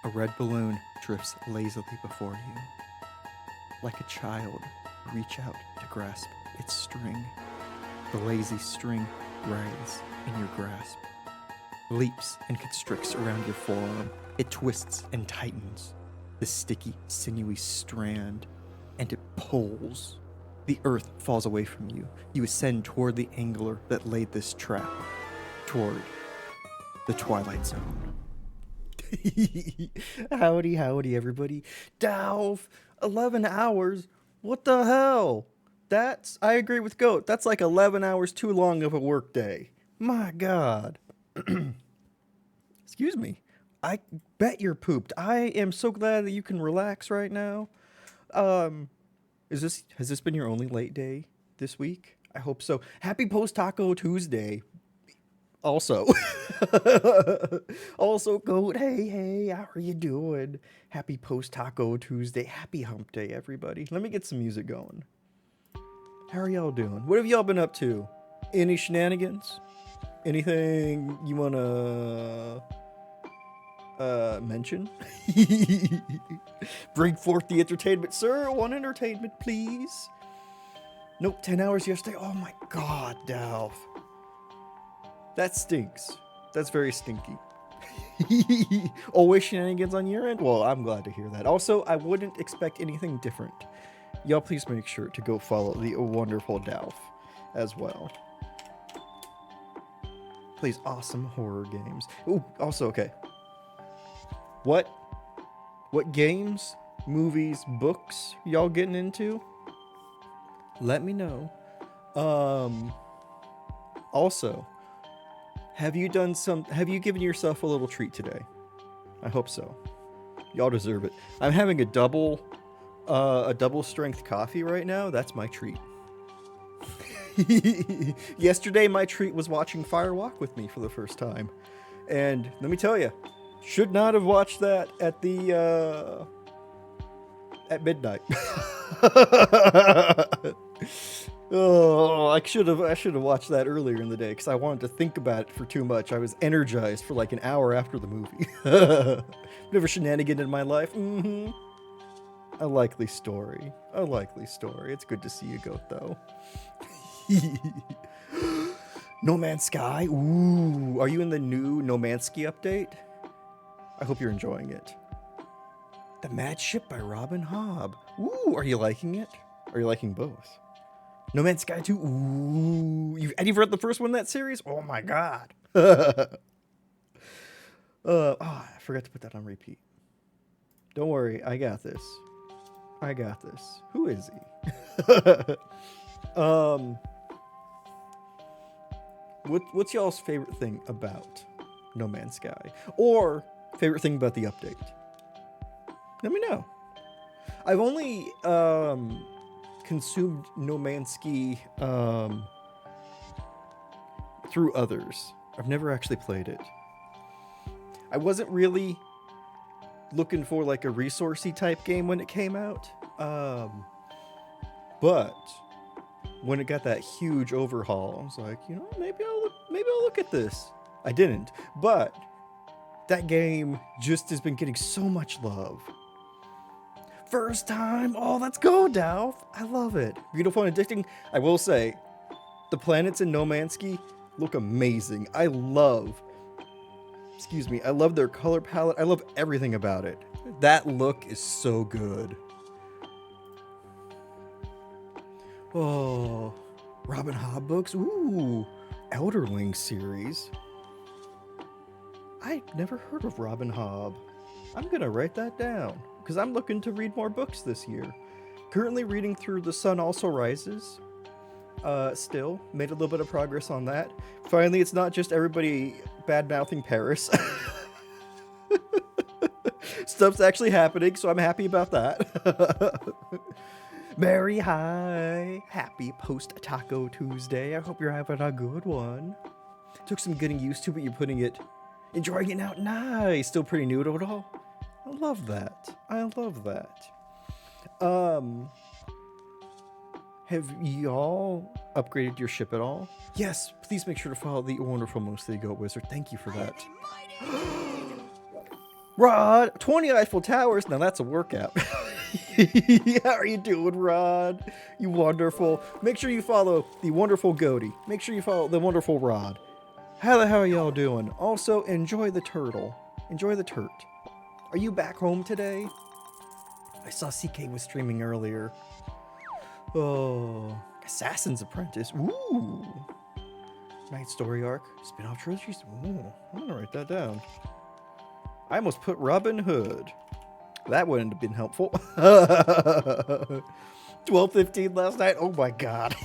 A red balloon drifts lazily before you. Like a child, reach out to grasp its string. The lazy string writhes in your grasp, leaps and constricts around your forearm. It twists and tightens, the sticky, sinewy strand, and it pulls. The earth falls away from you. You ascend toward the angler that laid this trap, toward the Twilight Zone. Howdy, howdy, everybody. Dalf, 11 hours? What the hell? I agree with Goat. That's like 11 hours too long of a workday. My God. Excuse me. I bet you're pooped. I am so glad that you can relax right now. Has this been your only late day this week? I hope so. Happy Post Taco Tuesday. Also, Goat, hey, how are you doing? Happy Post Taco Tuesday. Happy Hump Day, everybody. Let me get some music going. How are y'all doing? What have y'all been up to? Any shenanigans? Anything you want to mention? Bring forth the entertainment. Sir, one entertainment, please. Nope, 10 hours yesterday. Oh my God, Dalf. That stinks. That's very stinky. Always shenanigans on your end? Well, I'm glad to hear that. Also, I wouldn't expect anything different. Y'all please make sure to go follow the wonderful Dalf as well. Plays awesome horror games. Ooh, also, okay. What games, movies, books y'all getting into? Let me know. Also, have you given yourself a little treat today? I hope so. Y'all deserve it. I'm having a double strength coffee right now. That's my treat. Yesterday, my treat was watching Fire Walk with Me for the first time. And let me tell you, should not have watched that at midnight. Oh, I should have watched that earlier in the day because I wanted to think about it for too much. I was energized for like an hour after the movie. Never shenanigan in my life. A likely story. It's good to see you, Goat, though. No Man's Sky. Ooh, are you in the new No Man's Sky update? I hope you're enjoying it. The Mad Ship by Robin Hobb. Ooh, are you liking it? Are you liking both? No Man's Sky 2. Ooh, you've read the first one in that series? Oh my God. I forgot to put that on repeat. Don't worry, I got this. Who is he? What's y'all's favorite thing about No Man's Sky? Or favorite thing about the update? Let me know. I've only consumed No Man's Sky through others. I've never actually played it. I wasn't really looking for like a resourcey type game when it came out. But when it got that huge overhaul, I was like, maybe I'll look at this. I didn't, but that game just has been getting so much love. First time, oh, let's go, Dalf. I love it. Beautiful and addicting. I will say, the planets in No Man's Sky look amazing. I love Excuse me. I love their color palette. I love everything about it. That look is so good. Oh, Robin Hobb books. Ooh, Elderling series. I've never heard of Robin Hobb. I'm gonna write that down because I'm looking to read more books this year. Currently reading through The Sun Also Rises. Still made a little bit of progress on that. Finally, it's not just everybody bad-mouthing Paris. Stuff's actually happening, so I'm happy about that. Mary, hi. Happy post-Taco Tuesday. I hope you're having a good one. Took some getting used to, but you're enjoying it now. Nice. Still pretty new to it all. I love that. I love that. Have y'all upgraded your ship at all? Yes, please make sure to follow the wonderful Mostly Goat Wizard. Thank you for that. Rod, 20 Eiffel Towers. Now that's a workout. How are you doing, Rod? You wonderful. Make sure you follow the wonderful Goaty. Make sure you follow the wonderful Rod. How the hell are y'all doing? Also, enjoy the turtle. Enjoy the turt. Are you back home today? I saw CK was streaming earlier. Oh, Assassin's Apprentice. Ooh. Night Story Arc. Spin-off trilogies. Ooh, I'm gonna write that down. I almost put Robin Hood. That wouldn't have been helpful. 12:15 last night. Oh my god.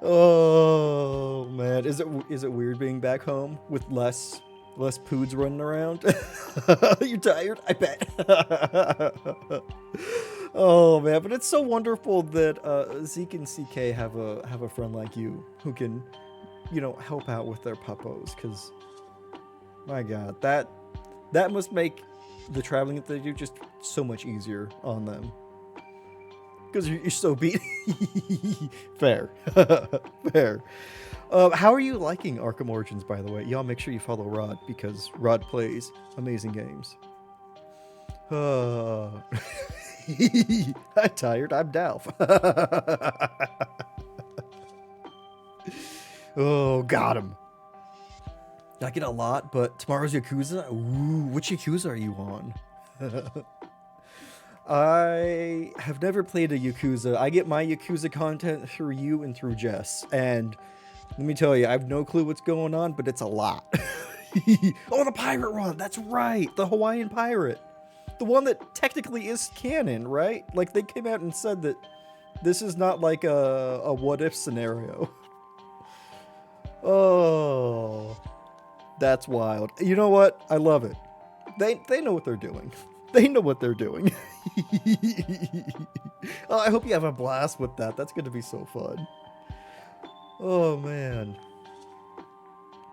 Oh man, is it weird being back home with less poods running around? You're tired? I bet. Oh man, but it's so wonderful that Zeke and CK have a friend like you who can, help out with their puppos. Because, my God, that must make the traveling that they do just so much easier on them. Because you're so beat. Fair. Fair. How are you liking Arkham Origins, by the way? Y'all make sure you follow Rod, because Rod plays amazing games. I'm tired. I'm Dalf. Oh, got him. I get a lot, but tomorrow's Yakuza? Ooh, which Yakuza are you on? I have never played a Yakuza. I get my Yakuza content through you and through Jess. And let me tell you, I have no clue what's going on, but it's a lot. Oh, the pirate one. That's right. The Hawaiian pirate. The one that technically is canon, right? Like, they came out and said that this is not like a what-if scenario. Oh, that's wild. You know what? I love it. They know what they're doing. They know what they're doing. Oh, I hope you have a blast with that. That's going to be so fun. Oh, man.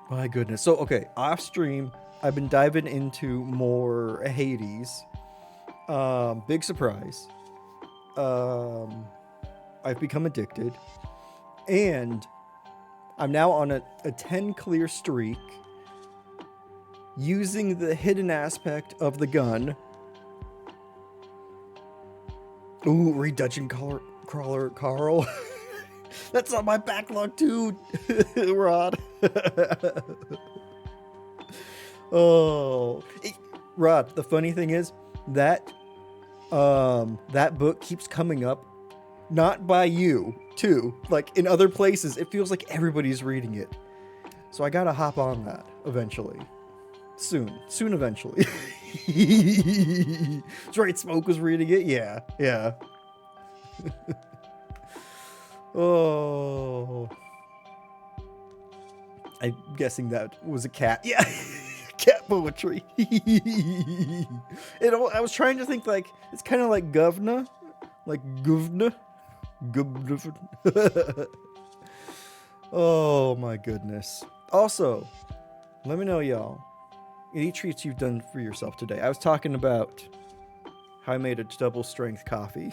My goodness. So, okay, off stream, I've been diving into more Hades. Big surprise. I've become addicted. And I'm now on a 10 clear streak using the hidden aspect of the gun. Ooh, read Dungeon Crawler Carl. That's on my backlog too, Rod. Oh, Rod, the funny thing is that that book keeps coming up, not by you, too. Like, in other places, it feels like everybody's reading it. So I gotta hop on that eventually. Soon, eventually. That's right, Smoke was reading it. Yeah. Oh. I'm guessing that was a cat. Yeah. Cat poetry. I was trying to think, like, it's kind of like Govna. Like Govna. Oh my goodness. Also, let me know, y'all, any treats you've done for yourself today. I was talking about how I made a double strength coffee.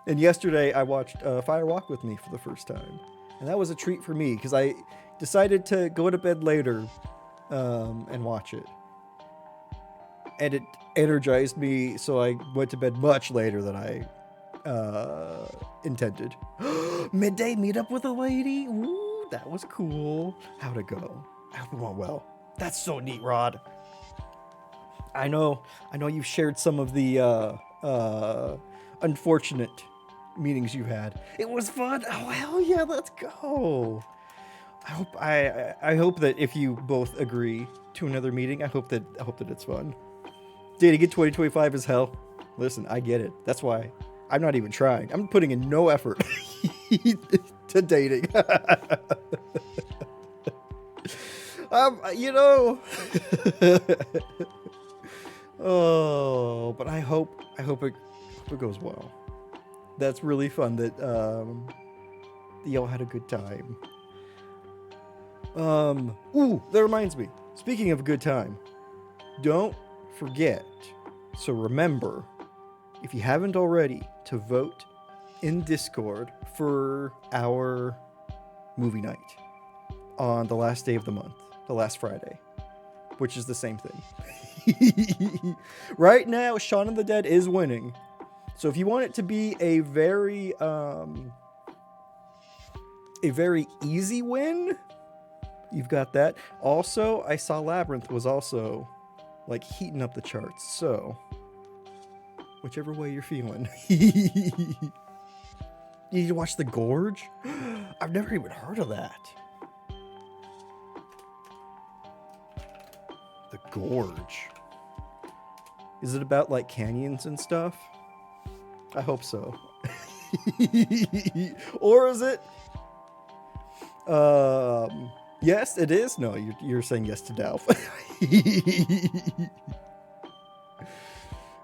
And yesterday I watched Fire Walk with Me for the first time. And that was a treat for me because I decided to go to bed later and watch it. And it energized me, so I went to bed much later than I intended. Midday meetup with a lady? Ooh, That was cool. How'd it go? I hope it went well. That's so neat, Rod. I know you've shared some of the unfortunate meetings you've had. It was fun. Oh hell yeah, let's go. I hope that if you both agree to another meeting, I hope that it's fun. Dating in 2025 is hell. Listen, I get it. That's why I'm not even trying. I'm putting in no effort to dating. You know. Oh, but I hope it goes well. That's really fun that y'all had a good time. Ooh, that reminds me. Speaking of a good time, don't forget. So remember, if you haven't already, to vote in Discord for our movie night on the last day of the month, the last Friday, which is the same thing. Right now, Shaun of the Dead is winning. So if you want it to be a very easy win, you've got that. Also, I saw Labyrinth was also like heating up the charts. So whichever way you're feeling. You need to watch The Gorge? I've never even heard of that. The Gorge. Is it about like canyons and stuff? I hope so. Or is it? Yes, it is. No, you're saying yes to Delph.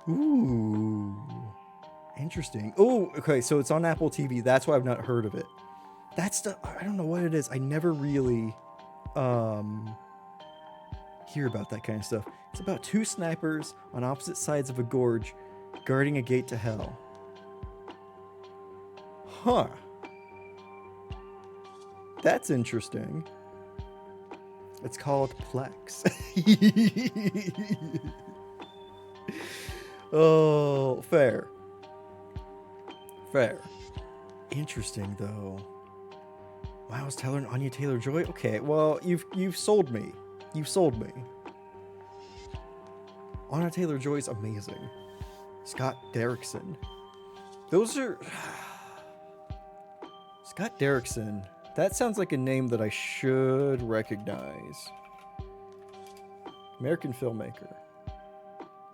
Ooh, interesting. Oh, okay. So it's on Apple TV. That's why I've not heard of it. I don't know what it is. I never really hear about that kind of stuff. It's about two snipers on opposite sides of a gorge guarding a gate to hell. Huh. That's interesting. It's called Plex. Oh, fair. Interesting though. Miles Teller and Anya Taylor-Joy. Okay, well, you've sold me. Anya Taylor-Joy's amazing. Scott Derrickson. Those are Scott Derrickson. That sounds like a name that I should recognize. American filmmaker.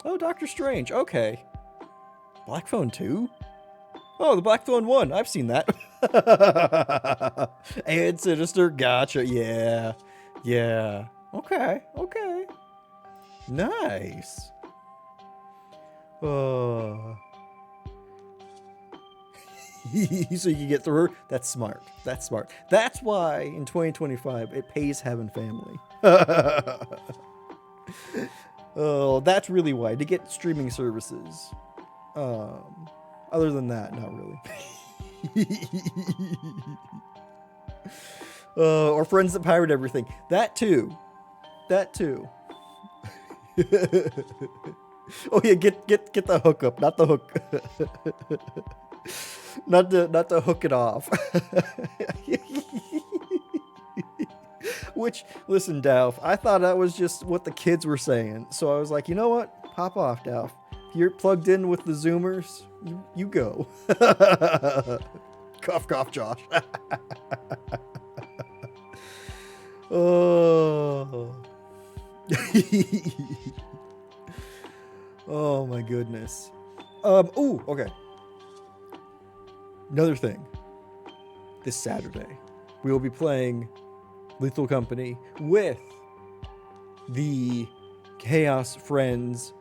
Oh, Doctor Strange. Okay. Black Phone 2? Oh, the Black Phone 1. I've seen that. And Sinister. Gotcha. Yeah. Okay. Nice. So you can get through her? That's smart. That's why in 2025 it pays having family. Oh, that's really why. To get streaming services. Other than that, not really. Or friends that pirate everything. That too. Oh yeah, get the hookup, not the hook. not to hook it off. Which, listen, Dalf, I thought that was just what the kids were saying. So I was like, you know what? Pop off, Dalf. If you're plugged in with the Zoomers, you go. Cough, Josh. Oh. Oh my goodness. Ooh, okay. Another thing. This Saturday, we will be playing Lethal Company with the Chaos friends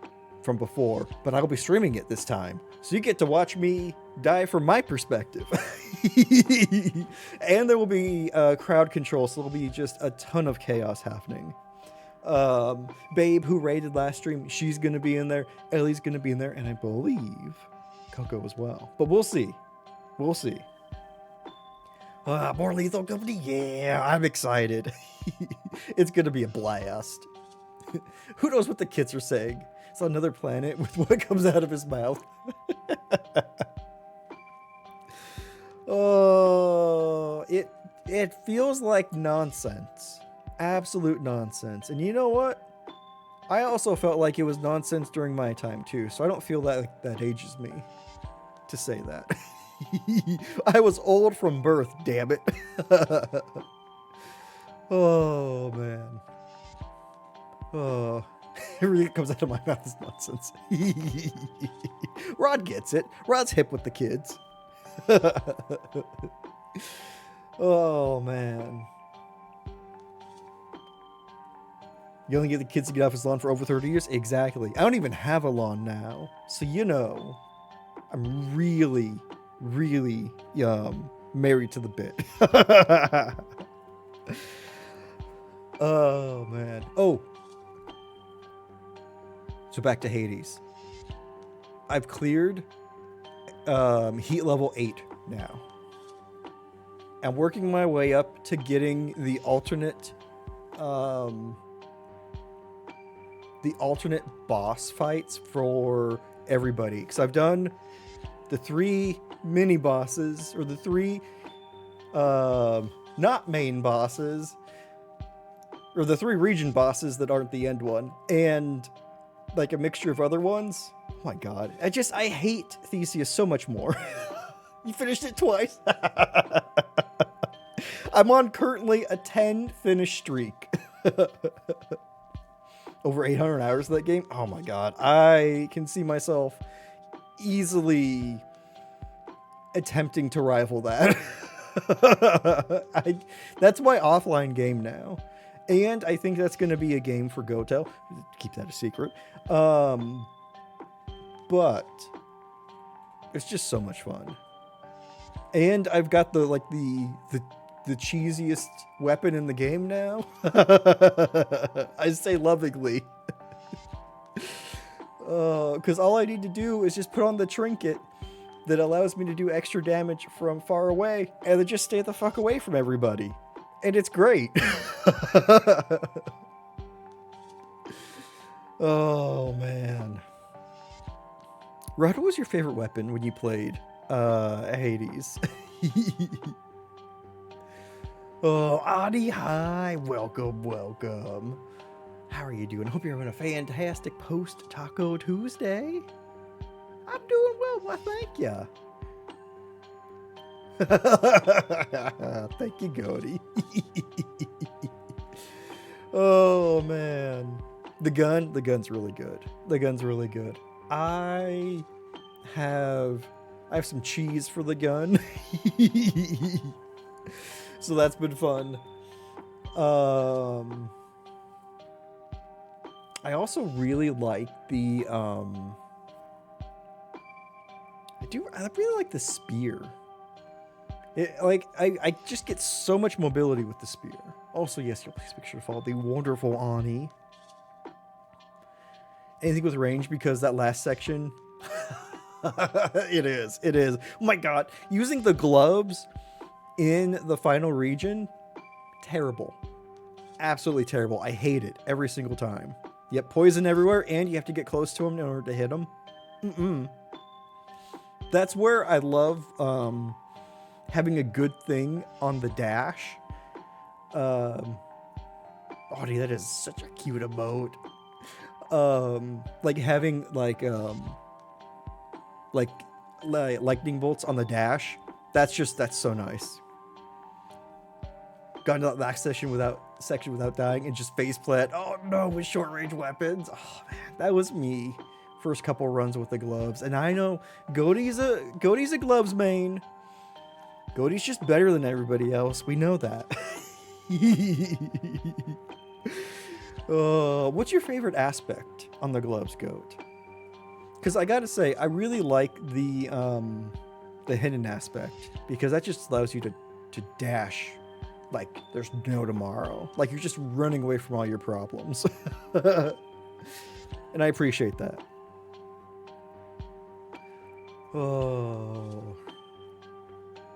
from before, but I'll be streaming it this time. So you get to watch me die from my perspective. And there will be crowd control, so there'll be just a ton of chaos happening. Babe, who raided last stream, she's going to be in there. Ellie's going to be in there, and I believe Coco as well. But we'll see. More Lethal Company? Yeah, I'm excited. It's going to be a blast. Who knows what the kids are saying? It's another planet with what comes out of his mouth. Oh, it feels like nonsense. Absolute nonsense. And you know what? I also felt like it was nonsense during my time too, so I don't feel that that ages me to say that. I was old from birth, damn it. Oh man. Oh, everything that comes out of my mouth is nonsense. Rod gets it. Rod's hip with the kids. Oh man. You only get the kids to get off his lawn for over 30 years? Exactly. I don't even have a lawn now. So, you know, I'm really, really married to the bit. Oh, man. Oh. So back to Hades. I've cleared heat level 8 now. I'm working my way up to getting the alternate boss fights for everybody, because I've done the 3 mini bosses, or the 3 not main bosses, or the 3 region bosses that aren't the end one, and like a mixture of other ones. Oh my god, I hate Theseus so much more. You finished it twice. I'm on currently a 10 finish streak. Over 800 hours of that game. Oh my god. I can see myself easily attempting to rival that. That's my offline game now. And I think that's going to be a game for Gotel. Keep that a secret. But it's just so much fun. And I've got the cheesiest weapon in the game now. I say lovingly. Because all I need to do is just put on the trinket that allows me to do extra damage from far away, and then just stay the fuck away from everybody. And it's great. Oh, man. Rod, what was your favorite weapon when you played Hades? Oh, Adi, hi. Welcome, welcome. How are you doing? Hope you're having a fantastic post-Taco Tuesday. I'm doing well, why thank ya. Thank you, Goaty. Oh, man. The gun's really good. The gun's really good. I have some cheese for the gun. So that's been fun. I also really like the I really like the spear. I just get so much mobility with the spear. Also, yes, please make sure to follow the wonderful Ani. Anything with range, because that last section it is. Oh my god, using the gloves in the final region, terrible. Absolutely terrible. I hate it every single time. Yep, poison everywhere, and you have to get close to them in order to hit them. That's where I love having a good thing on the dash. Oh, dude, that is such a cute emote. Like having like lightning bolts on the dash. That's so nice. Got into that last section without dying and just faceplant. Oh no, with short range weapons. Oh man, that was me. First couple runs with the gloves, and I know Goaty's a gloves main. Goaty's just better than everybody else. We know that. What's your favorite aspect on the gloves, Goat? Because I gotta say, I really like the hidden aspect, because that just allows you to dash like there's no tomorrow. Like you're just running away from all your problems. And I appreciate that. Oh.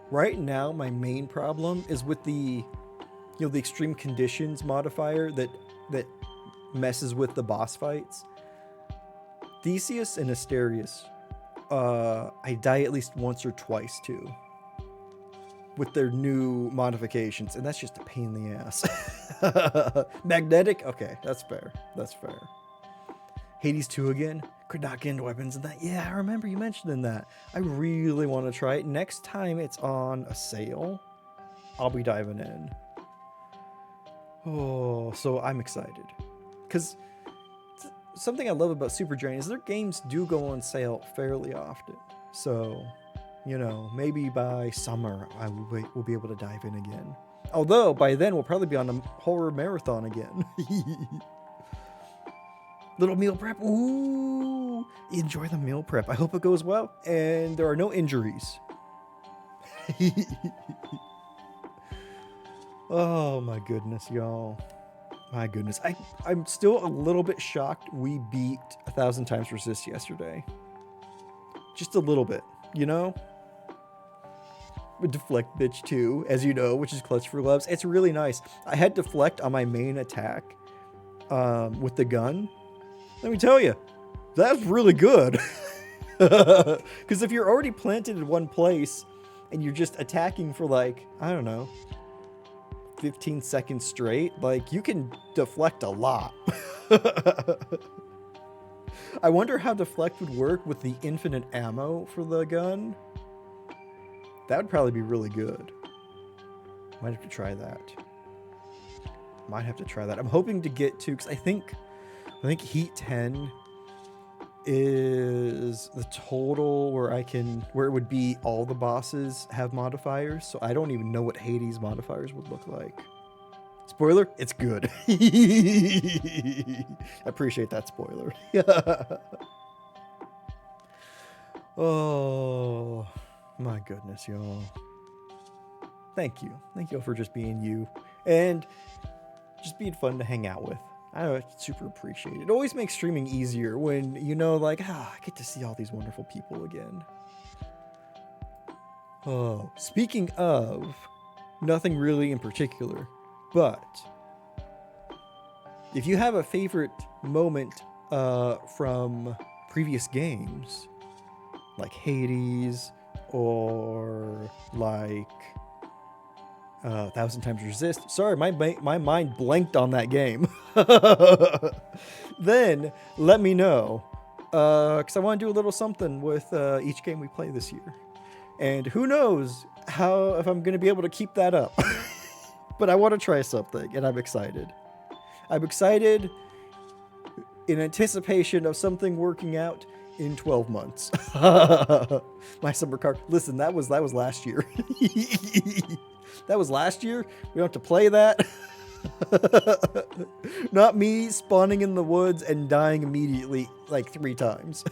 Right now, my main problem is with the extreme conditions modifier that messes with the boss fights. Theseus and Asterius, I die at least once or twice to. with their new modifications, and that's just a pain in the ass. Magnetic? Okay, that's fair. That's fair. Hades 2 again? Could not get into weapons and that. Yeah, I remember you mentioning that. I really want to try it. Next time it's on a sale, I'll be diving in. Oh, so I'm excited. Because something I love about Supergiant is their games do go on sale fairly often. So, you know, maybe by summer I will be able to dive in again. Although by then we'll probably be on a horror marathon again. Little meal prep. Ooh, enjoy the meal prep. I hope it goes well and there are no injuries. Oh my goodness, y'all. My goodness. I'm still a little bit shocked we beat 1,000 Times Resist yesterday. Just a little bit, you know? With Deflect Bitch 2, as you know, which is Clutch for Gloves. It's really nice. I had Deflect on my main attack with the gun. Let me tell you, that's really good. Because if you're already planted in one place and you're just attacking for like, I don't know, 15 seconds straight, like you can deflect a lot. I wonder how deflect would work with the infinite ammo for the gun. That would probably be really good. Might have to try that. I'm hoping to get to, because I think Heat 10 is the total where it would be all the bosses have modifiers. So I don't even know what Hades modifiers would look like. Spoiler, it's good. I appreciate that spoiler. Oh my goodness, y'all. Thank you for just being you and just being fun to hang out with. I super appreciate it. It always makes streaming easier when, you know, like, I get to see all these wonderful people again. Oh, speaking of, nothing really in particular, but if you have a favorite moment from previous games, like Hades or like 1,000 Times Resist. Sorry, my mind blanked on that game. Then let me know, because I want to do a little something with each game we play this year. And who knows if I'm going to be able to keep that up. But I want to try something, and I'm excited. I'm excited in anticipation of something working out in 12 months. My summer card. Listen, that was last year. That was last year. We don't have to play that. Not me spawning in the woods and dying immediately like 3 times.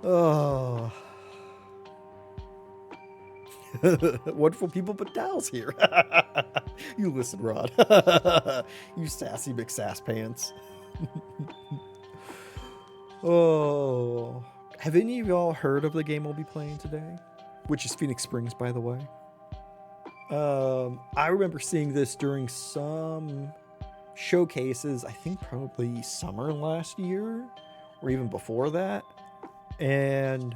Oh. Wonderful people, but Dal's here. You listen, Rod. You sassy McSass pants. Oh. Have any of y'all heard of the game we'll be playing today? Which is Phoenix Springs, by the way. I remember seeing this during some showcases, I think probably summer last year, or even before that. And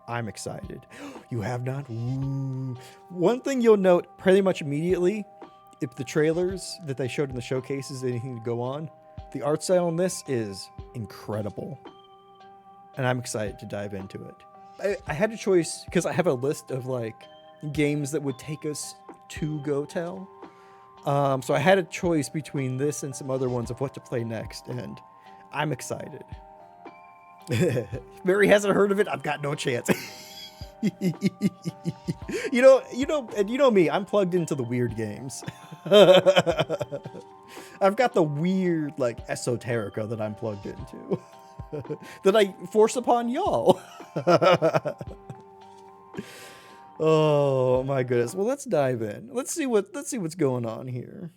I'm excited. You have not? Ooh. One thing you'll note pretty much immediately, if the trailers that they showed in the showcases, anything to go on, the art style on this is incredible. And I'm excited to dive into it. I had a choice because I have a list of like games that would take us to GoTel. So I had a choice between this and some other ones of what to play next, and I'm excited. Mary hasn't heard of it. I've got no chance. you know me. I'm plugged into the weird games. I've got the weird like esoterica that I'm plugged into. That I force upon y'all. Oh my goodness. Well, let's dive in. Let's see what's going on here.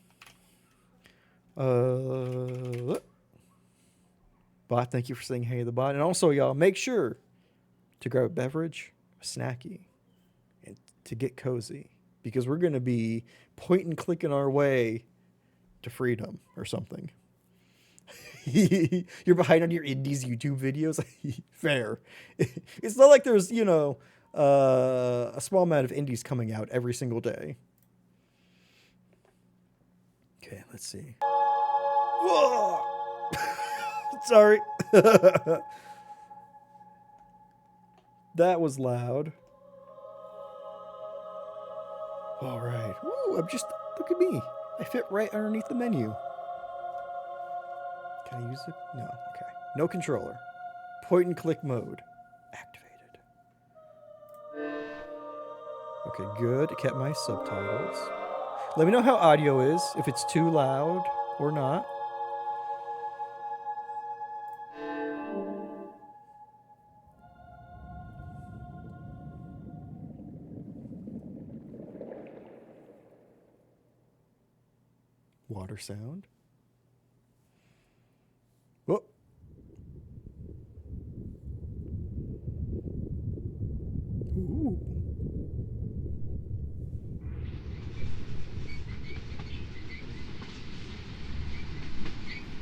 Bot, thank you for saying hey to the bot. And also, y'all, make sure to grab a beverage, a snacky, and to get cozy, because we're going to be point and clicking our way to freedom or something. You're behind on your indies YouTube videos. Fair. It's not like there's, A small amount of indies coming out every single day. Okay, let's see. Whoa! Sorry. That was loud. All right. Woo, look at me. I fit right underneath the menu. Can I use it? No, okay. No controller. Point and click mode. Activated. Okay, good. It kept my subtitles. Let me know how audio is, if it's too loud or not. Water sound. Whoa. Ooh.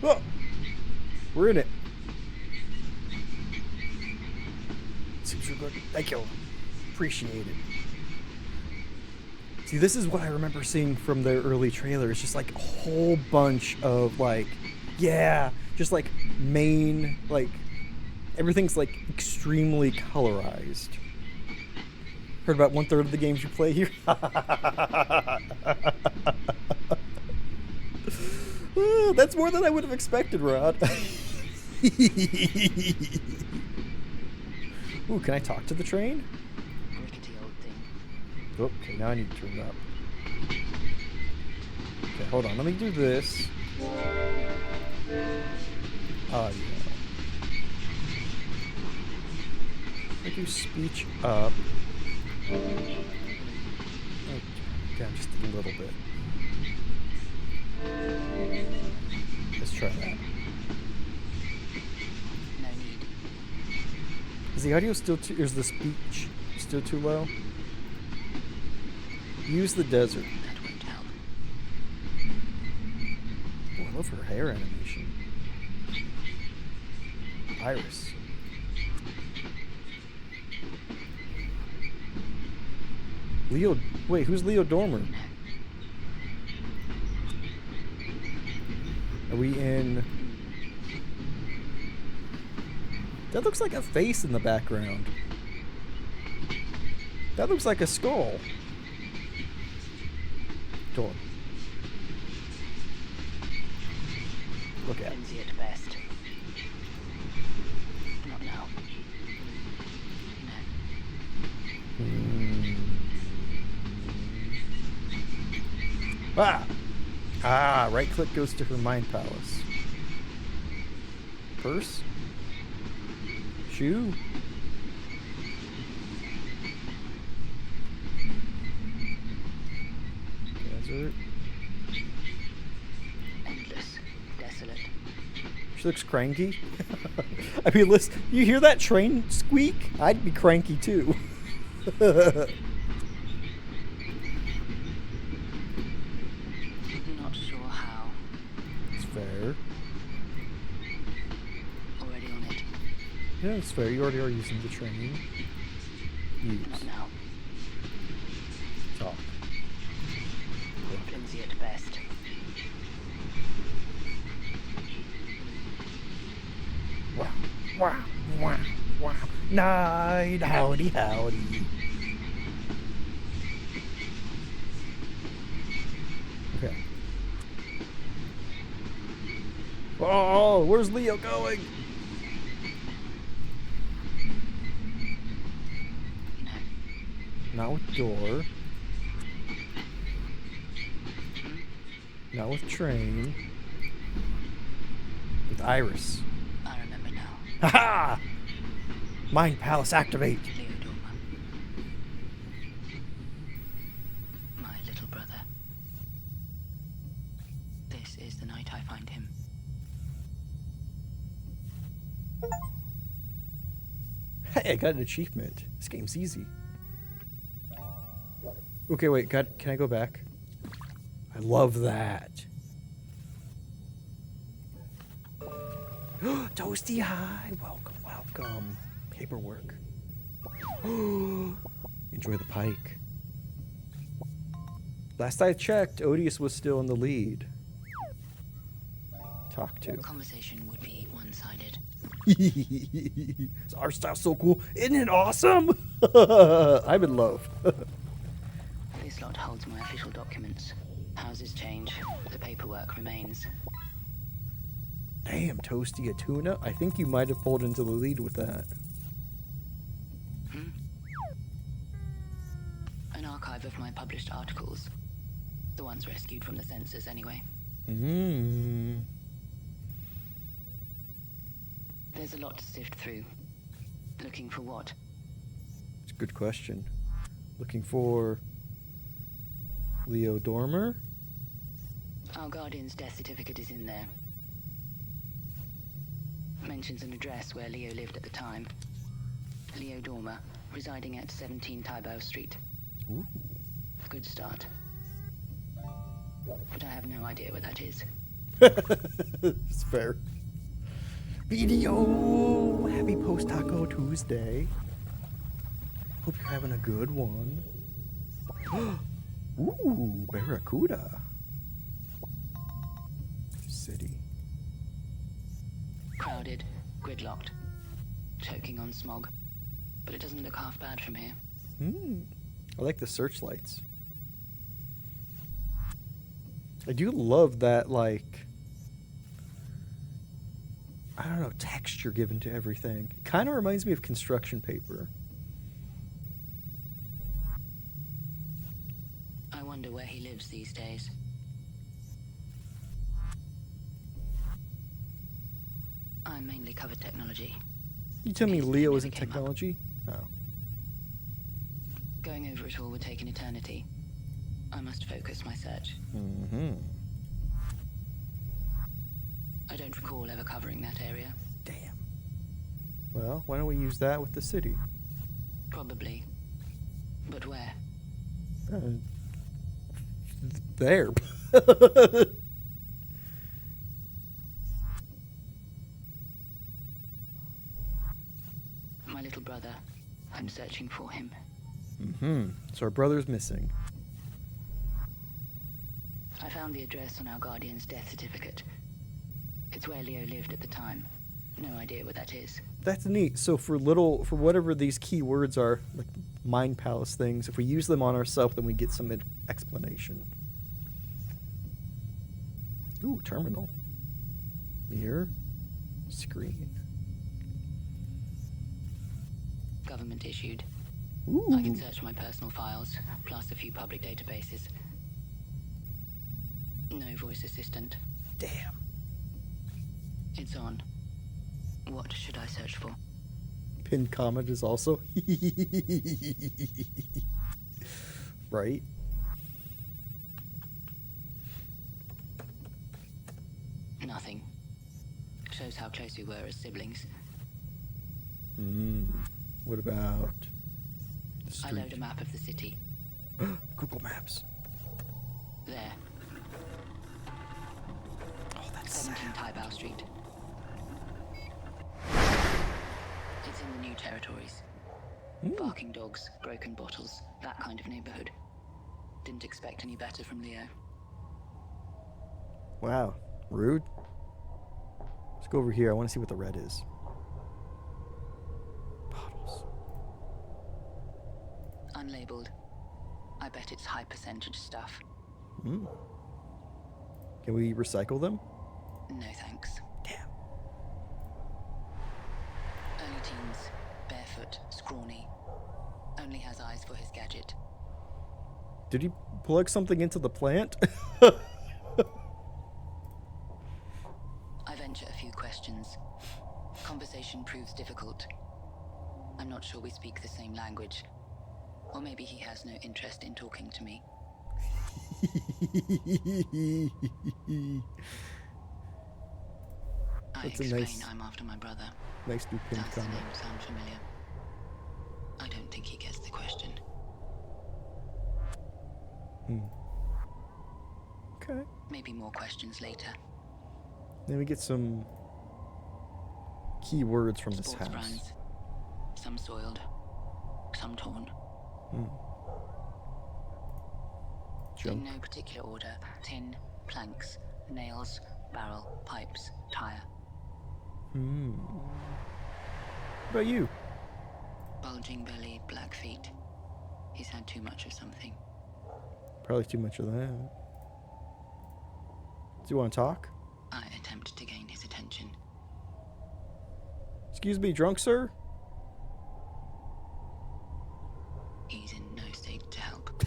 Whoa. We're in it. Seems real good. Thank you. Appreciate it. See, this is what I remember seeing from their early trailers. Just like a whole bunch of like, yeah, just like main, like everything's like extremely colorized. Heard about 1/3 of the games you play here? Oh, that's more than I would have expected, Rod. Ooh, can I talk to the train? Rickety old thing. Okay, now I need to turn it up. Okay, hold on. Let me do this. Audio. I do speech up. Okay, just a little bit. Let's try that. No need. Is the audio still too... Is the speech still too low? Use the desert. That won't help. Oh, I love her hair animation. Iris. Leo... Wait, who's Leo Dormer? Are we in... That looks like a face in the background. That looks like a skull. Door. Look at it. Flimsy at best. Not now. No. Ah! Ah, right click goes to her mind palace. Purse? Shoe? Desert? Endless. Desolate. She looks cranky. I mean, listen, you hear that train squeak? I'd be cranky too. Not sure how. It's fair. Already on it. Yeah, it's fair. You already are using the train. Use. Not now. Talk. Flimsy at best. Wow, wow, wow, wow. Night, howdy, howdy. Okay. Oh, where's Leo going? Not with door. Not with train. With Iris. I remember now. Haha! Mind Palace activate. Leo Dormer. My little brother. This is the night I find him. Hey, I got an achievement. This game's easy. Okay, wait, can I go back? I love that. Toasty, hi. Welcome, welcome. Paperwork. Enjoy the pike. Last I checked, Odious was still in the lead. Talk to. Conversation would be one-sided. Our style's so cool. Isn't it awesome? I'm in love. This lot holds my official documents. Houses change. The paperwork remains. Damn, Toasty a tuna. I think you might have pulled into the lead with that. An archive of my published articles. The ones rescued from the censors, anyway. There's a lot to sift through. Looking for what? It's a good question. Looking for Leo Dormer? Our guardian's death certificate is in there. Mentions an address where Leo lived at the time. Leo Dormer, residing at 17 Tybao Street. Ooh. Good start. But I have no idea where that is. It's fair. Video! Happy Post Taco Tuesday. Hope you're having a good one. Ooh, Barracuda. City. Crowded, gridlocked, choking on smog. But it doesn't look half bad from here. I like the searchlights. I do love that, like, I don't know, texture given to everything. It kind of reminds me of construction paper. I wonder where he lives these days. I mainly cover technology. You tell me His name Leo never isn't came up. technology? Oh. Going over it all would take an eternity. I must focus my search. I don't recall ever covering that area. Damn. Well, why don't we use that with the city? Probably. But where? There. My little brother. I'm searching for him. So our brother's missing. I found the address on our guardian's death certificate. It's where Leo lived at the time. No idea what that is. That's neat. So for whatever these key words are, like Mind Palace things, if we use them on ourselves, then we get some explanation. Ooh, terminal. Mirror. Screen. Government issued. Ooh. I can search my personal files, plus a few public databases. No voice assistant. Damn. It's on. What should I search for? Pinned comment is also. Right? Nothing. Shows how close we were as siblings. What about the I street? load a map of the city. Google Maps. There. Oh, that's 17 sad. Tybao Street. It's in the new territories. Barking dogs, broken bottles, that kind of neighborhood. Didn't expect any better from Leo. Wow. Rude. Let's go over here. I want to see what the red is. Bottles. Unlabeled. I bet it's high percentage stuff. Can we recycle them? No thanks. Damn. Early teens, barefoot, scrawny. Only has eyes for his gadget. Did he plug something into the plant? I venture a few questions. Conversation proves difficult. I'm not sure we speak the same language. Or maybe he has no interest in talking to me. I That's a explain nice- I'm after my brother. Nice new pinned Does the comment. name sound familiar? I don't think he gets the question. Okay. Maybe more questions later. Then we get some key words from this Sports house. brands. Some soiled. some torn. Hmm. In Junk. no particular order: tin, planks, nails, barrel, pipes, tire. What about you? Bulging belly, black feet. He's had too much of something. Probably too much of that. Do you want to talk? I attempt to gain his attention. Excuse me, drunk sir? He's in no state to help.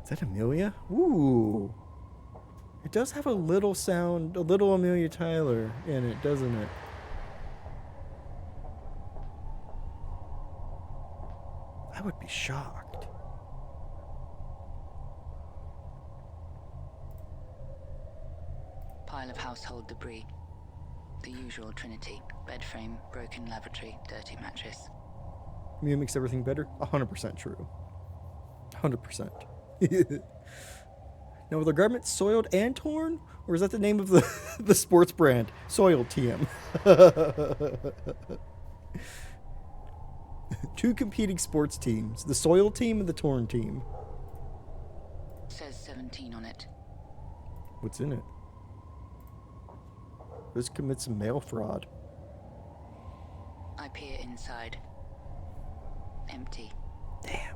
Is that Amelia? Ooh. It does have a little sound, a little Amelia Tyler in it, doesn't it? I would be shocked. Pile of household debris. The usual trinity: bed frame, broken lavatory, dirty mattress. Amelia makes everything better? 100% true. 100%. Now, were the garments soiled and torn? Or is that the name of the sports brand? Soiled TM. Two competing sports teams. The soiled team and the torn team. Says 17 on it. What's in it? Let's commit some mail fraud. I peer inside. Empty. Damn.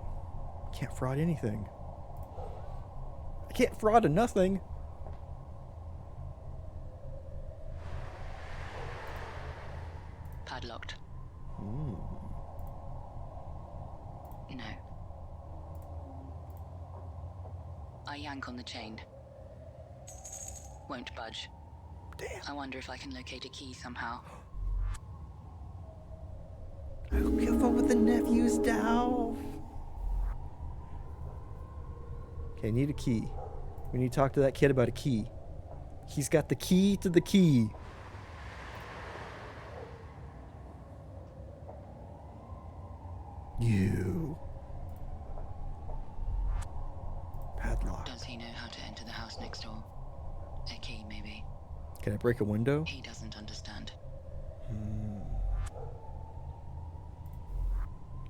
Can't fraud anything. I can't fraud a nothing. Padlocked. Mm. No. I yank on the chain. Won't budge. Damn. I wonder if I can locate a key somehow. I hope you vote with the nephew's Dolph. Okay, I need a key. We need to talk to that kid about a key. He's got the key to the key. You. Padlock. Does he know how to enter the house next door? A key, maybe. Can I break a window? He doesn't understand.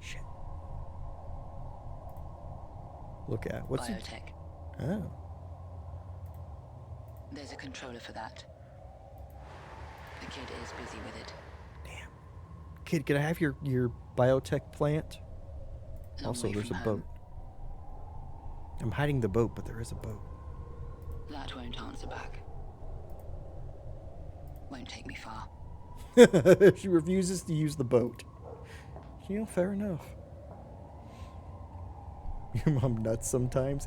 Shit. Look at what's it? Biotech. Oh. There's a controller for that. The kid is busy with it. Damn. Kid, can I have your biotech plant? Long Also, way there's a from boat. I'm hiding the boat, but there is a boat. That won't answer back. Won't take me far. She refuses to use the boat. You know, fair enough. Your mom nuts sometimes.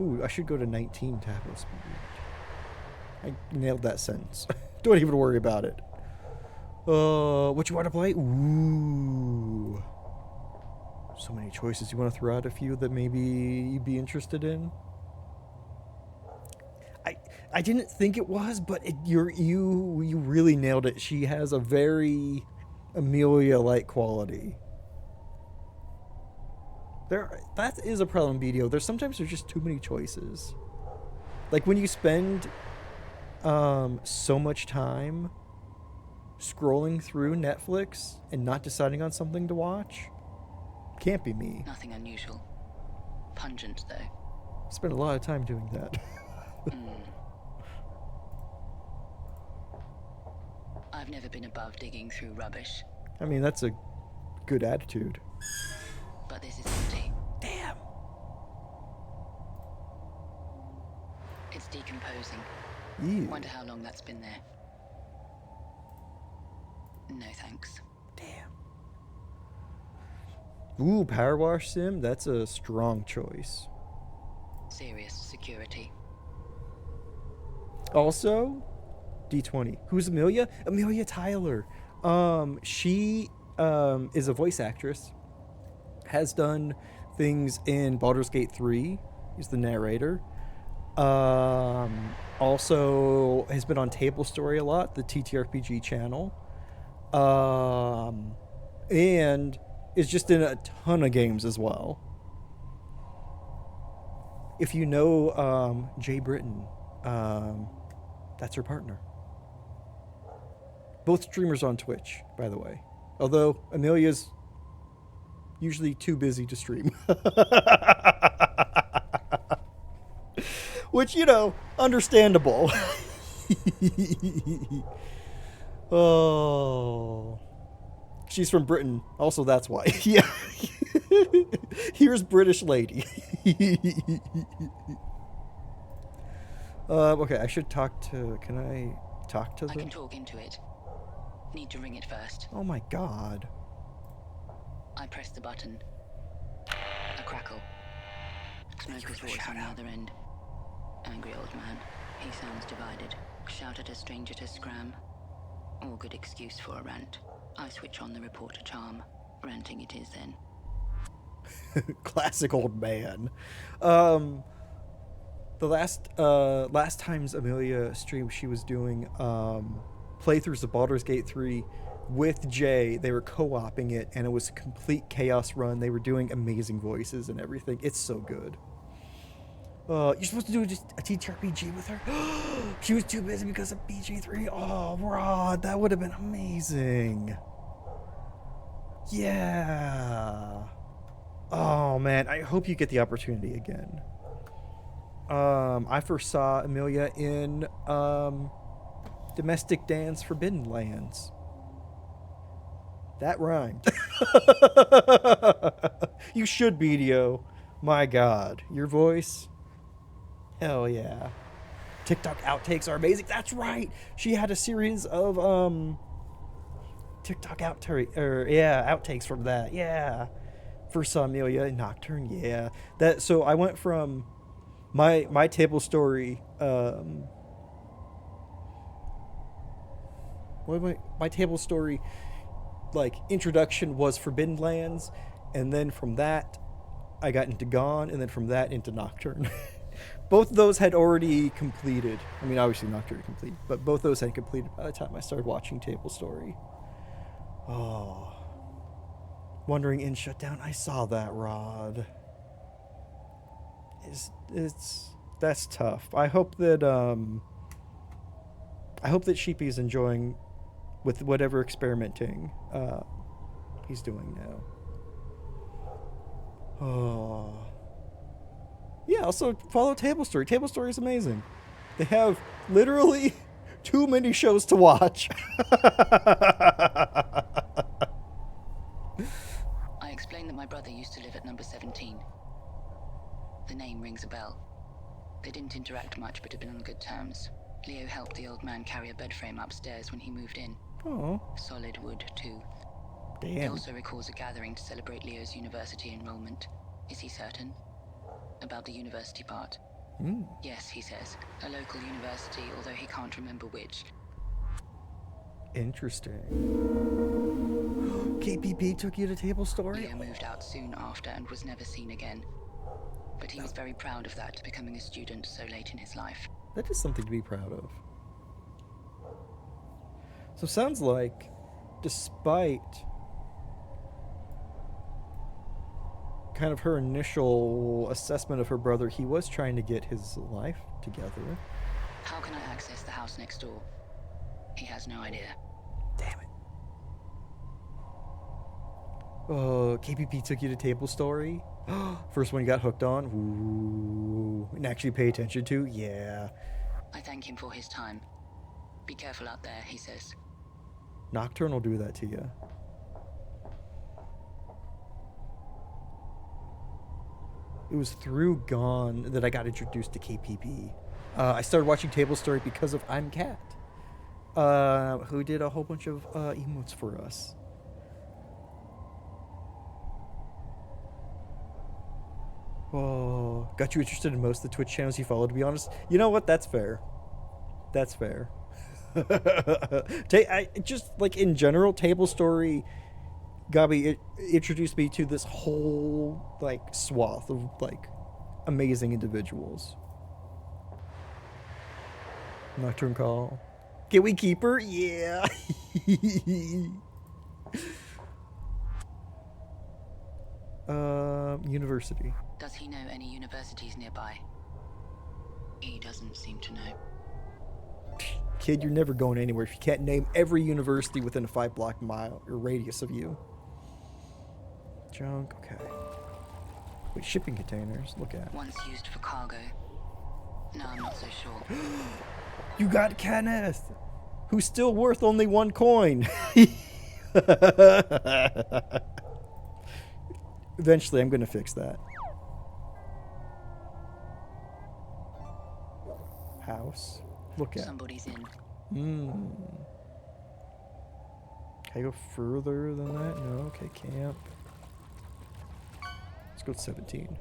Ooh, I should go to 19 tablet speed. I nailed that sentence. Don't even worry about it. What you want to play? Ooh. So many choices. You want to throw out a few that maybe you'd be interested in? I didn't think it was, but you really nailed it. She has a very Amelia-like quality. That is a problem, BDO. There's just too many choices. Like when you spend so much time scrolling through Netflix and not deciding on something to watch, can't be me. Nothing unusual. Pungent, though. I spend a lot of time doing that. I've never been above digging through rubbish, I mean, that's a good attitude. but this is empty. Damn. It's decomposing. Ew. Wonder how long that's been there. No thanks. Damn. Ooh, Power Wash Sim? That's a strong choice. Serious security. Also, D20. Who's Amelia? Amelia Tyler. She is a voice actress. Has done things in Baldur's Gate 3. He's the narrator. Also has been on Table Story a lot, the TTRPG channel. And is just in a ton of games as well. If you know Jay Britton, that's her partner. Both streamers on Twitch, by the way. Although Amelia's usually too busy to stream. Which, you know, understandable. Oh. She's from Britain. Also, that's why. Yeah. Here's British lady. Okay, I should talk to... Can I talk to them? I can talk into it. Need to ring it first. Oh my god. I press the button. A crackle. Smoker's voice on the other end. Angry old man. He sounds divided. Shout at a stranger to scram. All good excuse for a rant. I switch on the reporter charm. Ranting it is then. Classic old man. The last times Amelia streamed, she was doing playthroughs of Baldur's Gate 3 with Jay. They were co-oping it, and it was a complete chaos run. They were doing amazing voices and everything. It's so good. You're supposed to do just a TTRPG with her? She was too busy because of BG3. Oh, Rod, that would have been amazing. Yeah. Oh, man, I hope you get the opportunity again. I first saw Amelia in Domestic Dance Forbidden Lands. That rhymed. You should, BDO. My God, your voice. Hell yeah. TikTok outtakes are amazing. That's right. She had a series of TikTok outtakes from that. Yeah. First saw Amelia in Nocturne. Yeah. That. So I went from my table story. My table story, like, introduction was Forbidden Lands, and then from that I got into Gone, and then from that into Nocturne. Both of those had already completed. I mean, obviously Nocturne completed, but both those had completed by the time I started watching Table Story. Oh. Wandering Inn shut down. I saw that, Rod. That's tough. I hope that Sheepy's enjoying with whatever experimenting he's doing now. Oh. Yeah, also follow Table Story. Table Story is amazing. They have literally too many shows to watch. I explained that my brother used to live at number 17. The name rings a bell. They didn't interact much, but had been on good terms. Leo helped the old man carry a bed frame upstairs when he moved in. Oh. Solid wood, too. Damn. He also recalls a gathering to celebrate Leo's university enrollment. Is he certain? About the university part? Yes, he says. A local university, although he can't remember which. Interesting. KPP took you to Table Story? Leo moved out soon after and was never seen again. But he was very proud of that, becoming a student so late in his life. That is something to be proud of. So sounds like, despite kind of her initial assessment of her brother, he was trying to get his life together. How can I access the house next door? He has no idea. Damn it. KPP took you to Table Story? First one you got hooked on? Ooh. And actually pay attention to? Yeah. I thank him for his time. Be careful out there, he says. Nocturne will do that to you. It was through Gone that I got introduced to KPP. I started watching Table Story because of I'm Cat, who did a whole bunch of emotes for us. Oh, got you interested in most of the Twitch channels you follow, to be honest? You know what? That's fair. That's fair. Just, like, in general, Table Story it introduced me to this whole, like, swath of, like, amazing individuals. Nocturne Call. Can we keep her? Yeah. University. Does he know any universities nearby? He doesn't seem to know. Kid, you're never going anywhere if you can't name every university within a 5-block mile or radius of you. Junk, okay. Wait, shipping containers, look at. Once used for cargo. Now I'm not so sure. You got Kenneth, who's still worth only 1 coin. Eventually, I'm going to fix that. House. Look at. Somebody's in. Can I go further than that? No. Okay, camp. Let's go to 17.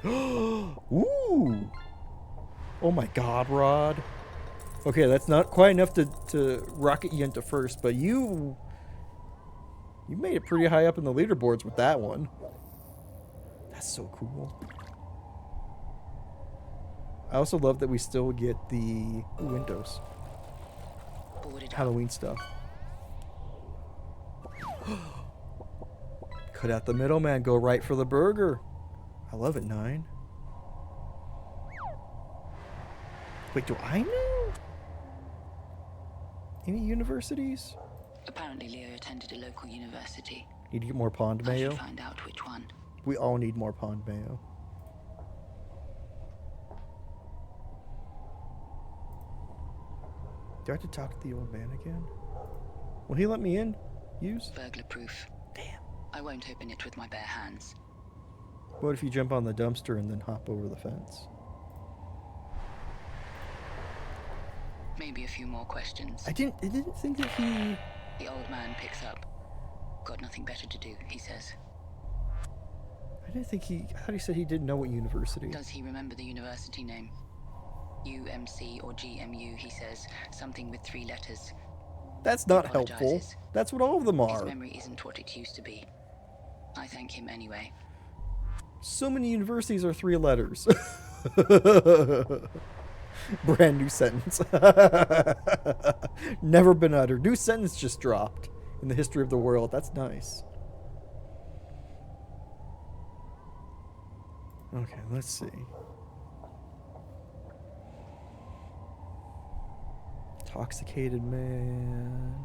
Ooh. Oh my God, Rod. Okay, that's not quite enough to rocket you into first, but you made it pretty high up in the leaderboards with that one. That's so cool. I also love that we still get the windows. Boarded up. Halloween stuff. Cut out the middleman, go right for the burger. I love it, 9. Wait, do I know any universities? Apparently Leo attended a local university. Need to get more pond I mayo. should find out which one. We all need more pond mayo. Do I have to talk to the old man again? Will he let me in? Use? Burglar proof. Damn. I won't open it with my bare hands. What if you jump on the dumpster and then hop over the fence? Maybe a few more questions. I didn't think that he... The old man picks up. Got nothing better to do, he says. I didn't think he... I thought he said he didn't know what university. Does he remember the university name? UMC or GMU, he says. Something with 3 letters. That's not He helpful. apologizes. That's what all of them His are. memory isn't what it used to be. I thank him anyway. So many universities are 3 letters. Brand new sentence. Never been uttered. New sentence just dropped in the history of the world. That's nice. Okay, let's see. Intoxicated man.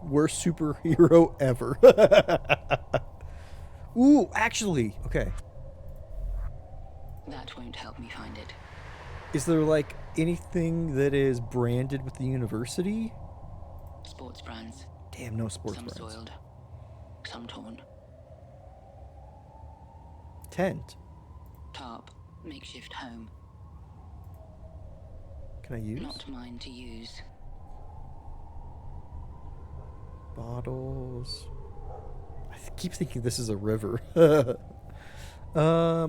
Worst superhero ever. Ooh, actually, okay. That won't help me find it. Is there like anything that is branded with the university? Sports brands. Damn, no sports Some brands. soiled. Some torn. Tent. Tarp. Makeshift home. Can I use? Not mine to use. Bottles. I keep thinking this is a river.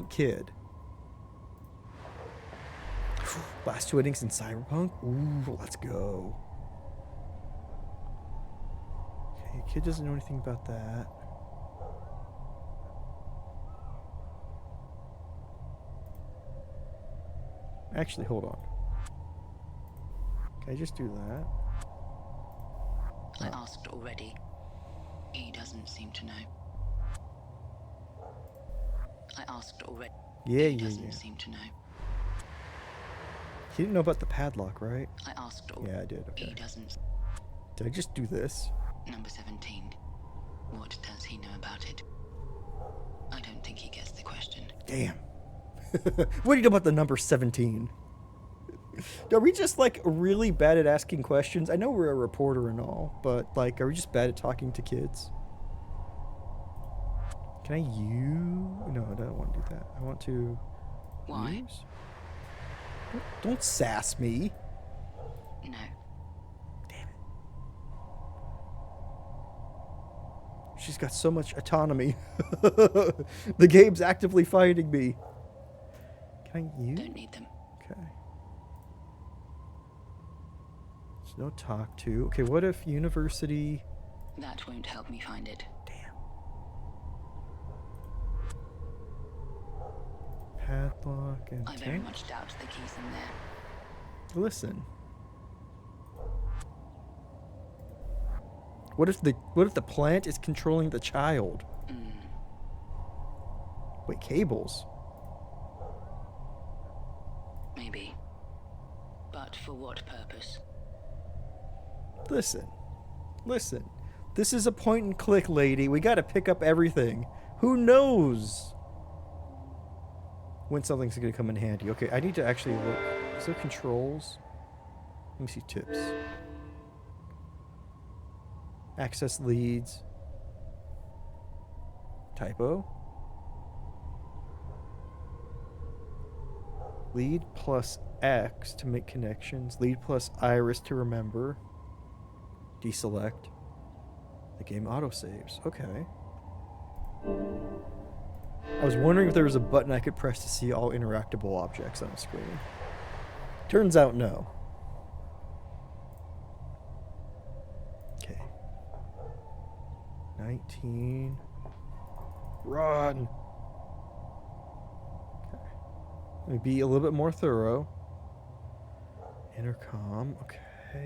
Kid. Last 2 innings in Cyberpunk? Ooh, let's go. Okay, kid doesn't know anything about that. Actually, hold on. Can I just do that? I asked already. He doesn't seem to know. I asked already. Yeah, He yeah, doesn't yeah. seem to know. He didn't know about the padlock, right? I asked already. Yeah, I did. Okay. He doesn't. Did I just do this? Number 17. What does he know about it? I don't think he gets the question. Damn. What do you know about the number 17? Are we just like really bad at asking questions? I know we're a reporter and all, but like, are we just bad at talking to kids? Can I use? No, I don't want to do that. I want to Why? use. Don't sass me. No. Damn it. She's got so much autonomy. The game's actively fighting me. Can I use? Don't need them. Okay. There's no talk to. Okay, what if university... That won't help me find it. Damn. Padlock and I very tank? much doubt the key's in there. Listen. What if the plant is controlling the child? Wait, cables? Maybe. what purpose? Listen. This is a point and click, lady. We gotta pick up everything. Who knows when something's gonna come in handy? Okay, I need to actually look. Is there controls? Let me see tips. Access leads. Typo. Lead plus X to make connections. Lead plus iris to remember. Deselect. The game autosaves. Okay. I was wondering if there was a button I could press to see all interactable objects on the screen. Turns out no. Okay. 19. Run! Okay. Let me be a little bit more thorough. Intercom. Okay.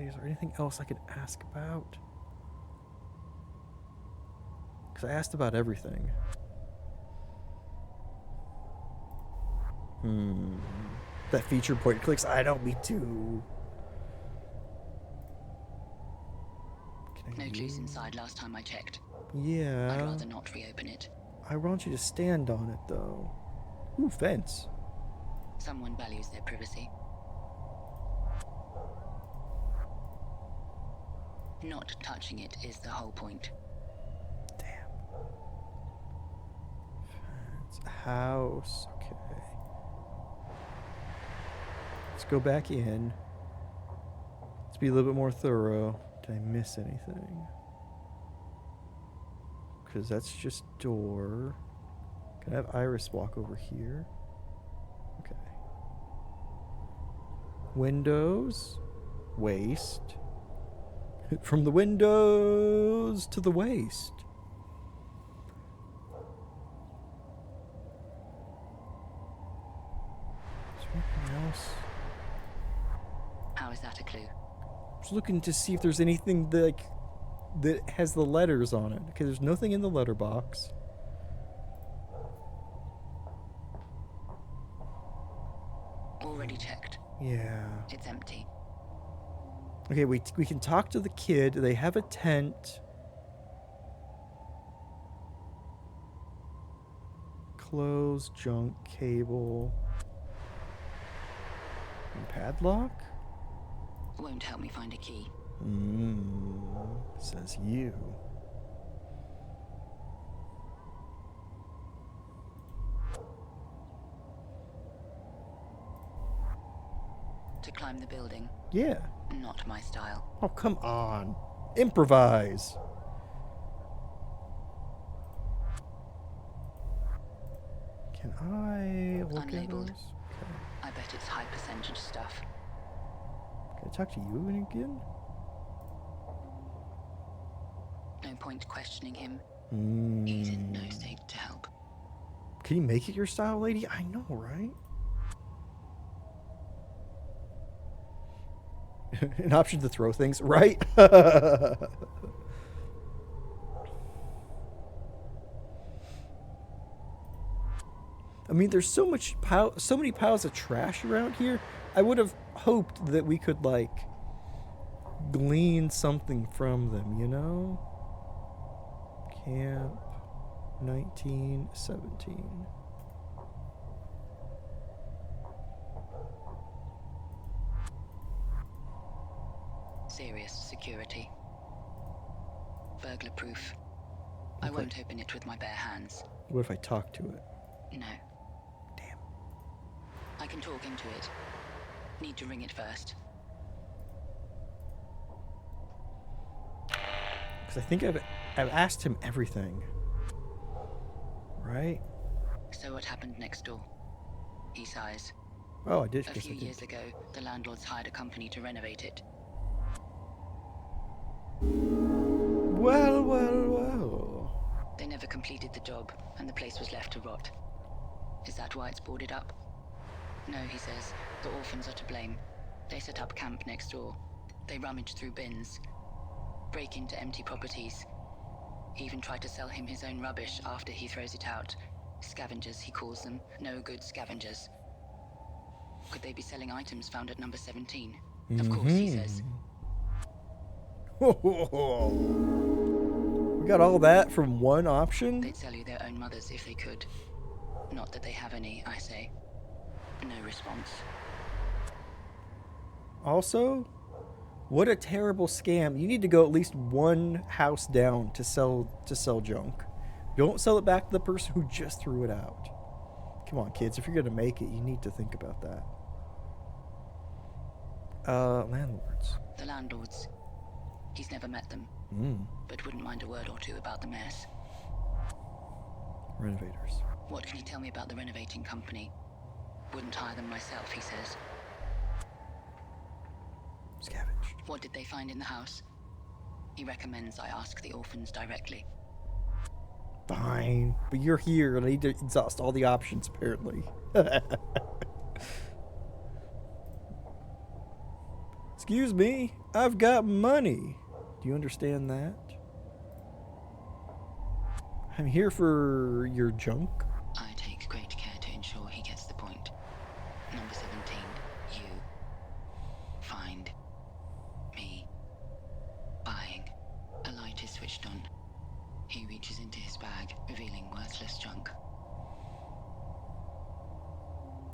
Is there anything else I could ask about? Because I asked about everything. That feature point clicks. I don't me too. No clues inside last time I checked. Yeah. I'd rather not reopen it. I want you to stand on it, though. Ooh, fence. Someone values their privacy. Not touching it is the whole point. Damn. Fence. House. Okay. Let's go back in. Let's be a little bit more thorough. Did I miss anything? Because that's just door. Can I have Iris walk over here? Okay. Windows. Waste. From the windows to the waste. Is there anything else? How is that a clue? I was looking to see if there's anything that has the letters on it. Okay, there's nothing in the letterbox. Already checked. Yeah. It's empty. Okay, we can talk to the kid. They have a tent. Clothes, junk, cable. And padlock? Won't help me find a key. Says you. To climb the building. Yeah. Not my style. Oh, come on. Improvise. Can I look at Unlabeled. those? Okay. I bet it's high percentage stuff. Can I talk to you again? No point questioning him. Mm. He's in no state to help. Can you make it your style, lady? I know, right? An option to throw things, right? I mean, there's so many piles of trash around here. I would have hoped that we could, like, glean something from them, you know? Camp 1917. Serious security. Burglar proof. I Okay. won't open it with my bare hands. What if I talk to it? No. Damn. I can talk into it. Need to ring it first. Because I think I've asked him everything. Right? So what happened next door? He sighs. Oh, I did. A guess few I did. years ago, the landlords hired a company to renovate it. Well, well, well. They never completed the job, and the place was left to rot. Is that why it's boarded up? No, he says. The orphans are to blame. They set up camp next door. They rummage through bins, break into empty properties. He even tried to sell him his own rubbish after he throws it out. Scavengers, he calls them. No good scavengers. Could they be selling items found at number 17? Of course, he says. We got all that from one option? They'd sell you their own mothers if they could. Not that they have any, I say. No response. Also, what a terrible scam. You need to go at least one house down to sell junk. Don't sell it back to the person who just threw it out. Come on, kids. If you're going to make it, you need to think about that. Landlords. The landlords. He's never met them, but wouldn't mind a word or two about the mess. Renovators. What can you tell me about the renovating company? Wouldn't hire them myself, he says. Scavenged. What did they find in the house? He recommends I ask the orphans directly. Fine. But you're here and I need to exhaust all the options, apparently. Excuse me, I've got money. Do you understand that? I'm here for your junk. I take great care to ensure he gets the point. Number 17, you. Find. Me. Buying. A light is switched on. He reaches into his bag, revealing worthless junk.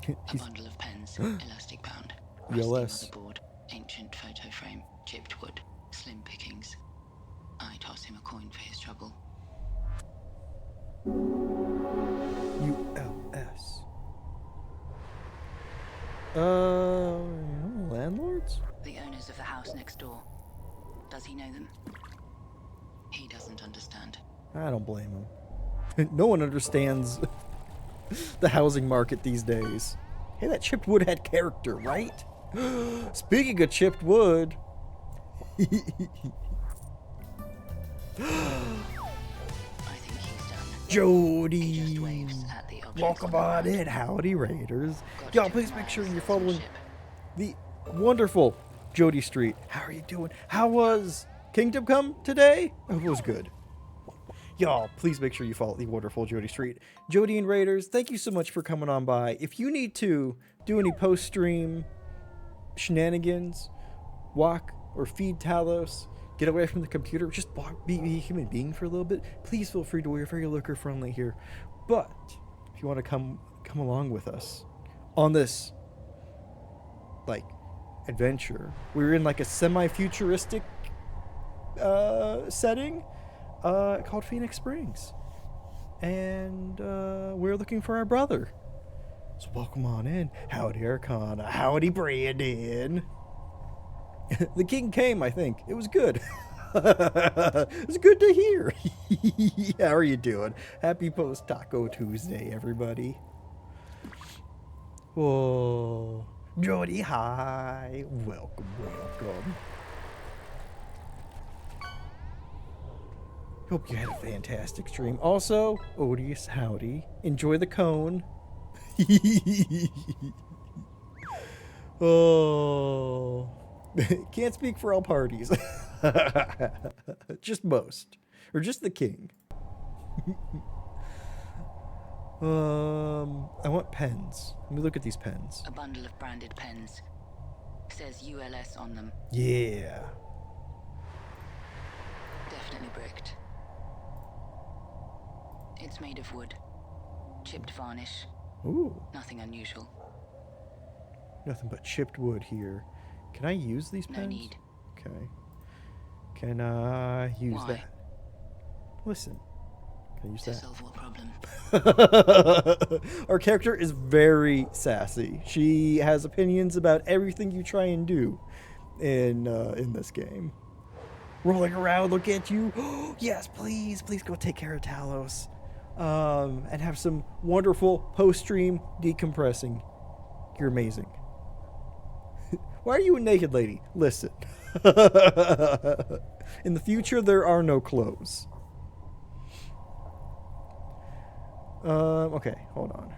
A bundle of pens, elastic bound. Rusty motherboard, ancient photo frame, chipped wood, slim pickings. I toss him a coin for his trouble. ULS. Landlords? The owners of the house next door. Does he know them? He doesn't understand. I don't blame him. No one understands the housing market these days. Hey, that chipped wood had character, right? Speaking of chipped wood. I think he's done. Jody. He just waves at the objects Welcome on on the in, howdy Raiders. ground. Y'all, please make sure you're following the wonderful Jody Street. How are you doing? How was Kingdom Come today? Oh, it was good. Y'all, please make sure you follow the wonderful Jody Street. Jody and Raiders, thank you so much for coming on by. If you need to do any post-stream shenanigans, walk or feed Talos, get away from the computer, just be a human being for a little bit, please feel free to. We're very lurker friendly here. But if you want to come along with us on this like adventure, we're in like a semi-futuristic setting called Phoenix Springs, and we're looking for our brother. So welcome on in. Howdy Arcana. Howdy Brandon. The king came, I think. It was good. It was good to hear. How are you doing? Happy post Taco Tuesday, everybody. Whoa. Jody, hi. Welcome. Hope you had a fantastic stream. Also, Odious, howdy. Enjoy the cone. Oh. Can't speak for all parties. Just most. Or just the king. I want pens. Let me look at these pens. A bundle of branded pens. Says ULS on them. Yeah. Definitely bricked. It's made of wood. Chipped varnish. Ooh. Nothing unusual. Nothing but chipped wood here. Can I use these pens? No need. Okay. Can I use Why? that? Listen. Can I use To that? solve what problem? Our character is very sassy. She has opinions about everything you try and do in this game. Rolling around, look at you. Yes, please go take care of Talos. And have some wonderful post-stream decompressing. You're amazing. Why are you a naked lady? Listen. In the future, there are no clothes. Okay, hold on.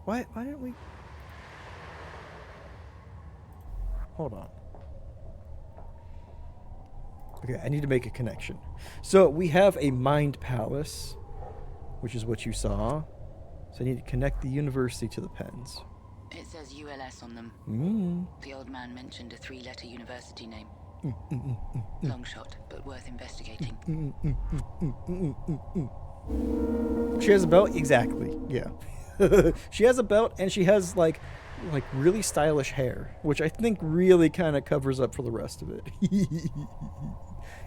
Why didn't we? Hold on. Okay, I need to make a connection. So we have a mind palace, which is what you saw. So I need to connect the university to the pens. It says ULS on them. The old man mentioned a 3-letter university name. Long shot, but worth investigating. She has a belt? Exactly, yeah. She has a belt, and she has, like really stylish hair, which I think really kind of covers up for the rest of it.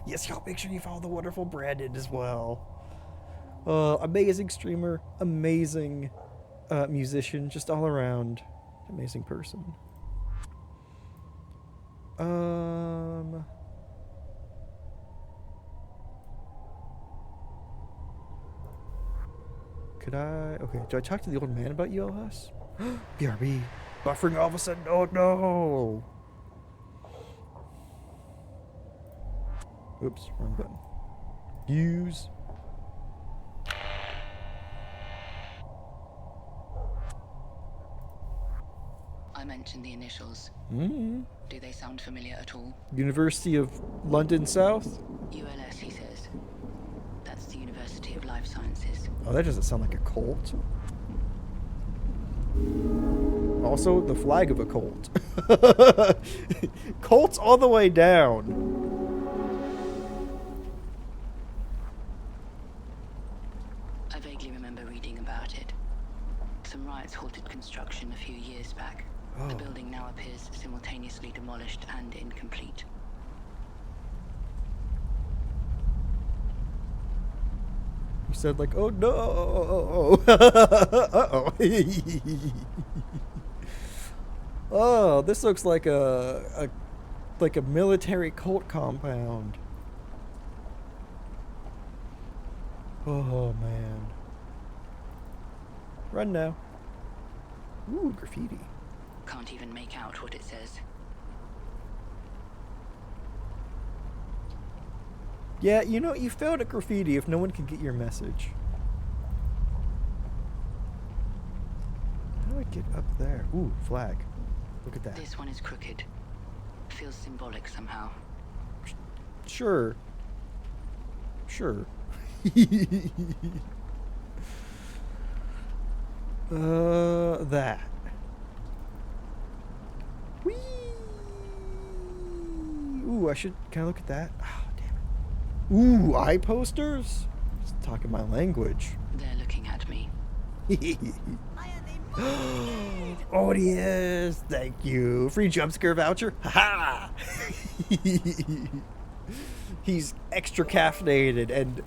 Yes, y'all make sure you follow the wonderful Brandon as well. Amazing streamer, amazing musician, just all around amazing person. Could I? Okay, do I talk to the old man about ULS? BRB. Buffering all of a sudden. Oh no! Oops, wrong button. Use. I mentioned the initials. Do they sound familiar at all? University of London South? ULS, he says. That's the University of Life Sciences. Oh, that doesn't sound like a cult. Also, the flag of a cult. Cults all the way down. I vaguely remember reading about it. Some riots halted construction a few years back. The building now appears simultaneously demolished and incomplete. You said like, oh no. Uh-oh. Oh, this looks like a military cult compound. Oh man. Run now. Ooh, graffiti. Can't even make out what it says. Yeah, you know, you failed at graffiti if no one can get your message. How do I get up there? Ooh, flag. Look at that. This one is crooked. Feels symbolic somehow. Sure. Sure. That. Whee! Ooh, can I look at that? Oh, damn it. Ooh, eye posters? It's talking my language. They're looking at me. Oh, it is. Thank you. Free jump scare voucher. Ha ha! He's extra caffeinated and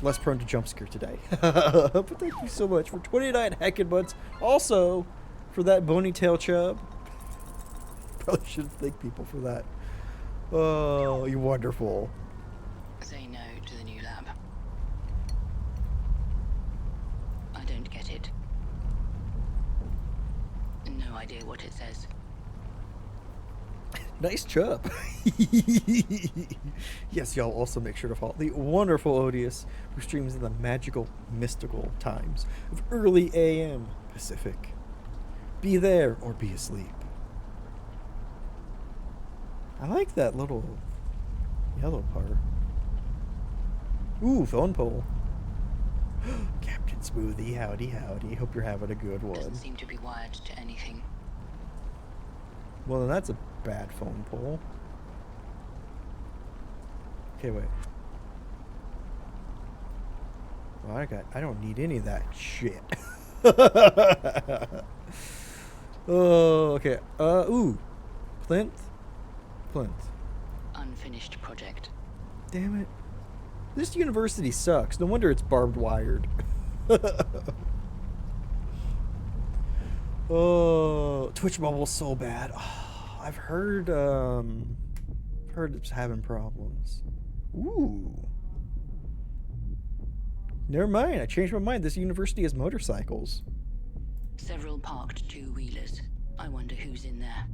less prone to jump scare today. But thank you so much for 29 heckin' months. Also, for that bony tail chub. Probably shouldn't thank people for that. Oh, you're wonderful. Say no to the new lab. I don't get it. No idea what it says. Nice chub. Yes, y'all also make sure to follow the wonderful Odious, who streams in the magical, mystical times of early AM Pacific. Be there or be asleep. I like that little yellow part. Ooh, phone pole. Captain Smoothie, howdy, howdy. Hope you're having a good one. Doesn't seem to be wired to anything. Well, then that's a bad phone pole. Okay, wait. Well, I don't need any of that shit. Oh, okay. Ooh. Plinth? Unfinished project. Damn it. This university sucks. No wonder it's barbed wired. Oh, Twitch Mobile's so bad. Oh, I've heard it's having problems. Ooh. Never mind. I changed my mind. This university has motorcycles. Several parked two-wheelers. I wonder who's in there.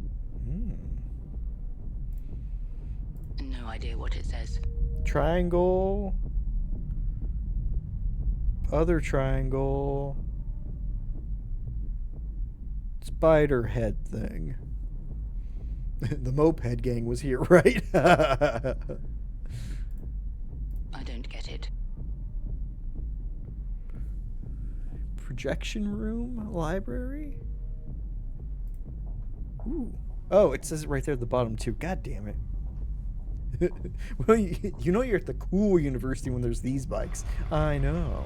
No idea what it says. Triangle. Other triangle. Spider head thing. The moped gang was here, right? I don't get it. projection room, library. Ooh. Oh, it says it right there at the bottom too. God damn it. Well, you know you're at the cool university when there's these bikes. I know.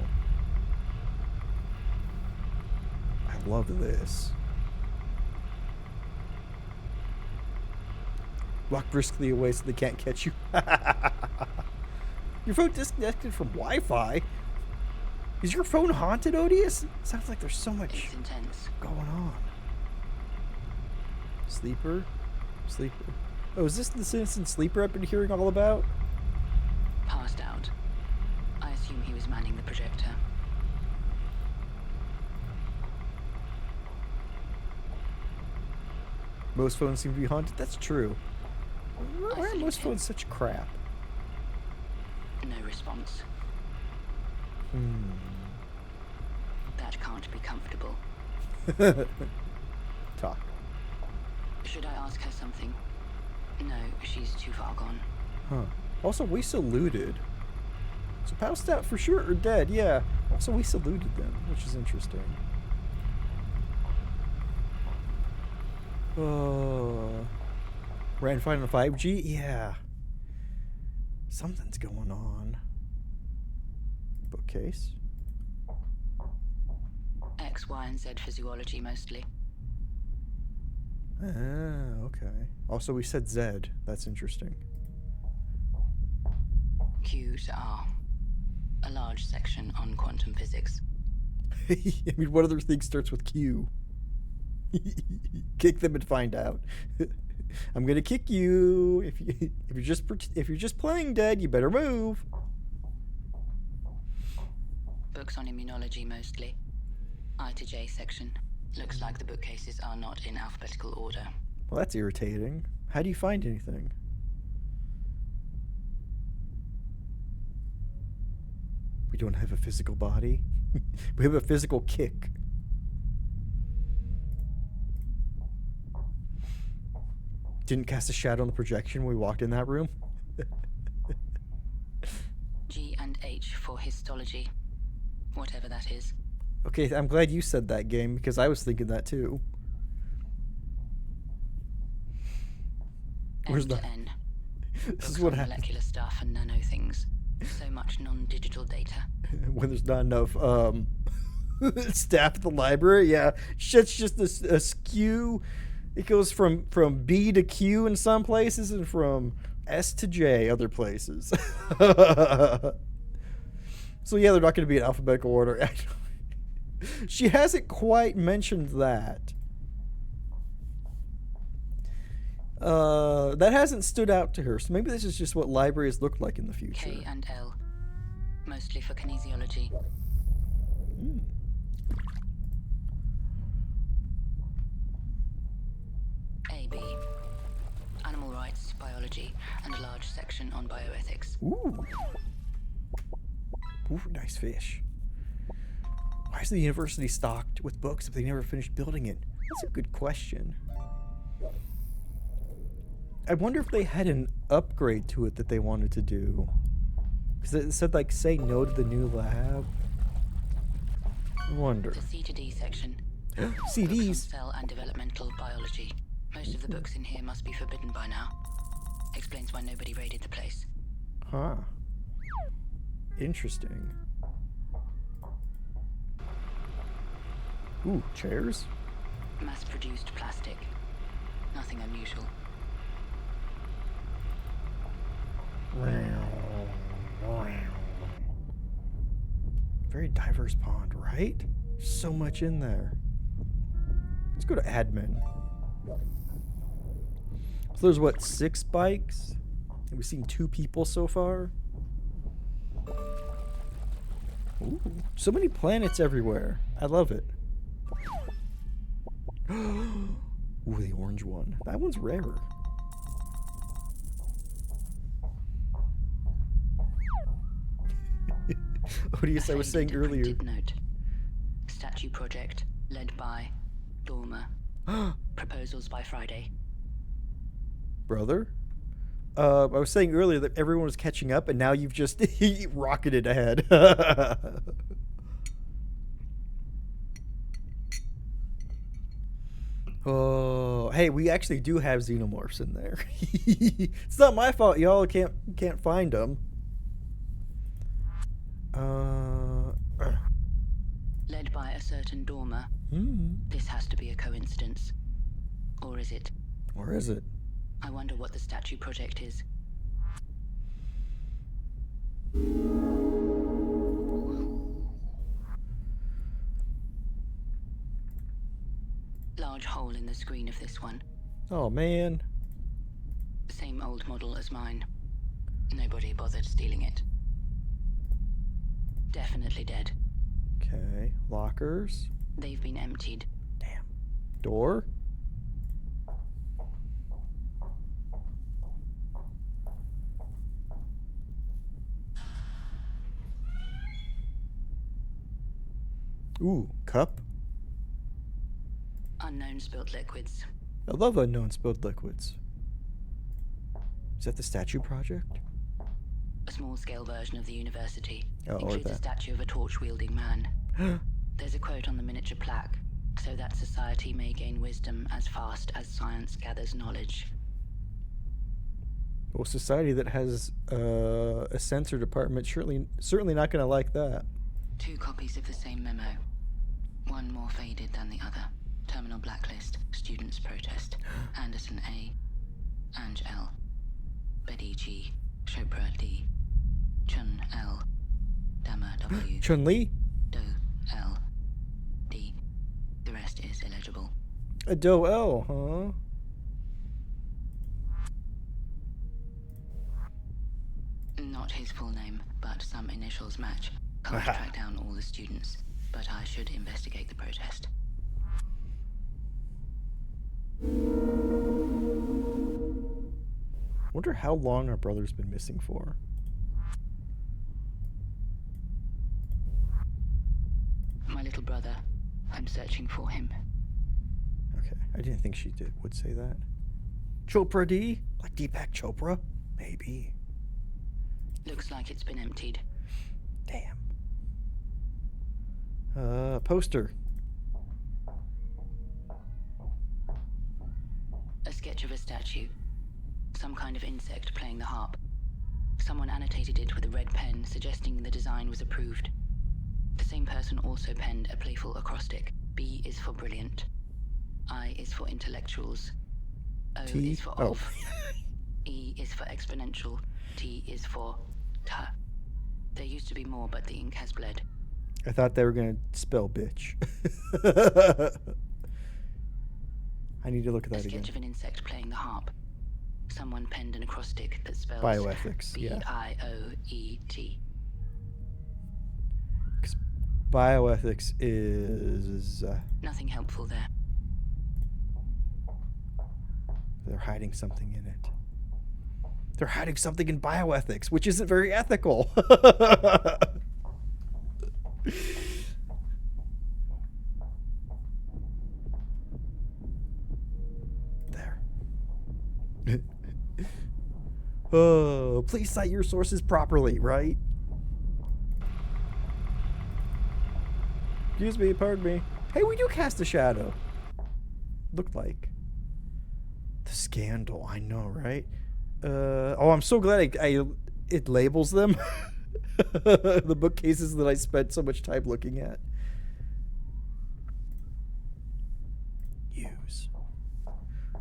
I love this. Walk briskly away so they can't catch you. Your phone disconnected from Wi-Fi? Is your phone haunted, Odious? Sounds like there's so much It's intense. going on. Sleeper? Sleeper. Oh, is this the citizen sleeper I've been hearing all about? Passed out. I assume he was manning the projector. Most phones seem to be haunted. That's true. Why are think most so. phones such crap? No response. That can't be comfortable. Talk. Should I ask her something? No, she's too far gone. Huh. Also, we saluted. So passed out for sure or dead, yeah. Also, we saluted them, which is interesting. Oh. Ran fine on 5G? Yeah. Something's going on. Bookcase. X, Y, and Z physiology mostly. Ah, okay. Also, we said Z. That's interesting. Q to R. A large section on quantum physics. I mean, what other thing starts with Q? Kick them and find out. I'm gonna kick you. If you're just playing dead, you better move. Books on immunology mostly. I to J section. Looks like the bookcases are not in alphabetical order. Well, that's irritating. How do you find anything? We don't have a physical body. We have a physical kick. Didn't cast a shadow on the projection when we walked in that room. G and H for histology. Whatever that is. Okay, I'm glad you said that, game, because I was thinking that too. Where's N the... to N. This Books is what on happens molecular stuff and nano things. So much non-digital data. when there's not enough staff at the library. Yeah, shit's just a skew. It goes from B to Q in some places and from S to J other places. So yeah, they're not going to be in alphabetical order. She hasn't quite mentioned that. That hasn't stood out to her, so maybe this is just what libraries look like in the future. K and L. Mostly for kinesiology. AB. Animal rights, biology, and a large section on bioethics. Ooh. Ooh, nice fish. Why is the university stocked with books if they never finished building it? That's a good question. I wonder if they had an upgrade to it that they wanted to do. Because it said, like, say no to the new lab. I wonder. The C to D section. Books on CDs. cell and developmental biology. Most of the books in here must be forbidden by now. Explains why nobody raided the place. Huh. Interesting. Ooh, chairs? Mass-produced plastic. Nothing unusual. Very diverse pond, right? So much in there. Let's go to admin. So there's what, 6 bikes? And we've seen 2 people so far. Ooh, so many planets everywhere. I love it. Ooh, the orange one. That one's rare. Odious, I was saying Famed earlier. printed Note. Statue project led by Dormer. Proposals by Friday. Brother? I was saying earlier that everyone was catching up, and now you've just rocketed ahead. Oh, hey, we actually do have xenomorphs in there. It's not my fault y'all can't find them. Led by a certain Dormer. This has to be a coincidence. Or is it? Or is it? I wonder what the statue project is. Large hole in the screen of this one. Oh, man. Same old model as mine. Nobody bothered stealing it. Definitely dead. Okay. Lockers. They've been emptied. Damn. Door. Ooh, cup. Unknown spilt liquids. I love unknown spilled liquids. Is that the statue project? A small-scale version of the university. Oh, or Includes a that. statue of a torch-wielding man. There's a quote on the miniature plaque. So that society may gain wisdom as fast as science gathers knowledge. Well, society that has a censor department certainly not going to like that. 2 copies of the same memo. One more faded than the other. Terminal blacklist. Students protest. Anderson A. Ange L. Betty G. Chopra D. Chun L. Dama W. Chun Li? Do L. D. The rest is illegible. A Do L, huh? Not his full name, but some initials match. Can't track down all the students, but I should investigate the protest. Wonder how long our brother's been missing for. My little brother. I'm searching for him. Okay, I didn't think she would say that. Chopra D? Like Deepak Chopra? Maybe. Looks like it's been emptied. Damn. Poster. A sketch of a statue. Some kind of insect playing the harp. Someone annotated it with a red pen, suggesting the design was approved. The same person also penned a playful acrostic. B is for brilliant. I is for intellectuals. O T? is for Oh. of. E is for exponential. T is for ta. There used to be more, but the ink has bled. I thought they were going to spell bitch. I need to look at A that again. sketch of an insect playing the harp. Someone penned an acrostic that spells Bioethics, yeah. B-I-O-E-T. Bioethics is... Nothing helpful there. they're hiding something in it. They're hiding something in bioethics, which isn't very ethical. There. Oh, please cite your sources properly, right? Excuse me, pardon me. Hey, we do cast a shadow. Looked like. The scandal, I know, right? Oh, I'm so glad it labels them. The bookcases that I spent so much time looking at.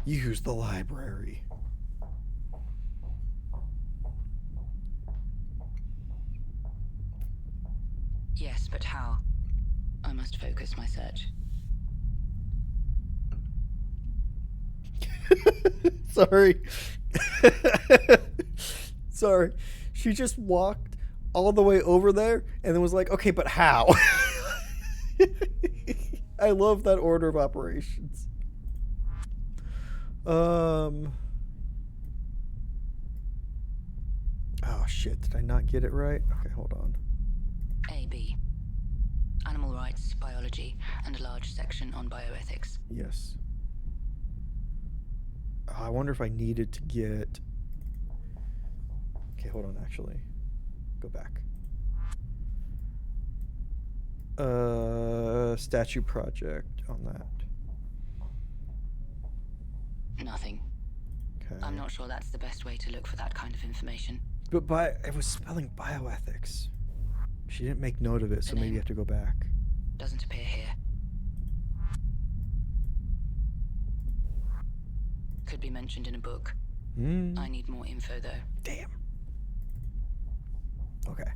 Use the library. Yes, but how? I must focus my search. Sorry. Sorry. She just walked all the way over there and then was like, okay, but how? I love that order of operations. Oh shit, did I not get it right? Okay, hold on. AB. Animal rights, biology, and a large section on bioethics. Yes. Oh, I wonder if I needed to get... Okay, hold on, actually. Go back. Statue project on that. Nothing. Okay. I'm not sure that's the best way to look for that kind of information. But it was spelling bioethics. She didn't make note of it, so The maybe name? you have to go back. Doesn't appear here. Could be mentioned in a book. I need more info, though. Damn. Okay.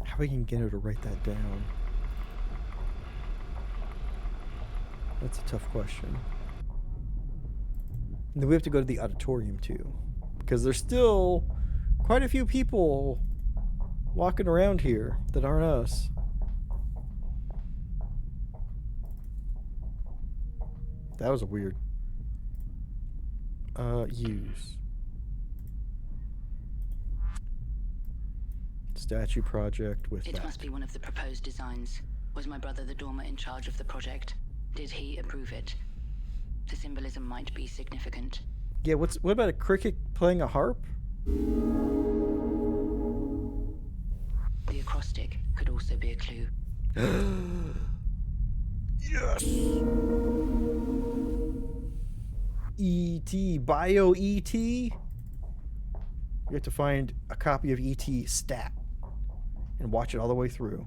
How we can get her to write that down? That's a tough question. And then we have to go to the auditorium, too. Because there's still quite a few people walking around here that aren't us. That was a weird. Use. Statue project with It that. must be one of the proposed designs. Was my brother the Dormer in charge of the project? Did he approve it? The symbolism might be significant. Yeah, what about a cricket playing a harp? The acrostic could also be a clue. Yes. E.T. Bio E.T. You have to find a copy of E.T. Stat and watch it all the way through.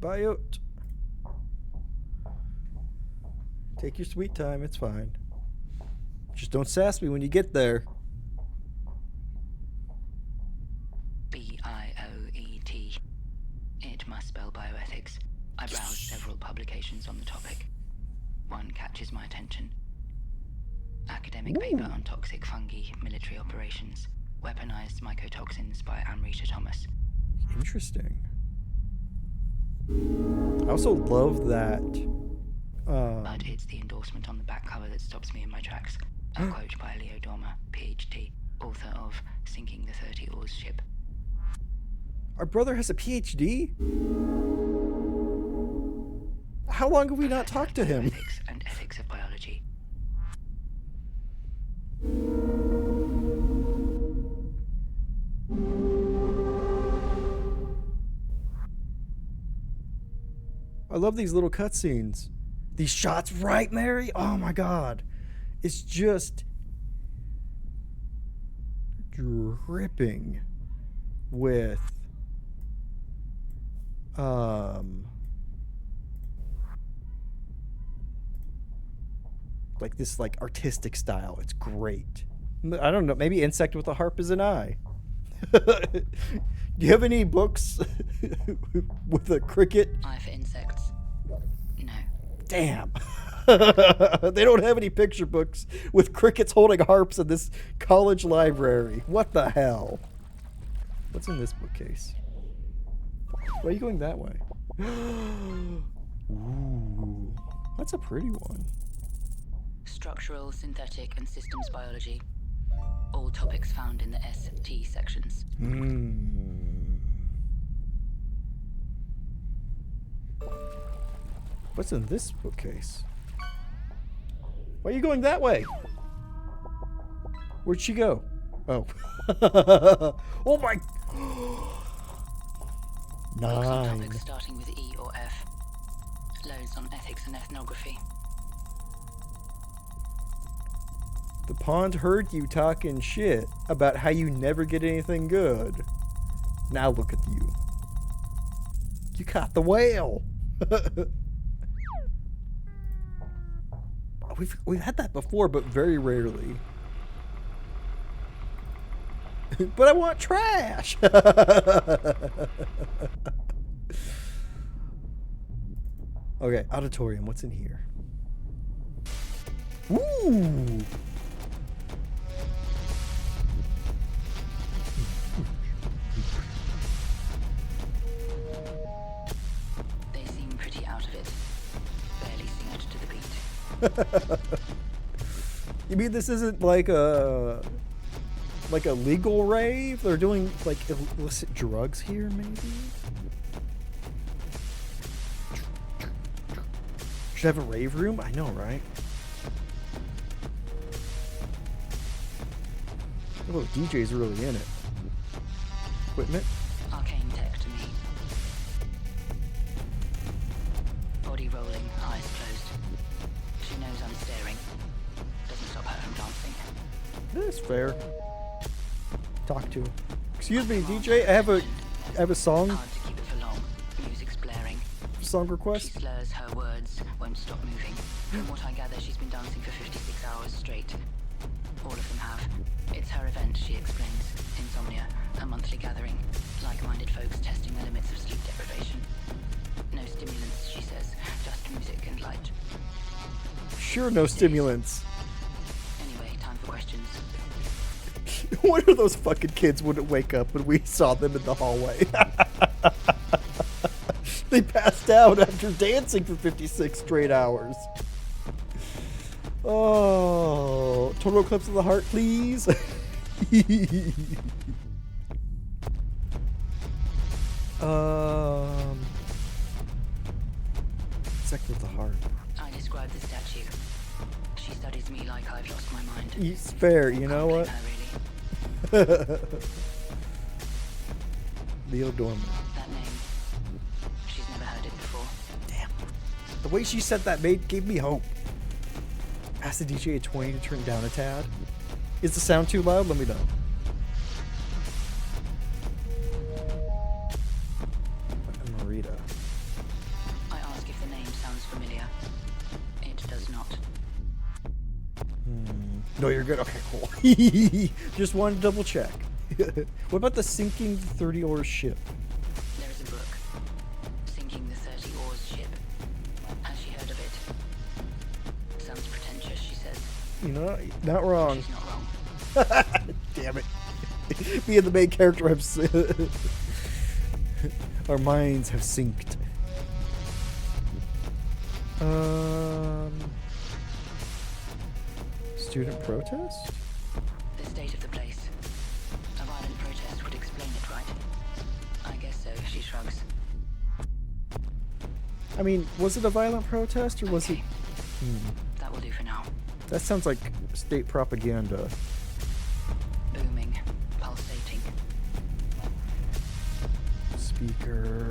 Biot. Take your sweet time, it's fine. Just don't sass me when you get there. B-I-O-E-T. It must spell bioethics. I browsed several publications on the topic. One catches my attention. Academic paper on toxic fungi, military operations, weaponized mycotoxins by Amrita Thomas. Interesting. I also love that. But it's the endorsement on the back cover that stops me in my tracks. A quote by Leo Dormer, PhD, author of Sinking the 30 Oars Ship. Our brother has a PhD? How long have we not talked to him? Ethics and ethics of biology. I love these little cutscenes. These shots, right, Mary? Oh my god. It's just dripping with like this like artistic style. It's great. I don't know, maybe Insect with a Harp is an eye. Do you have any books with a cricket? Eye for insects. No. Damn. They don't have any picture books with crickets holding harps in this college library. What the hell? What's in this bookcase? Why are you going that way? Ooh, that's a pretty one. Structural, synthetic, and systems biology. All topics found in the ST sections. What's in this bookcase? Why are you going that way? Where'd she go? Oh. Oh my. Books on 9. topics starting with E or F. Loads on ethics and ethnography. The pond heard you talking shit about how you never get anything good. Now look at you. You caught the whale. We've had that before, but very rarely. But I want trash. Okay, auditorium. What's in here? Ooh. They seem pretty out of it. Barely synced to the beat. You mean this isn't like a legal rave? They're doing like illicit drugs here, maybe? Should have a rave room? I know, right? Oh, the DJ's really in it. Equipment? Arcane tech to me. Body rolling, eyes closed. She knows I'm staring. Doesn't stop her from dancing. That's fair. Talk to him. Excuse me, DJ, I have a song Hard to keep it for long. Music's blaring. song She request. slurs her words, won't stop moving. From what I gather, she's been dancing for 56 hours straight. All of them have. It's her event, she explains. Insomnia, a monthly gathering. Like-minded folks testing the limits of sleep deprivation. No stimulants, she says. Just music and light. Sure, no stimulants. Anyway, time for questions. What are those fucking kids wouldn't wake up when we saw them in the hallway? They passed out after dancing for 56 straight hours. Oh, total eclipse of the heart, please. Second of the heart. I describe the statue. She studies me like I've lost my mind. It's fair, you know Can't what? blame her, really. Leo Dorman. That name. She's never heard it before. Damn. The way she said that gave me hope. Ask the DJ at 20 to turn down a tad. Is the sound too loud? Let me know. Marita. I ask if the name sounds familiar. It does not. No, you're good. Okay, cool. Just wanted to double check. What about the sinking 30 oars ship? There is a book. Sinking the 30 oars ship. Has she heard of it? Sounds pretentious, she says. You know, not wrong. She's not wrong. Damn it. Me and the main character have our minds have synced. Student protest? The state of the place. A violent protest would explain it, right? I guess so, she shrugs. I mean, was it a violent protest or was it? Okay. That will do for now. That sounds like state propaganda. Booming. Pulsating. Speaker.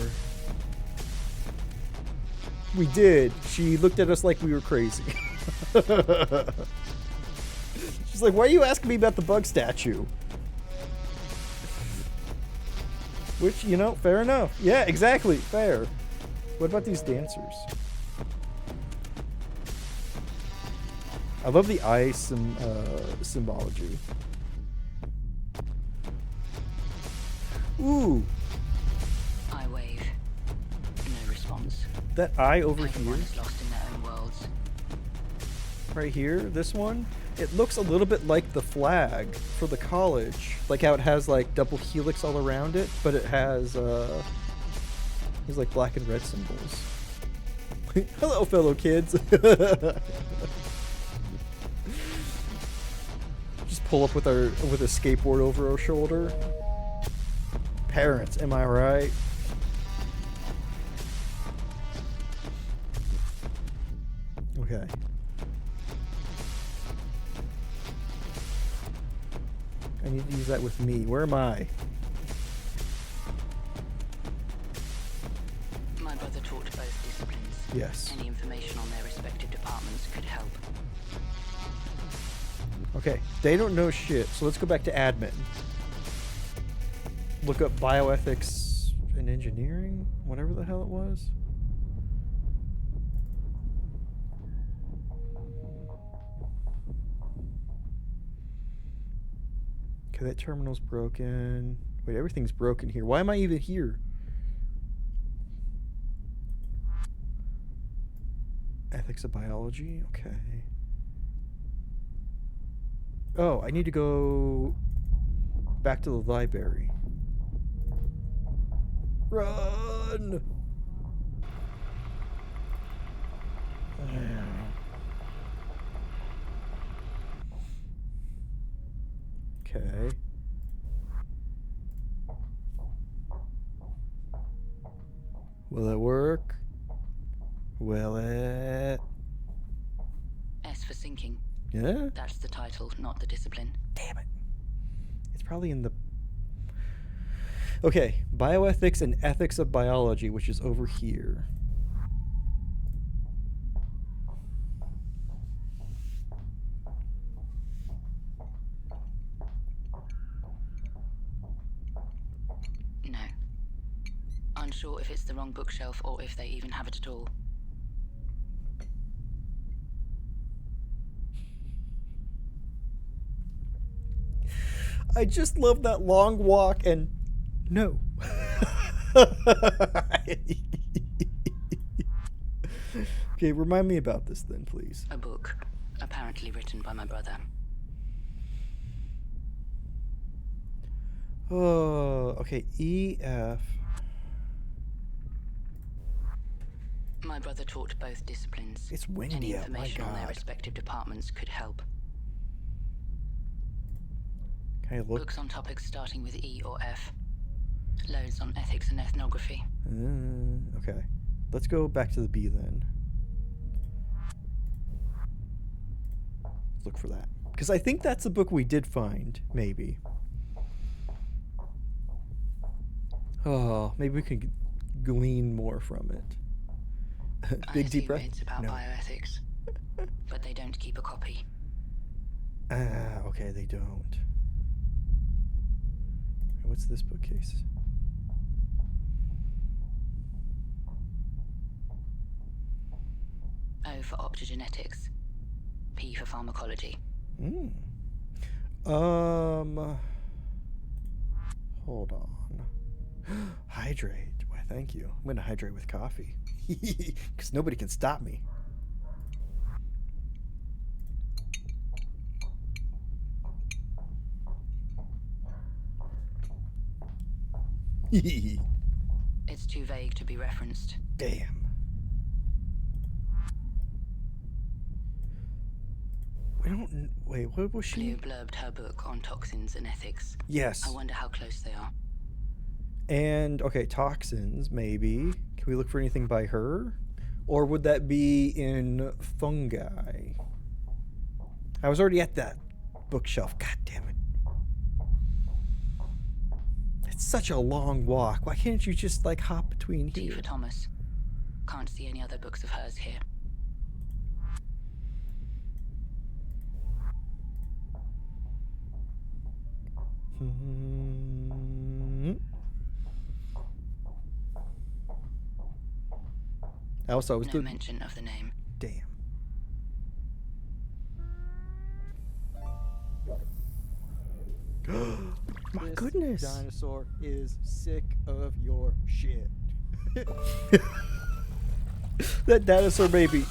We did. She looked at us like we were crazy. She's like, why are you asking me about the bug statue? Which, you know, fair enough. Yeah, exactly. Fair. What about these dancers? I love the eye symbology. Ooh, I wave. No response. that eye over here, Everyone is lost in their own worlds. right here, this one, it looks a little bit like the flag for the college. Like how it has like double helix all around it, but it has these like black and red symbols. Hello, fellow kids. Just pull up with a skateboard over our shoulder. Parents, am I right? Okay. I need to use that with me. Where am I? My brother taught both disciplines. Yes. Any information on their respective departments could help. Okay, they don't know shit, so let's go back to admin. Look up bioethics and engineering, whatever the hell it was. Okay, that terminal's broken. Wait, everything's broken here. Why am I even here? Ethics of biology? Okay. Oh, I need to go back to the library. Run! Okay. Will it work? Will it? thinking. Yeah? That's the title, not the discipline. Damn it. It's probably in the... Okay, Bioethics and Ethics of Biology, which is over here. No. Unsure if it's the wrong bookshelf or if they even have it at all. I just love that long walk and no. Okay, remind me about this then, please. A book, apparently written by my brother. Oh, okay, EF. My brother taught both disciplines. It's Any windy out, my information on their God. respective departments could help. Can I look? Books on topics starting with E or F. Loads on ethics and ethnography. Okay, let's go back to the B then. Let's look for that. Because I think that's the book we did find, maybe. Oh, maybe we can glean more from it. Big I deep assume breath? it's about No. bioethics. But they don't keep a copy. Ah, okay, they don't. What's this bookcase? O for optogenetics. P for pharmacology. Hold on. Hydrate. Why, thank you. I'm going to hydrate with coffee. Because nobody can stop me. It's too vague to be referenced. Damn. We don't... Wait, what was she? Cleo blurbed her book on toxins and ethics. Yes. I wonder how close they are. And, okay, toxins, maybe. Can we look for anything by her? Or would that be in fungi? I was already at that bookshelf. God damn it. It's such a long walk. Why can't you just, like, hop between T here? for Thomas. Can't see any other books of hers here. Also, I was No doing... mention of the name. Damn. My goodness. Dinosaur is sick of your shit. That dinosaur baby.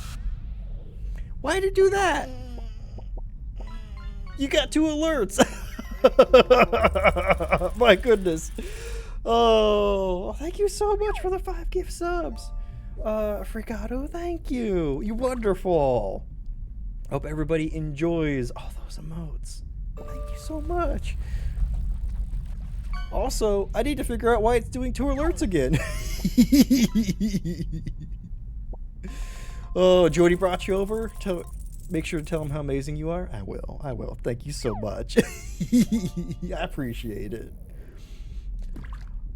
Why'd it do that? You got 2 alerts. My goodness. Oh, thank you so much for the 5 gift subs. Frigato, thank you. You're wonderful. Hope everybody enjoys all those emotes. Thank you so much. Also, I need to figure out why it's doing 2 alerts again. Oh, Jody brought you over to make sure to tell him how amazing you are. I will. I will. Thank you so much. I appreciate it.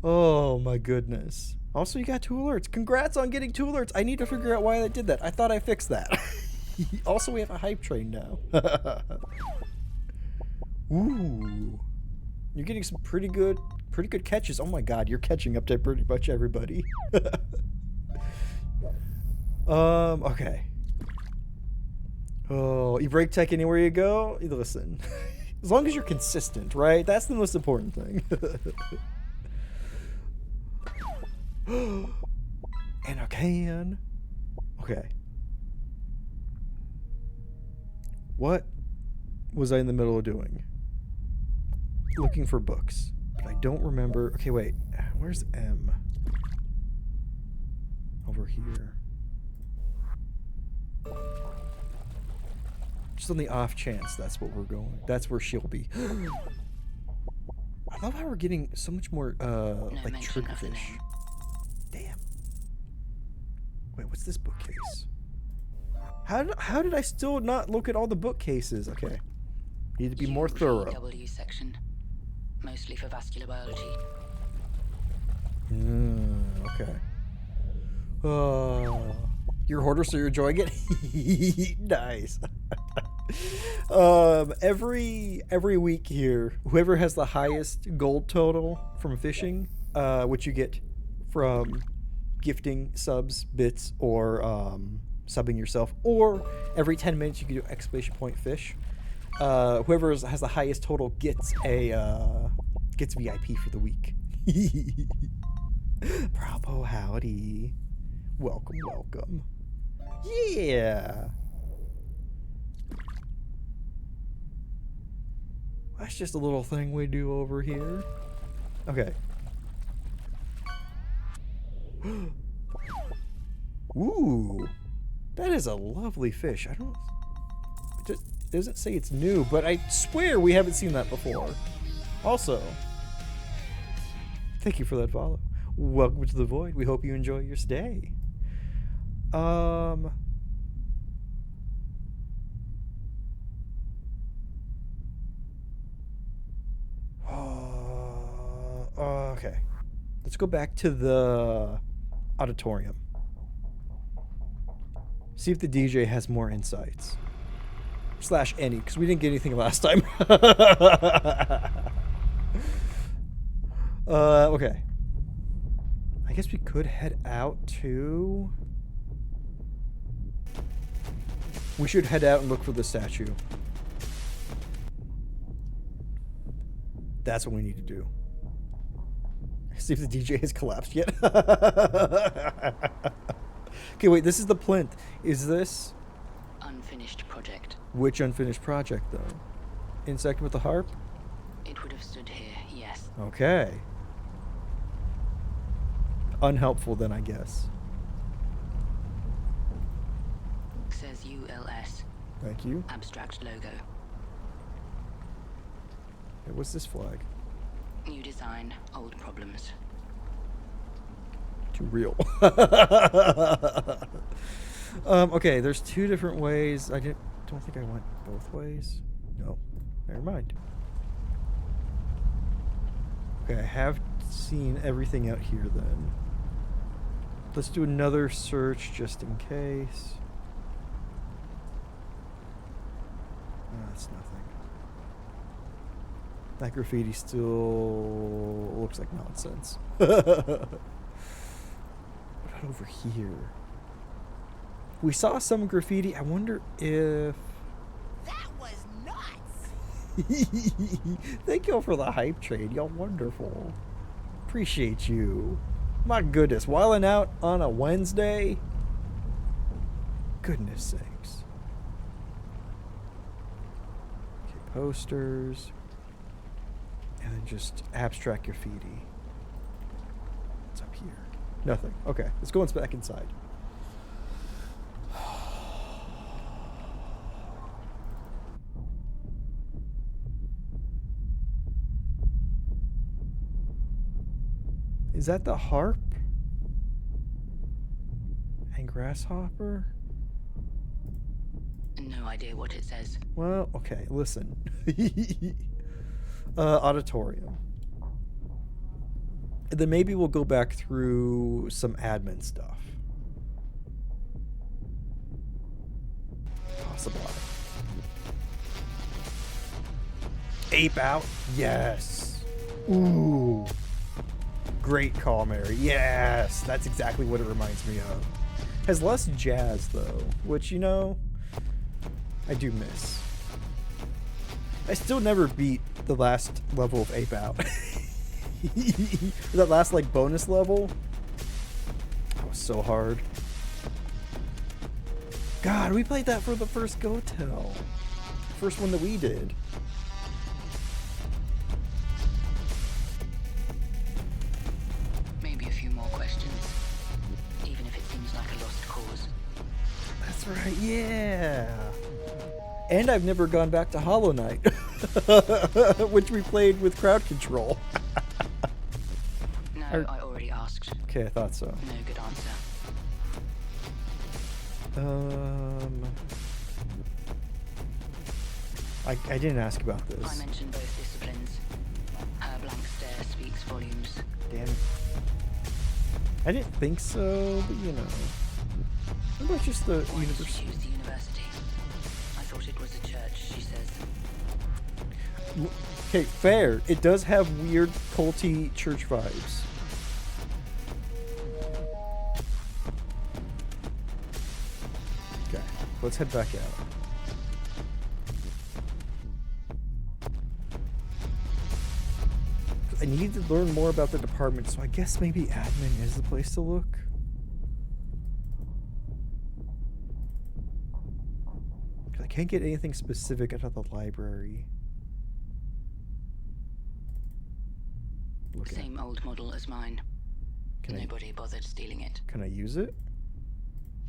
Oh my goodness. Also, you got 2 alerts. Congrats on getting 2 alerts. I need to figure out why I did that. I thought I fixed that. Also, we have a hype train now. Ooh. You're getting some pretty good catches. Oh my god, you're catching up to pretty much everybody. Okay. Oh, you break tech anywhere you go? Listen. As long as you're consistent, right? That's the most important thing. And a can. Okay. What was I in the middle of doing? Looking for books. But I don't remember. Okay, wait. Where's M? Over here. Just on the off chance that's what we're going. That's where she'll be. I love how we're getting so much more, like mention of the triggerfish. name. Damn. Wait, what's this bookcase? How did I still not look at all the bookcases? Okay. Need to be more thorough. W section, mostly for vascular biology. Okay. You're a hoarder, so you're enjoying it? Nice. Every week here, whoever has the highest gold total from fishing, which you get from gifting subs, bits, or subbing yourself, or every 10 minutes you can do exclamation point fish. Whoever has the highest total gets gets VIP for the week. Bravo, howdy. Welcome, welcome. Yeah. That's just a little thing we do over here. Okay. Ooh. That is a lovely fish. I don't... It doesn't say it's new, but I swear we haven't seen that before. Also, thank you for that follow. Welcome to the Void. We hope you enjoy your stay. Okay. Let's go back to the auditorium. See if the DJ has more insights. Slash any, because we didn't get anything last time. Okay. I guess we could head out to... We should head out and look for the statue. That's what we need to do. See if the DJ has collapsed yet. Okay, wait, this is the plinth. Is this... Unfinished project. Which unfinished project, though? Insect with the harp? It would have stood here, yes. Okay. Unhelpful then, I guess. Says ULS. Thank you. Abstract logo. Hey, what's this flag? New design, old problems. Too real. Okay, there's two different ways. I don't think I went both ways. No, never mind. Okay, I have seen everything out here then. Let's do another search just in case. Oh, that's nothing. That graffiti still looks like nonsense. What about over here? We saw some graffiti. I wonder if... That was nuts! Thank you for the hype trade. Y'all wonderful. Appreciate you. My goodness, wilding out on a Wednesday? Goodness sakes. Okay, posters. And then just abstract graffiti. What's up here? Nothing. Okay, let's go back inside. Is that the harp? And grasshopper? No idea what it says. Well, okay, listen. Auditorium. And then maybe we'll go back through some admin stuff. Possible. Ape out? Yes. Ooh. Great call, Mary. Yes. That's exactly what it reminds me of. Has less jazz, though, which, you know, I do miss. I still never beat the last level of Ape Out. That last, like, bonus level. That was so hard. God, we played that for the first Gotel. First one that we did. Maybe a few more questions. Even if it seems like a lost cause. That's right, yeah. And I've never gone back to Hollow Knight, which we played with crowd control. No, I already asked. Okay, I thought so. No good answer. I didn't ask about I this. mentioned both disciplines. Her blank stare speaks volumes. Damn it. I didn't think so, but you know. What about just the Why did she university? choose the university? I thought it was a church, she says. Okay, fair. It does have weird culty church vibes. Okay, let's head back out. I need to learn more about the department, so I guess maybe admin is the place to look. I can't get anything specific out of the library. Look at- Same old model as mine. Nobody bothered stealing it. Can I use it?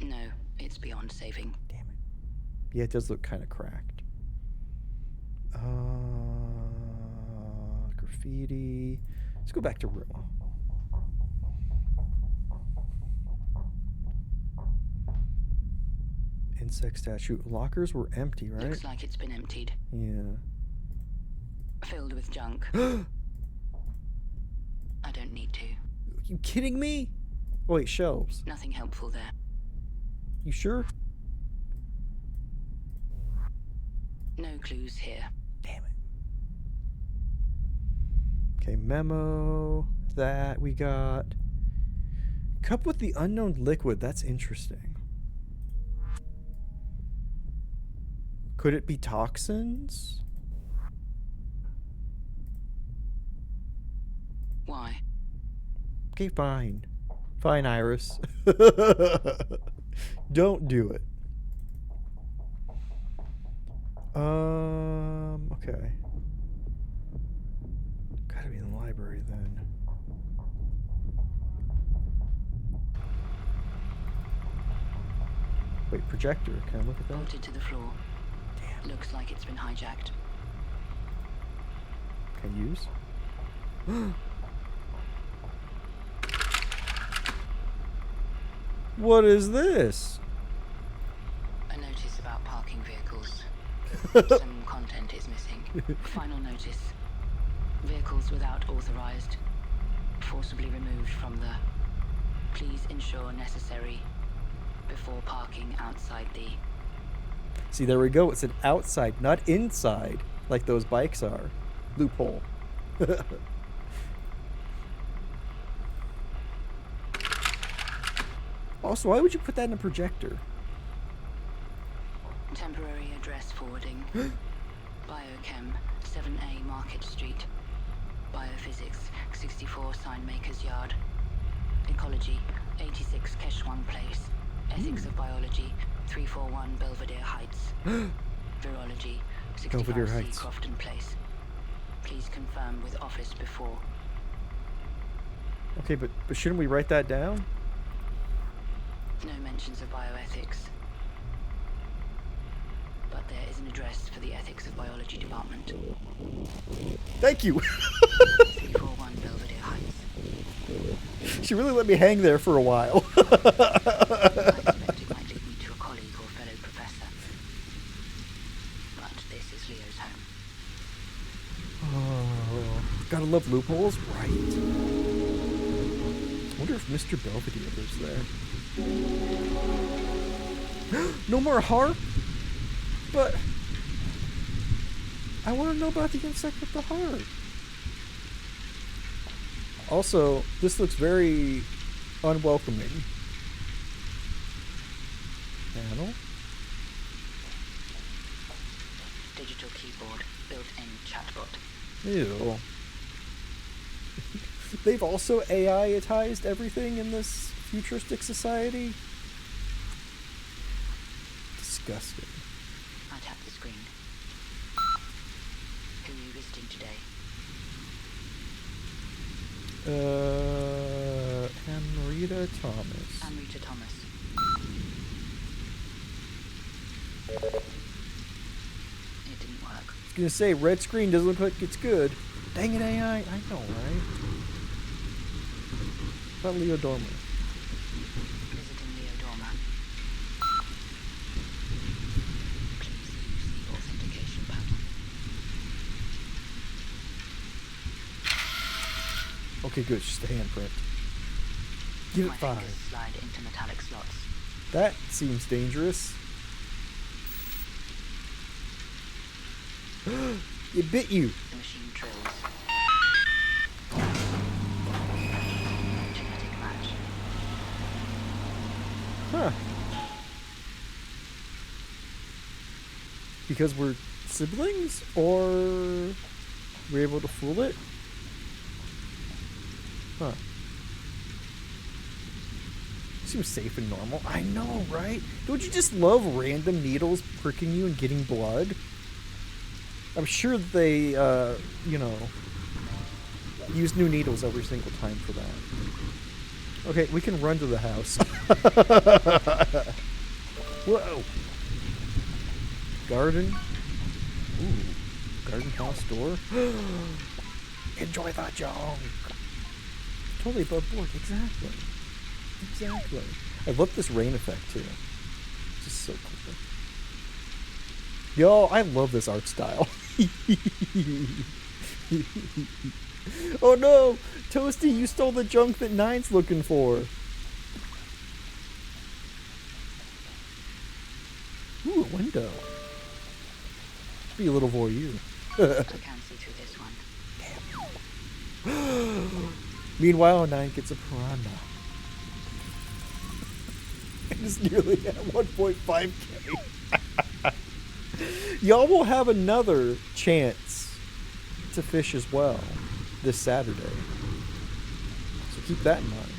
No, it's beyond saving. Damn it. Yeah, it does look kind of cracked. Graffiti. Let's go back to Rima. Insect statue. Lockers were empty, right? Looks like it's been emptied. Yeah. Filled with junk. Are I don't need to. you kidding me? Oh, wait, shelves. Nothing helpful there. You sure? No clues here. Damn it. Okay, memo. That we got. Cup with the unknown liquid. That's interesting. Could it be toxins? Why? Okay, fine. Fine, Iris. Don't do it. Okay. Gotta be in the library then. Wait, projector. Can I look at that? Bolted to the floor. Damn. Looks like it's been hijacked. Can I use? What is this? A notice about parking vehicles. Some content is missing. Final notice. Vehicles without authorized. Forcibly removed from the... Please ensure necessary before parking outside the... See, there we go. It said outside, not inside, like those bikes are. Loophole. Also, why would you put that in a projector? Temporary address forwarding. Biochem, 7A Market Street. Biophysics, 64 Signmakers Yard. Ecology, 86 Keshwan Place. Ethics of Biology, 341 Belvedere Heights. Virology, 65 Belvedere C Heights. Crofton Place. Please confirm with office before. Okay, but shouldn't we write that down? No mentions of bioethics. But there is an address for the Ethics of Biology Department. Thank you. 341 Belvedere Heights. She really let me hang there for a while. I expect it might lead me to a colleague or fellow professor. But this is Leo's home. Oh, gotta love loopholes, right? I wonder if Mr. Belvedere lives there. No more harp? But I want to know about the insect with the harp. Also, this looks very unwelcoming. Panel? Digital keyboard, built-in chatbot. Ew. They've also AI-itized everything in this futuristic society. Disgusting. I tap the screen. Who are you visiting today? Amrita Thomas. Amrita Thomas. It didn't work. I was gonna say, red screen doesn't look like it's good. Dang it, AI. I know, right? About Leo Dormer. Visiting Leo Dormer. Please use the authentication panel. Okay, good. It's just a handprint. Give it My 5. fingers slide into metallic slots. That seems dangerous. It bit you. The machine trills. Genetic match. Huh. Because we're siblings? Or we're able to fool it? Huh. Seems safe and normal. I know, right? Don't you just love random needles pricking you and getting blood? I'm sure they, you know, use new needles every single time for that. Okay, we can run to the house. Whoa. Garden. Ooh. Garden house door. Enjoy the junk. Totally above board. Exactly. Exactly. I love this rain effect too. It's just so cool. Yo, I love this art style. Oh no! Toasty, you stole the junk that Nine's looking for. Ooh, a window. Be a little voyeur. I can see through this one. Meanwhile, Nine gets a piranha. It's nearly at 1.5k. Y'all will have another chance to fish as well this Saturday. So keep that in mind.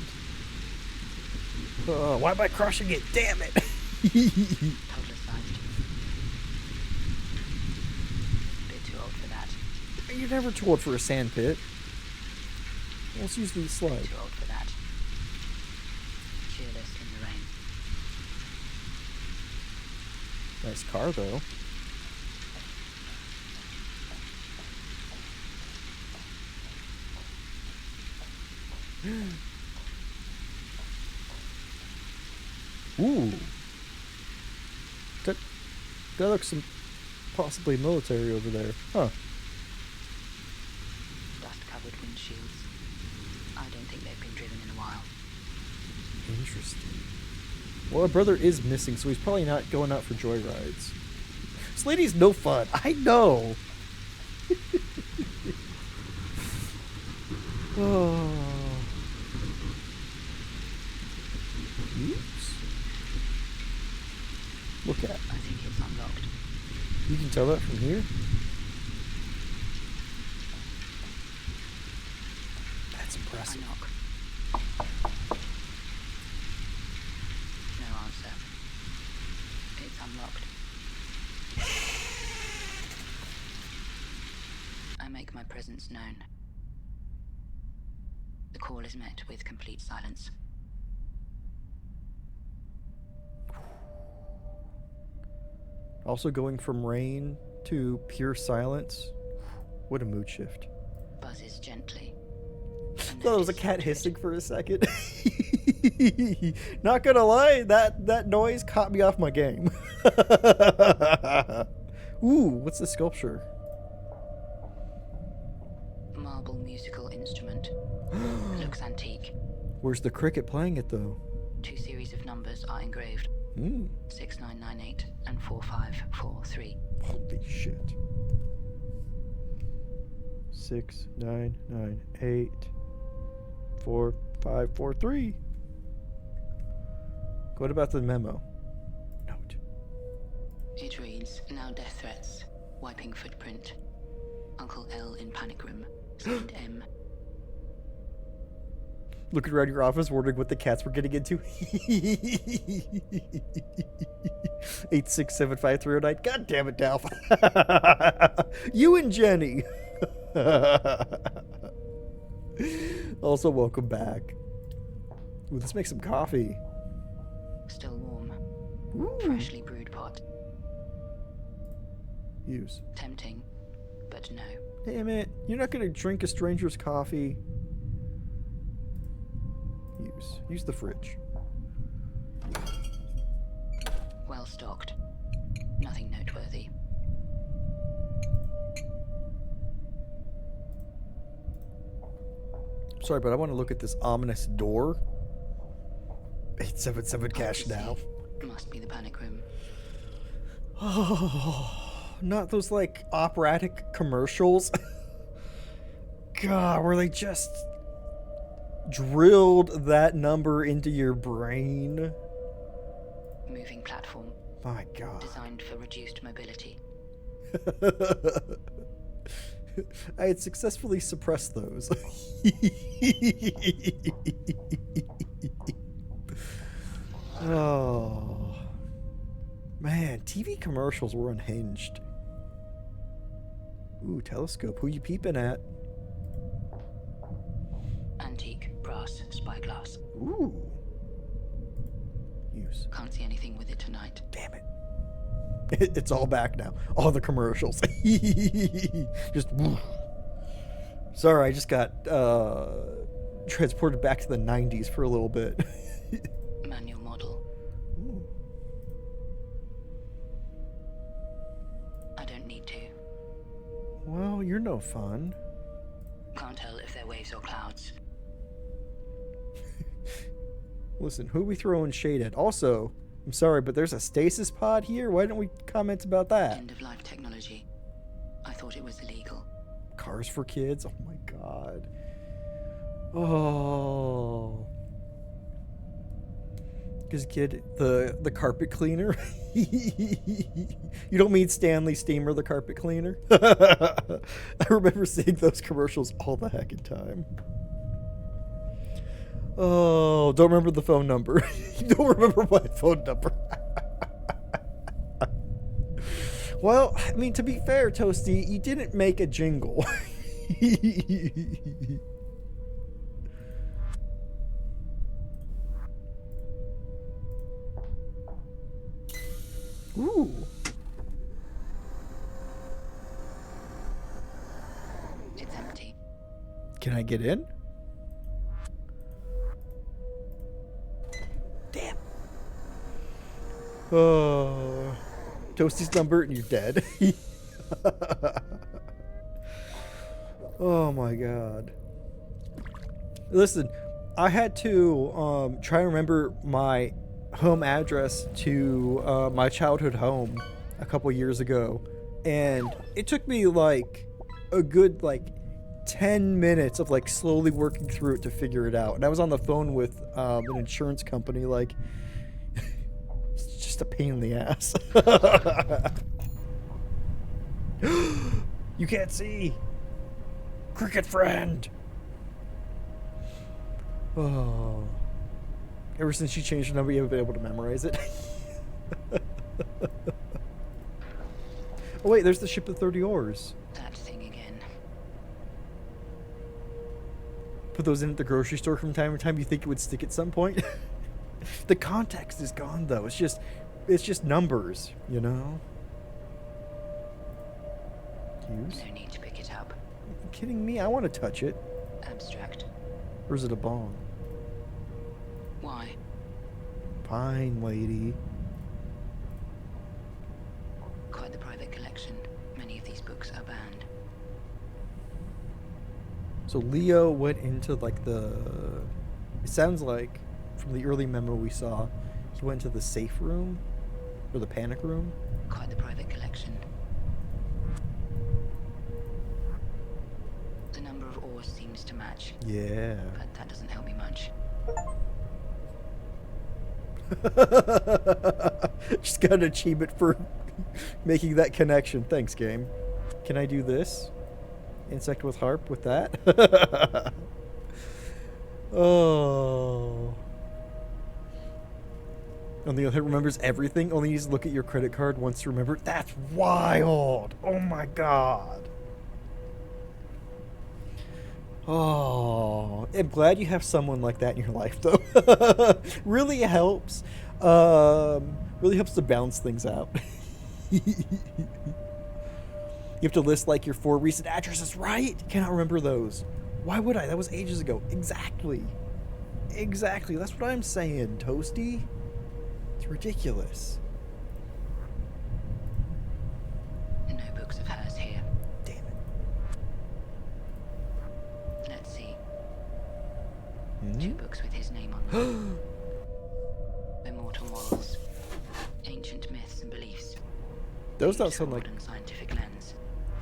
Why am I crushing it? Damn it! Toddler sized. Bit too old for that. You're never too old for a sand pit. Let's use these Bit slides. too old for that. Cheerless in the rain. Nice car, though. Ooh. That looks some possibly military over there. Huh. Dust-covered windshields. I don't think they've been driven in a while. Interesting. Well, our brother is missing, so he's probably not going out for joyrides. This lady's no fun. I know. Oh. Oops. Look at. I think it's unlocked. You can tell that from here? That's I impressive. knock. No answer. It's unlocked. I make my presence known. The call is met with complete silence. Also going from rain to pure silence. What a mood shift. Buzzes gently. Thought it was a cat hissing for a second. Not gonna lie, that noise caught me off my game. Ooh, what's the sculpture? Marble musical instrument. Looks antique. Where's the cricket playing it though? 2 series of numbers are engraved. 6998 and 4543. Holy shit. 6998 4543. What about the memo? Note. It reads, now death threats. Wiping footprint. Uncle L in panic room. Signed M. Looking around your office, wondering what the cats were getting into. 8675309. God damn it, Dalf. You and Jenny. Also, welcome back. Ooh, let's make some coffee. Still warm. Ooh. Freshly brewed pot. Use. Tempting, but no. Damn it. You're not going to drink a stranger's coffee. Use the fridge. Well stocked. Nothing noteworthy. Sorry, but I want to look at this ominous door. 877 cash now. Must be the panic room. Oh, not those like operatic commercials. God, where they just drilled that number into your brain. Moving platform. My God. Designed for reduced mobility. I had successfully suppressed those. Oh. Man, TV commercials were unhinged. Ooh, telescope. Who you peeping at? Antique brass spyglass. Ooh. Use. Can't see anything with it tonight. Damn it. It's all back now. All the commercials. Just. Sorry, I just got transported back to the 90s for a little bit. Manual model. Ooh. I don't need to. Well, you're no fun. Can't tell if they're waves or clouds. Listen, who are we throwing shade at? Also, I'm sorry, but there's a stasis pod here. Why didn't we comment about that? End of life technology. I thought it was illegal. Cars for kids? Oh my God. Oh. Because kid, the carpet cleaner. You don't mean Stanley Steamer, the carpet cleaner? I remember seeing those commercials all the heckin' time. Oh, don't remember the phone number. You don't remember my phone number. Well, I mean, to be fair, Toasty, you didn't make a jingle. Ooh. It's empty. Can I get in? Damn. Oh. Toasty's number and you're dead. Oh my God. Listen, I had to try and remember my home address to my childhood home a couple years ago, and it took me like a good 10 minutes of slowly working through it to figure it out. And I was on the phone with an insurance company. It's just a pain in the ass. You can't see. Cricket friend. Oh. Ever since you changed the number, you haven't been able to memorize it. Oh wait, there's the ship of 30 oars. That thing again. Put those in at the grocery store from time to time. You think it would stick at some point? The context is gone though. It's just numbers, you know? Use? No need to pick it up. Are you kidding me? I want to touch it. Abstract. Or is it a bong? Why? Fine, lady. Quite the private collection. Many of these books are banned. So Leo went into it sounds like from the early memo we saw, he went to the safe room or the panic room. Quite the private collection. The number of oars seems to match, Yeah. but that doesn't help me much. Just got an achievement for making that connection. Thanks, game. Can I do this? Insect with harp with that? Oh. Only remembers everything. Only needs to look at your credit card once to remember. That's wild. Oh my God. Oh, I'm glad you have someone like that in your life, though. Really helps. Really helps to balance things out. You have to list your 4 recent addresses, right? Cannot remember those. Why would I? That was ages ago. Exactly. Exactly. That's what I'm saying, Toasty. It's ridiculous. No books of hers here. Damn it. Let's see. 2 books with his name on them. Immortal Morals, Ancient Myths and Beliefs. Those don't Viewed through sound a like modern scientific lens.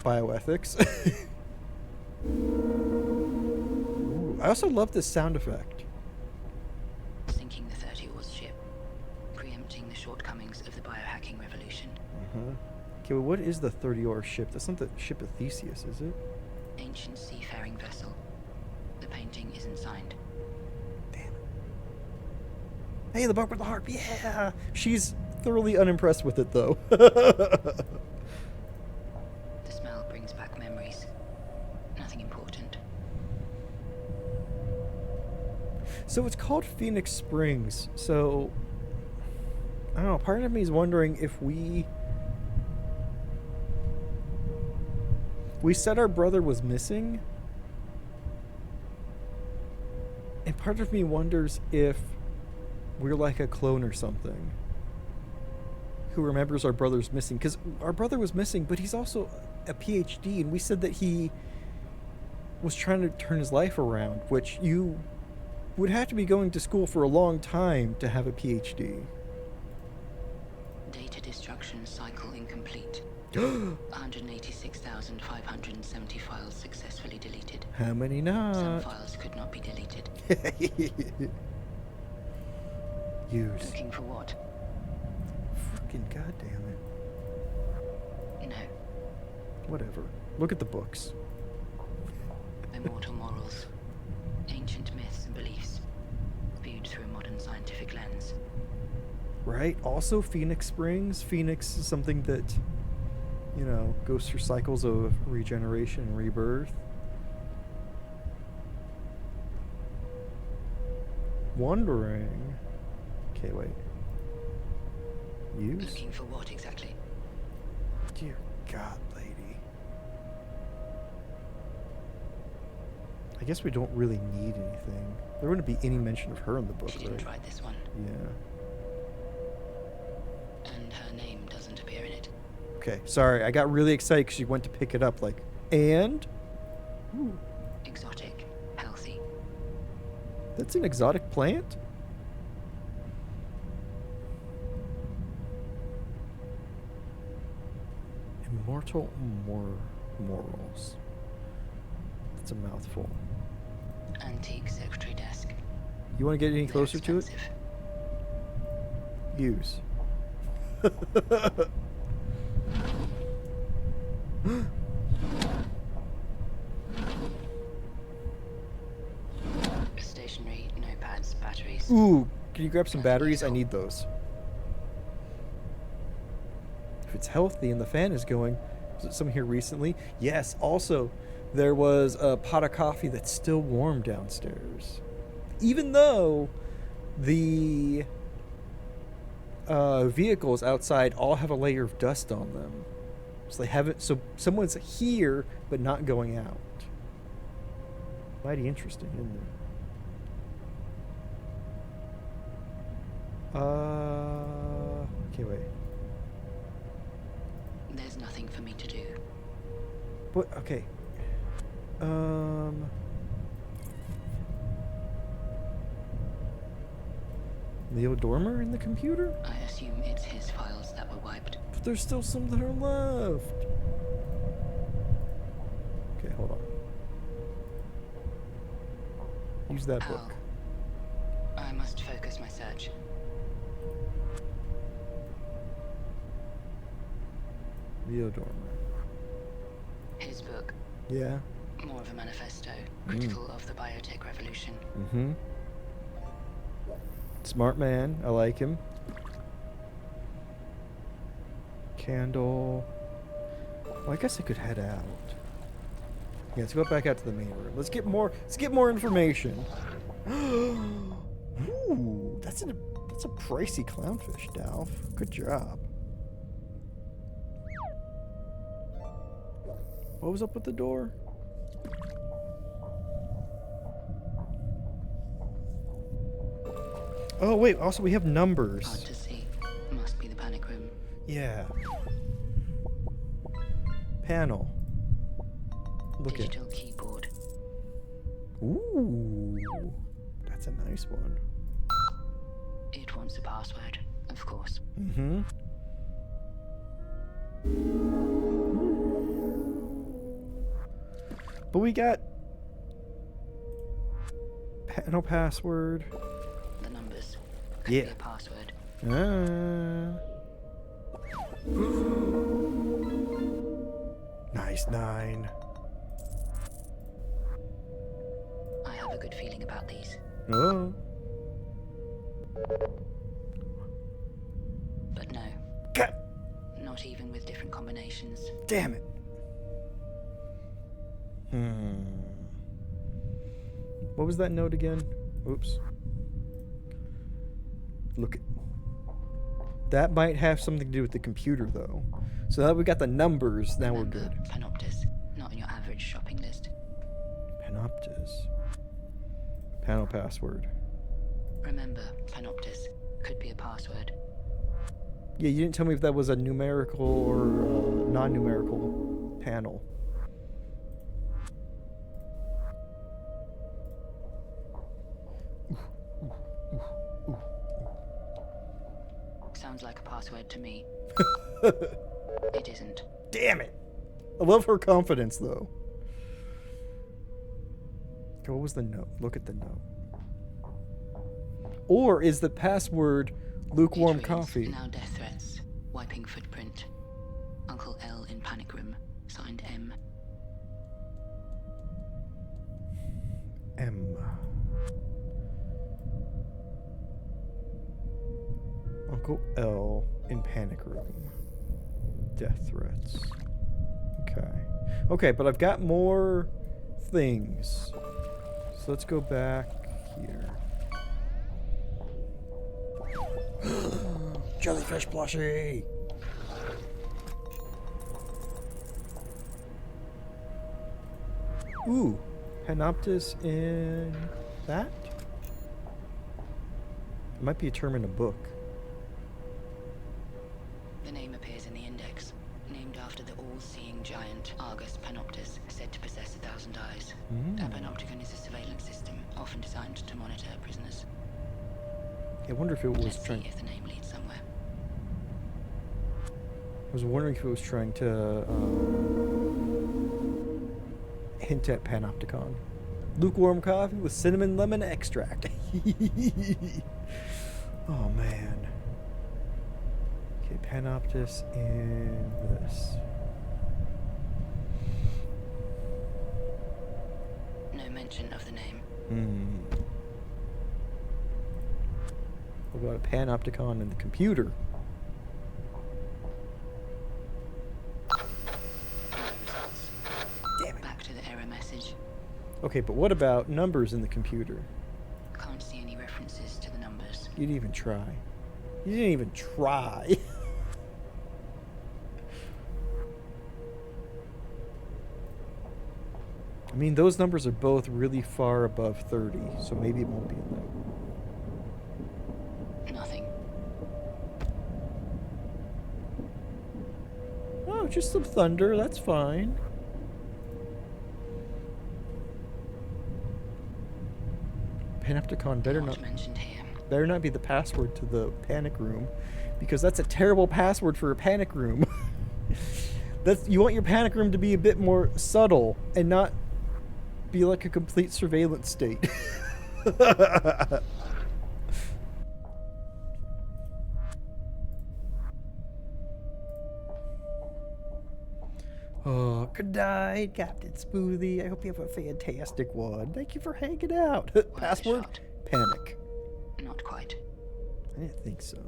bioethics. Ooh, I also love this sound effect. Sinking the 30 Oars ship, preempting the shortcomings of the biohacking revolution. Okay, well, what is the 30-oar ship? That's not the ship of Theseus, is it? Ancient seafaring vessel. The painting isn't signed. Damn it. Hey, the boat with the harp, yeah! She's thoroughly unimpressed with it, though. The smell brings back memories. Nothing important. So it's called Phoenix Springs. So, I don't know, part of me is wondering if we said our brother was missing. And part of me wonders if we're like a clone or something who remembers our brother's missing. Because our brother was missing, but he's also a PhD, and we said that he was trying to turn his life around, which you would have to be going to school for a long time to have a PhD. Data destruction cycle incomplete. 186,570 files successfully deleted. How many Some not? files could not be deleted. Use. Looking for what? Fucking goddamn it. No. Whatever. Look at the books. Immortal Morals, Ancient Myths and Beliefs. Viewed through a modern scientific lens. Right? Also, Phoenix Springs. Phoenix is something that, you know, goes through cycles of regeneration and rebirth. Wondering. Okay, wait. Use? Looking for what exactly? Dear God, lady. I guess we don't really need anything. There wouldn't be any mention of her in the book, She didn't right? write this one, Yeah. and her name doesn't appear in it. Okay, sorry. I got really excited because she went to pick it up, like, and? Ooh, Exotic, healthy. that's an exotic plant? Immortal Morals. That's a mouthful. Antique secretary desk. You want to get any They're closer to it? expensive. Use. Stationery, notepads, batteries. Ooh, can you grab some batteries? I need those. If it's healthy and the fan is going, was it some here recently? Yes, also, there was a pot of coffee that's still warm downstairs. Even though the vehicles outside all have a layer of dust on them. So they haven't, so someone's here, but not going out. Mighty interesting, isn't it? Okay, wait. There's nothing for me to do. What? Okay. Leo Dormer in the computer? I assume it's his files that were wiped. But there's still some that are left. Okay, hold on. Use that How? book. I must focus my search. Leo Dormer. His book, Yeah. more of a manifesto, critical of the biotech revolution. Mm-hmm. Smart man. I like him. Candle. Well, I guess I could head out. Yeah, let's go back out to the main room. Let's get more information. Ooh, that's a pricey clownfish, Dalf. Good job. What was up with the door? Oh wait, also we have numbers. Hard to see. Must be the panic room. Yeah. Panel. Look at. Digital keyboard. Ooh. That's a nice one. It wants a password, of course. Mm-hmm. But we got panel password. The numbers. Could Yeah. be a password. Nice 9. I have a good feeling about these. Oh. But no, God not even with different combinations. damn it. What was that note again? Oops. Look at that. Might have something to do with the computer, though. So now we got the numbers. Now we're Remember, good. Panoptis, not in your average shopping list. Panoptis. Panel password. Remember, Panoptis could be a password. Yeah, you didn't tell me if that was a numerical or non-numerical panel. Sounds like a password to me. It isn't. Damn it! I love her confidence, though. Okay, what was the note? Look at the note. Or is the password lukewarm It reads, coffee? Now death threats. Wiping footprint. Uncle L in panic room. Signed M. M. Uncle L in panic room. Death threats. Okay. Okay, but I've got more things. So let's go back here. Jellyfish plushie! Ooh, Panoptis in that? It might be a term in a book. The name appears in the index. Named after the all-seeing giant Argus Panoptis, said to possess 1,000 eyes. A panopticon is a surveillance system, often designed to monitor prisoners. I wonder if it was Let's see trying. if the name leads somewhere. I was wondering if it was trying to hint at Panopticon. Lukewarm coffee with cinnamon lemon extract. Oh man. Okay, Panoptis in this. No mention of the name. What about a Panopticon in the computer? No results. Damn it. Back to the error message. Okay, but what about numbers in the computer? Can't see any references to the numbers. You didn't even try. You didn't even try. I mean, those numbers are both really far above 30, so maybe it won't be a no. Nothing. Oh, just some thunder. That's fine. Panopticon better not mentioned here. be the password to the panic room, because that's a terrible password for a panic room. You want your panic room to be a bit more subtle and not be like a complete surveillance state. Oh, good night, Captain Smoothie. I hope you have a fantastic one. Thank you for hanging out. Password? shot. Panic. Not quite. I didn't think so.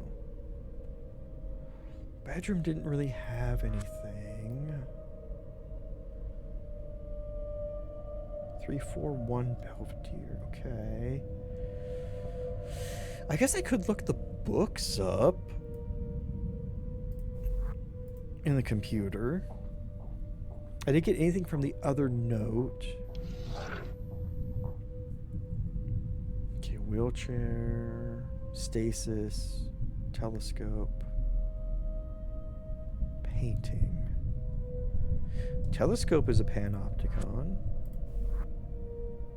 Bedroom didn't really have anything. 341 Belvedere. Okay. I guess I could look the books up in the computer. I didn't get anything from the other note. Okay, wheelchair, stasis, telescope, painting. Telescope is a panopticon.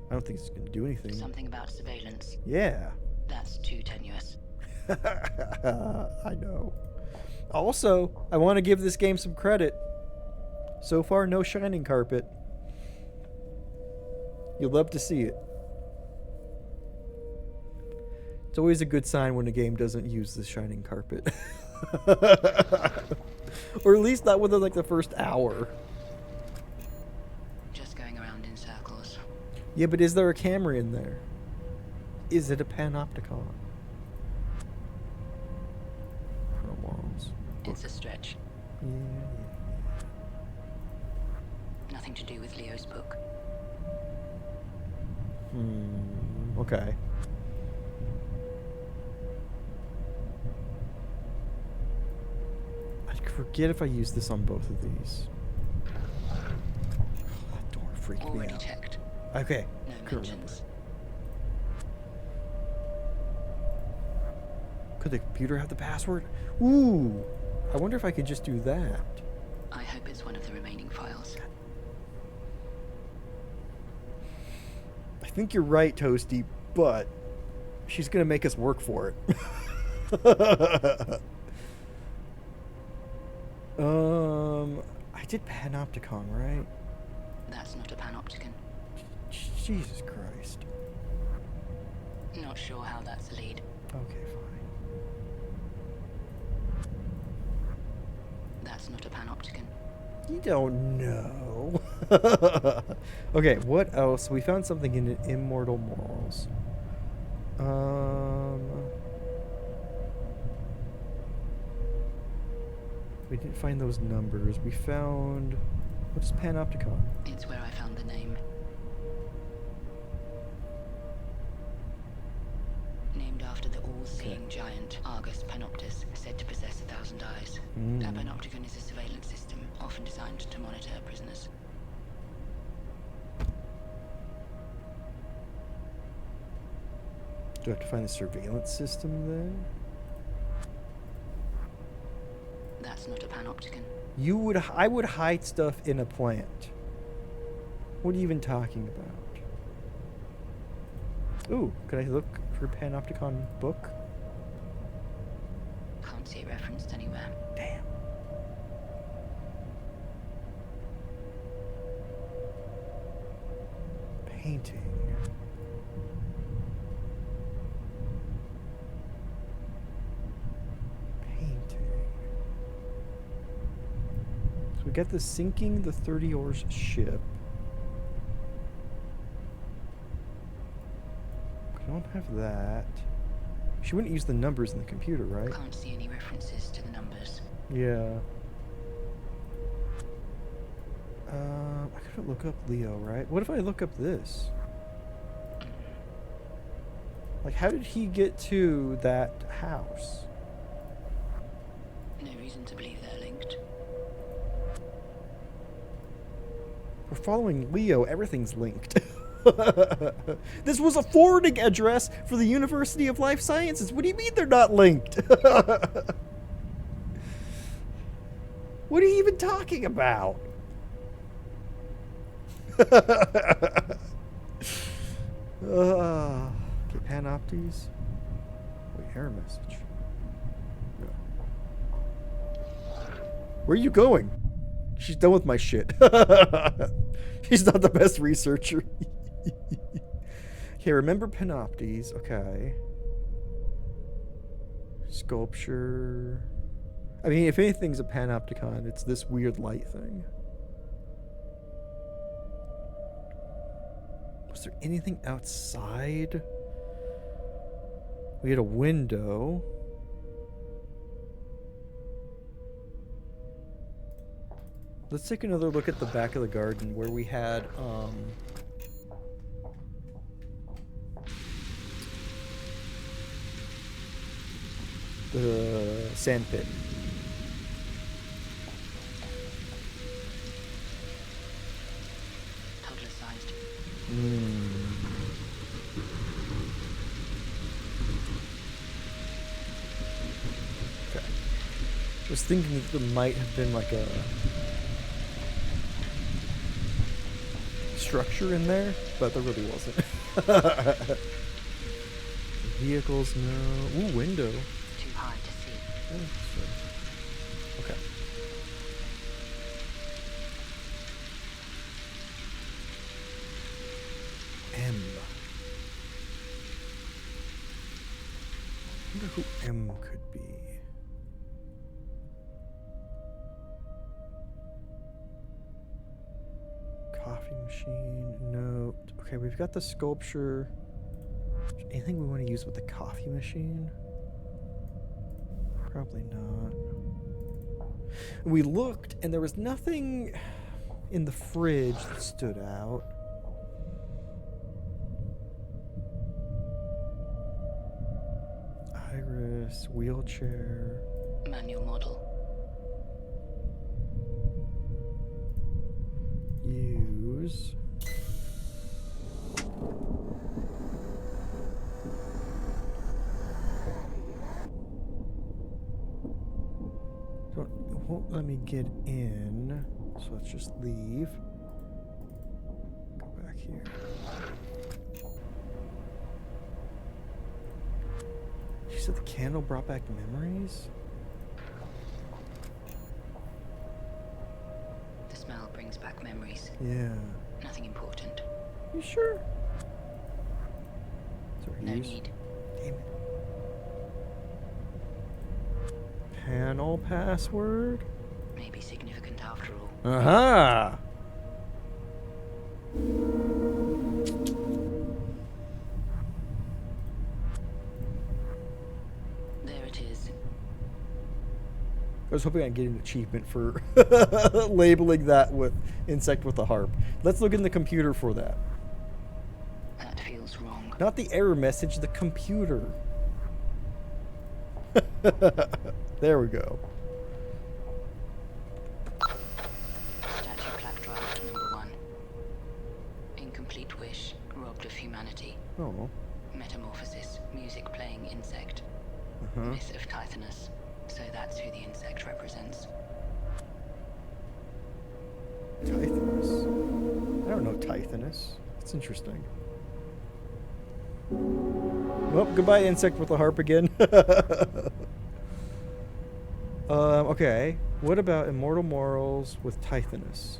I don't think it's gonna do anything. Something about surveillance. Yeah. That's too tenuous. I know. Also, I want to give this game some credit. So far, no shining carpet. You'll love to see it. It's always a good sign when a game doesn't use the shining carpet. Or at least not within like the first hour. Just going around in circles. Yeah, but is there a camera in there? Is it a panopticon? Walls. It's a stretch. Yeah. Nothing to do with Leo's book. Okay. I forget if I use this on both of these. That door freaked me Already out. checked. Okay. No Couldn't remember. mentions. Could the computer have the password? Ooh. I wonder if I could just do that. I hope it's one of the remaining files. I think you're right, Toasty, but she's gonna make us work for it. I did Panopticon, right? That's not a panopticon. Jesus Christ. Not sure how that's a lead. Okay, fine. That's not a panopticon. You don't know. Okay, what else? We found something in Immortal Morals. We didn't find those numbers. We found... What's Panopticon? It's where I found the name. Named after the all-seeing giant Argus Panoptus, said to possess 1,000 eyes. A panopticon is a surveillance system, often designed to monitor prisoners. Do I have to find the surveillance system then? That's not a panopticon. I would hide stuff in a plant. What are you even talking about? Ooh, could I look for Panopticon book? Can't see it referenced anywhere. Damn. Painting. We got the sinking the 30 oars ship. We don't have that. She wouldn't use the numbers in the computer, right? Can't see any references to the numbers. Yeah. I couldn't look up Leo, right? What if I look up this? Like, how did he get to that house? No reason to believe they're linked. We're following Leo. Everything's linked. This was a forwarding address for the University of Life Sciences. What do you mean they're not linked? What are you even talking about? Okay, Panoptes. Wait, error message. No. Where are you going? She's done with my shit. She's not the best researcher. Okay, remember Panoptes. Okay. Sculpture. I mean, if anything's a Panopticon, it's this weird light thing. Was there anything outside? We had a window. Let's take another look at the back of the garden where we had the sand pit. Toddler sized. Okay. I was thinking that there might have been like a structure in there, but there really wasn't. Vehicles, no. Ooh, window. Too hard to see. Interesting. Okay. M. I wonder who M could be. Coffee machine, no. Okay, we've got the sculpture. Anything we want to use with the coffee machine? Probably not. We looked and there was nothing in the fridge that stood out. Iris, wheelchair. Manual model. Use. It won't let me get in, so let's just leave. Go back here. You said the candle brought back memories? The smell brings back memories. Yeah. Nothing important. You sure? Sorry, No use. need. Damn it. Panel password? Maybe significant after all. Aha! There it is. I was hoping I'd get an achievement for labeling that with insect with a harp. Let's look in the computer for that. That feels wrong. Not the error message, the computer. There we go. Statue plaque draft number 1. Incomplete wish, robbed of humanity. Oh. Metamorphosis, music playing insect. Uh-huh. Myth of Tithonus. So that's who the insect represents. Tithonus. I don't know Tithonus. It's interesting. Well, goodbye, insect with a harp again. Okay. What about Immortal Morals with Tithonus?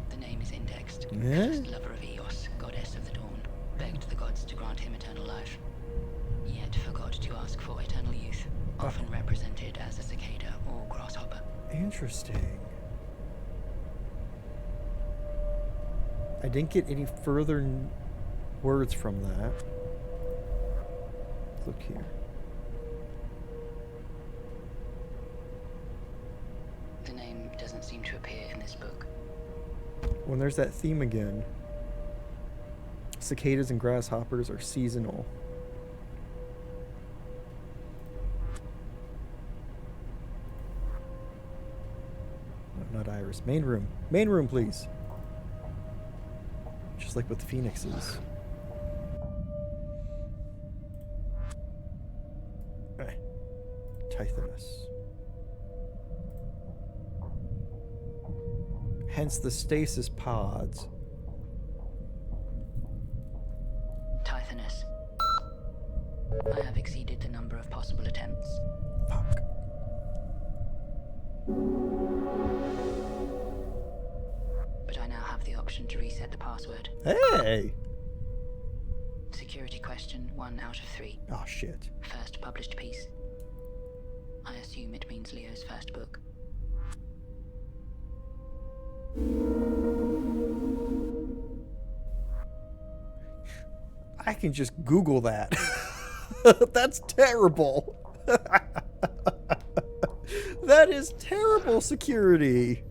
The name is indexed. Yeah? First lover of Eos, goddess of the dawn, begged the gods to grant him eternal life. Yet forgot to ask for eternal youth, often represented as a cicada or grasshopper. Interesting. I didn't get any further words from that. Let's look here. The name doesn't seem to appear in this book. When there's that theme again. Cicadas and grasshoppers are seasonal. No, not Iris. Main room. Main room, please. Just like with the phoenixes. Tithonus. Hence the stasis pods. Tithonus. I have exceeded the number of possible attempts. Fuck. But I now have the option to reset the password. Hey! Security question 1 out of 3. Oh shit. First published piece. I assume it means Leo's first book. I can just Google that. That's terrible. That is terrible security.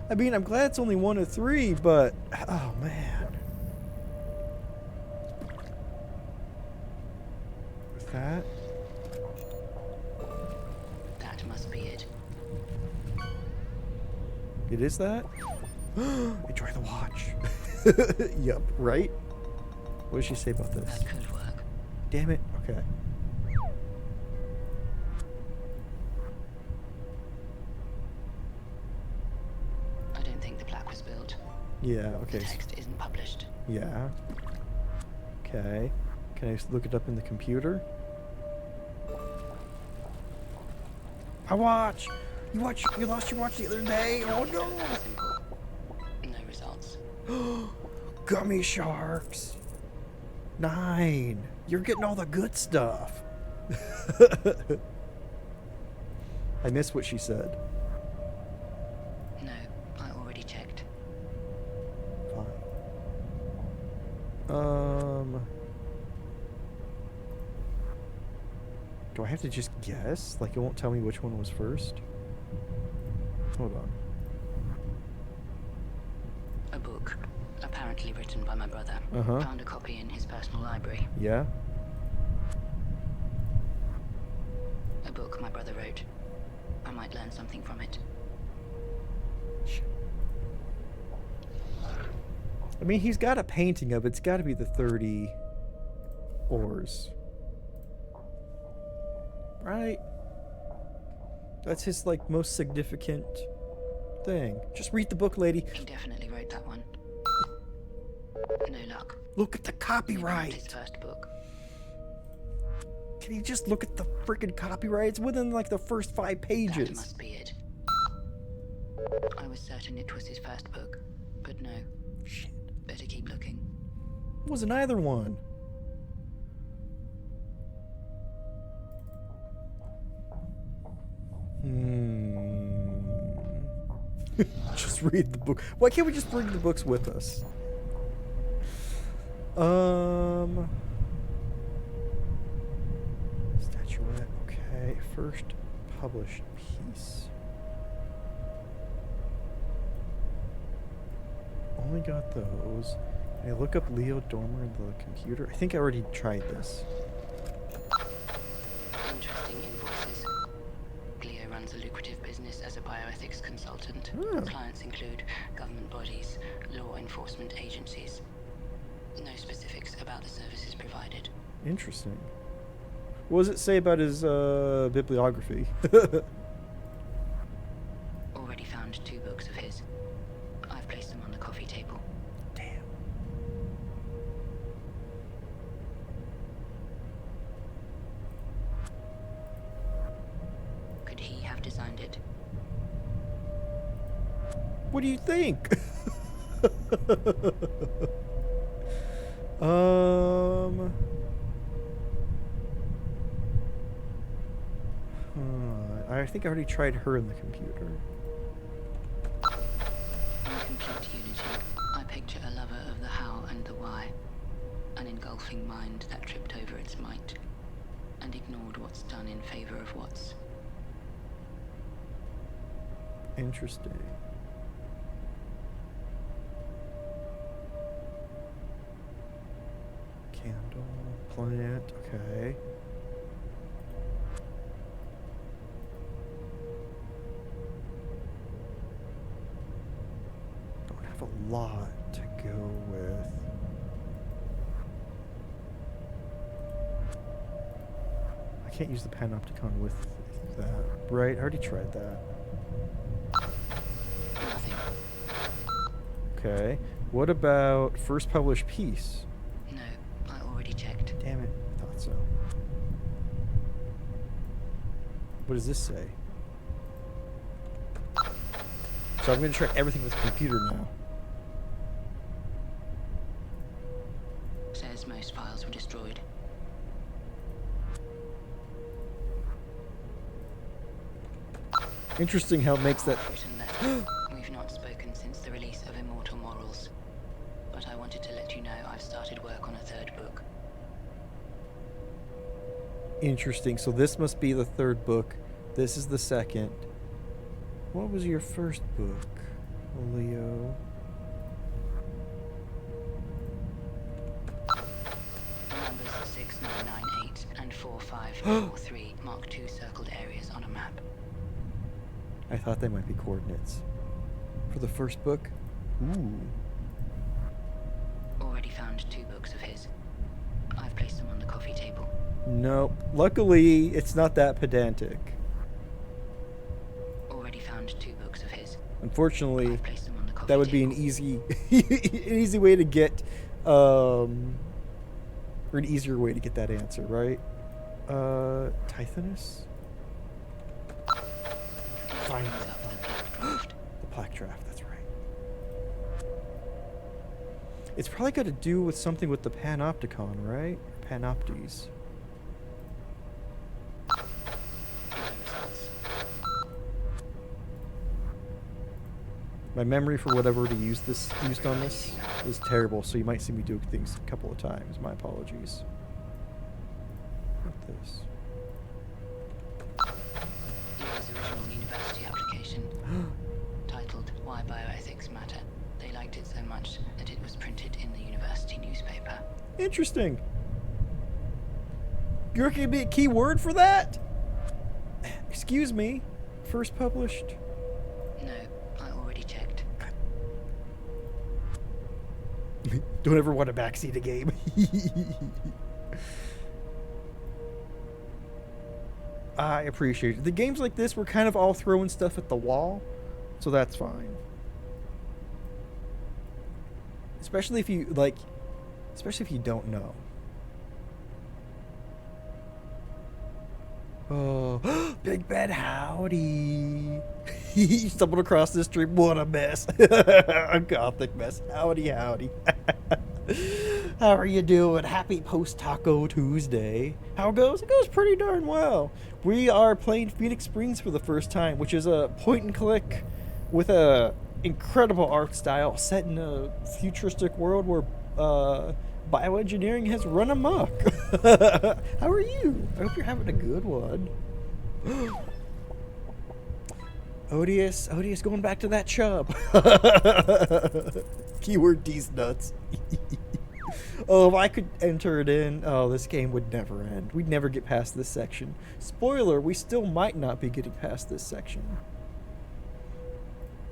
I mean, I'm glad it's only 1 of 3, but oh man. With that, That must be it. it is that. Enjoy the watch. Yup, right? What does she say about this? That could work. Damn it. Okay. Yeah, The okay. text isn't published. Yeah. Okay. Can I just look it up in the computer? My watch! You lost your watch the other day! Oh no! Simple. No results. Gummy sharks! 9! You're getting all the good stuff! I missed what she said. No, I already checked. Fine. Do I have to just guess? Like, it won't tell me which one was first? Hold on. A book, apparently written by my brother. Uh-huh. Found a copy in his personal library. Yeah? A book my brother wrote. I might learn something from it. I mean, he's got a painting of it. It's got to be the 30 oars. Right? That's his, like, most significant thing. Just read the book, lady. He definitely wrote that one. No luck. Look at the Maybe not copyright. his first book. Can you just look at the freaking copyright? It's within, like, the first 5 That pages. must be it. I was certain it was his first book, but no. Shit. Better keep looking. Wasn't either one. Just read the book. Why can't we just bring the books with us? Statuette. Okay. First published piece. Only got those. Can I look up Leo Dormer in the computer? I think I already tried this. Interesting invoices. Leo runs a lucrative business as a bioethics consultant. Oh. Clients include government bodies, law enforcement agencies. No specifics about the services provided. Interesting. What does it say about his bibliography? Already found 2 books of his. I've placed them on the coffee table. Damn. Could he have designed it? What do you think? I think I already tried her in the computer. In complete unity, I picture a lover of the how and the why. An engulfing mind that tripped over its might and ignored what's done in favor of what's. Interesting. Candle, plant, okay. Don't have a lot to go with. I can't use the Panopticon with that. Right, I already tried that. Nothing. Okay. What about first published piece? No, I already checked. Damn it, I thought so. What does this say? So I'm going to try everything with the computer now. Says most files were destroyed. Interesting how it makes that... Written letter. We've not spoken since the release of Immortal Morals. But I wanted to let you know I've started work on a 3rd book. Interesting. So this must be the 3rd book. This is the 2nd. What was your first book, Leo? Numbers 6998 and 4543 mark 2 circled areas on a map. I thought they might be coordinates. For the first book? Ooh. Already found 2 books of his. I've placed them on the coffee table. Nope. Luckily, it's not that pedantic. Already found 2 books of his. Unfortunately, I've placed them on the That would be an easy, an easy way to get, or an easier way to get that answer, right? Tithonus? Fine. The plaque draft, that's right. It's probably got to do with something with the Panopticon, right? Panoptes. My memory for whatever to use this used on this is terrible, so you might see me do things a couple of times. My apologies. What this? Leo's original university application, titled Why Bioethics Matter. They liked it so much that it was printed in the university newspaper. Interesting. You're gonna be a key word for that? Excuse me. First published. No, I already checked. Don't ever want to backseat a game. I appreciate it. The games like this, we're kind of all throwing stuff at the wall, so that's fine. Especially if you especially if you don't know. Oh, Big Ben, howdy. You stumbled across this stream. What a mess. A gothic mess. Howdy, howdy. How are you doing? Happy post-Taco Tuesday. How it goes? It goes pretty darn well. We are playing Phoenix Springs for the first time, which is a point-and-click with a incredible art style set in a futuristic world where bioengineering has run amok. How are you? I hope you're having a good one. Odious going back to that chub. Keyword D's nuts. Oh, if I could enter it in, oh, this game would never end. We'd never get past this section. Spoiler, we still might not be getting past this section.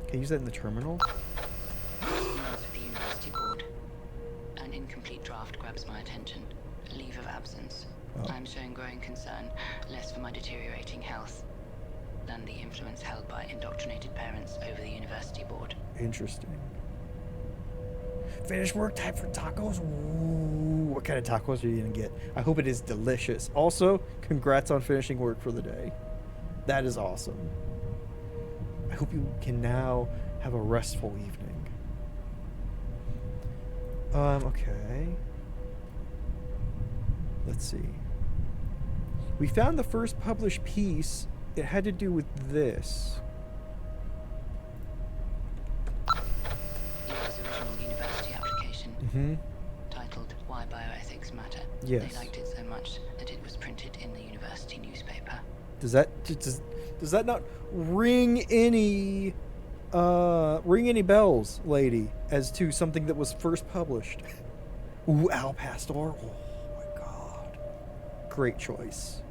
Can I use that in the terminal? Emails with the university board. An incomplete draft grabs my attention. Leave of absence. Oh. I'm showing growing concern, less for my deteriorating health than the influence held by indoctrinated parents over the university board. Interesting. Finished work, time for tacos. Ooh, what kind of tacos are you gonna get? I hope it is delicious. Also, congrats on finishing work for the day. That is awesome. I hope you can now have a restful evening. Okay. Let's see. We found the first published piece. It had to do with this. Leo's original university application, Mm-hmm. titled Why Bioethics Matter. Yes. They liked it so much that it was printed in the university newspaper. Does that not ring any bells, lady, as to something that was first published? Ooh, Al Pastor. Oh my god. Great choice.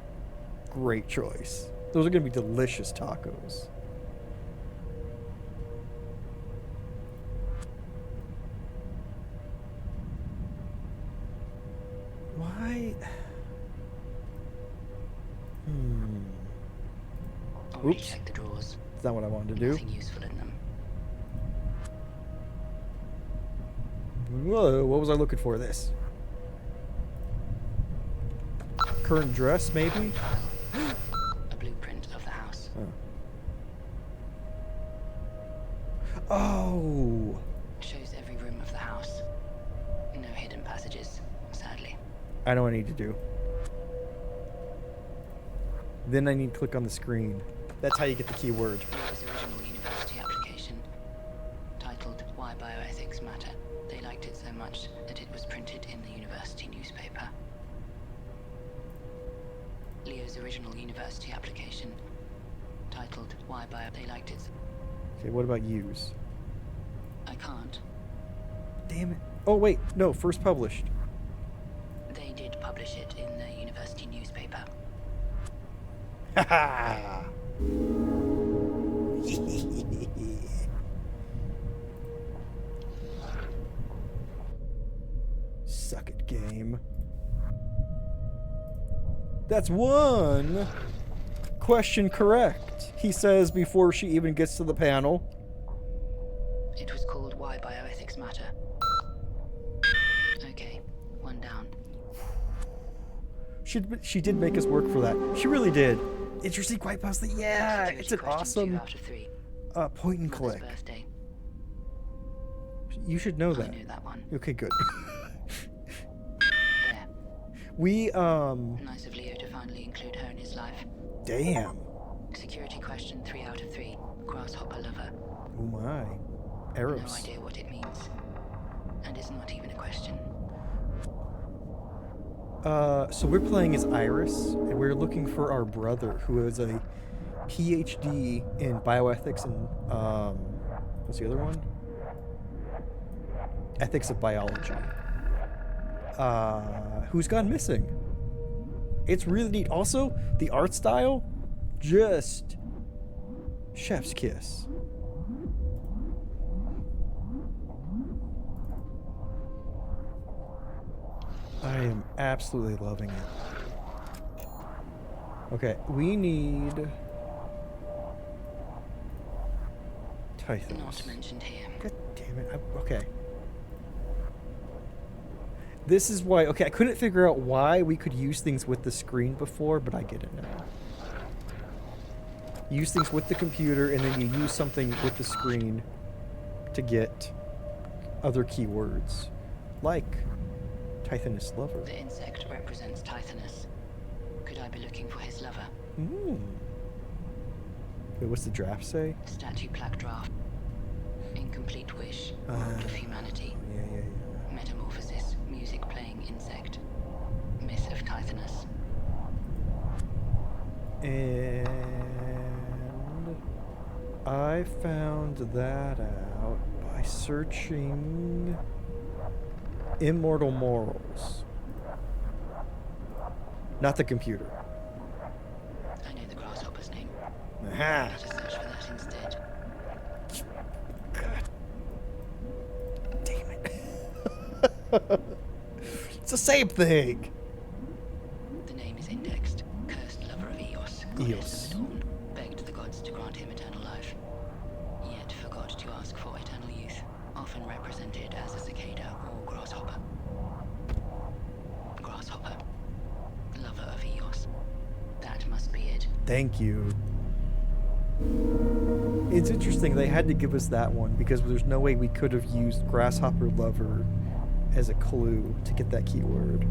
Great choice. Those are gonna be delicious tacos. Why? Already Oops. checked the drawers. That's not what I wanted to do. Nothing useful in them. Whoa, what was I looking for? This. Current dress, maybe? A blueprint of the house. Oh. Shows every room of the house. No hidden passages, sadly. I know what I need to do. Then I need to click on the screen. That's how you get the keyword. Leo's original university application, titled Why Bioethics Matter. They liked it so much that it was printed in the university newspaper. Leo's original university application, titled Why Bio. They liked it. Okay, what about use? I can't. Damn it. Oh, wait. No, first published. They did publish it in the university newspaper. Haha. Suck it, game. That's one question correct, he says before she even gets to the panel. It was called She did make us work for that. She really did. Interesting, quite possibly. Yeah, Security it's an question awesome 2 out of 3. point and Mother's click. birthday. You should know I that. knew that one. Okay, good. There. We Nice of Leo to finally include her in his life. damn. Security question 3 out of 3. Grasshopper lover. Oh my. No Eros. idea what it means. And it's not even a question. So we're playing as Iris, and we're looking for our brother, who is a PhD in bioethics and what's the other one? Ethics of biology. Who's gone missing. It's really neat. Also, the art style, just chef's kiss. I am absolutely loving it. Okay, we need Tythus. Not mentioned here. God damn it. Okay. This is why... Okay, I couldn't figure out why we could use things with the screen before, but I get it now. Use things with the computer, and then you use something with the screen to get other keywords. Like Tithonus lover. The insect represents Tithonus. Could I be looking for his lover? Hmm. Wait, what's the draft say? Statue plaque draft. Incomplete wish. World of humanity. Yeah. Metamorphosis. Music playing insect. Myth of Tithonus. And I found that out by searching Immortal Morals. Not the computer. I know the grasshopper's name. Aha! Let us search for that instead. God. Damn it. It's the same thing. The name is indexed. Cursed lover of Eos. Eos. Goddess of the dawn. Begged the gods to grant him eternal life. Yet forgot to ask for eternal youth. Often represented as a cicada or grasshopper. Grasshopper. Lover of Eos. That must be it. Thank you. It's interesting they had to give us that one because there's no way we could have used grasshopper lover as a clue to get that keyword.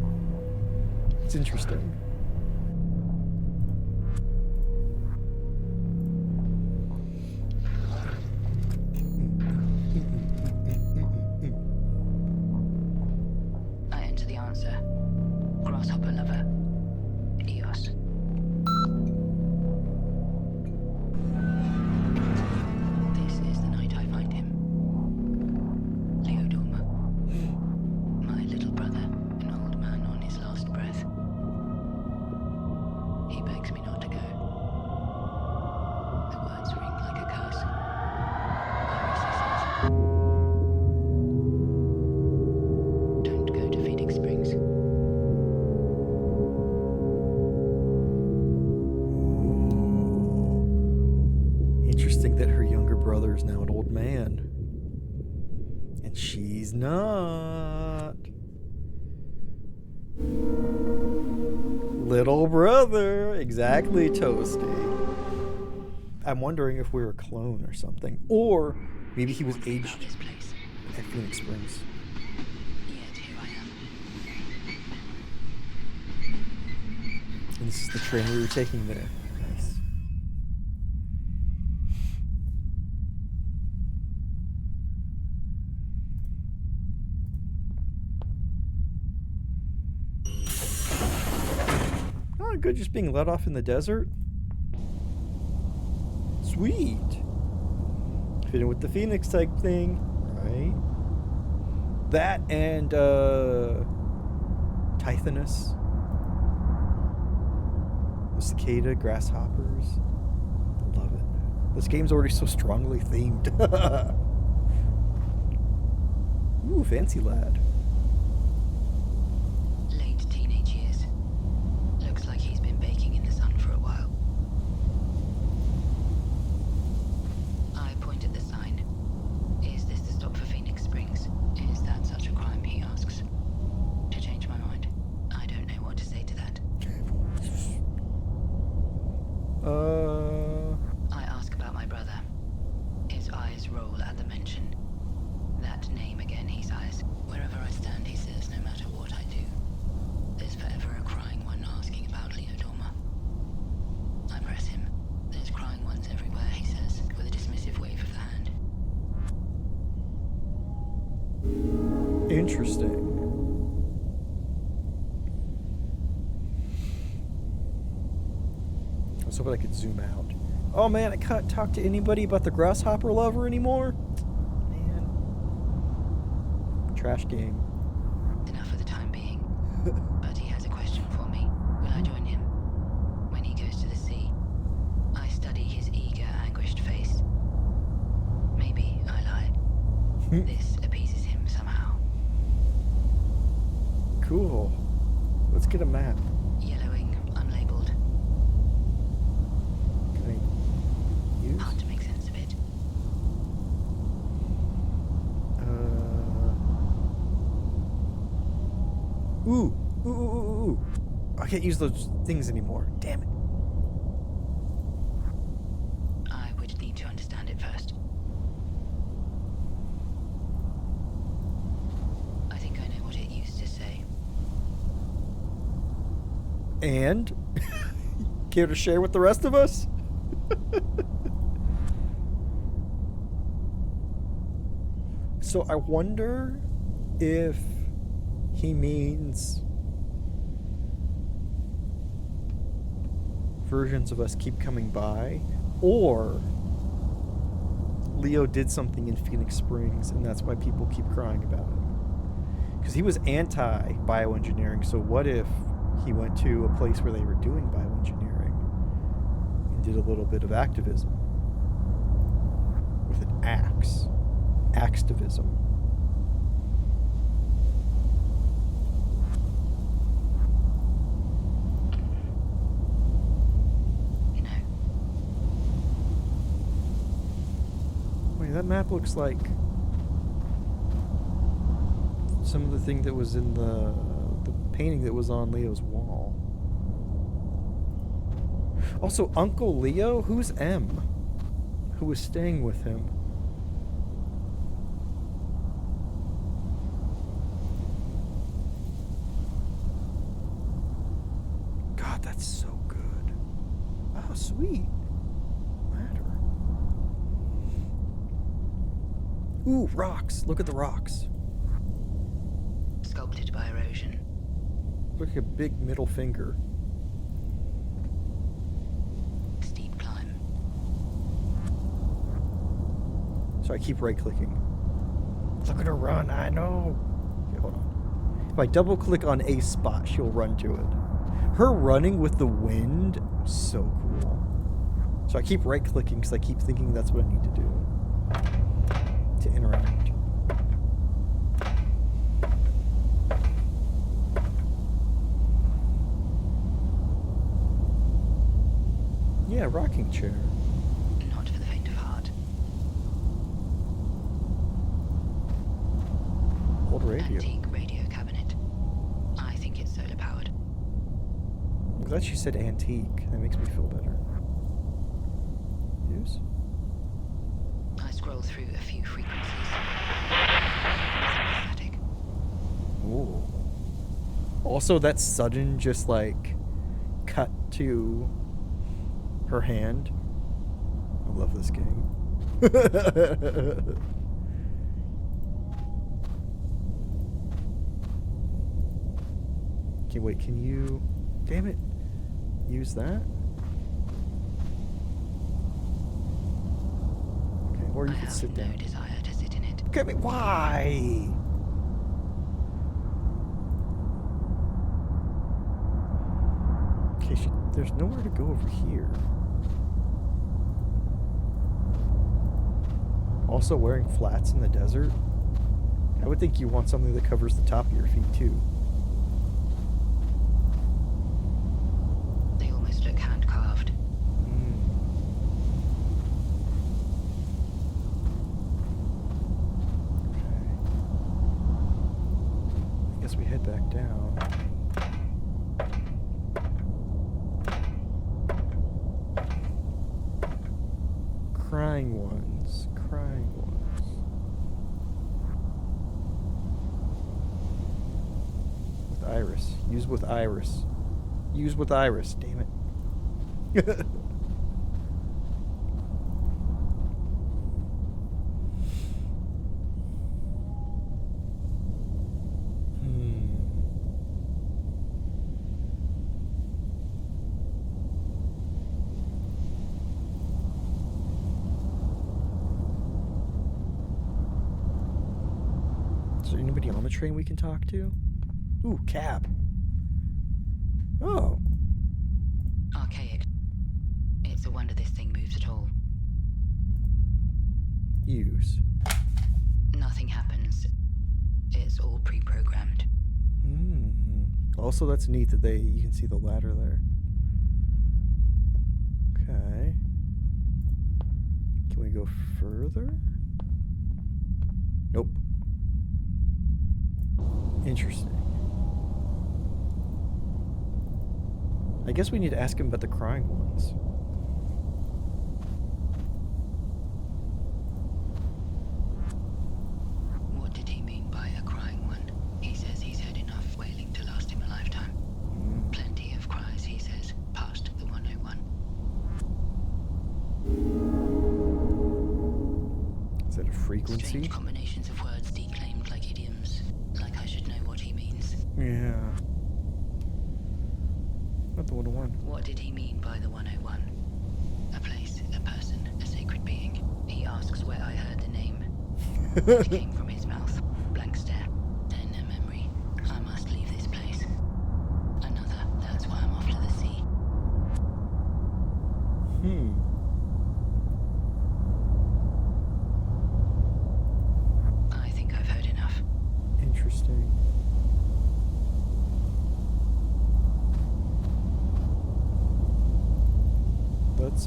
It's interesting. I enter the answer. Grasshopper lover. Eos. This is the night I find him. Leodoma. My little brother, an old man on his last breath. He begs me not to go. The words ring like a curse. Iris says, don't go to Phoenix Springs. Interesting that her younger brother is now an old man. And she's not. Little brother. Exactly, Toasty. I'm wondering if we're a clone or something. Or maybe he was Warned me aged about this place. at Phoenix Springs. Yet here I am. And this is the train we were taking there. Nice. Oh, good, just being let off in the desert. Sweet. Fit in with the Phoenix type thing, right? That and Tithonus. The cicada, grasshoppers. Love it. This game's already so strongly themed. Ooh, fancy lad. Late teenage years. Looks like he's been baking in the sun for a while. I point at the sign. Is this the stop for Phoenix Springs? Is that such a crime, he asks. To change my mind, I don't know what to say to that. I ask about my brother. His eyes roll at the mention. That name again, he sighs. Wherever I stand, he says, no matter what I do, there's forever a crying one asking about Leodorma. I press him. There's crying ones everywhere, he says, with a dismissive wave of the hand. Interesting. I was hoping I could zoom out. Oh man, I can't talk to anybody about the grasshopper lover anymore. Man. Trash game. Enough for the time being. But he has a question for me. Will I join him? When he goes to the sea, I study his eager, anguished face. Maybe I lie. This appeases him somehow. Cool. Let's get a map. Yellowing, unlabeled. Can I use? Hard to make sense of it. Ooh. Ooh, ooh, ooh, ooh. I can't use those things anymore. Damn it. I would need to understand it first. I think I know what it used to say. And? Care to share with the rest of us? So I wonder if he means versions of us keep coming by, or Leo did something in Phoenix Springs and that's why people keep crying about it. Because he was anti-bioengineering, so what if he went to a place where they were doing bioengineering and did a little bit of activism with an axe? Axtivism. No. Wait, that map looks like some of the thing that was in the painting that was on Leo's wall. Also, Uncle Leo? Who's M? Who was staying with him? God, that's so good. Oh, sweet. Ladder. Ooh, rocks. Look at the rocks. Sculpted by erosion. Look like a big middle finger. Steep climb. So I keep right-clicking. Look at her run, I know. Okay, hold on. If I double-click on a spot, she'll run to it. Her running with the wind, so cool. So I keep right-clicking because I keep thinking that's what I need to do to interact. Yeah, rocking chair. Not for the faint of heart. Old radio. Antique radio cabinet. I think it's solar powered. I'm glad she said antique. That makes me feel better. Use? I scroll through a few frequencies. Static. Ooh. Also, that sudden just like cut to her hand. I love this game. Okay, wait, can you... Damn it. Use that? Okay, or you I could have sit no down. desire to sit in it. Okay, but why? Okay, there's nowhere to go over here. Also wearing flats in the desert. I would think you want something that covers the top of your feet too. They almost look hand-carved. I guess we head back down. Crying ones. Crying ones. With Iris. Use with Iris. Use with Iris, damn it. Is there anybody on the train we can talk to? Ooh, cab. Oh. Archaic. It's a wonder this thing moves at all. Use. Nothing happens. It's all pre-programmed. Also, that's neat that you can see the ladder there. Okay. Can we go further? Nope. Interesting. I guess we need to ask him about the crying ones. What did he mean by a crying one? He says he's had enough wailing to last him a lifetime. Plenty of cries, he says, past the 101. Is that a frequency? Strange combinations of words declaimed like idioms. Like I should know what he means. Yeah. Not the 101. What did he mean by the 101? A place, a person, a sacred being. He asks where I heard the name. It came from his mouth. Blank stare. Then a memory. I must leave this place. Another. That's why I'm off to the sea. I think I've heard enough. Interesting. Let's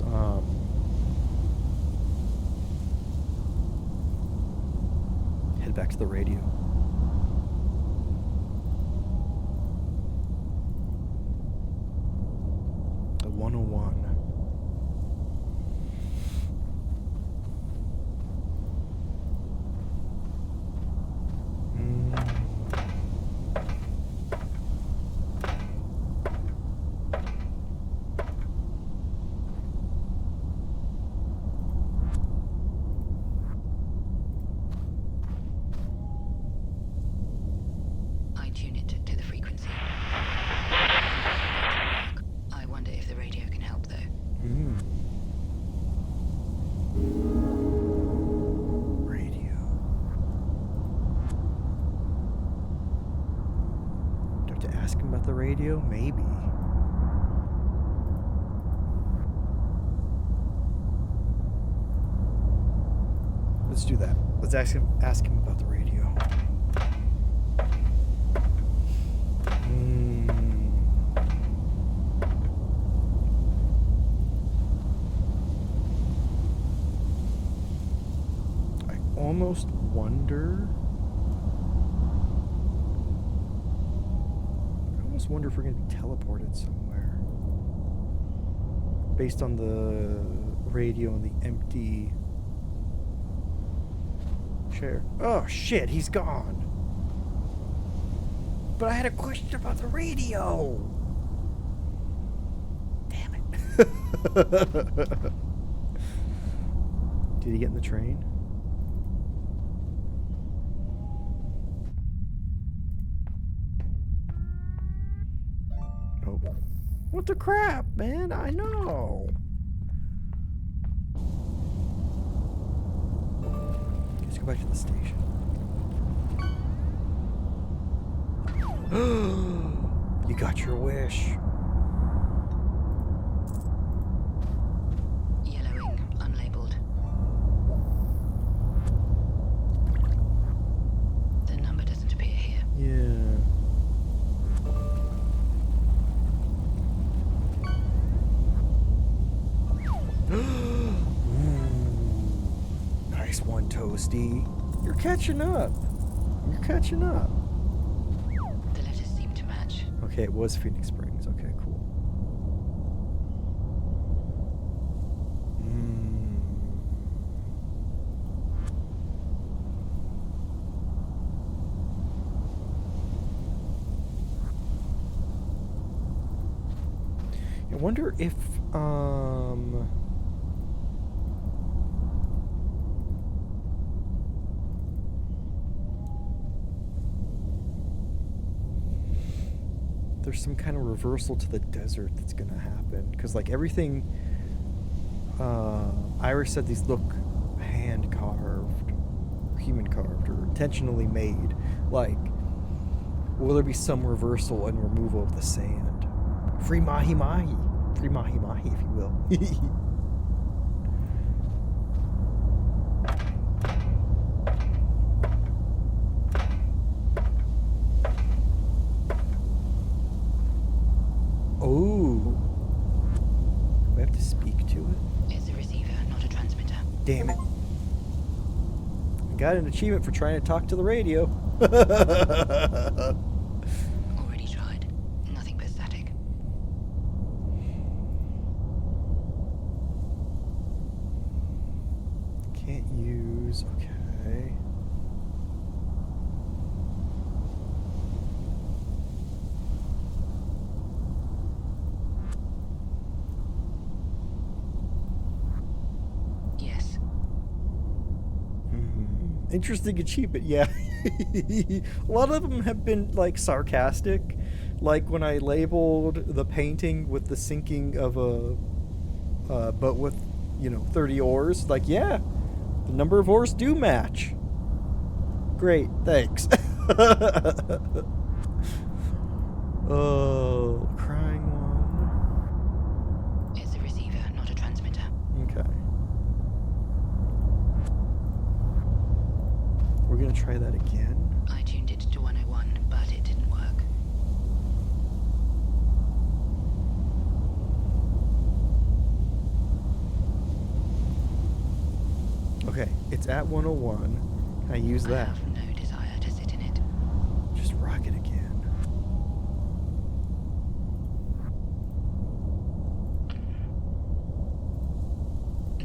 head back to the radio. The 101. I tune it to the frequency. I wonder if the radio can help, though. Radio. Do I have to ask him about the radio? Maybe. Let's do that. Let's ask him about the radio. I almost wonder. I wonder if we're going to be teleported somewhere. Based on the radio and the empty chair. Oh shit, he's gone. But I had a question about the radio. Damn it. Did he get in the train? Nope. What the crap, man? I know. Let's go back to the station. You got your wish. Yellowing, unlabeled. The number doesn't appear here. Yeah. Nice one, Toasty. You're catching up. You're catching up. The letters seem to match. Okay, it was Phoenix Springs. Okay, cool. I wonder if there's some kind of reversal to the desert that's gonna happen, because like everything Iris said these look hand carved or human carved or intentionally made. Like, will there be some reversal and removal of the sand? Free mahi mahi, if you will. Oh, we have to speak to it. It's a receiver, not a transmitter. Damn it! I got an achievement for trying to talk to the radio. Already tried. Nothing but static. Can't use. Okay. Yes. Interesting achievement, yeah. A lot of them have been like sarcastic, like when I labeled the painting with the sinking of a boat with, 30 oars. Like, yeah, the number of oars do match. Great, thanks. Oh, crying one. It's a receiver, not a transmitter. Okay. We're gonna try that again. I tuned it to 101, but it didn't work. Okay, it's at 101. Can I use I that? have no desire to sit in it. Just rock it again.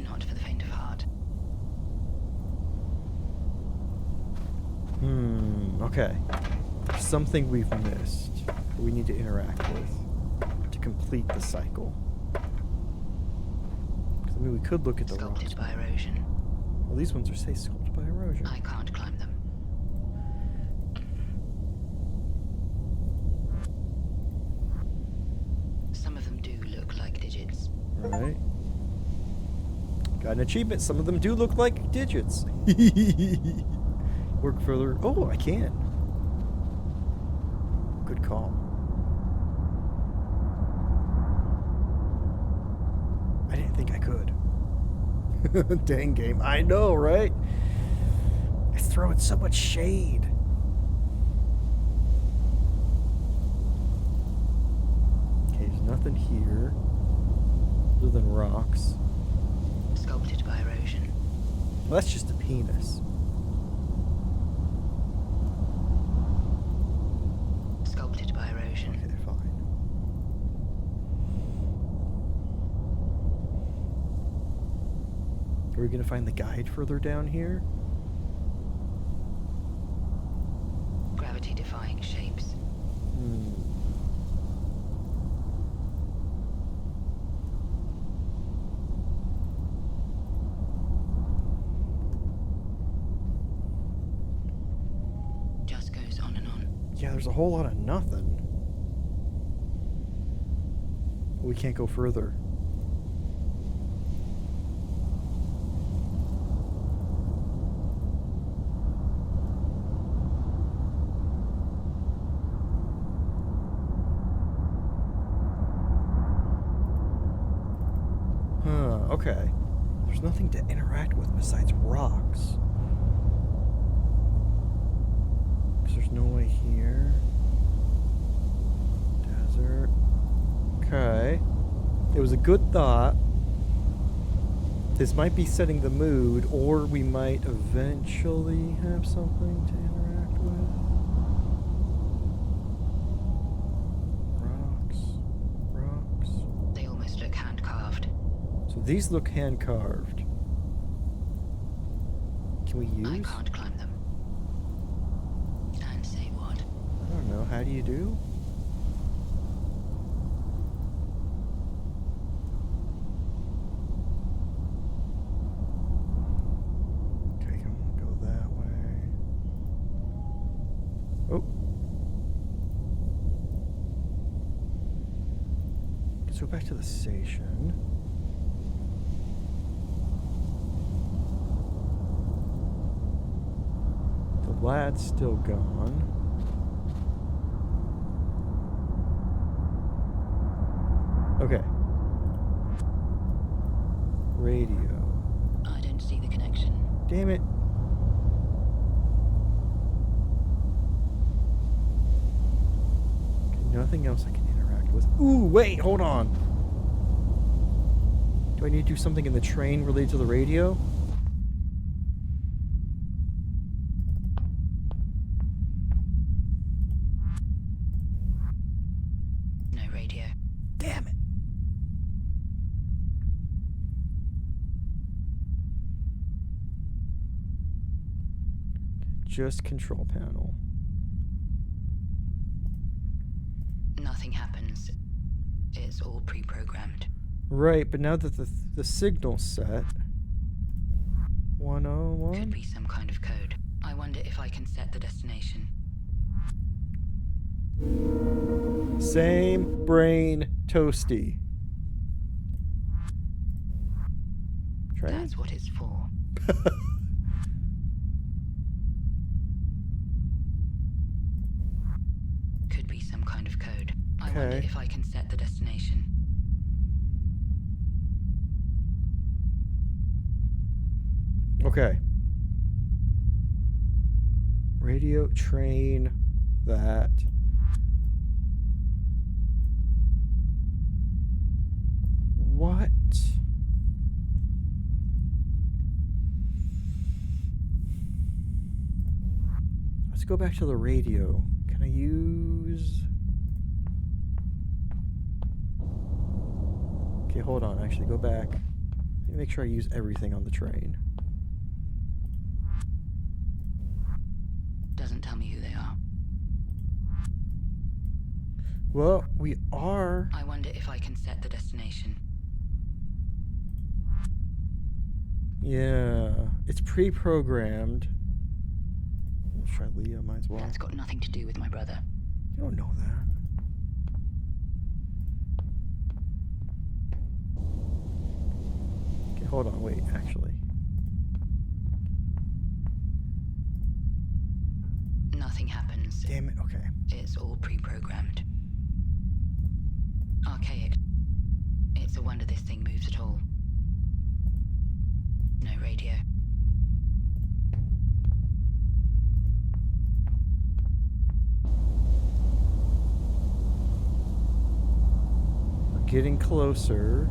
Not for the faint of heart. Okay. There's something we've missed that we need to interact with to complete the cycle. 'Cause, we could look at the rocks. Sculpted by erosion. Well, these ones are, say, sculpted by erosion. I can't climb them. Some of them do look like digits. Alright. Got an achievement. Some of them do look like digits. Work further. Oh, I can. Good call. I didn't think I could. Dang game. I know, right? It's throwing so much shade. Okay, there's nothing here other than rocks. Sculpted by erosion. Well, that's just a penis. Sculpted by erosion. Okay, fine. Are we gonna find the guide further down here? Gravity defying shapes. Just goes on and on. Yeah, there's a whole lot of nothing. We can't go further. Okay. There's nothing to interact with besides rocks. Because there's no way here. Desert. Okay. It was a good thought. This might be setting the mood, or we might eventually have something to interact with. Rocks. They almost look hand carved. So these look hand carved. Can we use? I can't climb them. And say what? I don't know. How do you do? Let's go back to the station. The lad's still gone. Okay. Radio. I don't see the connection. Damn it. Okay, nothing else I can interact with. Ooh, wait, hold on. Do I need to do something in the train related to the radio? No radio. Damn it. Just control panel. Nothing happens. It's all pre-programmed. Right, but now that the signal's set. 101? Could be some kind of code. I wonder if I can set the destination. Same brain toasty. Train? That's what it's for. Could be some kind of code. I wonder Okay. if I can set the destination. Okay. Radio train that. What? Let's go back to the radio. Can I use... Okay, hold on. Actually, go back. Let me make sure I use everything on the train. Doesn't tell me who they are. Well, we are... I wonder if I can set the destination. Yeah, it's pre-programmed. Let's try Leah, might as well. That's got nothing to do with my brother. You don't know that. Okay, hold on, wait, actually. Nothing happens. Damn it, okay. It's all pre-programmed. Archaic. It's a wonder this thing moves at all. No radio. We're getting closer.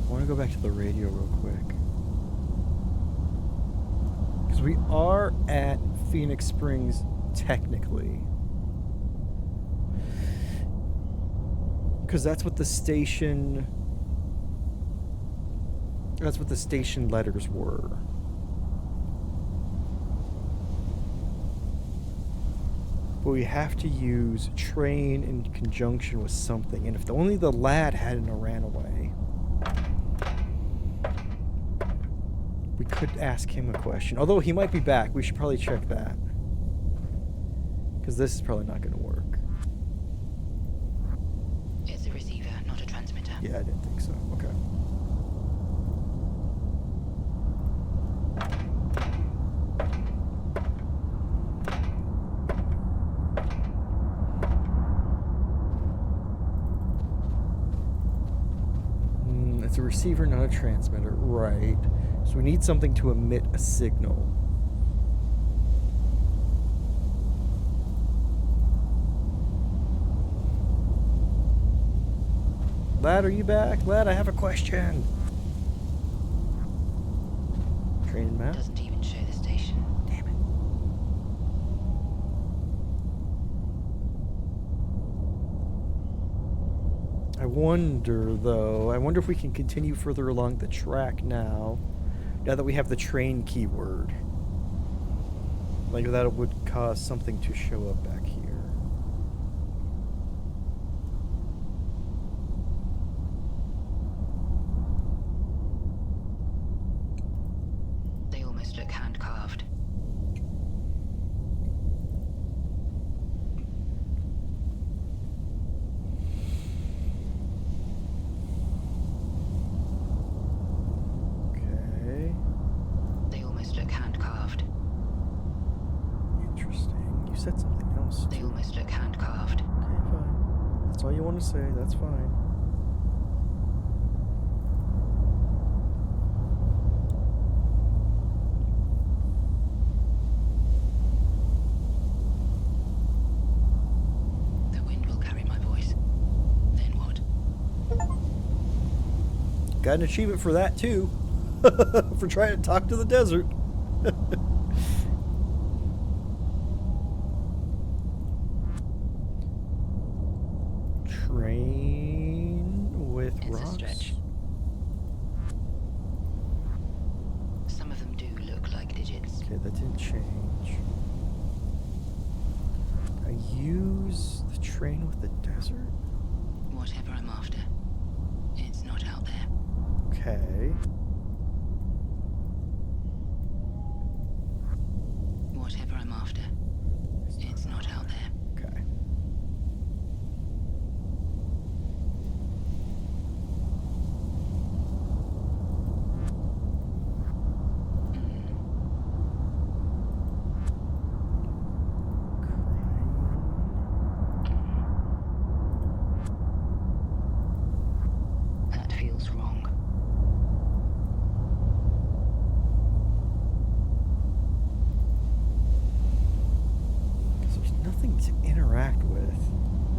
I want to go back to the radio real quick. Because we are at Phoenix Springs, technically. Because that's what the station... That's what the station letters were. But we have to use train in conjunction with something. And if only the lad hadn't ran away, we could ask him a question. Although he might be back, we should probably check that. Because this is probably not going to work. It's a receiver, not a transmitter. Yeah, I didn't think so. Okay. It's a receiver, not a transmitter. Right. So we need something to emit a signal. Lad, are you back? Lad, I have a question. Train map? Doesn't even show the station. Damn it. I wonder, though, I wonder if we can continue further along the track now that we have the train keyword. Like, that would cause something to show up back here. They almost look hand-carved. said something else. They too. almost look hand-carved. Okay, fine. That's all you want to say. That's fine. The wind will carry my voice. Then what? Got an achievement for that too. For trying to talk to the desert. Train with It's rocks. a stretch. Some of them do look like digits. Okay, that didn't change. I use the train with the desert. Whatever I'm after, it's not out there. Okay. Whatever I'm after, it's not out there. Okay. That feels wrong. Because there's nothing to interact with.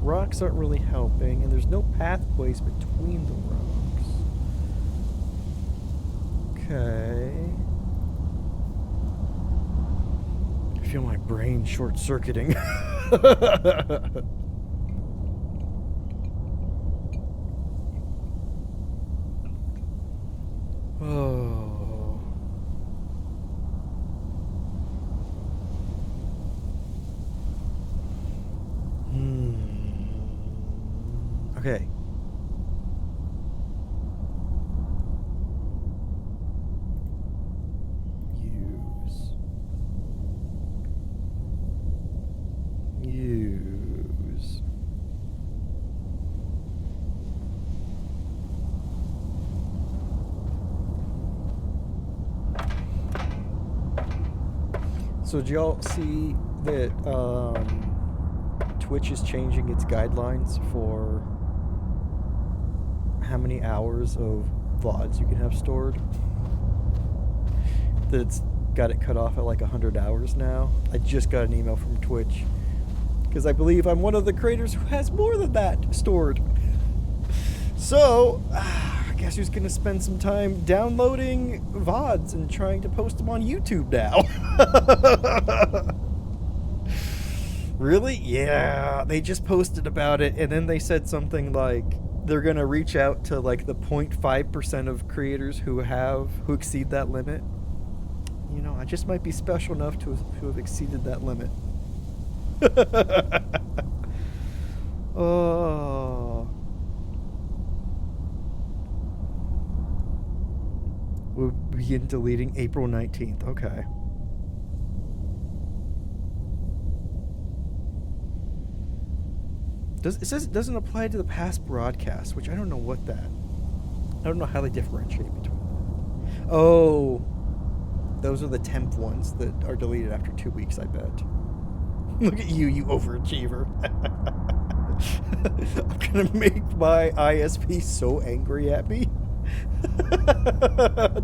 Rocks aren't really helping, and there's no pathways between the rocks. Okay. I feel my brain short-circuiting. Oh. Okay. Use. Use. So did y'all see that Twitch is changing its guidelines for how many hours of VODs you can have stored? That it's got it cut off at like 100 hours now. I just got an email from Twitch because I believe I'm one of the creators who has more than that stored. So, I guess who's gonna spend some time downloading VODs and trying to post them on YouTube now? Really? Yeah, they just posted about it, and then they said something like they're gonna reach out to like the 0.5% of creators who exceed that limit. You know, I just might be special enough to have exceeded that limit. Oh. We'll begin deleting April 19th. Okay. It says it doesn't apply to the past broadcasts, which I don't know what that. I don't know how they differentiate between that. Oh, those are the temp ones that are deleted after 2 weeks, I bet. Look at you, you overachiever. I'm gonna make my ISP so angry at me.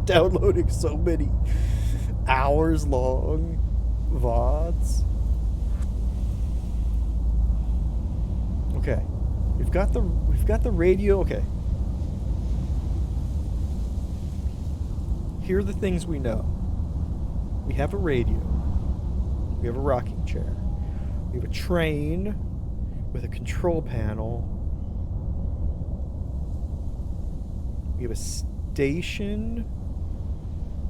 Downloading so many hours long VODs. Okay. We've got the radio. Okay. Here are the things we know. We have a radio. We have a rocking chair. We have a train with a control panel. We have a station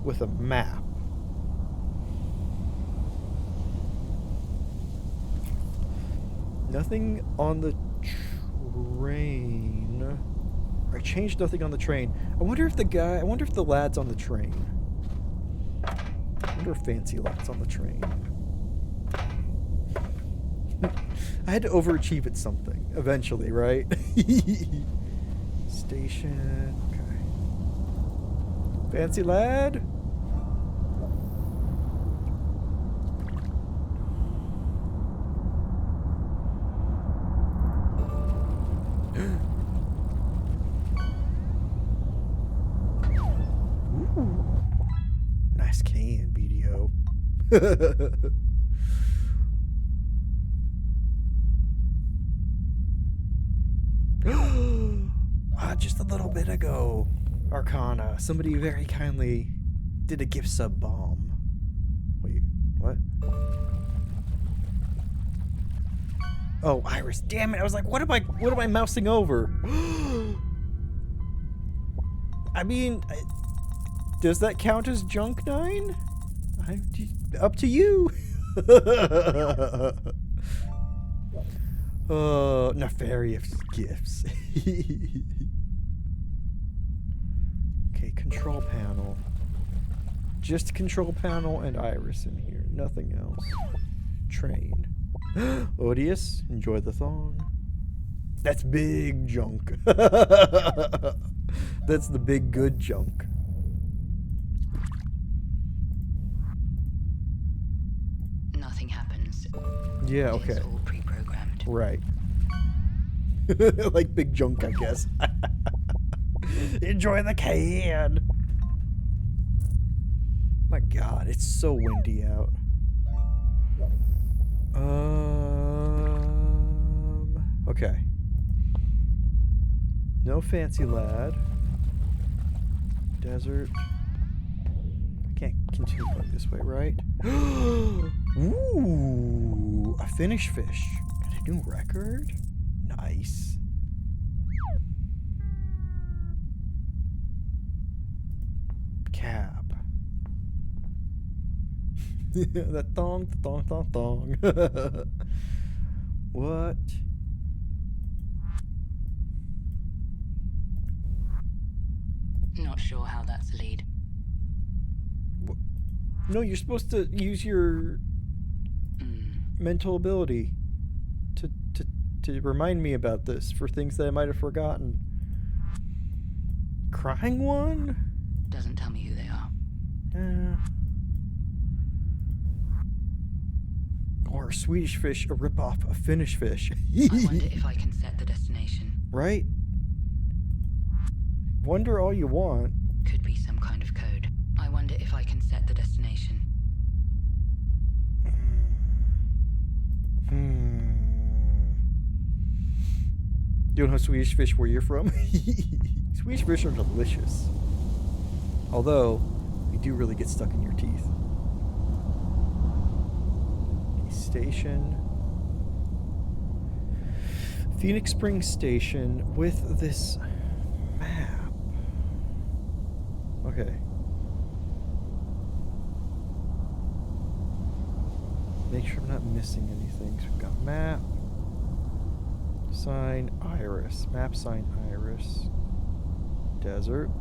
with a map. Nothing on the train. I changed nothing on the train. I wonder if the lad's on the train. I wonder if Fancy Lad's on the train. I had to overachieve at something eventually, right? Station. Okay. Fancy Lad? Just a little bit ago, Arcana, somebody very kindly did a gift sub bomb. Wait, what? Oh, Iris, damn it! I was like, what am I mousing over? I mean, does that count as junk 9? Up to you. Nefarious gifts. Okay, control panel. Just control panel and Iris in here. Nothing else. Train. Odious, enjoy the thong. That's big junk. That's the big good junk. Nothing happens. Yeah, okay. It's all pre-programmed. Right. Like big junk, I guess. Enjoy the can. My God, it's so windy out. Okay. No fancy lad. Desert. I can't continue going this way, right? Ooh, a finish fish. Got a new record? Nice. Cab. That thong, thong, thong, thong. What? Not sure how that's a lead. No, you're supposed to use your mental ability to remind me about this for things that I might have forgotten. Crying one? Doesn't tell me who they are. Or a Swedish fish, a ripoff, a Finnish fish. I wonder if I can set the destination. Right? Wonder all you want. Could be some kind of code. I wonder if I can set the destination. You don't know Swedish fish where you're from? Swedish fish are delicious. Although, they do really get stuck in your teeth. Station. Phoenix Springs Station with this map. Okay. Make sure I'm not missing anything. So we've got map, sign, Iris. Map, sign, Iris. Desert.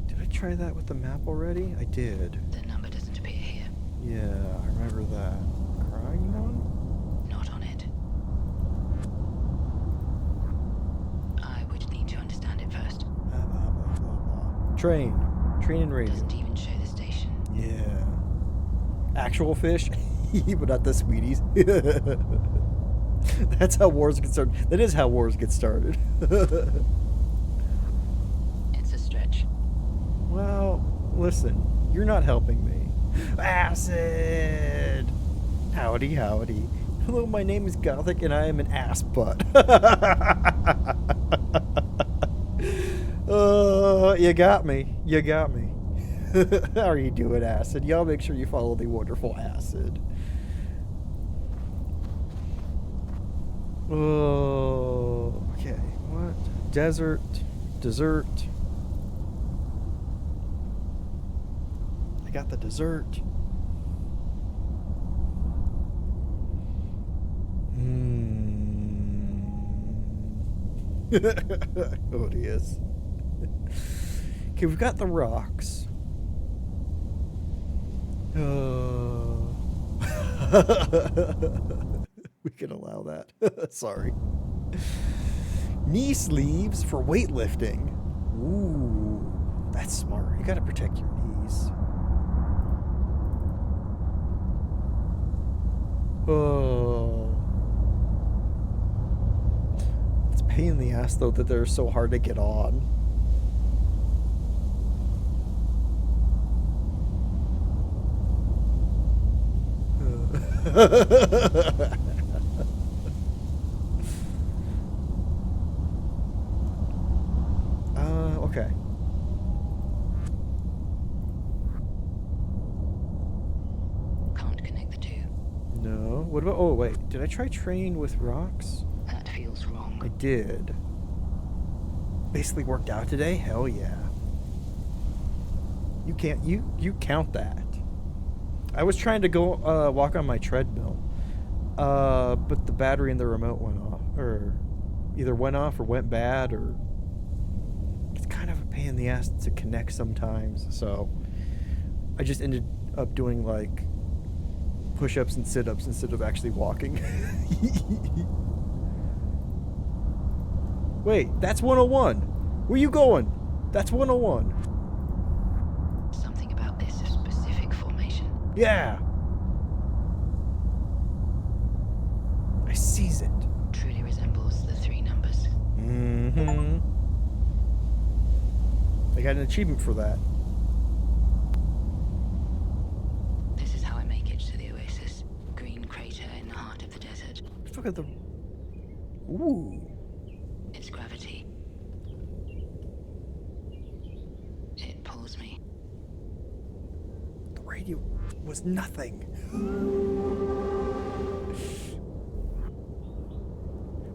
Did I try that with the map already? I did. The number doesn't appear here. Yeah, I remember that. Crying one? Not on it. I would need to understand it first. Blah, blah, blah, blah, blah. Train. Train and radio. Doesn't even show the station. Yeah. Actual fish? But not the sweeties. That's how wars get started. That is how wars get started. It's a stretch. Well, listen. You're not helping me. Acid! Howdy, howdy. Hello, my name is Gothic and I am an ass butt. You got me. You got me. How are you doing, Acid? Y'all make sure you follow the wonderful Acid. Oh, okay. What? Desert. Dessert. I got the dessert. Odious. Okay, we've got the rocks. We can allow that. Sorry. Knee sleeves for weightlifting. Ooh, that's smart. You gotta protect your knees. Oh. pain in the ass, though, that they're so hard to get on. Okay. Can't connect the two. No. What about... Oh, wait. Did I try train with rocks? That feels wrong. I did. Basically worked out today? Hell yeah. You can't... You count that. I was trying to go walk on my treadmill. But the battery in the remote went off. Or either went off or went bad, or... It's kind of a pain in the ass to connect sometimes. So I just ended up doing, like, push-ups and sit-ups instead of actually walking. Wait, that's 101. Where you going? That's 101. Something about this specific formation. Yeah. I sees it. Truly resembles the three numbers. Mm-hmm. I got an achievement for that. This is how I make it to the oasis. Green crater in the heart of the desert. Look at the... Ooh. It's gravity. It pulls me. The radio was nothing.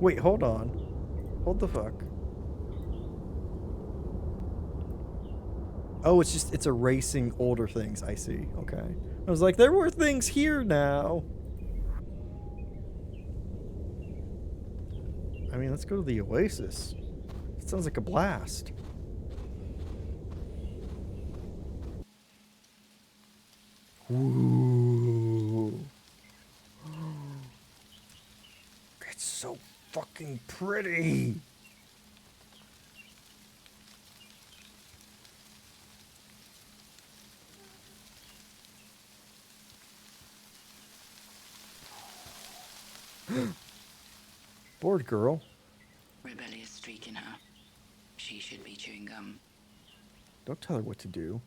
Wait, hold on. Hold the fuck. Oh, it's erasing older things. I see. Okay. I was like, there were things here now. I mean, let's go to the oasis. It sounds like a blast. Ooh. It's so fucking pretty. Bored girl. Rebellious streak in her. She should be chewing gum. Don't tell her what to do.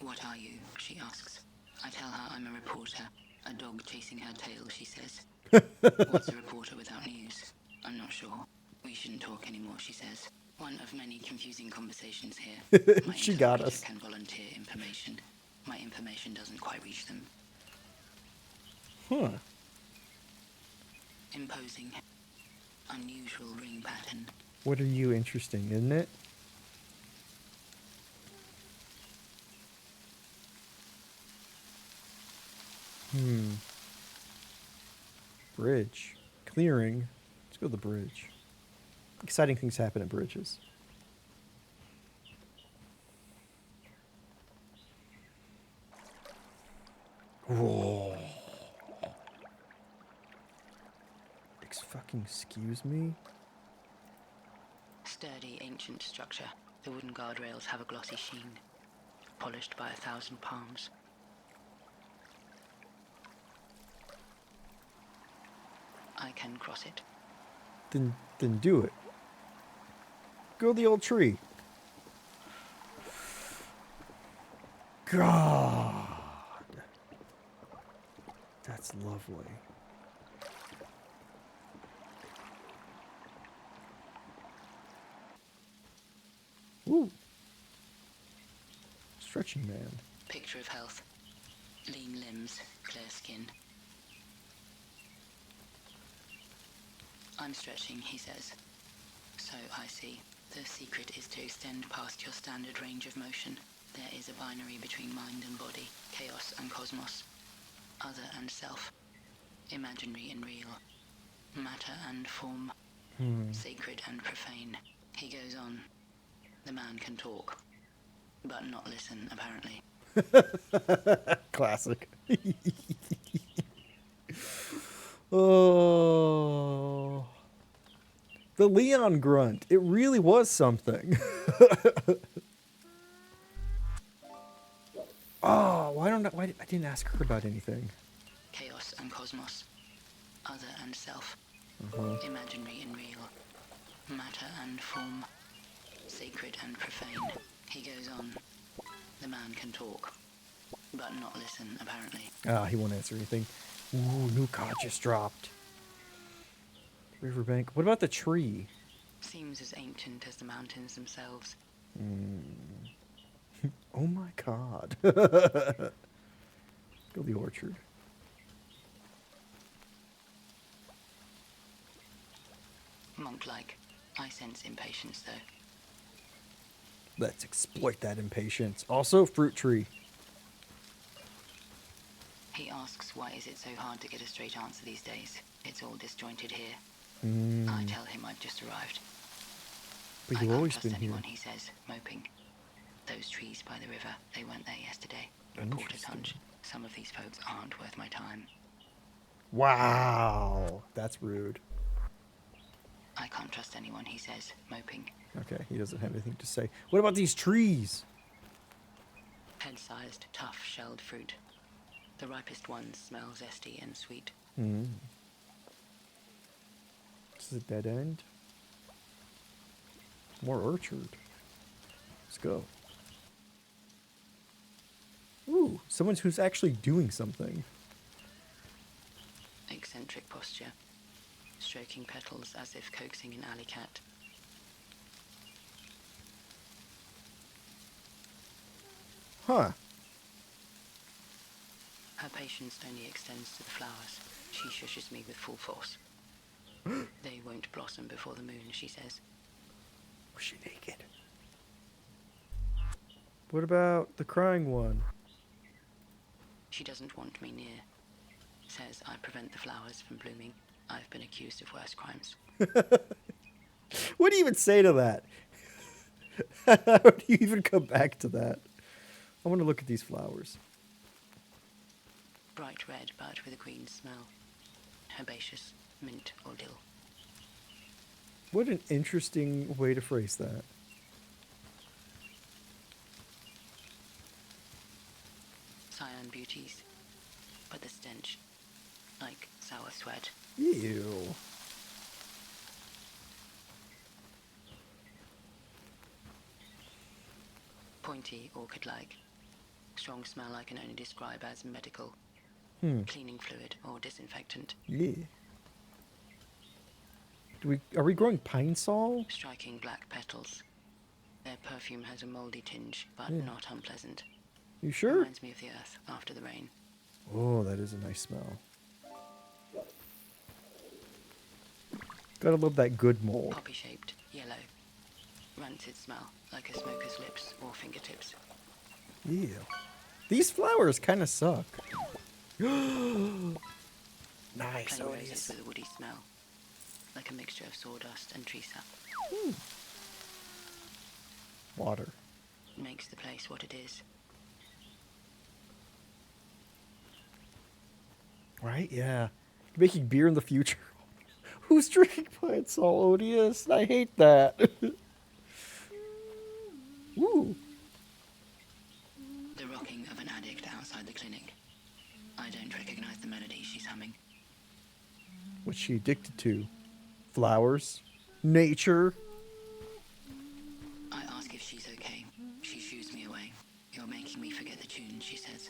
What are you? She asks. I tell her I'm a reporter. A dog chasing her tail, she says. What's a reporter without news? I'm not sure. We shouldn't talk anymore, she says. One of many confusing conversations here. My She got interlocutor us. can volunteer information. My information doesn't quite reach them. Huh. Imposing. Unusual ring pattern. What are you interesting, isn't it? Bridge. Clearing. Let's go to the bridge. Exciting things happen at bridges. Whoa. Excuse me? Sturdy, ancient structure. The wooden guardrails have a glossy sheen, polished by 1,000 palms. I can cross it. Then do it. Go to the old tree. God. That's lovely. Ooh. Stretching man. Picture of health. Lean limbs, clear skin. I'm stretching, he says. So I see. The secret is to extend past your standard range of motion. There is a binary between mind and body, chaos and cosmos, other and self, imaginary and real, matter and form, sacred and profane. He goes on. The man can talk, but not listen, apparently. Classic. Oh. The Leon grunt. It really was something. Oh, why I didn't ask her about anything. Chaos and cosmos, other and self, imaginary and real, matter and form, sacred and profane. He goes on. The man can talk, but not listen, apparently. Ah, he won't answer anything. Ooh, new card just dropped. Riverbank. What about the tree? Seems as ancient as the mountains themselves. Oh my god. Go the orchard. Monk-like. I sense impatience, though. Let's exploit that impatience. Also, fruit tree. He asks, why is it so hard to get a straight answer these days? It's all disjointed here. I tell him I've just arrived. But I you've can't always trust been here. anyone, he says, moping. Those trees by the river, they weren't there yesterday. Reporter's hunch. Some of these folks aren't worth my time. Wow. That's rude. I can't trust anyone, he says, moping. Okay, he doesn't have anything to say. What about these trees? Head-sized, tough, shelled fruit. The ripest ones smell zesty and sweet. This is a dead end. More orchard. Let's go. Ooh, someone who's actually doing something. Eccentric posture. Stroking petals as if coaxing an alley cat. Huh. Her patience only extends to the flowers. She shushes me with full force. They won't blossom before the moon, she says. Was she naked? What about the crying one? She doesn't want me near. Says I prevent the flowers from blooming. I've been accused of worse crimes. What do you even say to that? How do you even come back to that? I want to look at these flowers. Bright red, but with a green smell. Herbaceous, mint or dill. What an interesting way to phrase that. Cyan beauties. But the stench. Like sour sweat. Ew. Pointy, orchid-like. Strong smell I can only describe as medical. Cleaning fluid or disinfectant. Yeah. Are we growing pine sol? Striking black petals. Their perfume has a moldy tinge, but Yeah. not unpleasant. You sure? Reminds me of the earth after the rain. Oh, that is a nice smell. Gotta love that good mold. Poppy-shaped, yellow. Rancid smell, like a smoker's lips or fingertips. Ew. These flowers kind of suck. Nice. Plain roses with a woody smell. Like a mixture of sawdust and tree sap. Water. Makes the place what it is. Right? Yeah. Making beer in the future. Who's drinking pine sol, Odious? I hate that. Ooh. The rocking of an addict outside the clinic. I don't recognize the melody she's humming. What's she addicted to? Flowers? Nature? I ask if she's okay. She shoos me away. You're making me forget the tune, she says.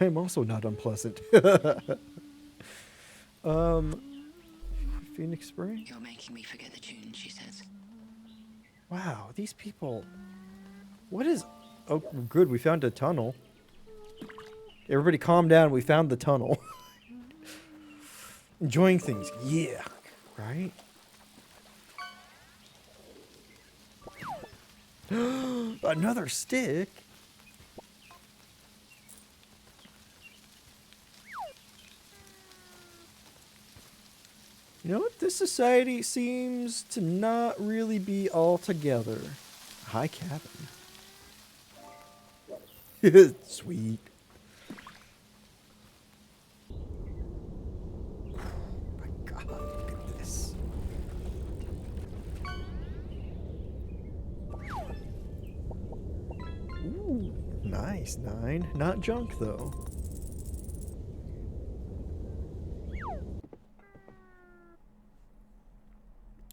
I am also not unpleasant. Phoenix Spring? You're making me forget the tune, she says. Wow, these people. What is. Oh, good, we found a tunnel. Everybody calm down, we found the tunnel. Enjoying things, yeah. Right? Another stick? You know what? This society seems to not really be all together. High cabin. Sweet. My God, look at this. Ooh, nice. Nice 9. Not junk, though.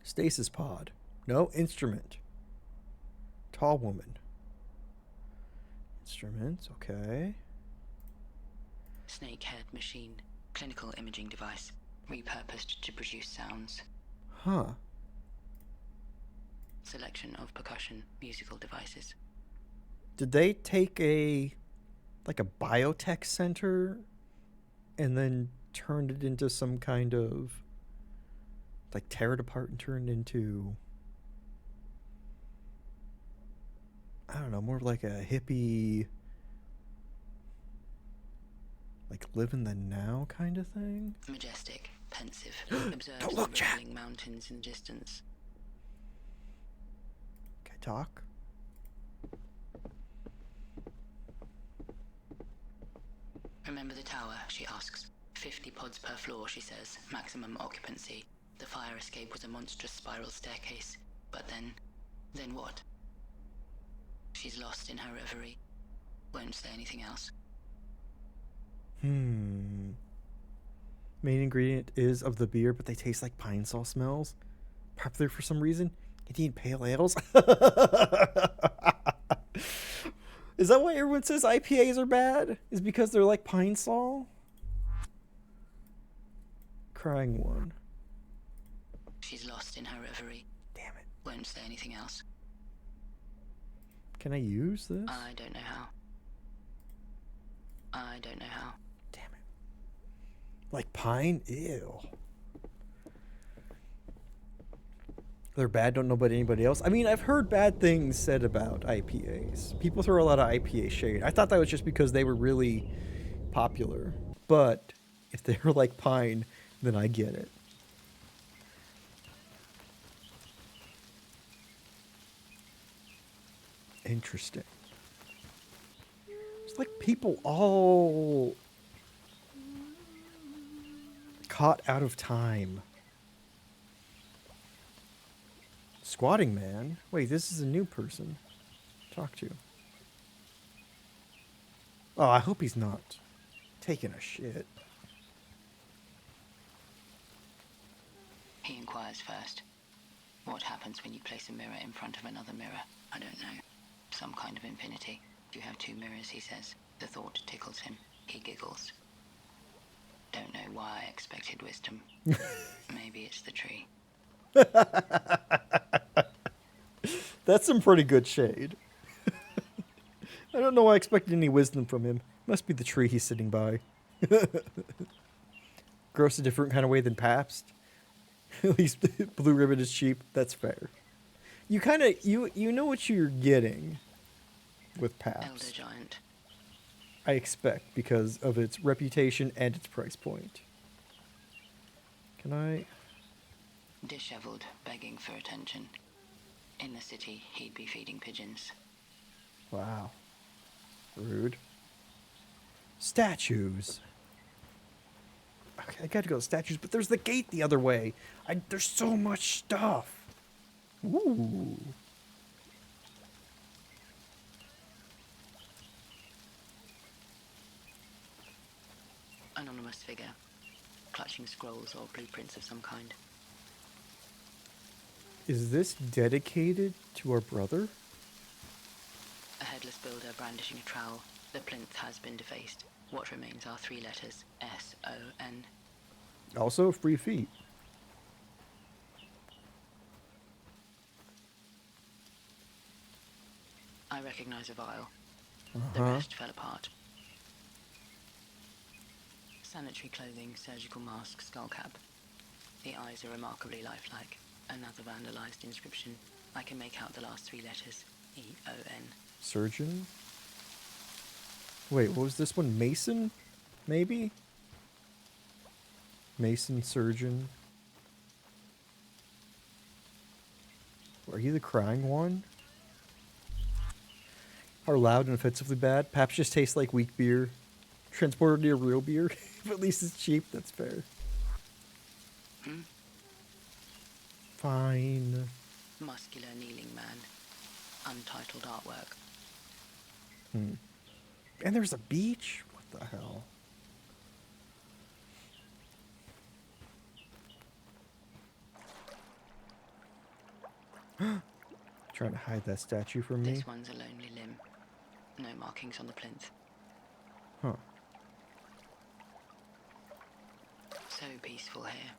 Stasis pod. No instrument. Tall woman. Instruments, okay. Snakehead machine. Clinical imaging device. Repurposed to produce sounds. Huh. Selection of percussion musical devices. Did they take a biotech center and then turned it into some kind of tear it apart and turn it into, I don't know, more like a hippie, live in the now kind of thing? Majestic, pensive. Observes Don't look, the Jack. rolling mountains in the distance. Can I talk? Remember the tower, she asks. 50 pods per floor, she says. Maximum occupancy. The fire escape was a monstrous spiral staircase. But then what? She's lost in her reverie. Won't say anything else. Main ingredient is of the beer, but they taste like pine saw smells. Popular for some reason. Indian pale ales. Is that why everyone says IPAs are bad? Is because they're like pine saw? Crying one. She's lost in her reverie. Damn it. Won't say anything else. Can I use this? I don't know how. I don't know how. Damn it. Like pine? Ew. They're bad, don't know about anybody else. I mean, I've heard bad things said about IPAs. People throw a lot of IPA shade. I thought that was just because they were really popular. But if they were like pine, then I get it. Interesting. It's like people all caught out of time. Squatting man? Wait, this is a new person. Talk to. Oh, I hope he's not taking a shit. He inquires first. What happens when you place a mirror in front of another mirror? I don't know. Some kind of infinity. You have two mirrors, he says. The thought tickles him. He giggles. Don't know why I expected wisdom. Maybe it's the tree. That's some pretty good shade. I don't know why I expected any wisdom from him. Must be the tree he's sitting by. Grows a different kind of way than Pabst. At least Blue Ribbon is cheap. That's fair. You kind of you know what you're getting with Elder Pabst. giant. I expect because of its reputation and its price point. Can I? Disheveled, begging for attention. In the city, he'd be feeding pigeons. Wow. Rude. Statues. Okay, I gotta go to statues, but there's the gate the other way. There's so much stuff. Ooh. Anonymous figure, clutching scrolls or blueprints of some kind. Is this dedicated to our brother? A headless builder brandishing a trowel. The plinth has been defaced. What remains are three letters, S-O-N. Also, free feet. I recognize a vial. The Uh-huh. rest fell apart. Sanitary clothing, surgical mask, skull cap. The eyes are remarkably lifelike. Another vandalized inscription. I can make out the last three letters. E-O-N. Surgeon? Wait, what was this one? Mason? Maybe? Mason, surgeon. Are you the crying one? Are loud and offensively bad? Paps just tastes like weak beer. Transported near real beer. If at least it's cheap, that's fair. Hmm? Fine. Muscular kneeling man. Untitled artwork. And there's a beach? What the hell? Trying to hide that statue from me? This one's a lonely limb. No markings on the plinth. Huh. So peaceful here.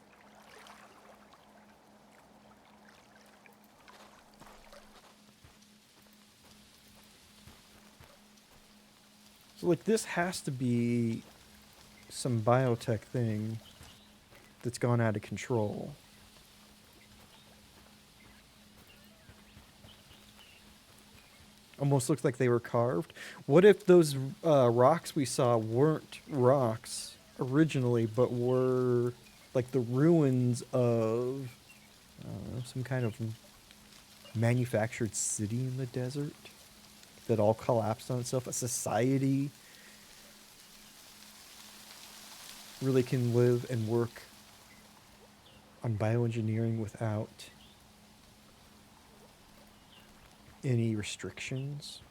So, like, this has to be some biotech thing that's gone out of control. Almost looks like they were carved. What if those rocks we saw weren't rocks originally, but were like the ruins of some kind of manufactured city in the desert that all collapsed on itself? A society really can live and work on bioengineering without any restrictions.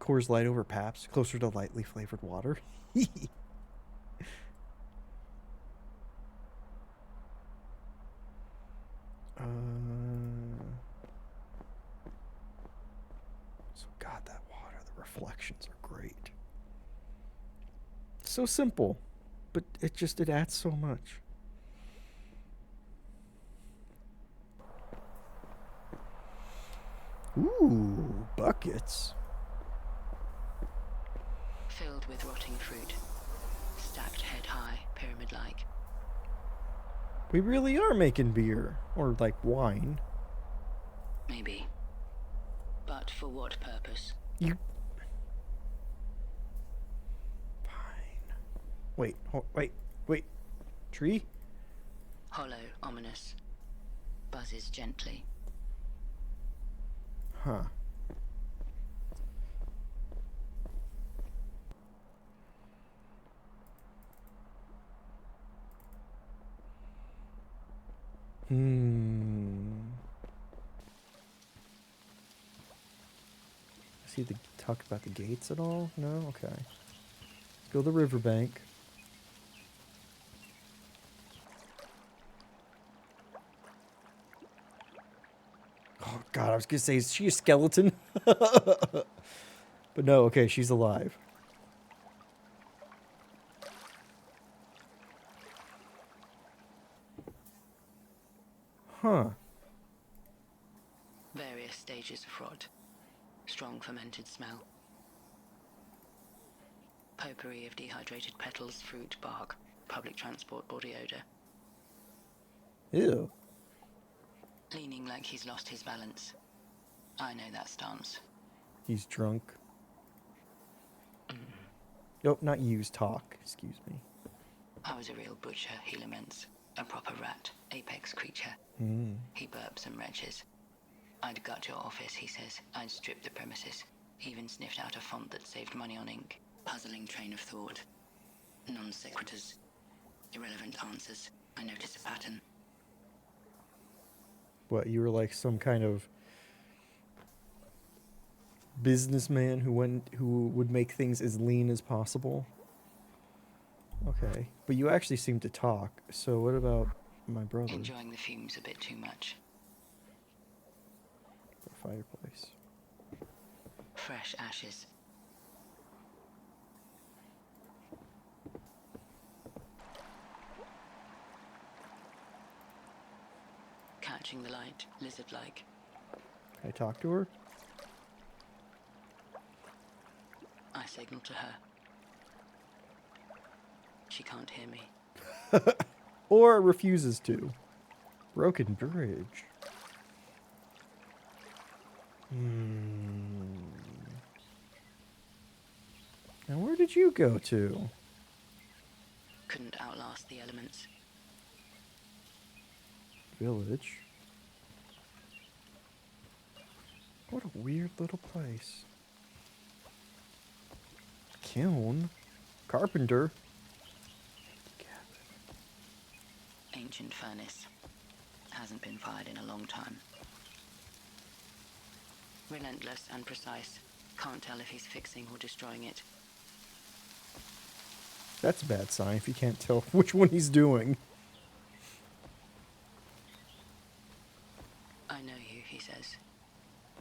Coors Light over Pabst, closer to lightly flavored water. So God, that water, the reflections are great. So simple, but it adds so much. Ooh, buckets. Filled with rotting fruit. Stacked head high, pyramid-like. We really are making beer. Or like wine. Maybe. But for what purpose? You... Fine. Wait, wait. Tree? Hollow, ominous. Buzzes gently. Huh. See the talk about the gates at all? No? Okay. Let's go to the riverbank. Oh God, I was gonna say, is she a skeleton? But no, okay, she's alive. Huh. Various stages of rot. Strong fermented smell. Potpourri of dehydrated petals, fruit, bark, public transport body odor. Ew. Leaning like he's lost his balance. I know that stance. He's drunk. Nope, not use, talk. Excuse me. I was a real butcher, he laments. A proper rat, apex creature. He burps and retches. I'd gut your office, he says. I'd strip the premises. Even sniffed out a font that saved money on ink. Puzzling train of thought. Non sequiturs. Irrelevant answers. I notice a pattern. What, you were like some kind of businessman who would make things as lean as possible? Okay. But you actually seem to talk. So what about my brother? Enjoying the fumes a bit too much. The fireplace. Fresh ashes. Catching the light, lizard-like. Can I talk to her? I signal to her. She can't hear me. Or refuses to. Broken bridge. Now where did you go to? Couldn't outlast the elements. Village. What a weird little place. Kiln. Carpenter. Ancient furnace. Hasn't been fired in a long time. Relentless and precise. Can't tell if he's fixing or destroying it. That's a bad sign if you can't tell which one he's doing. I know you, he says.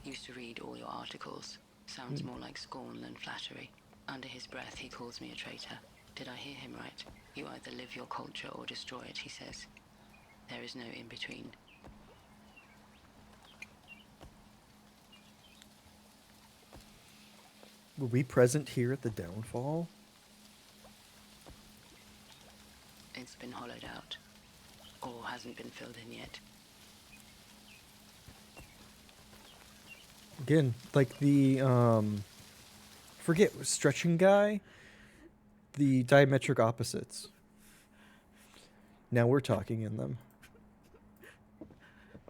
Used to read all your articles. Sounds more like scorn than flattery. Under his breath, he calls me a traitor. Did I hear him right? You either live your culture or destroy it, he says. There is no in-between. Were we present here at the downfall? It's been hollowed out. Or hasn't been filled in yet. Again, like the forget stretching guy, the diametric opposites. Now we're talking in them.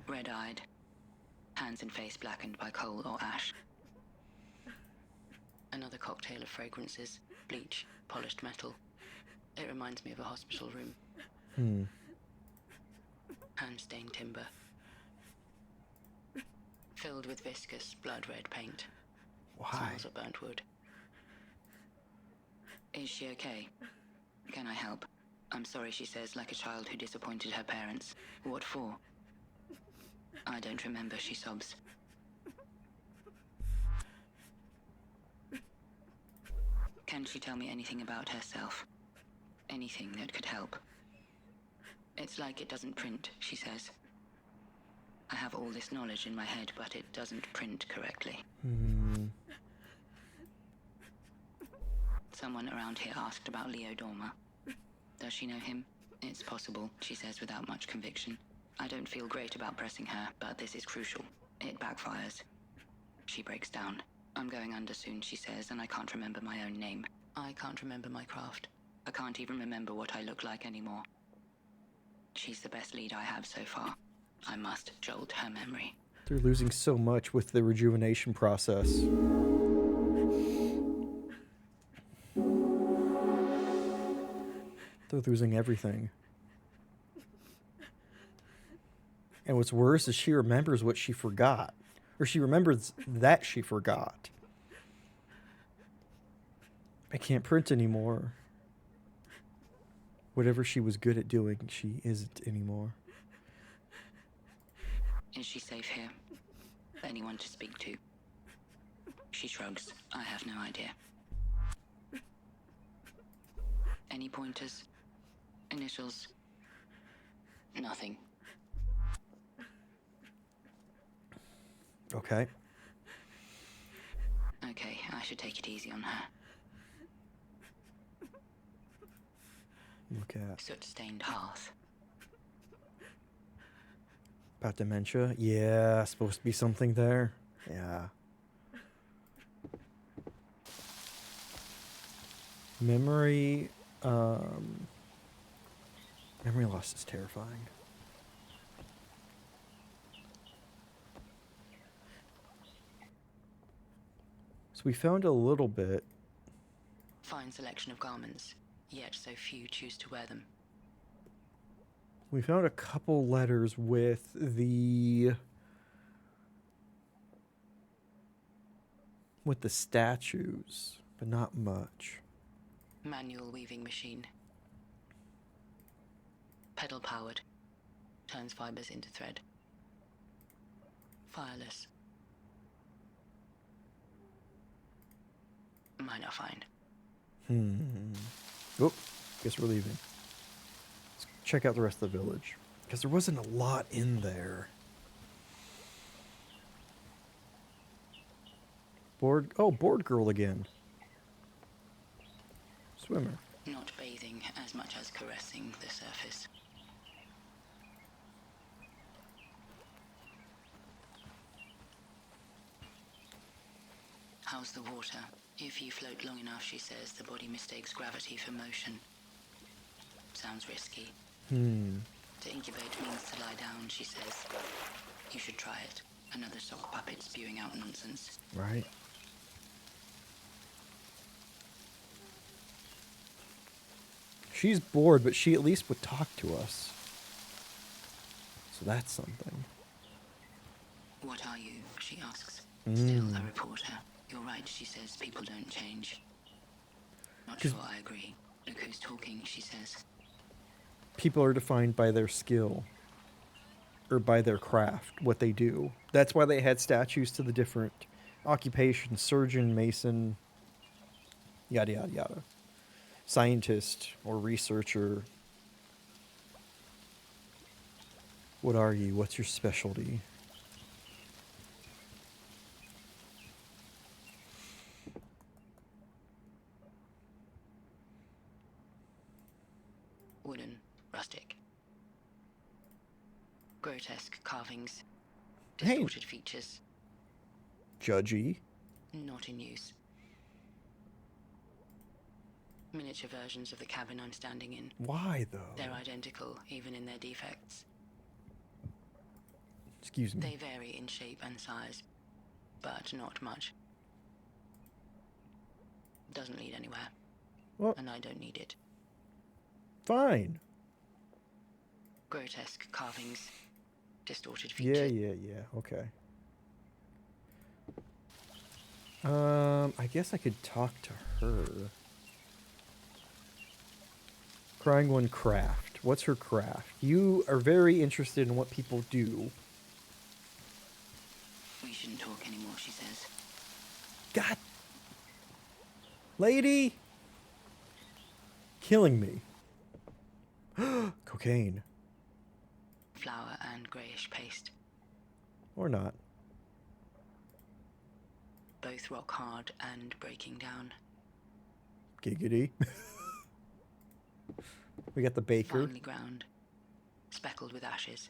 Red-eyed. Hands and face blackened by coal or ash. Another cocktail of fragrances. Bleach, polished metal. It reminds me of a hospital room. Hand-stained timber. Filled with viscous, blood-red paint. Why? Smells of burnt wood. Is she okay? Can I help? I'm sorry, she says, like a child who disappointed her parents. What for? I don't remember, she sobs. Can she tell me anything about herself? Anything that could help? It's like it doesn't print, she says. I have all this knowledge in my head, but it doesn't print correctly. Someone around here asked about Leo Dormer. Does she know him? It's possible, she says without much conviction. I don't feel great about pressing her, but this is crucial. It backfires. She breaks down. I'm going under soon, she says, and I can't remember my own name. I can't remember my craft. I can't even remember what I look like anymore. She's the best lead I have so far. I must jolt her memory. They're losing so much with the rejuvenation process. They're losing everything. And what's worse is she remembers what she forgot. Or she remembers that she forgot. I can't print anymore. Whatever she was good at doing, she isn't anymore. Is she safe here? Anyone to speak to? She shrugs. I have no idea. Any pointers? Initials? Nothing. Okay. Okay, I should take it easy on her. Look at. Soot-stained hearth. About dementia? Yeah, supposed to be something there. Yeah. Memory loss is terrifying. So we found a little bit. Fine selection of garments, yet so few choose to wear them. We found a couple letters with the statues, but not much. Manual weaving machine. Pedal powered. Turns fibers into thread. Fireless. Mine are fine. Oh, guess we're leaving. Let's check out the rest of the village. Because there wasn't a lot in there. Board girl again. Swimmer. Not bathing as much as caressing the surface. How's the water? If you float long enough, she says, the body mistakes gravity for motion. Sounds risky. To incubate means to lie down, she says. You should try it. Another sock puppet spewing out nonsense. Right. She's bored, but she at least would talk to us. So that's something. What are you? She asks. Still a reporter. You're right, she says people don't change. Not sure I agree. Look who's talking, she says. People are defined by their skill or by their craft, what they do. That's why they had statues to the different occupations: surgeon, mason, yada yada yada. Scientist or researcher. What are you? What's your specialty? Wooden, rustic. Grotesque carvings. Hey. Distorted features. Judgy. Not in use. Miniature versions of the cabin I'm standing in. Why though? They're identical, even in their defects. Excuse me. They vary in shape and size, but not much. Doesn't lead anywhere. Well, And I don't need it. fine. Grotesque carvings. Distorted Yeah, features. yeah. Okay. I guess I could talk to her. Crying One craft. What's her craft? You are very interested in what people do. We shouldn't talk anymore, she says. God. Lady. Killing me. Cocaine. Flour and greyish paste. Or not. Both rock hard and breaking down. Giggity. We got the baker. Finely ground. Speckled with ashes.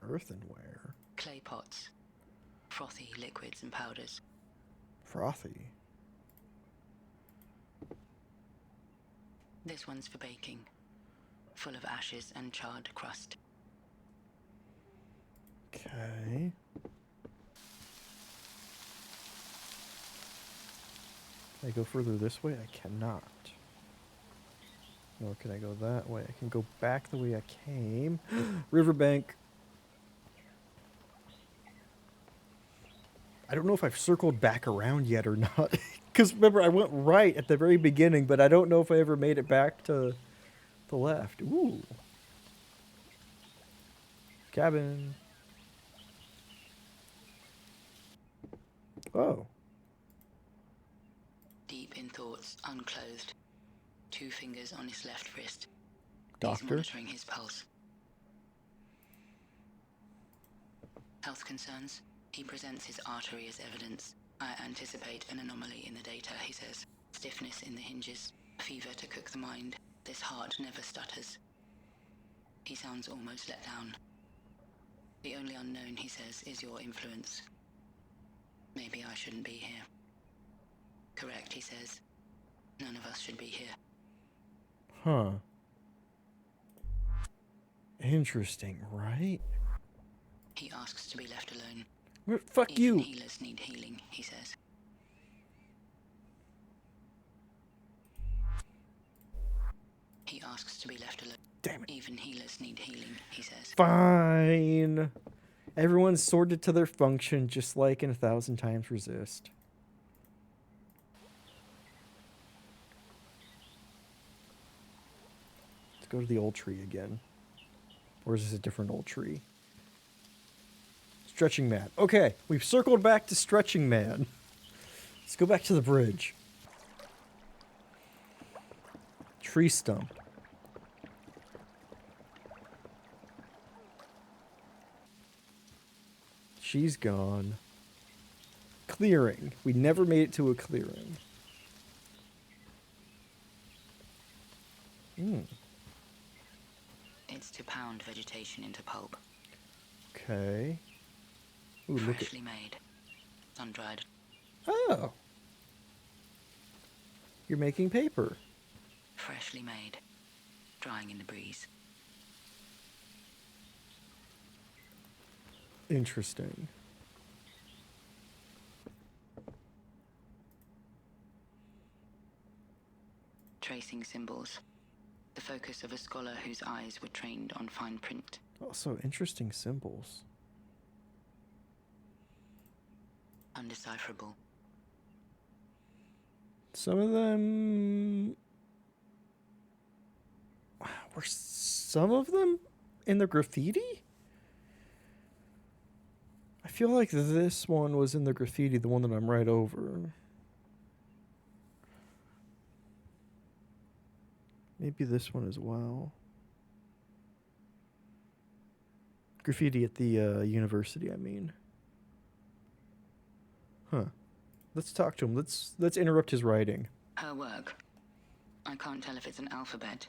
Earthenware. Clay pots. Frothy liquids and powders. Frothy. This one's for baking. Full of ashes and charred crust. Okay. Can I go further this way? I cannot. Nor can I go that way. I can go back the way I came. Riverbank. I don't know if I've circled back around yet or not. Because remember, I went right at the very beginning, but I don't know if I ever made it back to the left. Ooh. Cabin. Oh. Deep in thoughts, unclothed. 2 fingers on his left wrist. He's Doctor. monitoring his pulse. Health concerns? He presents his artery as evidence. I anticipate an anomaly in the data, he says. Stiffness in the hinges. Fever to cook the mind. This heart never stutters. He sounds almost let down. The only unknown, he says, is your influence. Maybe I shouldn't be here. Correct, he says. None of us should be here. Huh. Interesting, right? He asks to be left alone. Fuck Even you. healers need healing, he says. He asks to be left alone. Damn it. Even healers need healing, he says. Fine. Everyone's sorted to their function, just like in 1,000 Times Resist. Let's go to the old tree again. Or is this a different old tree? Stretching Man. Okay, we've circled back to Stretching Man. Let's go back to the bridge. Tree stump. She's gone. Clearing. We never made it to a clearing. It's to pound vegetation into pulp. Okay. Ooh, look at... Freshly made. Sun-dried. Oh. You're making paper. Freshly made. Drying in the breeze. Interesting. Tracing symbols. The focus of a scholar whose eyes were trained on fine print. Also, interesting symbols. undecipherable. Some of them... Were some of them in the graffiti? I feel like this one was in the graffiti, the one that I'm right over. Maybe this one as well. Graffiti at the university, I mean. Huh. Let's talk to him. Let's interrupt his writing. Her work. I can't tell if it's an alphabet.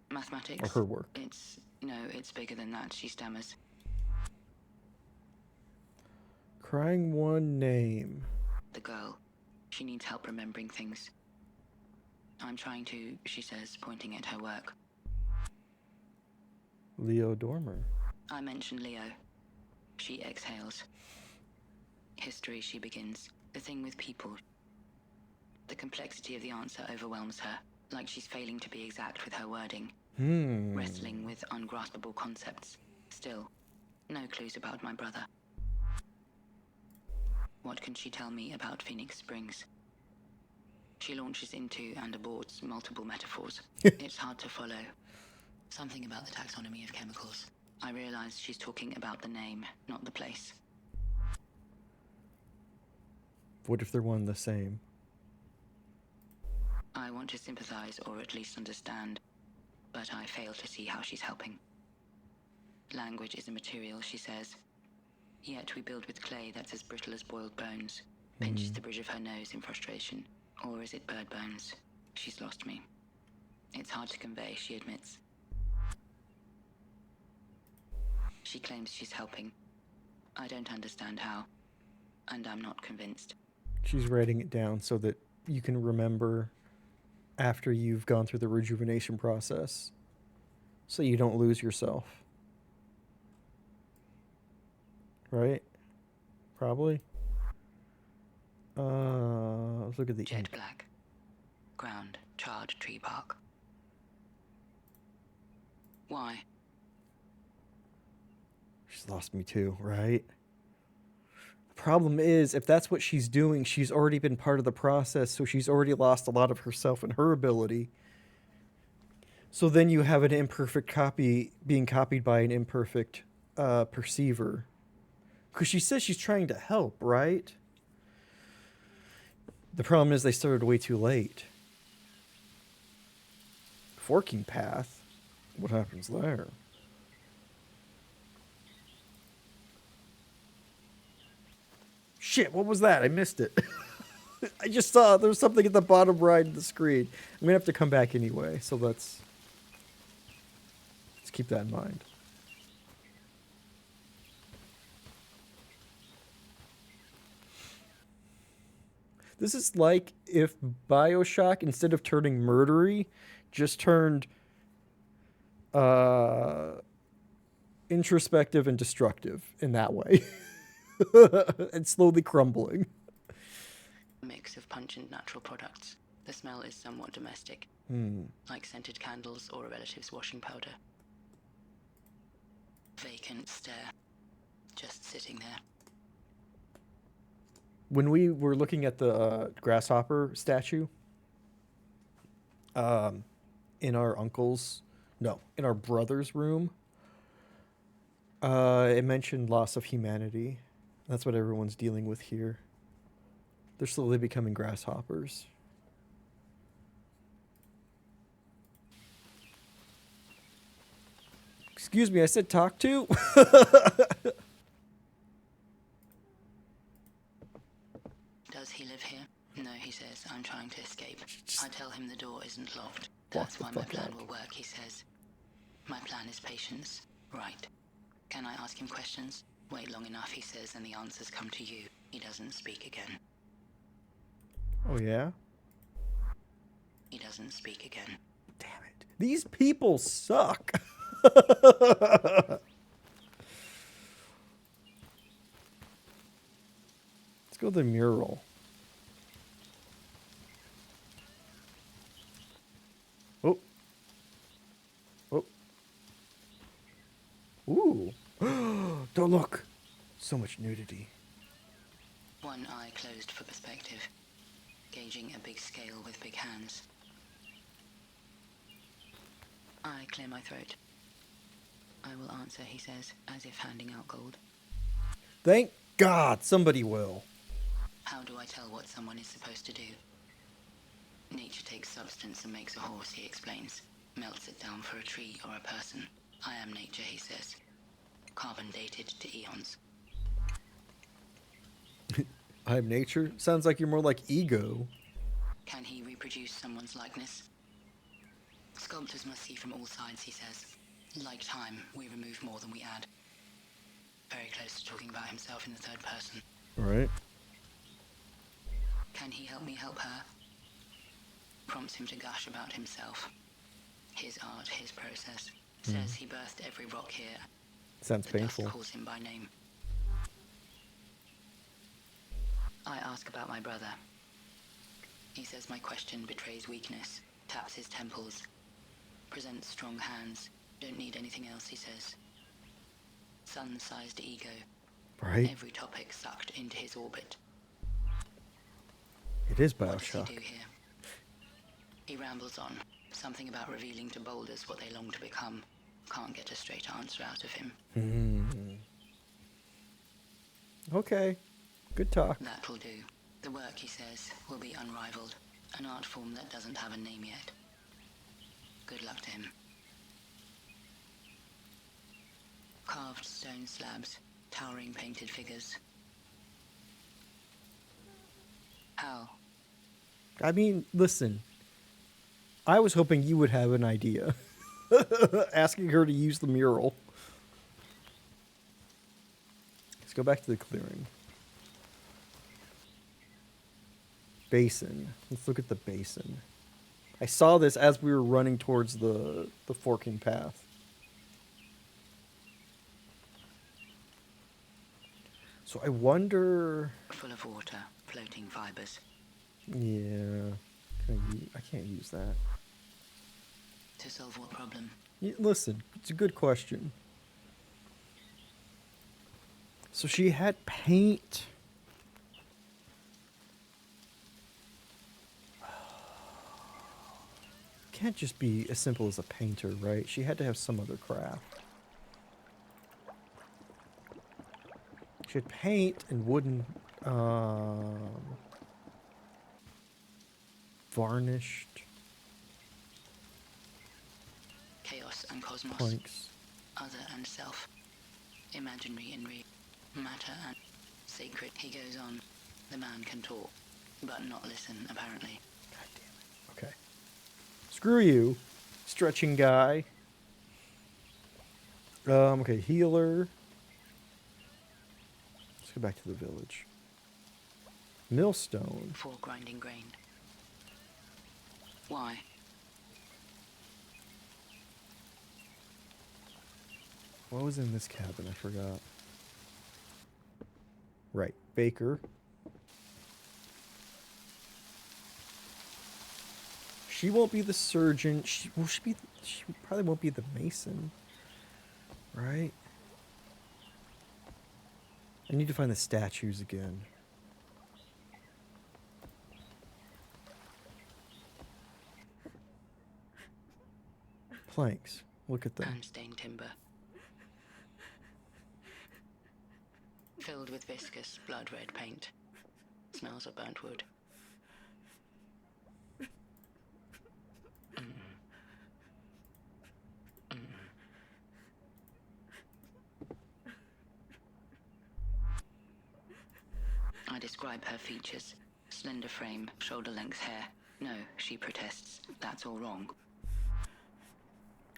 Mathematics. Or her work. It's bigger than that, she stammers. Crying one name. The girl. She needs help remembering things. I'm trying to, she says, pointing at her work. Leo Dormer. I mention Leo. She exhales. History, she begins. The thing with people. The complexity of the answer overwhelms her, like she's failing to be exact with her wording. Wrestling with ungraspable concepts. Still, no clues about my brother. What can she tell me about Phoenix Springs? She launches into and aborts multiple metaphors. It's hard to follow. Something about the taxonomy of chemicals. I realize she's talking about the name, not the place. What if they're one and the same? I want to sympathize or at least understand, but I fail to see how she's helping. Language is a material, she says. Yet we build with clay that's as brittle as boiled bones. Pinches the bridge of her nose in frustration. Or is it bird bones? She's lost me. It's hard to convey, she admits. She claims she's helping. I don't understand how, and I'm not convinced. She's writing it down so that you can remember after you've gone through the rejuvenation process, so you don't lose yourself. Right? Probably. Let's look at the Jet ink. black. Ground, charred tree bark. Why? She's lost me too, right? The problem is, if that's what she's doing, she's already been part of the process, so she's already lost a lot of herself and her ability. So then you have an imperfect copy being copied by an imperfect perceiver. Because she says she's trying to help, right? The problem is they started way too late. Forking path? What happens there? Shit, what was that? I missed it. I just saw there was something at the bottom right of the screen. I'm gonna have to come back anyway, so let's keep that in mind. This is like if BioShock, instead of turning murdery, just turned introspective and destructive in that way. And slowly crumbling. A mix of pungent natural products. The smell is somewhat domestic, like scented candles or a relative's washing powder. Vacant stare, just sitting there. When we were looking at the grasshopper statue, in our in our brother's room, it mentioned loss of humanity. That's what everyone's dealing with here. They're slowly becoming grasshoppers. Excuse me, I said talk to? Does he live here? No, he says. I'm trying to escape. I tell him the door isn't locked. That's why my plan will work, he says. My plan is patience. Right. Can I ask him questions? Wait long enough, he says, and the answers come to you. He doesn't speak again. Oh, yeah? He doesn't speak again. Damn it. These people suck. Let's go to the mural. Oh. Oh. Ooh. Don't look. So much nudity. Why One eye closed for perspective, gauging a big scale with big hands. I clear my throat. I will answer, he says, as if handing out gold. Thank God somebody will. How do I tell what someone is supposed to do? Nature takes substance and makes a horse, he explains. Melts it down for a tree or a person. I am nature, he says. Carbon dated to eons. I'm nature? Sounds like you're more like ego. Can he reproduce someone's likeness? Sculptors must see from all sides, he says. Like time, we remove more than we add. Very close to talking about himself in the third person. Right. Can he help me help her? Prompts him to gush about himself. His art, his process. Says he birthed every rock here. Sounds The dust painful. calls him by name. I ask about my brother. He says my question betrays weakness. Taps his temples. Presents strong hands. Don't need anything else, he says. Sun-sized ego. Right. Every topic sucked into his orbit. It is What does he Bioshock. do here? He rambles on. Something about revealing to boulders what they long to become. Can't get a straight answer out of him. Okay. Good talk. That'll do. The work, he says, will be unrivaled. An art form that doesn't have a name yet. Good luck to him. Carved stone slabs, towering painted figures. How? I mean, listen. I was hoping you would have an idea. Asking her to use the mural. Let's go back to the clearing. Basin. Let's look at the basin. I saw this as we were running towards the forking path. So I wonder... Full of water, floating fibers. Yeah. I can't use that. To solve what problem? Listen, it's a good question. So she had paint. Can't just be as simple as a painter, right? She had to have some other craft. She had paint and wooden, varnished Chaos and cosmos. planks. Other and self. Imaginary and real. Matter and sacred. He goes on. The man can talk, but not listen, apparently. God damn it. Okay. Screw you, stretching guy. Okay, healer. Let's go back to the village. Millstone. For grinding grain. Why? What was in this cabin? I forgot. Right, baker. She won't be the surgeon. She probably won't be the mason. Right? I need to find the statues again. Planks. Look at them. Hand-stained timber. Filled with viscous, blood-red paint. Smells of burnt wood. I describe her features. Slender frame, shoulder-length hair. No, she protests. That's all wrong.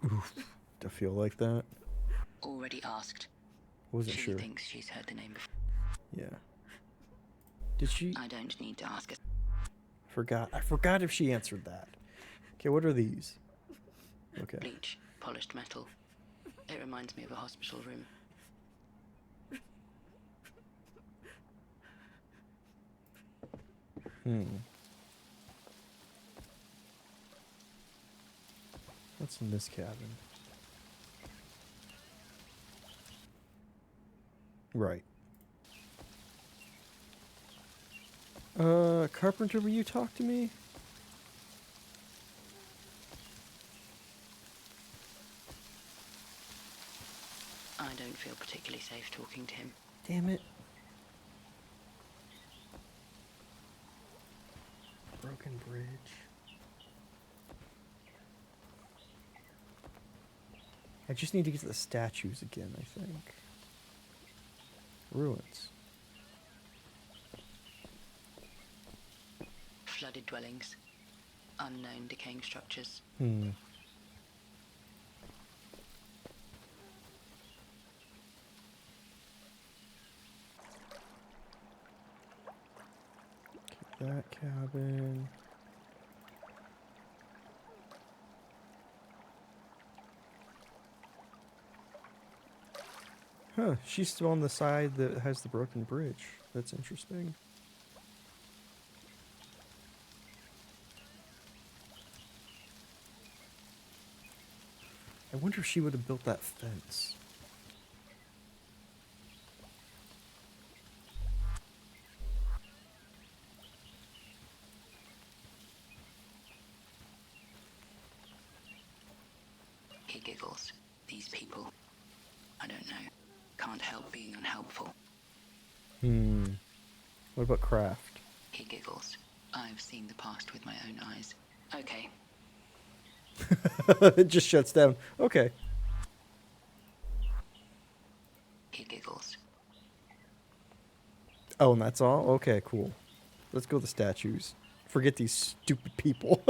Oof. Do I feel like that? Already asked. Wasn't She sure. thinks she's heard the name before. Yeah. Did she? I don't need to ask her. Forgot. I forgot if she answered that. Okay, what are these? Okay. Bleach, polished metal. It reminds me of a hospital room. What's in this cabin? Right. Carpenter, will you talk to me? I don't feel particularly safe talking to him. Damn it. Broken bridge. I just need to get to the statues again, I think. Ruins. Flooded dwellings. Unknown decaying structures. Hmm. Keep that cabin. Huh, she's still on the side that has the broken bridge. That's interesting. I wonder if she would have built that fence. He giggles. These people. I don't know. Can't help being unhelpful. Hmm. What about Craft? He giggles. I've seen the past with my own eyes. Okay. It just shuts down. Okay. He giggles. Oh, and that's all? Okay, cool. Let's go to the statues. Forget these stupid people.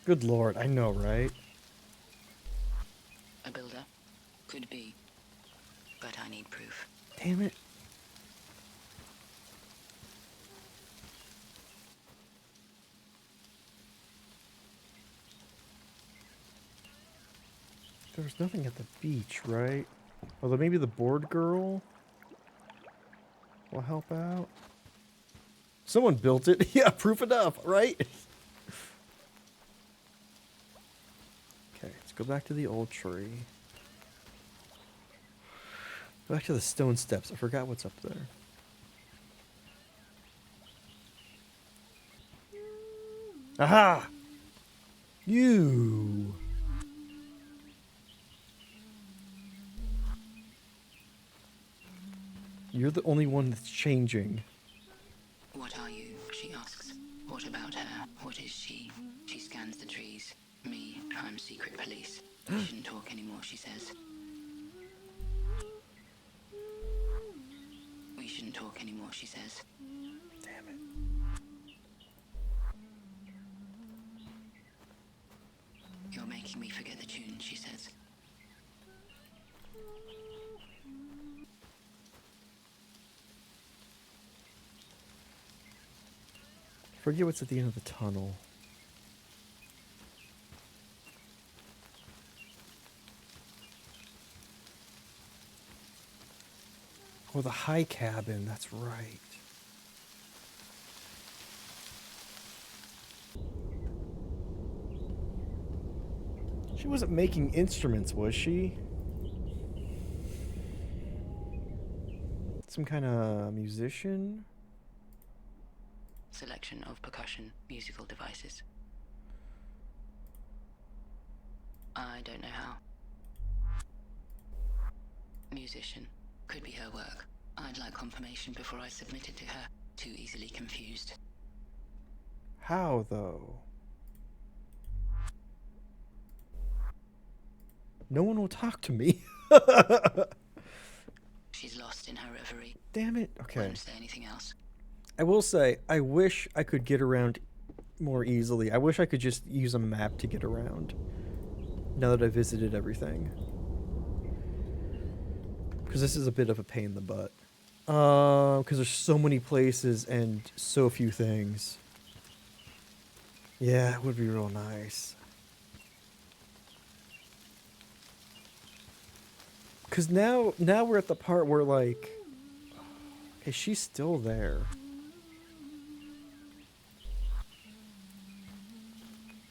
Good lord, I know, right? A builder? Could be. But I need proof. Damn it. There's nothing at the beach, right? Although maybe the board girl will help out. Someone built it. Yeah, proof enough, right? Okay, let's go back to the old tree. Go back to the stone steps. I forgot what's up there. Aha! You! You're the only one that's changing. What are you? She asks. What about her? What is she? She scans the trees. Me, I'm secret police. We shouldn't talk anymore, she says. We shouldn't talk anymore, she says. Damn it. You're making me forget the tune, she says. Forget what's at the end of the tunnel. Oh, the high cabin. That's right. She wasn't making instruments, was she? Some kind of musician? Selection of percussion, musical devices. I don't know how. Musician. Could be her work. I'd like confirmation before I submit it to her. Too easily confused. How, though? No one will talk to me. She's lost in her reverie. Damn it. Okay. Won't say anything else. I will say, I wish I could get around more easily. I wish I could just use a map to get around. Now that I visited everything. Because this is a bit of a pain in the butt. Because there's so many places and so few things. Yeah, it would be real nice. Because now we're at the part where, like... Okay, she's still there.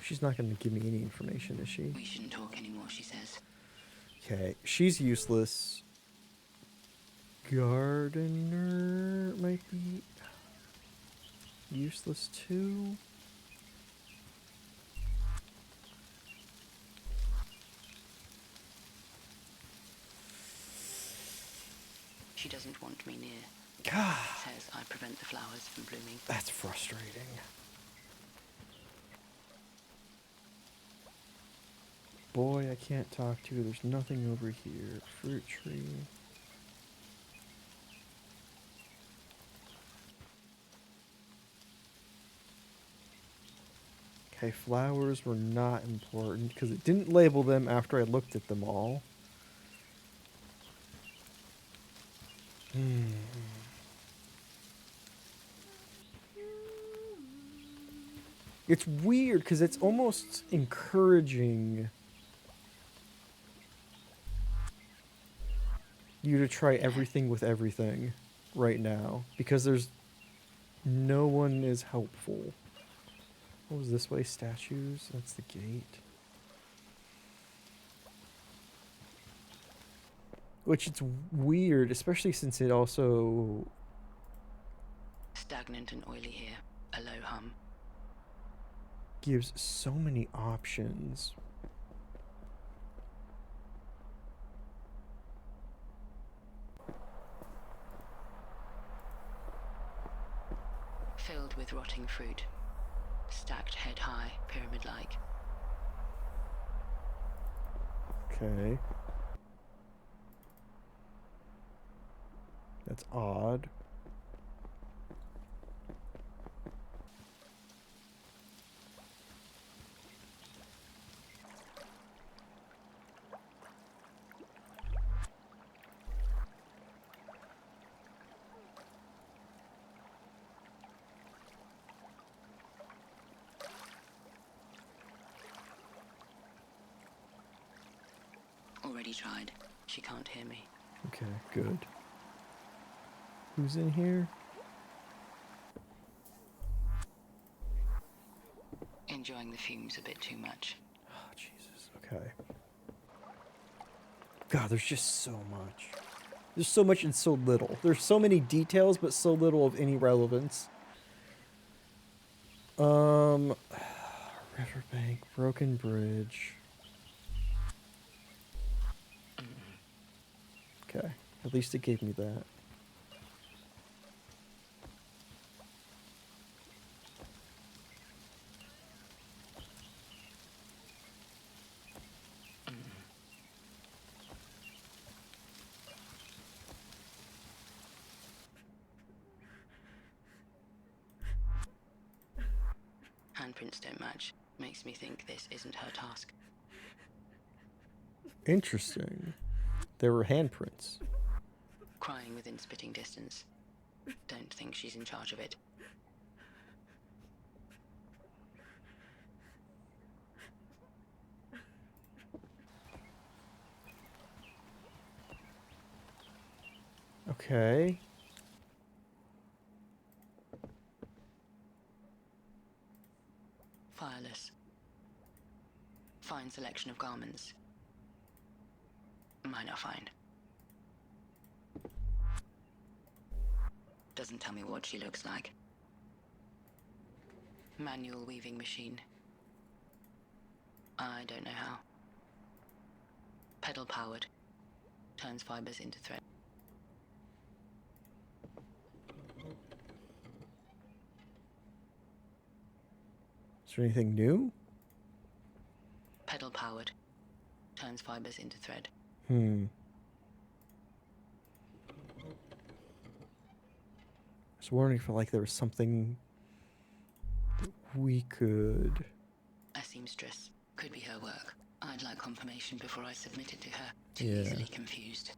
She's not going to give me any information, is she? We shouldn't talk anymore, she says. Okay, she's useless. Gardener might be useless too. She doesn't want me near. God, Says I prevent the flowers from blooming. that's frustrating. Boy, I can't talk to. There's nothing over here. Fruit tree. Okay, flowers were not important because it didn't label them after I looked at them all. It's weird because it's almost encouraging you to try everything with everything right now because there's no one is helpful. What was this way? Statues? That's the gate. Which it's weird, especially since it also... Stagnant and oily here. A low hum. gives so many options. Filled with rotting fruit. Stacked head high, pyramid-like. Okay. That's odd. Already tried. She can't hear me. Okay, good. Who's in here? Enjoying the fumes a bit too much. Oh, Jesus. Okay. God, there's just so much. There's so much and so little. There's so many details, but so little of any relevance. Riverbank, broken bridge. Okay, at least it gave me that. Handprints don't match. Makes me think this isn't her task. Interesting. There were handprints. Crying within spitting distance. Don't think she's in charge of it. Okay. Fireless. Fine selection of garments. Minor find. Doesn't tell me what she looks like. Manual weaving machine. I don't know how. Pedal powered. Turns fibers into thread. Is there anything new? Pedal powered. Turns fibers into thread. I was wondering if like there was something that we could... A seamstress. Could be her work. I'd like confirmation before I submit it to her. Too Yeah. easily confused.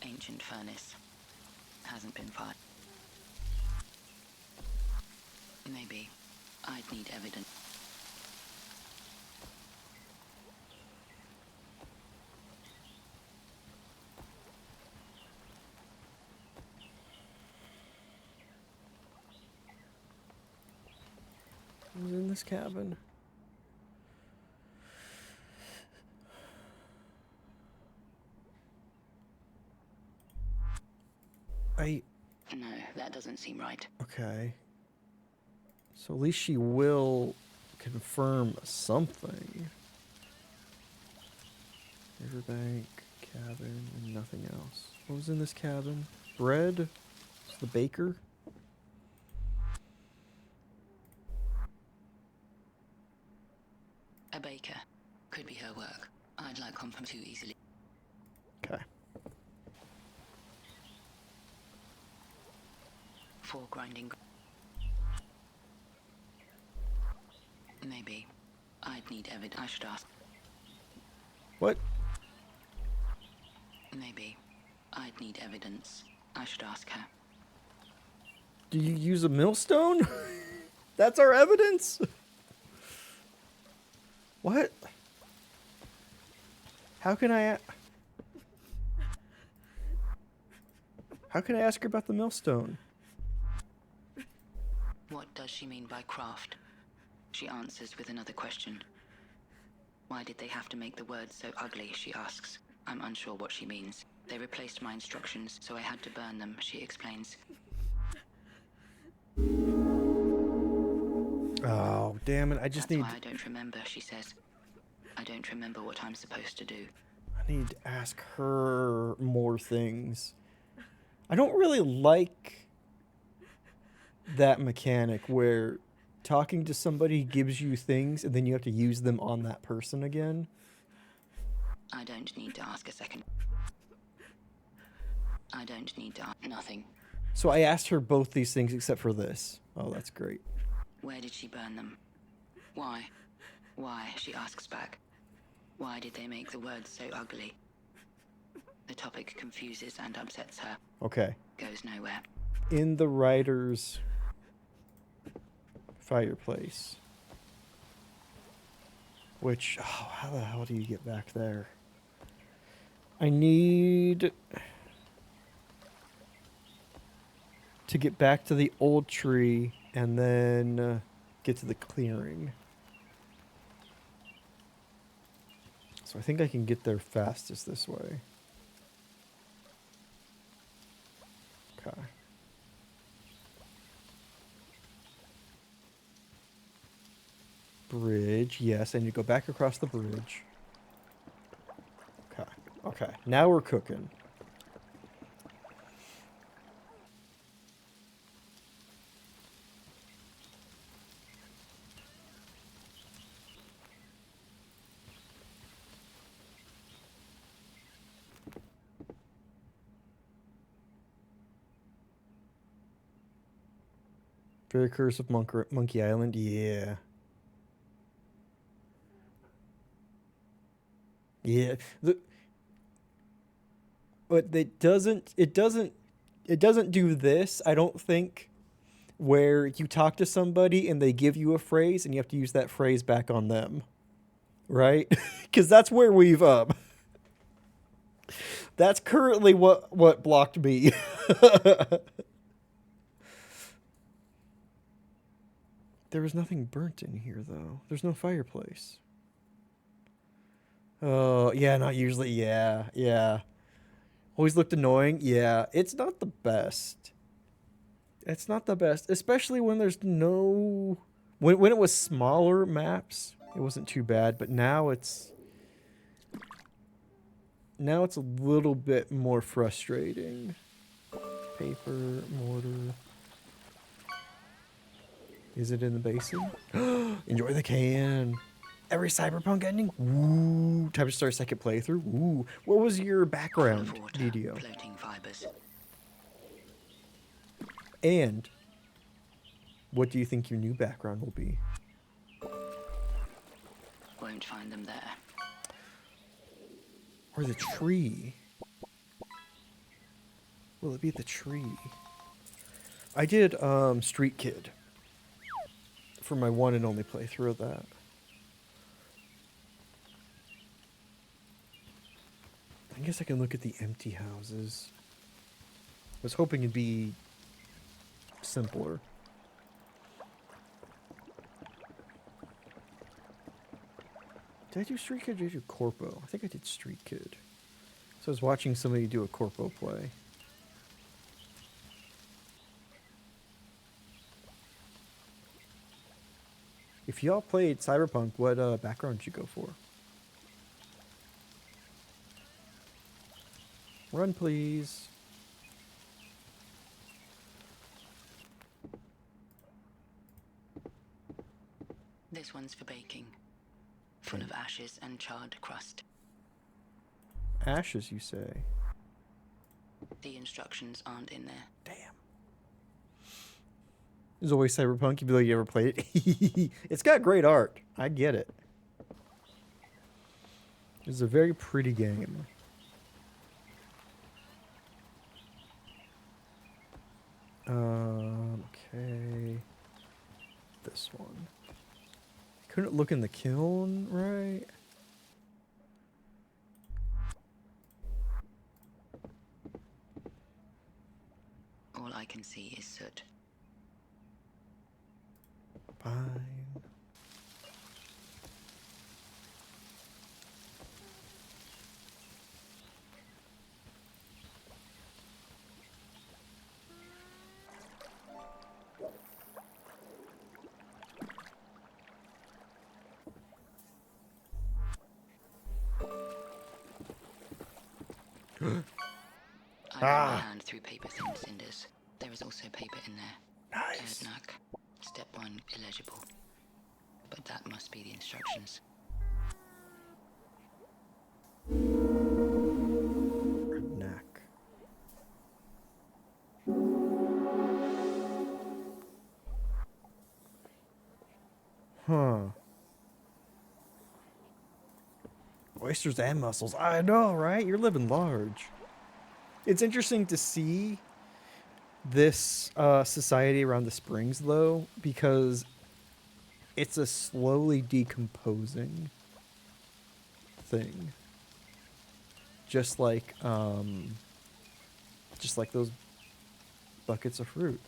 Ancient furnace. Hasn't been fired. Maybe. I'd need evidence. Who's in this cabin? No, that doesn't seem right. Okay. So at least she will confirm something. Riverbank, cabin, and nothing else. What was in this cabin? Bread? It's the baker? A baker. Could be her work. I'd like confirm too easily. Okay. 4 grinding. Maybe. I'd need evidence. I should ask. What? Maybe. I'd need evidence. I should ask her. Do you use a millstone? That's our evidence? What? How can I ask her about the millstone? What does she mean by craft? She answers with another question. Why did they have to make the words so ugly, she asks. I'm unsure what she means. They replaced my instructions, so I had to burn them, she explains. Oh, damn it. I just That's need why I don't remember, she says. I don't remember what I'm supposed to do. I need to ask her more things. I don't really like that mechanic where talking to somebody gives you things and then you have to use them on that person again. I don't need to ask a second. I don't need to ask nothing. So I asked her both these things except for this. Oh, that's great. Where did she burn them? Why? Why, she asks back. Why did they make the words so ugly? The topic confuses and upsets her. Okay. Goes nowhere. In the writer's fireplace. Which, oh, how the hell do you get back there? I need to get back to the old tree and then get to the clearing. So I think I can get there fastest this way. Okay. Bridge, yes, I need to go back across the bridge. Okay, okay, now we're cooking. Very Curse of Monkey Island, yeah. Yeah, but it doesn't do this, I don't think, where you talk to somebody and they give you a phrase and you have to use that phrase back on them, right? Because that's where we've that's currently what blocked me. There was nothing burnt in here though. There's no fireplace. Oh, yeah, not usually. Yeah, yeah. Always looked annoying. Yeah, it's not the best. It's not the best, especially when there's no... When it was smaller maps, it wasn't too bad, but now it's... Now it's a little bit more frustrating. Paper, mortar... Is it in the basin? Enjoy the can. Every cyberpunk ending. Ooh. Time to start a second playthrough. Ooh. What was your background video? Floating fibers. And what do you think your new background will be? Won't find them there. Or the tree? Will it be the tree? I did Street Kid for my one and only playthrough of that. I guess I can look at the empty houses. I was hoping it'd be simpler. Did I do Street Kid or did I do Corpo? I think I did Street Kid. So I was watching somebody do a Corpo play. If y'all played Cyberpunk, what background did you go for? Run, please. This one's for baking. Full of ashes and charred crust. Ashes, you say? The instructions aren't in there. Damn. There's always Cyberpunk, even though you ever played it. It's got great art. I get it. It's a very pretty game. Okay. This one. Couldn't look in the kiln, right? All I can see is soot. Fine. I ran my hand through paper-thin cinders. There is also paper in there. Nice. Erdnach. Step 1, illegible. But that must be the instructions. Knack. Huh. Oysters and mussels. I know, right? You're living large. It's interesting to see this society around the springs, though, because it's a slowly decomposing thing. Just like those buckets of fruit.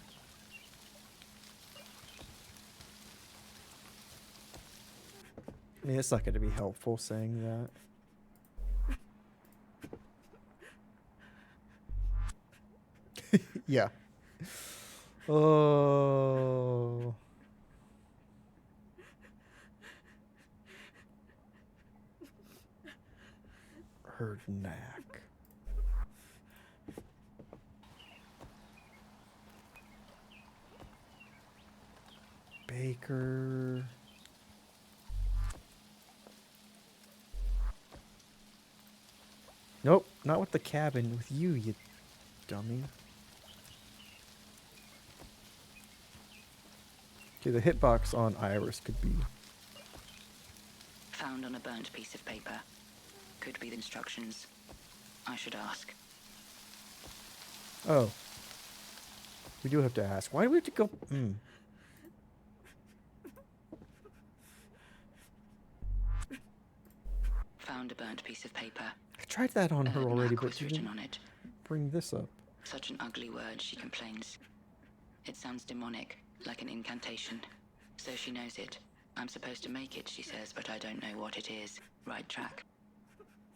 I mean, it's not going to be helpful saying that. Yeah. Oh. Erdnach. Baker. Nope, not with the cabin. With you, you dummy. Okay, the hitbox on Iris could be... Found on a burnt piece of paper. Could be the instructions. I should ask. Oh. We do have to ask. Why do we have to go... Found a burnt piece of paper. I tried that on her already, Erdnach but was she written didn't on it. bring this up. Such an ugly word, she complains. It sounds demonic, like an incantation. So she knows it. I'm supposed to make it, she says, but I don't know what it is. Right track.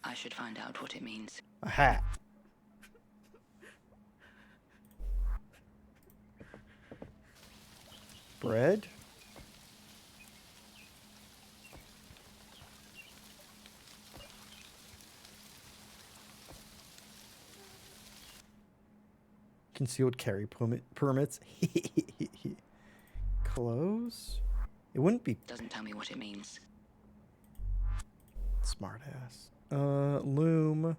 I should find out what it means. A hat. Bread? Concealed carry permits. Clothes? It wouldn't be Doesn't tell me what it means. smart ass. Loom.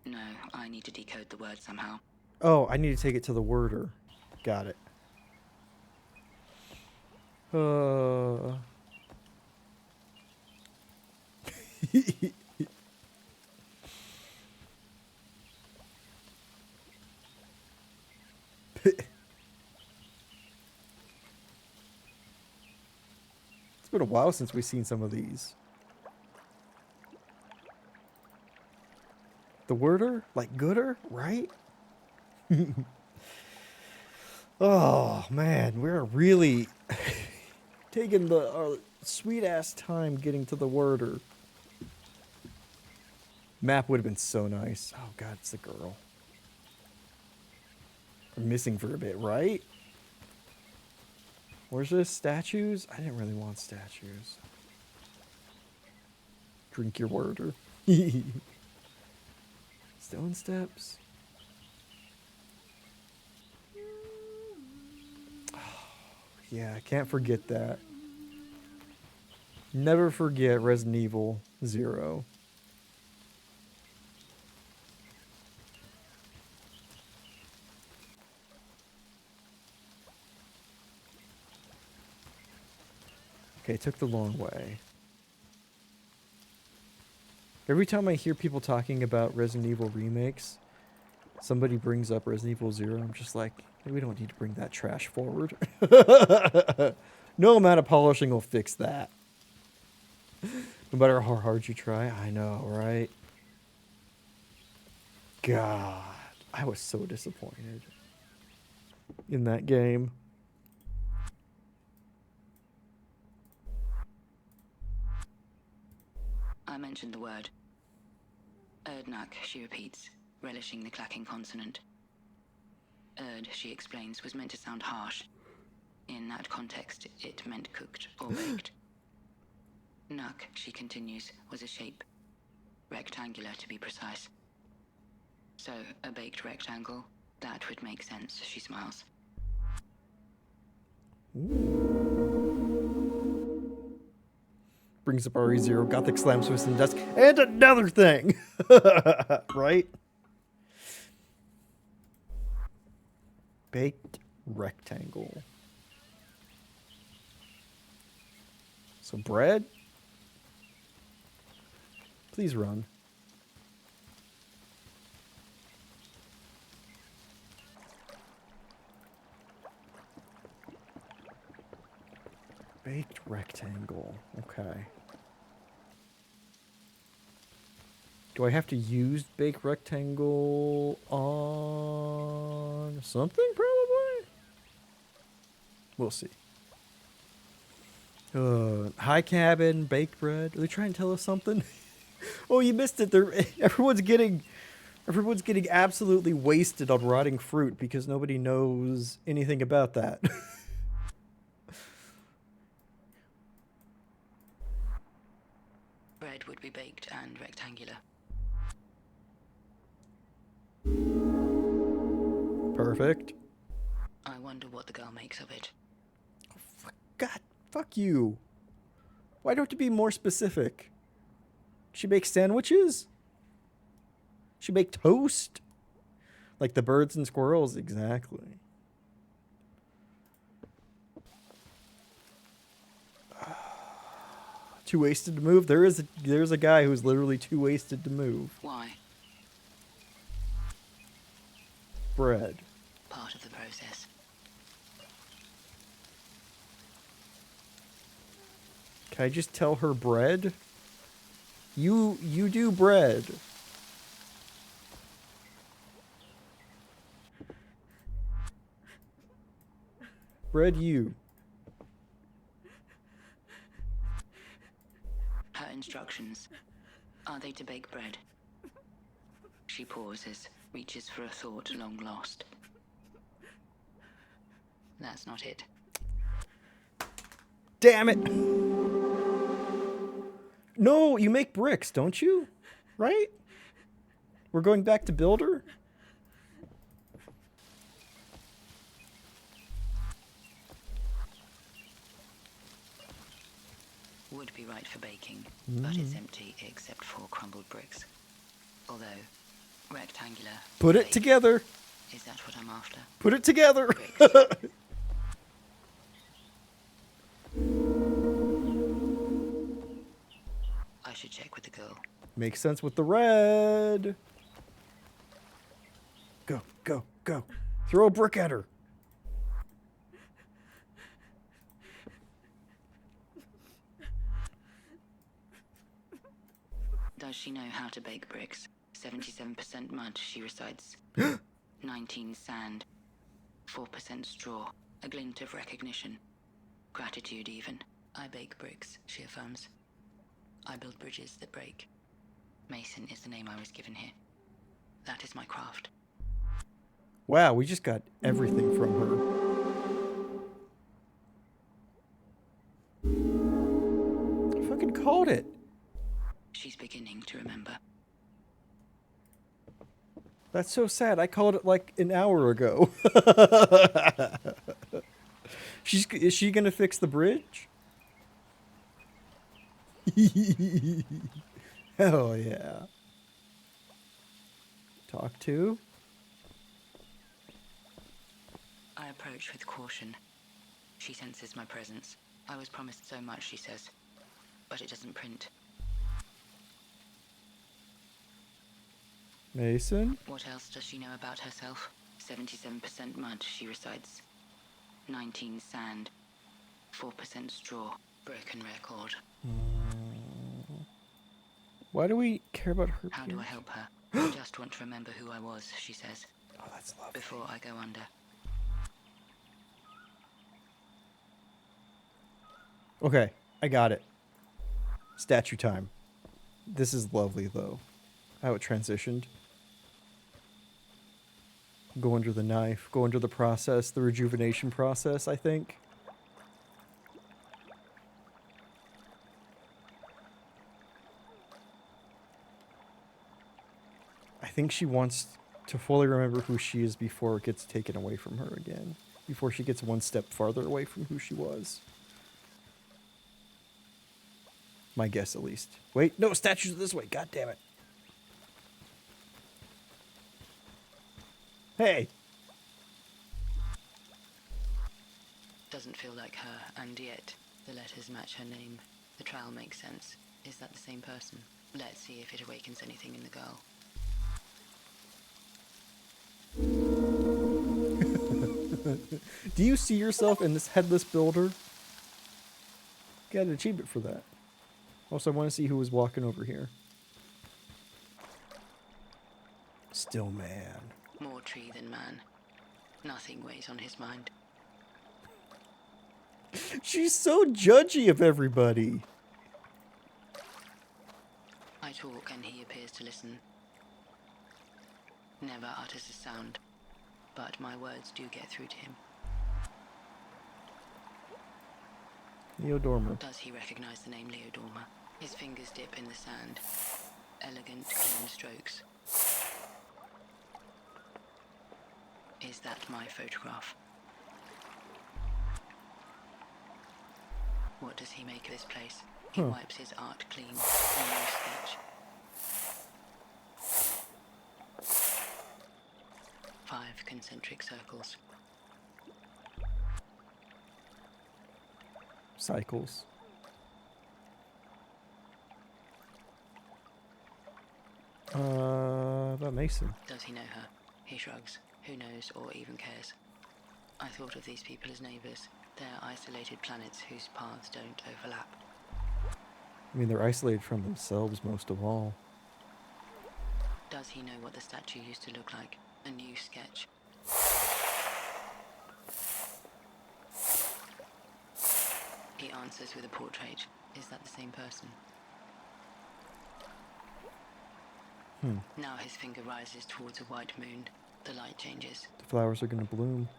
No, I need to decode the word somehow. Oh, I need to take it to the worder. Got it. It's been a while since we've seen some of these. The worder? Like gooder, right? Oh, man. We're really taking our sweet ass time getting to the worder. Map would have been so nice. Oh, God, it's the girl. are missing for a bit, right? Where's the statues? I didn't really want statues. Drink your water. Stone steps. Yeah, I can't forget that. Never forget Resident Evil 0. Okay, took the long way. Every time I hear people talking about Resident Evil remakes, somebody brings up Resident Evil 0, I'm just like, hey, we don't need to bring that trash forward. No amount of polishing will fix that. No matter how hard you try, I know, right? God, I was so disappointed in that game. I mentioned the word. Erdnak, she repeats, relishing the clacking consonant. Erd, she explains, was meant to sound harsh. In that context, it meant cooked or baked. Nuk, she continues, was a shape. Rectangular, to be precise. So, a baked rectangle, that would make sense, she smiles. Brings up RE0, Gothic Slam, Swiss and Desk, and another thing! Right? Baked rectangle. So bread? Please run. Baked rectangle. Okay. Do I have to use baked rectangle on something, probably? We'll see. High cabin, baked bread. Are they trying to tell us something? Oh, you missed it. Everyone's getting absolutely wasted on rotting fruit because nobody knows anything about that. Bread would be baked and rectangular. Perfect. I wonder what the girl makes of it. God, fuck you. Why don't you be more specific? She makes sandwiches? She make toast? Like the birds and squirrels, exactly. Too wasted to move? There's a guy who's literally too wasted to move. Why? Bread. Part of the process. Can I just tell her bread? You do bread. Bread you. Her instructions. Are they to bake bread? She pauses, reaches for a thought long lost. That's not it. Damn it. No, you make bricks, don't you? Right? We're going back to builder? Would be right for baking, but it's empty except for crumbled bricks. Although, rectangular. Put it baked. together. Is that what I'm after? Put it together. Bricks. I should check with the girl. Makes sense with the red. Go, go, go. Throw a brick at her. Does she know how to bake bricks? 77% mud, she recites. 19 sand. 4% straw. A glint of recognition. Gratitude, even. I bake bricks, she affirms. I build bridges that break. Mason is the name I was given here. That is my craft. Wow, we just got everything from her. I fucking called it. She's beginning to remember. That's so sad. I called it like an hour ago. Is she gonna fix the bridge? Hell yeah. Talk to? I approach with caution. She senses my presence. I was promised so much, she says, but it doesn't print. Mason? What else does she know about herself? 77% mud, she recites. 19 sand. 4% straw. Broken record. Why do we care about her? How do I help her? I just want to remember who I was, she says, Oh, that's lovely. before I go under. Okay, I got it. Statue time. This is lovely, though. How it transitioned. Go under the knife. Go under the process. The rejuvenation process, I think. I think she wants to fully remember who she is before it gets taken away from her again. Before she gets one step farther away from who she was. My guess, at least. Wait, no, statues are this way. God damn it. Hey! Doesn't feel like her, and yet the letters match her name. The trial makes sense. Is that the same person? Let's see if it awakens anything in the girl. Do you see yourself in this headless builder? Got an achievement for that. Also, I want to see who was walking over here. Still man. More tree than man. Nothing weighs on his mind. She's so judgy of everybody. I talk and he appears to listen. Never utters a sound, but my words do get through to him. Neodorma. Does he recognize the name Leodorma? His fingers dip in the sand. Elegant, clean strokes. Is that my photograph? What does he make of this place? He wipes his art clean. A new sketch. 5 concentric circles. Cycles. About Mason. Does he know her? He shrugs. Who knows or even cares? I thought of these people as neighbors. They're isolated planets whose paths don't overlap. I mean, they're isolated from themselves most of all. Does he know what the statue used to look like? A new sketch. He answers with a portrait. Is that the same person? Now his finger rises towards a white moon. The light changes. The flowers are gonna bloom.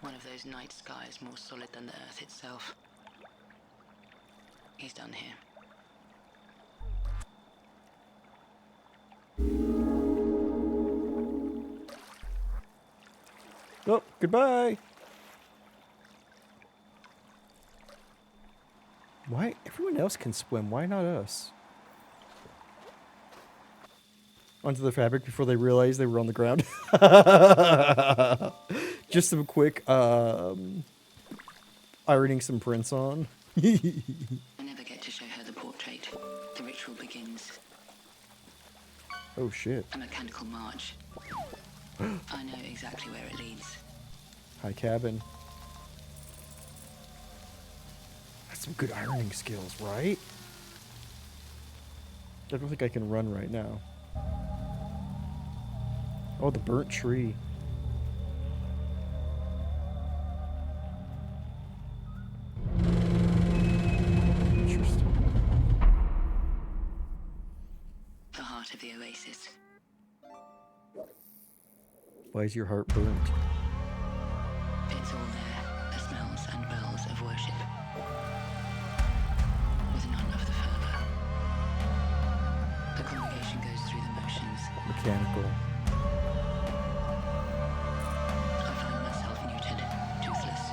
One of those night skies more solid than the earth itself. He's done here. Oh, goodbye. Why? Everyone else can swim. Why not us? Onto the fabric before they realized they were on the ground. Just some quick ironing some prints on. I never get to show her the portrait. The ritual begins. Oh shit. A mechanical march. I know exactly where it leads. High cabin. That's some good ironing skills, right? I don't think I can run right now. Oh, the burnt tree. Interesting. The heart of the oasis. Why is your heart burnt? It's all there, the smells and bells of worship. With none of the fervor. The congregation goes through the motions. Mechanical. I find myself neutered, toothless.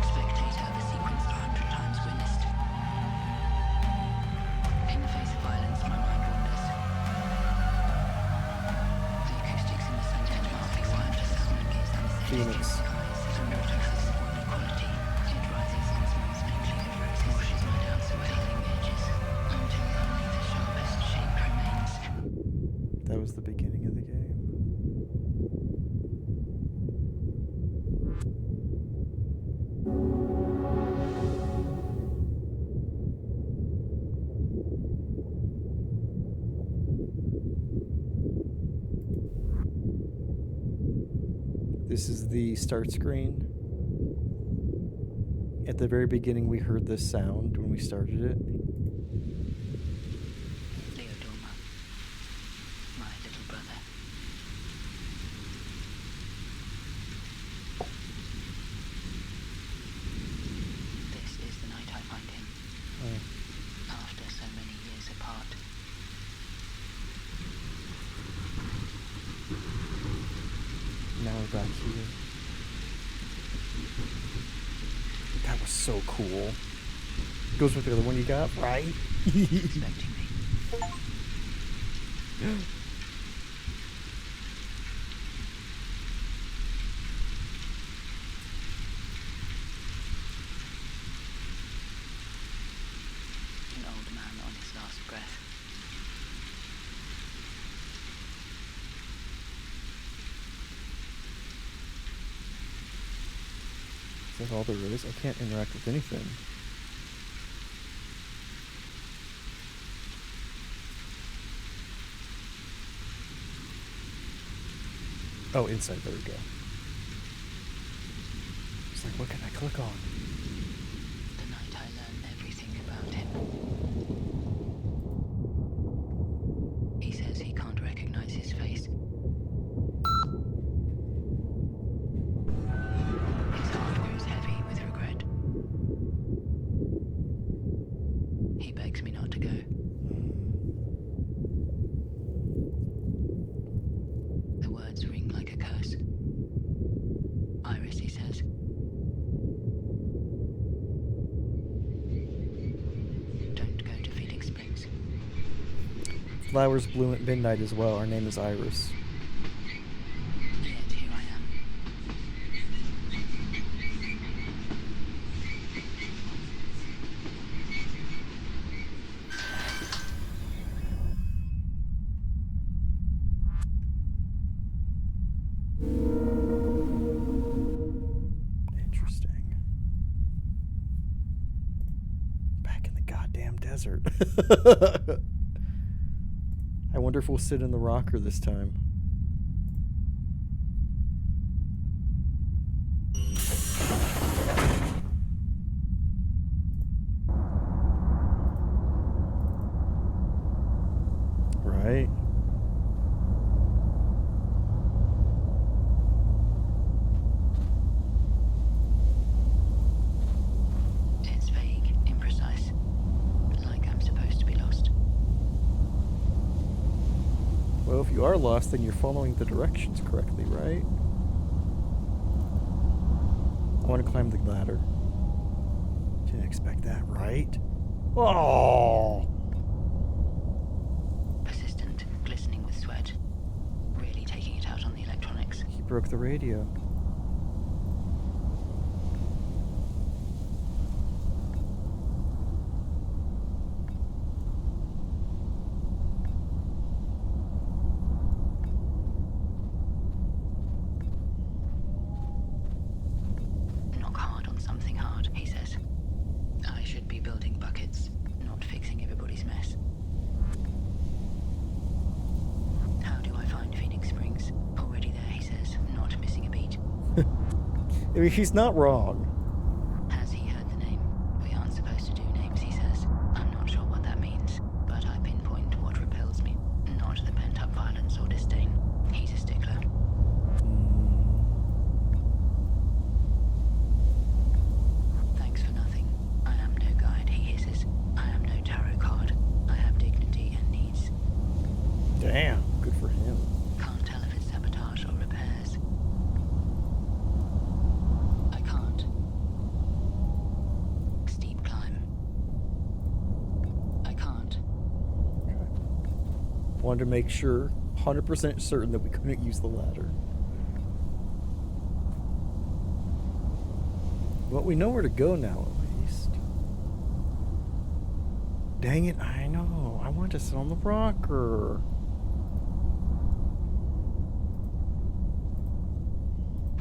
Spectator of a sequence 100 times witnessed. In the face of violence, my mind wanders. The acoustics in the center mark excited the sound and gives them Phoenix. quality. It rises and smells faintly over its washes my doubts away along edges, until only the sharpest shape remains. That was the beginning of the game. This is the start screen. At the very beginning, we heard this sound when we started it. Leodoma, my little brother. This is the night I find him, after so many years apart. Now we're back here. That was so cool. Goes with the other one you got, right? Expecting me. An old man on his last breath. Is that all there is? I can't interact with anything. Oh, inside. There we go. It's like, what can I click on? The night I learned everything about him. He says he can't recognize his face. His heart grows heavy with regret. He begs me not to go. The words ring like a curse. Iris, he says. Don't go to Phoenix Springs. Flowers bloom at midnight as well. Our name is Iris. Yet here I am. Interesting. Back in the goddamn desert. I wonder if we'll sit in the rocker this time. Right? It's vague, imprecise. Like I'm supposed to be lost. Well, if you are lost, then you're following the directions correctly, right? I want to climb the ladder. Didn't expect that, right? Oh! Persistent, glistening with sweat. Really taking it out on the electronics. He broke the radio. Knock hard on something hard, he says. I should be building buckets, not fixing everybody's mess. How do I find Phoenix Springs? Already there, he says, not missing a beat. I mean, he's not wrong. Has he heard the name? We aren't supposed to do names, he says. I'm not sure what that means, but I pinpoint what repels me, not the pent-up violence. Wanted to make sure, 100% certain that we couldn't use the ladder. Well, we know where to go now, at least. Dang it, I know. I want to sit on the rocker.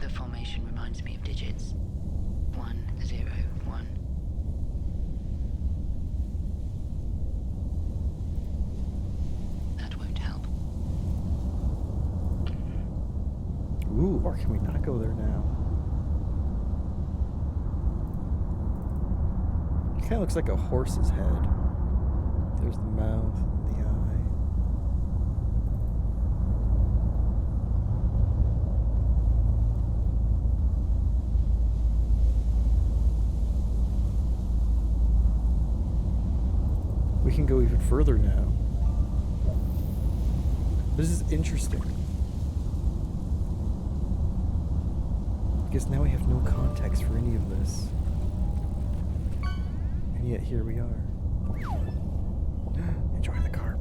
The formation reminds me of digits. 1, 0, 1. That won't help. Ooh, or can we not go there now? It kind of looks like a horse's head. There's the mouth and the eye. We can go even further now. This is interesting. I guess now we have no context for any of this. And yet here we are. Enjoy the carp.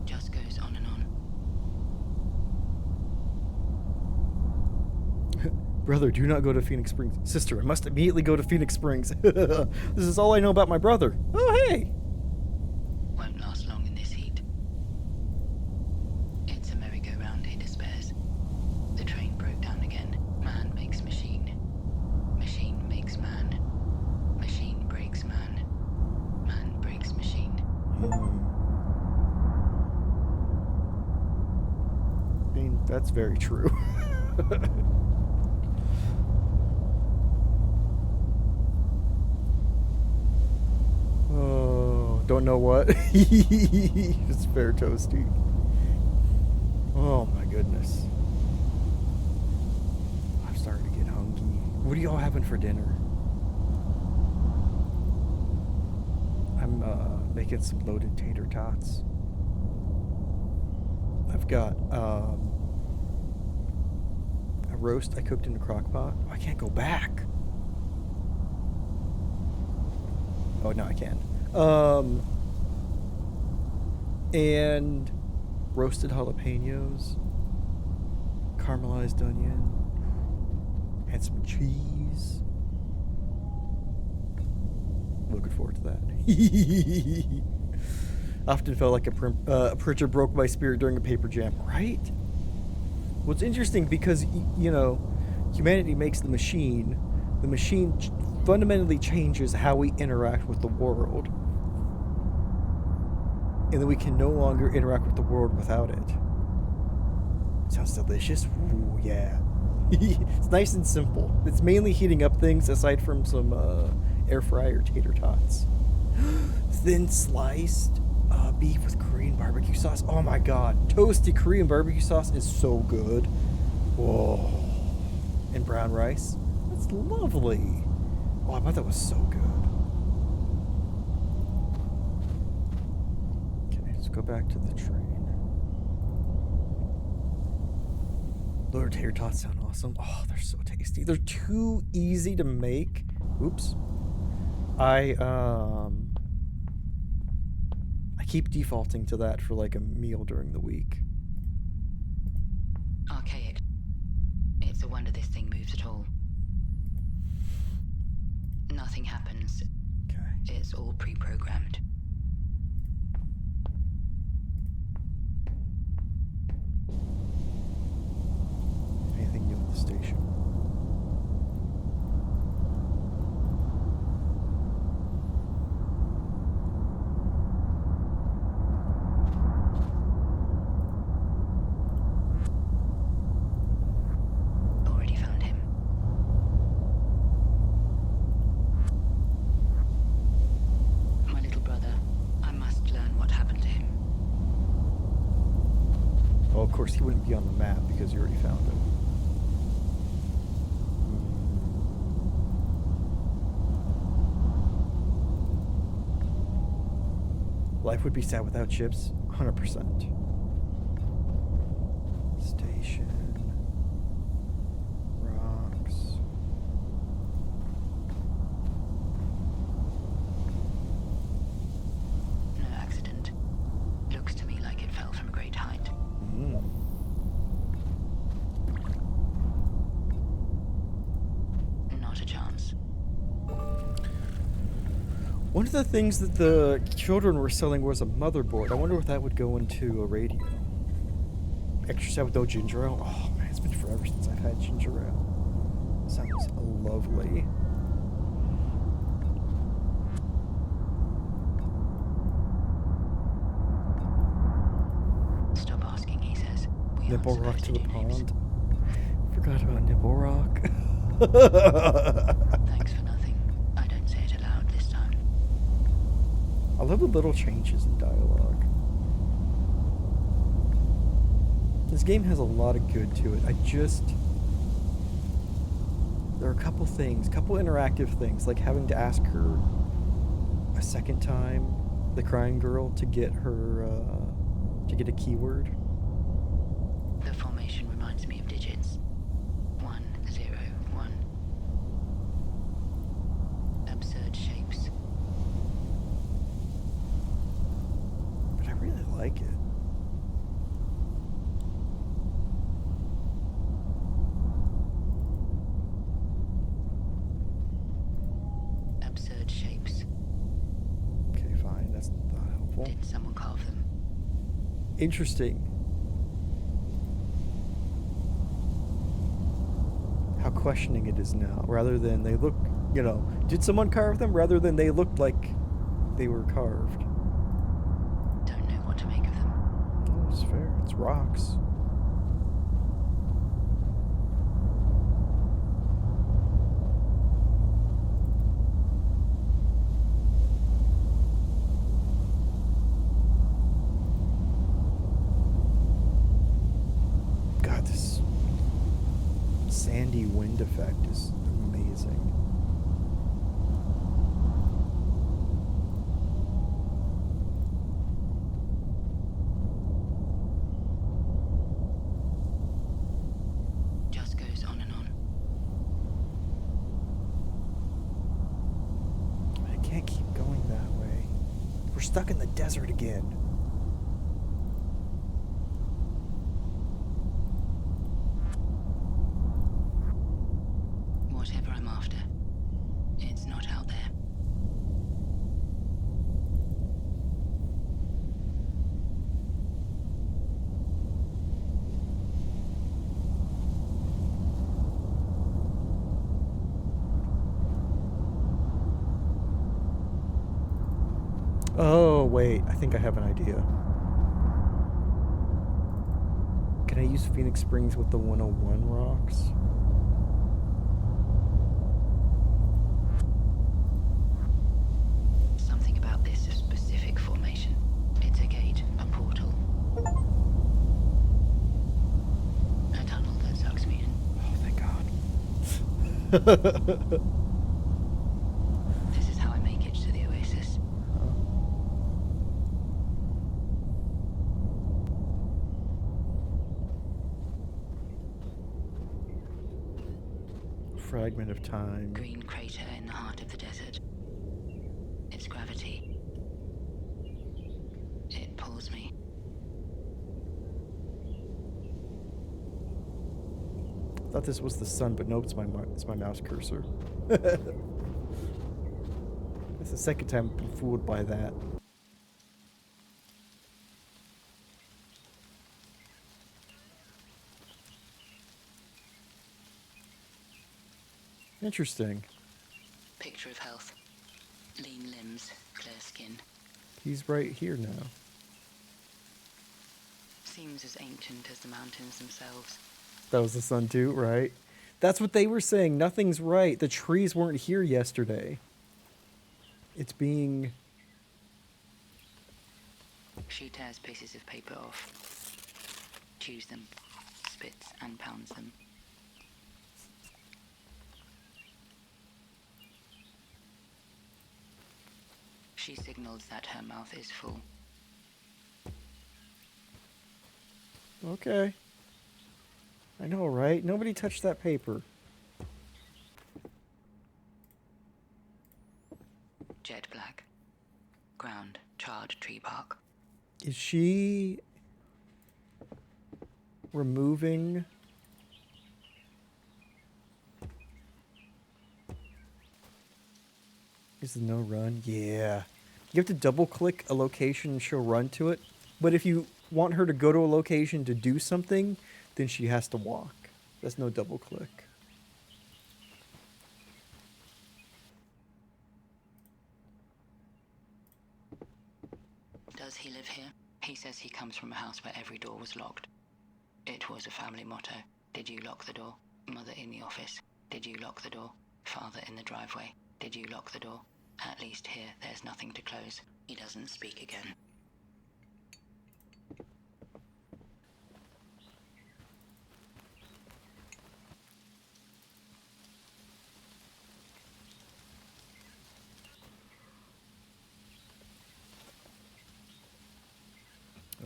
Just goes on and on. Brother, do not go to Phoenix Springs. Sister, I must immediately go to Phoenix Springs. This is all I know about my brother. Oh, hey. Won't last long in this heat. It's a merry-go-round, he despairs. The train broke down again. Man makes machine. Machine makes man. Machine breaks man. Man breaks machine. I mean, that's very true. Oh, don't know what. It's fair toasty. Oh my goodness. I'm starting to get hungry. What are y'all having for dinner? I'm making some loaded tater tots. I've got a roast I cooked in a crock pot. Oh, I can't go back. Oh, no, I can. And roasted jalapenos, caramelized onion, and some cheese. Looking forward to that. Often felt like a preacher broke my spirit during a paper jam, right? Well, it's interesting because, you know, humanity makes the machine. The machine fundamentally changes how we interact with the world. And then we can no longer interact with the world without it. Sounds delicious. Ooh, yeah. It's nice and simple. It's mainly heating up things aside from some air fryer tater tots. Thin sliced beef with Korean barbecue sauce. Oh my god. Toasty Korean barbecue sauce is so good. Whoa. And brown rice. That's lovely. Oh, I bet that was so good. Okay, let's go back to the train. Lower tater tots sound awesome. Oh, they're so tasty. They're too easy to make. Oops. I keep defaulting to that for like a meal during the week. Archaic. It's a wonder this thing moves at all. Nothing happens. Okay. It's all pre-programmed. Anything new at the station? Already found him. My little brother. I must learn what happened to him. Oh, of course, he wouldn't be on the map because you already found him. Life would be sad without chips. 100%. Station. One of the things that the children were selling was a motherboard. I wonder if that would go into a radio. Extra stout with no ginger ale. Oh man, it's been forever since I've had ginger ale. Sounds lovely. Stop asking, he says. We Nipple aren't rock to supposed the do names. pond. Forgot about nipple rock. Thanks for nothing. I don't say it aloud this time. I love the little changes in dialogue. This game has a lot of good to it. There are a couple things, couple interactive things, like having to ask her a second time, the crying girl, to get her, to get a keyword. The formation reminds me of digits. 1, 0, 1. Absurd shapes. But I really like it. Absurd shapes. Okay, fine. That's not helpful. Did someone carve them? Interesting. How questioning it is now, rather than they look, did someone carve them, rather than they looked like they were carved. Don't know what to make of them. Oh, it's fair. It's rocks. God, this sandy wind effect is amazing. Just goes on and on. I can't keep going that way. We're stuck in the desert again. Whatever I'm after, it's not out there. Oh, wait. I think I have an idea. Can I use Phoenix Springs with the 101 rocks? Something about this specific formation. It's a gate, a portal. A tunnel that sucks me in. Oh, thank God. This is how I make it to the oasis. Fragment of time. Green crater in the heart of the desert. Its gravity. It pulls me. Thought this was the sun, but nope, it's my mouse cursor. It's the second time I've been fooled by that. Interesting. Picture of health. Lean limbs, clear skin. He's right here now. Seems as ancient as the mountains themselves. That was the sun too, right? That's what they were saying. Nothing's right. The trees weren't here yesterday. It's being... She tears pieces of paper off. Chews them. Spits and pounds them. She signals that her mouth is full. Okay. I know, right? Nobody touched that paper. Jet black. Ground, charred tree bark. Is she removing... Is the no run? Yeah. You have to double click a location and she'll run to it. But if you want her to go to a location to do something, then she has to walk. That's no double click. Does he live here? He says he comes from a house where every door was locked. It was a family motto. Did you lock the door? Mother in the office. Did you lock the door? Father in the driveway. Did you lock the door? At least here, there's nothing to close. He doesn't speak again.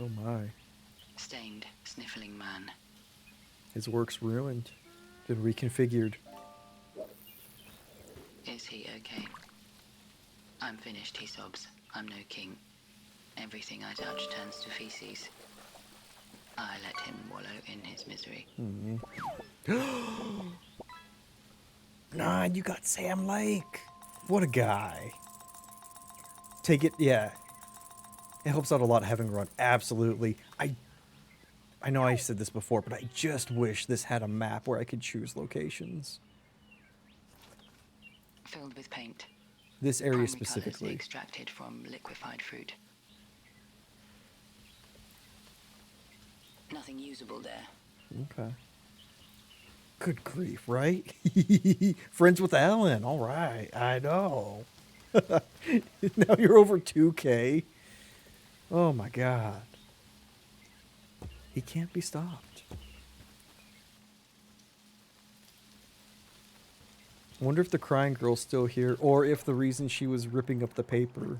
Oh my. Stained, sniffling man. His work's ruined. Been reconfigured. Is he okay? I'm finished, he sobs. I'm no king. Everything I touch turns to feces. I let him wallow in his misery. Nah, you got Sam Lake. What a guy. Take it, yeah. It helps out a lot having run. Absolutely. I know I said this before, but I just wish this had a map where I could choose locations. Filled with paint. This area Primary colours specifically. extracted from liquefied fruit. Nothing usable there. Okay. Good grief, right? Friends with Alan. All right. I know. Now you're over 2K. Oh my god. He can't be stopped. I wonder if the crying girl's still here, or if the reason she was ripping up the paper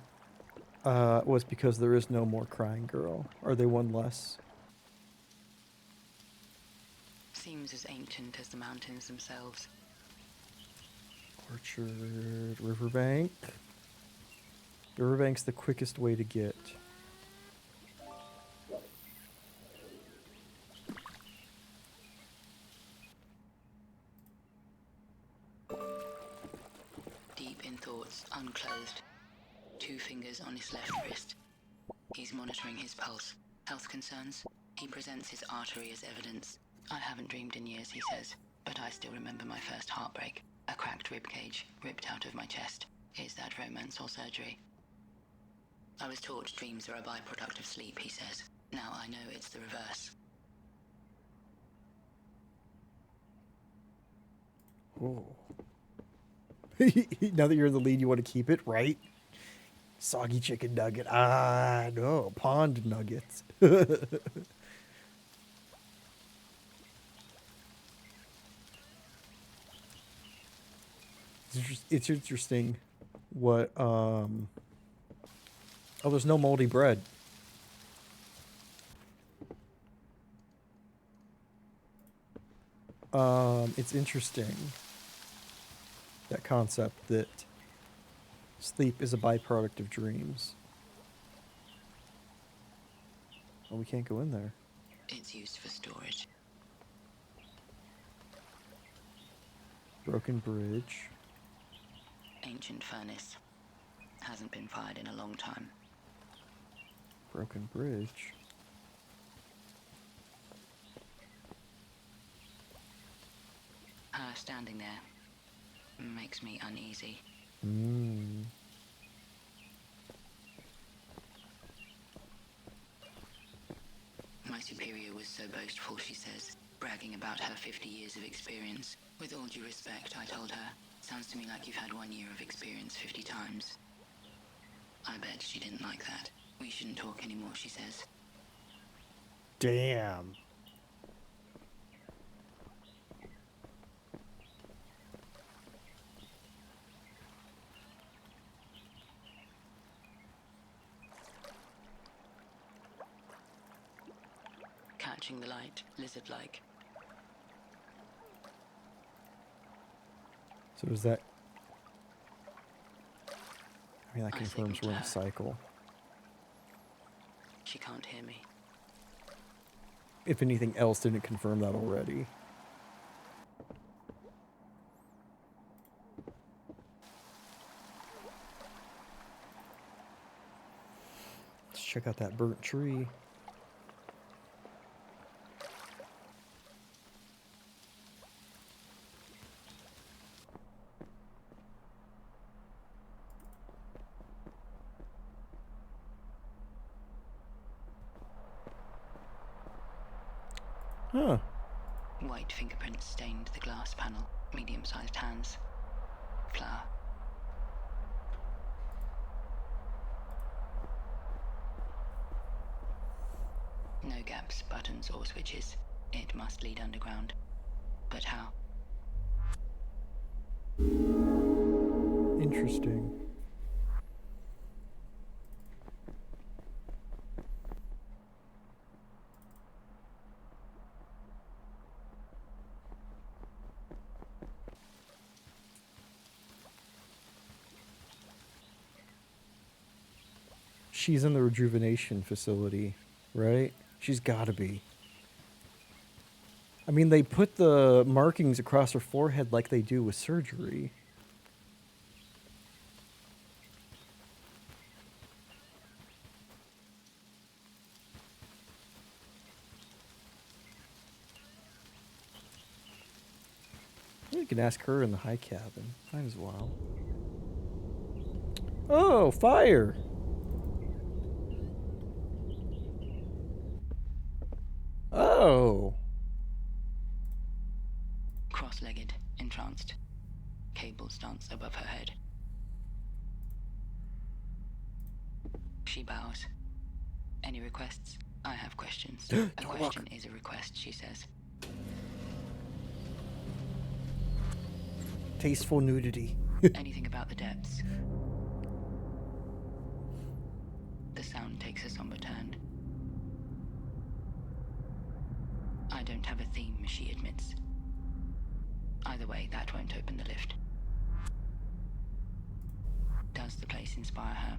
was because there is no more crying girl. Are they one less? Seems as ancient as the mountains themselves. Orchard, Riverbank. Riverbank's the quickest way to get. Deep in thoughts, unclothed. 2 fingers on his left wrist. He's monitoring his pulse. Health concerns? He presents his artery as evidence. I haven't dreamed in years, he says, but I still remember my first heartbreak. A cracked rib cage, ripped out of my chest. Is that romance or surgery? I was taught dreams are a byproduct of sleep, he says. Now I know it's the reverse. Oh. Now that you're in the lead, you want to keep it, right? Soggy chicken nugget. Ah, no. Pond nuggets. It's interesting what, oh, there's no moldy bread. It's interesting, that concept that sleep is a byproduct of dreams. Oh, we can't go in there. It's used for storage. Broken bridge. Ancient furnace. Hasn't been fired in a long time. Broken bridge. Her standing there makes me uneasy. Hmm. My superior was so boastful, she says, bragging about her 50 years of experience. With all due respect, I told her, sounds to me like you've had 1 year of experience 50 times. I bet she didn't like that. We shouldn't talk anymore, she says. Damn. Catching the light, lizard-like. So is that... I mean, that I confirms signaled we're in a her. cycle. She can't hear me. If anything else didn't confirm that already. check out that burnt tree. Huh. White fingerprints stained the glass panel, medium-sized hands. Flour. No gaps, buttons, or switches. It must lead underground. But how? Interesting. She's in the rejuvenation facility, right? She's gotta be. I mean, they put the markings across her forehead like they do with surgery. You can ask her in the high cabin. Might as well. Oh, fire! Oh! Cross-legged, entranced. Cables dance above her head. She bows. Any requests? I have questions. A Don't question look. is a request, she says. Tasteful nudity. Anything about the depths? The sound takes a somber turn. I don't have a theme, she admits. Either way, that won't open the lift. Does the place inspire her?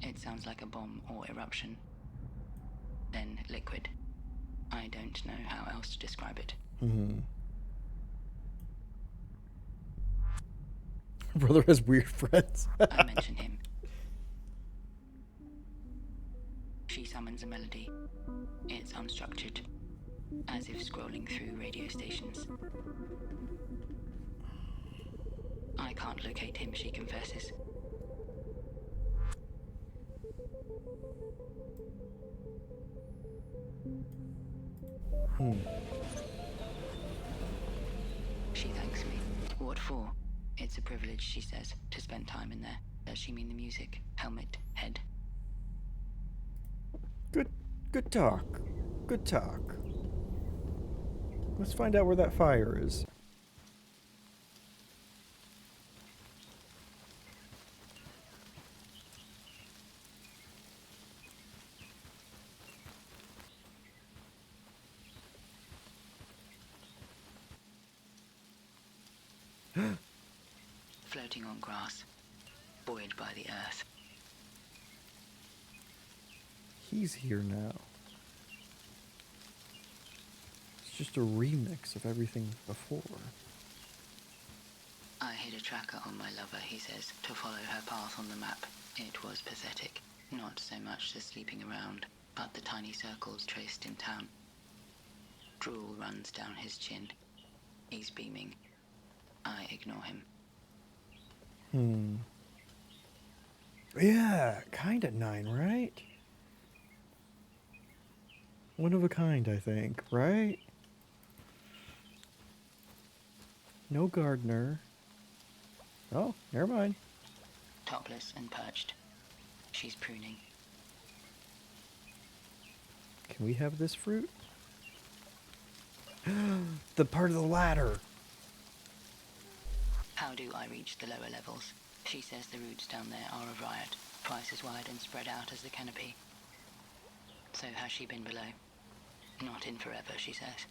It sounds like a bomb or eruption. Then liquid. I don't know how else to describe it. Hmm. Her brother has weird friends. I mention him. She summons a melody. It's unstructured, as if scrolling through radio stations. I can't locate him, she confesses. She thanks me. What for? It's a privilege, she says, to spend time in there. Does she mean the music? Helmet? Head? Good talk. Good talk. Let's find out where that fire is. Floating on grass, buoyed by the earth. He's here now. It's just a remix of everything before. I hid a tracker on my lover, he says, to follow her path on the map. It was pathetic. Not so much the sleeping around, but the tiny circles traced in town. Drool runs down his chin. He's beaming. I ignore him. Yeah, kinda 9, right? One of a kind, I think, right? No gardener. Oh, never mind. Topless and perched. She's pruning. Can we have this fruit? The part of the ladder. How do I reach the lower levels? She says the routes down there are a riot, twice as wide and spread out as the canopy. So has she been below? Not in forever, she says.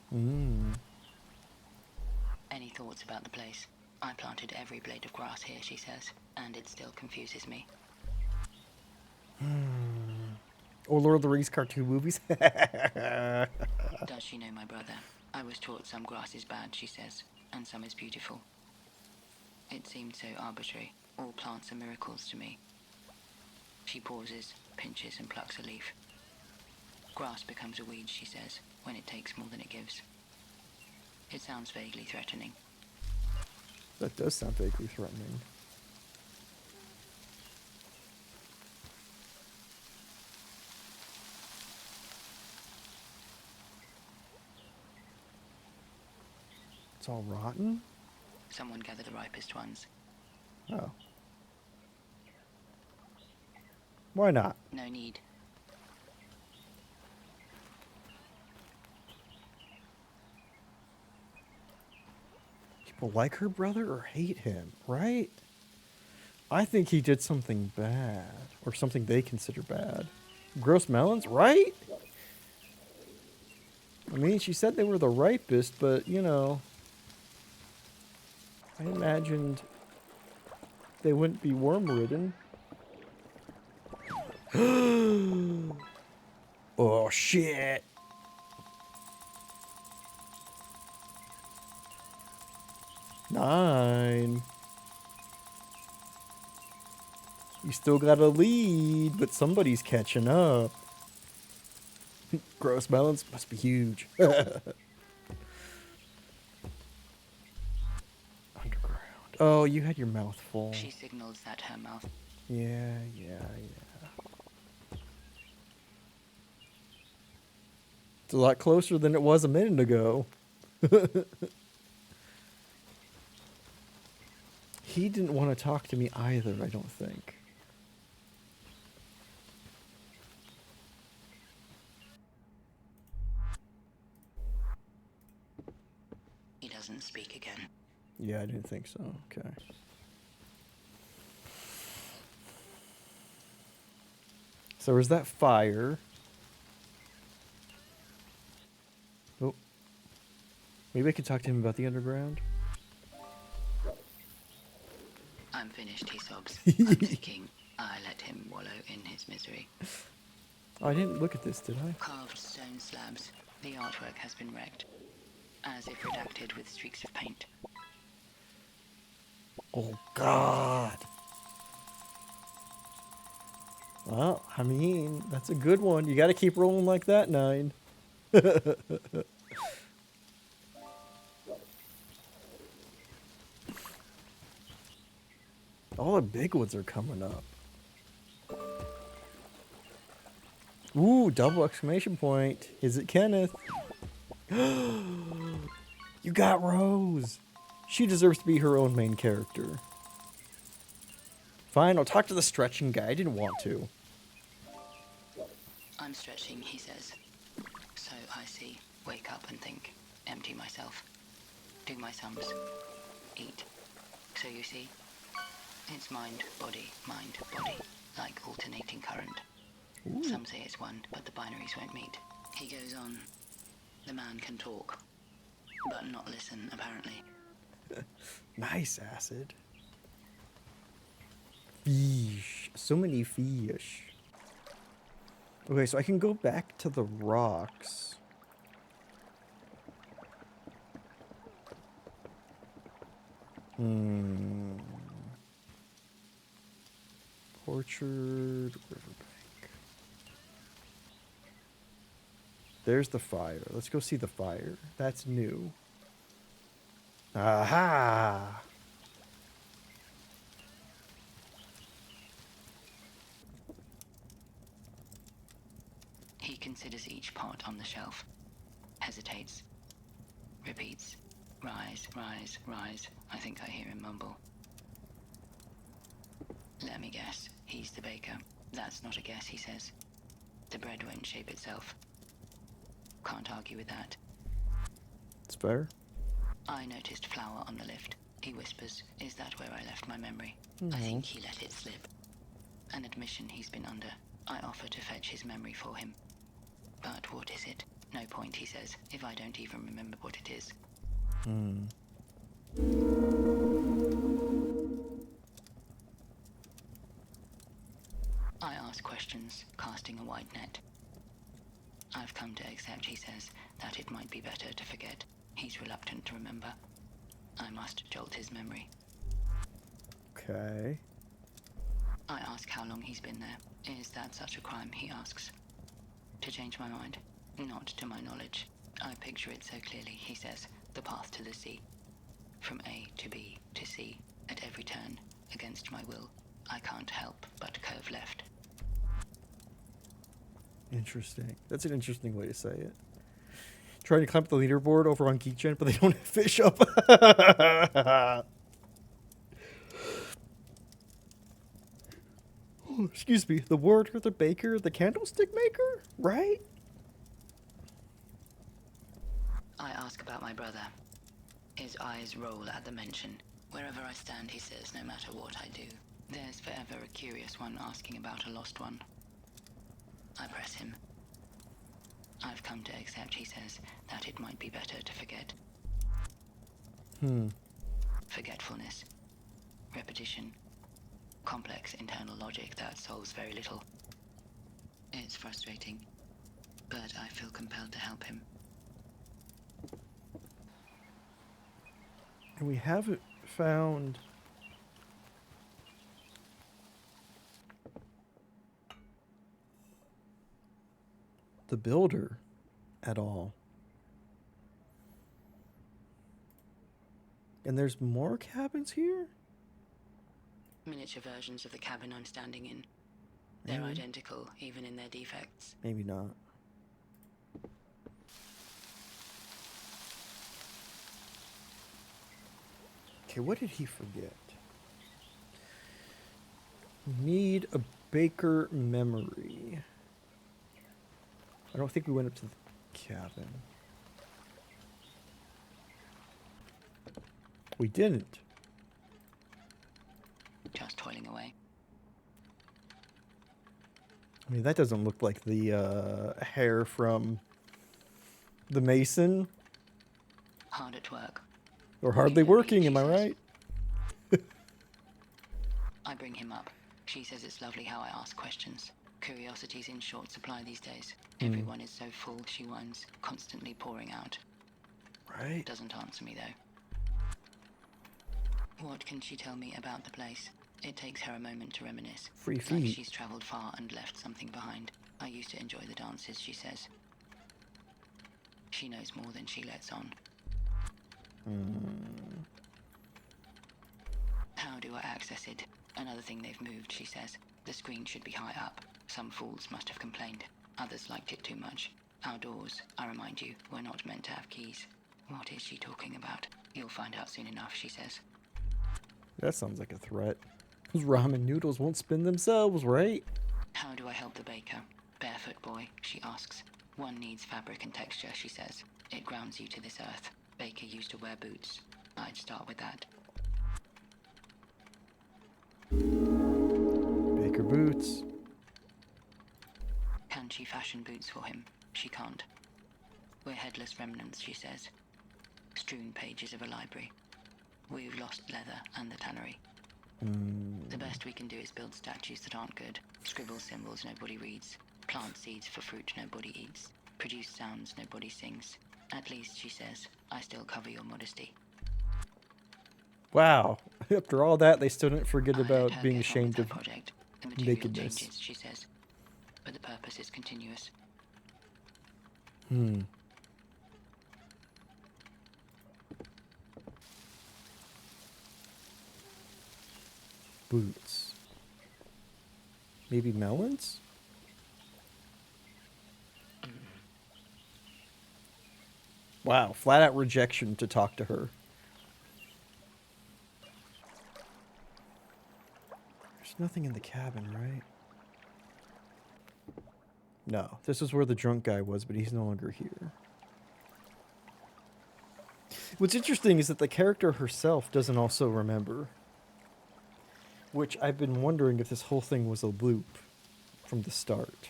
Any thoughts about the place? I planted every blade of grass here, she says, and it still confuses me. Or Lord of the Rings cartoon movies. Does she know my brother? I was taught some grass is bad, she says, and some is beautiful. It seemed so arbitrary. All plants are miracles to me. She pauses, pinches and plucks a leaf. Grass becomes a weed, she says, when it takes more than it gives. It sounds vaguely threatening. That does sound vaguely threatening. It's all rotten? Someone gather the ripest ones. Oh. Why not? No need. People like her brother or hate him, right? I think he did something bad, or something they consider bad. Gross melons, right? I mean, she said they were the ripest, but, you know, I imagined they wouldn't be worm-ridden. Oh, shit. Nine. You still got a lead, but somebody's catching up. Gross melons must be huge. Underground. Oh, you had your mouth full. She signals at her mouth. Yeah. It's a lot closer than it was a minute ago. He didn't want to talk to me either, I don't think. He doesn't speak again. Yeah, I didn't think so. Okay. So there's that fire. Oh. Maybe I could talk to him about the underground. I'm finished, he sobs. I'm thinking I let him wallow in his misery. Oh, I didn't look at this, did I? Carved stone slabs. The artwork has been wrecked, as if redacted with streaks of paint. Oh, God. Well, I mean, that's a good one. You got to keep rolling like that, 9. All the big ones are coming up. Ooh, double exclamation point. Is it Kenneth? You got Rose. She deserves to be her own main character. Fine, I'll talk to the stretching guy. I didn't want to. I'm stretching, he says. So I see, wake up and think, empty myself, do my sums, eat. So you see, it's mind, body, like alternating current. Ooh. Some say it's one, but the binaries won't meet. He goes on. The man can talk, but not listen, apparently. Nice, Acid. Fish. So many fish. Okay, so I can go back to the rocks. Orchard, Riverbank. There's the fire. Let's go see the fire. That's new. Aha! He considers each pot on the shelf, hesitates, repeats, rise, rise, rise. I think I hear him mumble. Let me guess, he's the baker. That's not a guess, he says. The bread won't shape itself. Can't argue with that. It's fair. I noticed flour on the lift. He whispers, is that where I left my memory? I think he let it slip. An admission he's been under. I offer to fetch his memory for him. But what is it? No point, he says, if I don't even remember what it is. I ask questions, casting a wide net. I've come to accept, he says, that it might be better to forget. He's reluctant to remember. I must jolt his memory. Okay. I ask how long he's been there. Is that such a crime, he asks. To change my mind? Not to my knowledge. I picture it so clearly, he says. The path to the sea. From A to B to C. At every turn, against my will, I can't help but curve left. Interesting. That's an interesting way to say it. Trying to climb up the leaderboard over on GeekGen, but they don't have fish up. Oh, excuse me. The warder, the baker, the candlestick maker, right? I ask about my brother. His eyes roll at the mention. Wherever I stand, he says, no matter what I do, there's forever a curious one asking about a lost one. I press him. I've come to accept, he says, that it might be better to forget. Forgetfulness. Repetition. Complex internal logic that solves very little. It's frustrating, but I feel compelled to help him. And we haven't found... the builder at all. And there's more cabins here? Miniature versions of the cabin I'm standing in. They're Really? identical, even in their defects. Maybe not. Okay, what did he forget? Need a baker memory. I don't think we went up to the cabin. We didn't. Just toiling away. I mean, that doesn't look like the hair from the Mason. Hard at work. Or hardly working, am I right? I bring him up. She says it's lovely how I ask questions. Curiosity's in short supply these days. Everyone is so full, she whines, constantly pouring out. Right. Doesn't answer me, though. What can she tell me about the place? It takes her a moment to reminisce. Free Like feet. she's traveled far and left something behind. I used to enjoy the dances, she says. She knows more than she lets on. How do I access it? Another thing they've moved, she says. The screen should be high up. Some fools must have complained. Others liked it too much. Outdoors, I remind you, we're not meant to have keys. What is she talking about? You'll find out soon enough, she says. That sounds like a threat. Those ramen noodles won't spin themselves, right? How do I help the baker? Barefoot boy, she asks. One needs fabric and texture, she says. It grounds you to this earth. Baker used to wear boots. I'd start with that. Baker boots. Can she fashion boots for him? She can't. We're headless remnants, she says. Strewn pages of a library. We've lost leather and the tannery. The best we can do is build statues that aren't good. Scribble symbols nobody reads. Plant seeds for fruit nobody eats. Produce sounds nobody sings. At least, she says, I still cover your modesty. Wow. After all that, they still didn't forget I let about her being get on ashamed with of her project. The material nakedness. changes, she says. But the purpose is continuous. Boots. Maybe melons? Wow, flat out rejection to talk to her. There's nothing in the cabin, right? No, this is where the drunk guy was, but he's no longer here. What's interesting is that the character herself doesn't also remember. Which I've been wondering if this whole thing was a loop from the start.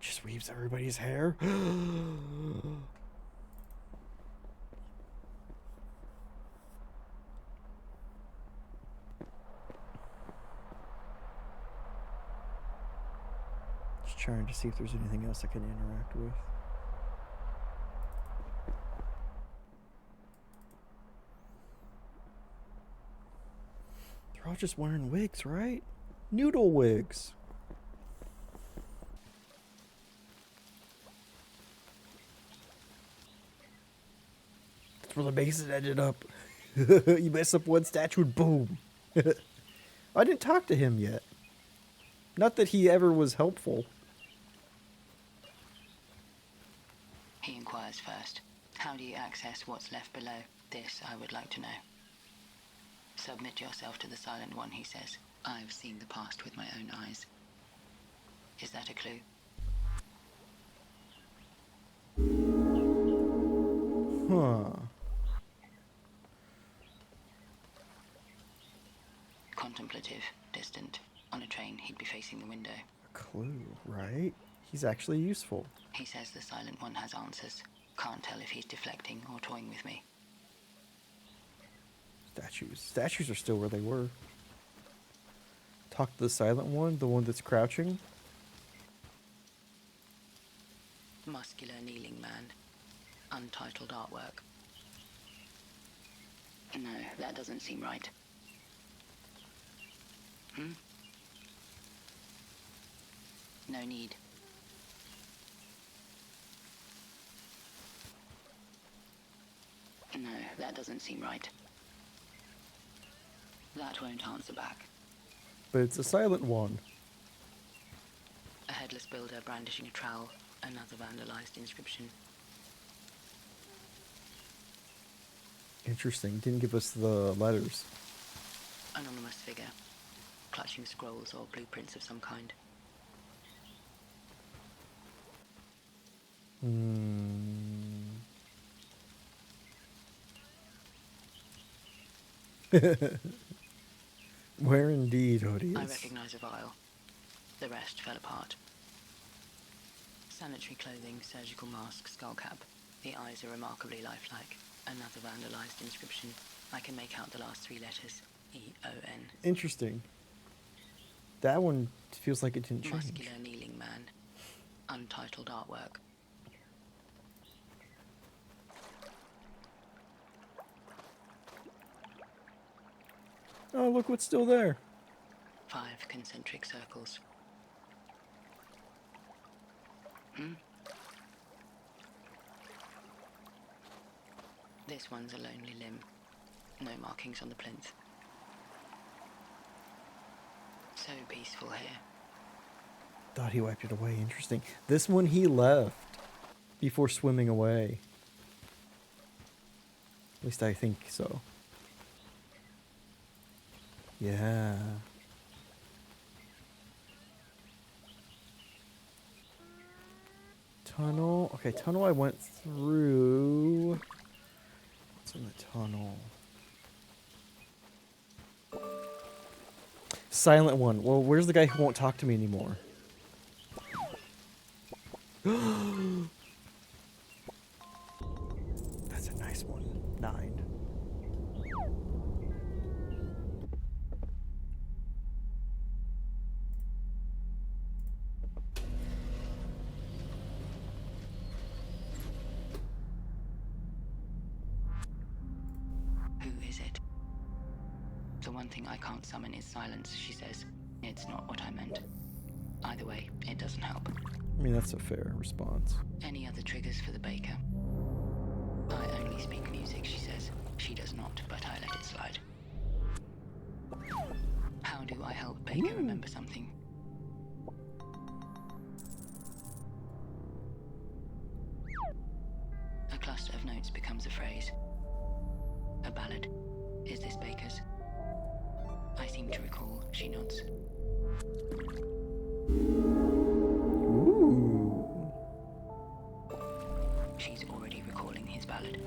Just weaves everybody's hair. Just trying to see if there's anything else I can interact with. all just wearing wigs, right? Noodle wigs. That's where the mason ended up. You mess up one statue and boom. I didn't talk to him yet. Not that he ever was helpful. He inquires first. How do you access what's left below? This I would like to know. Submit yourself to the Silent One, he says. I've seen the past with my own eyes. Is that a clue? Huh. Contemplative, distant. On a train, he'd be facing the window. A clue, right? He's actually useful. He says the Silent One has answers. Can't tell if he's deflecting or toying with me. Statues. Statues are still where they were. Talk to the Silent One, the one that's crouching. Muscular kneeling man. Untitled artwork. No, that doesn't seem right. No need. No, that doesn't seem right. That won't answer back. But it's a Silent One. A headless builder brandishing a trowel. Another vandalized inscription. Interesting. Didn't give us the letters. Anonymous figure. Clutching scrolls or blueprints of some kind. Where indeed, Odious? I recognize a vial. The rest fell apart. Sanitary clothing, surgical mask, skull cap. The eyes are remarkably lifelike. Another vandalized inscription. I can make out the last three letters. E-O-N. Interesting. That one feels like it didn't change. Muscular kneeling man. Untitled artwork. Oh, look what's still there. 5 concentric circles. This one's a lonely limb. No markings on the plinth. So peaceful here. Thought he wiped it away. Interesting. This one he left before swimming away. At least I think so. Yeah. Tunnel. Okay, tunnel I went through. What's in the tunnel? Silent One. Well, where's the guy who won't talk to me anymore? That's a nice one. 9. Who is it? The one thing I can't summon is silence, she says. It's not what I meant. Either way, it doesn't help. I mean, that's a fair response. Any other triggers for the baker? I only speak music, she says. She does not, but I let it slide. How do I help Baker remember something? A cluster of notes becomes a phrase. A ballad. Is this Baker's? I seem to recall. She nods. Ooh. She's already recalling his ballad.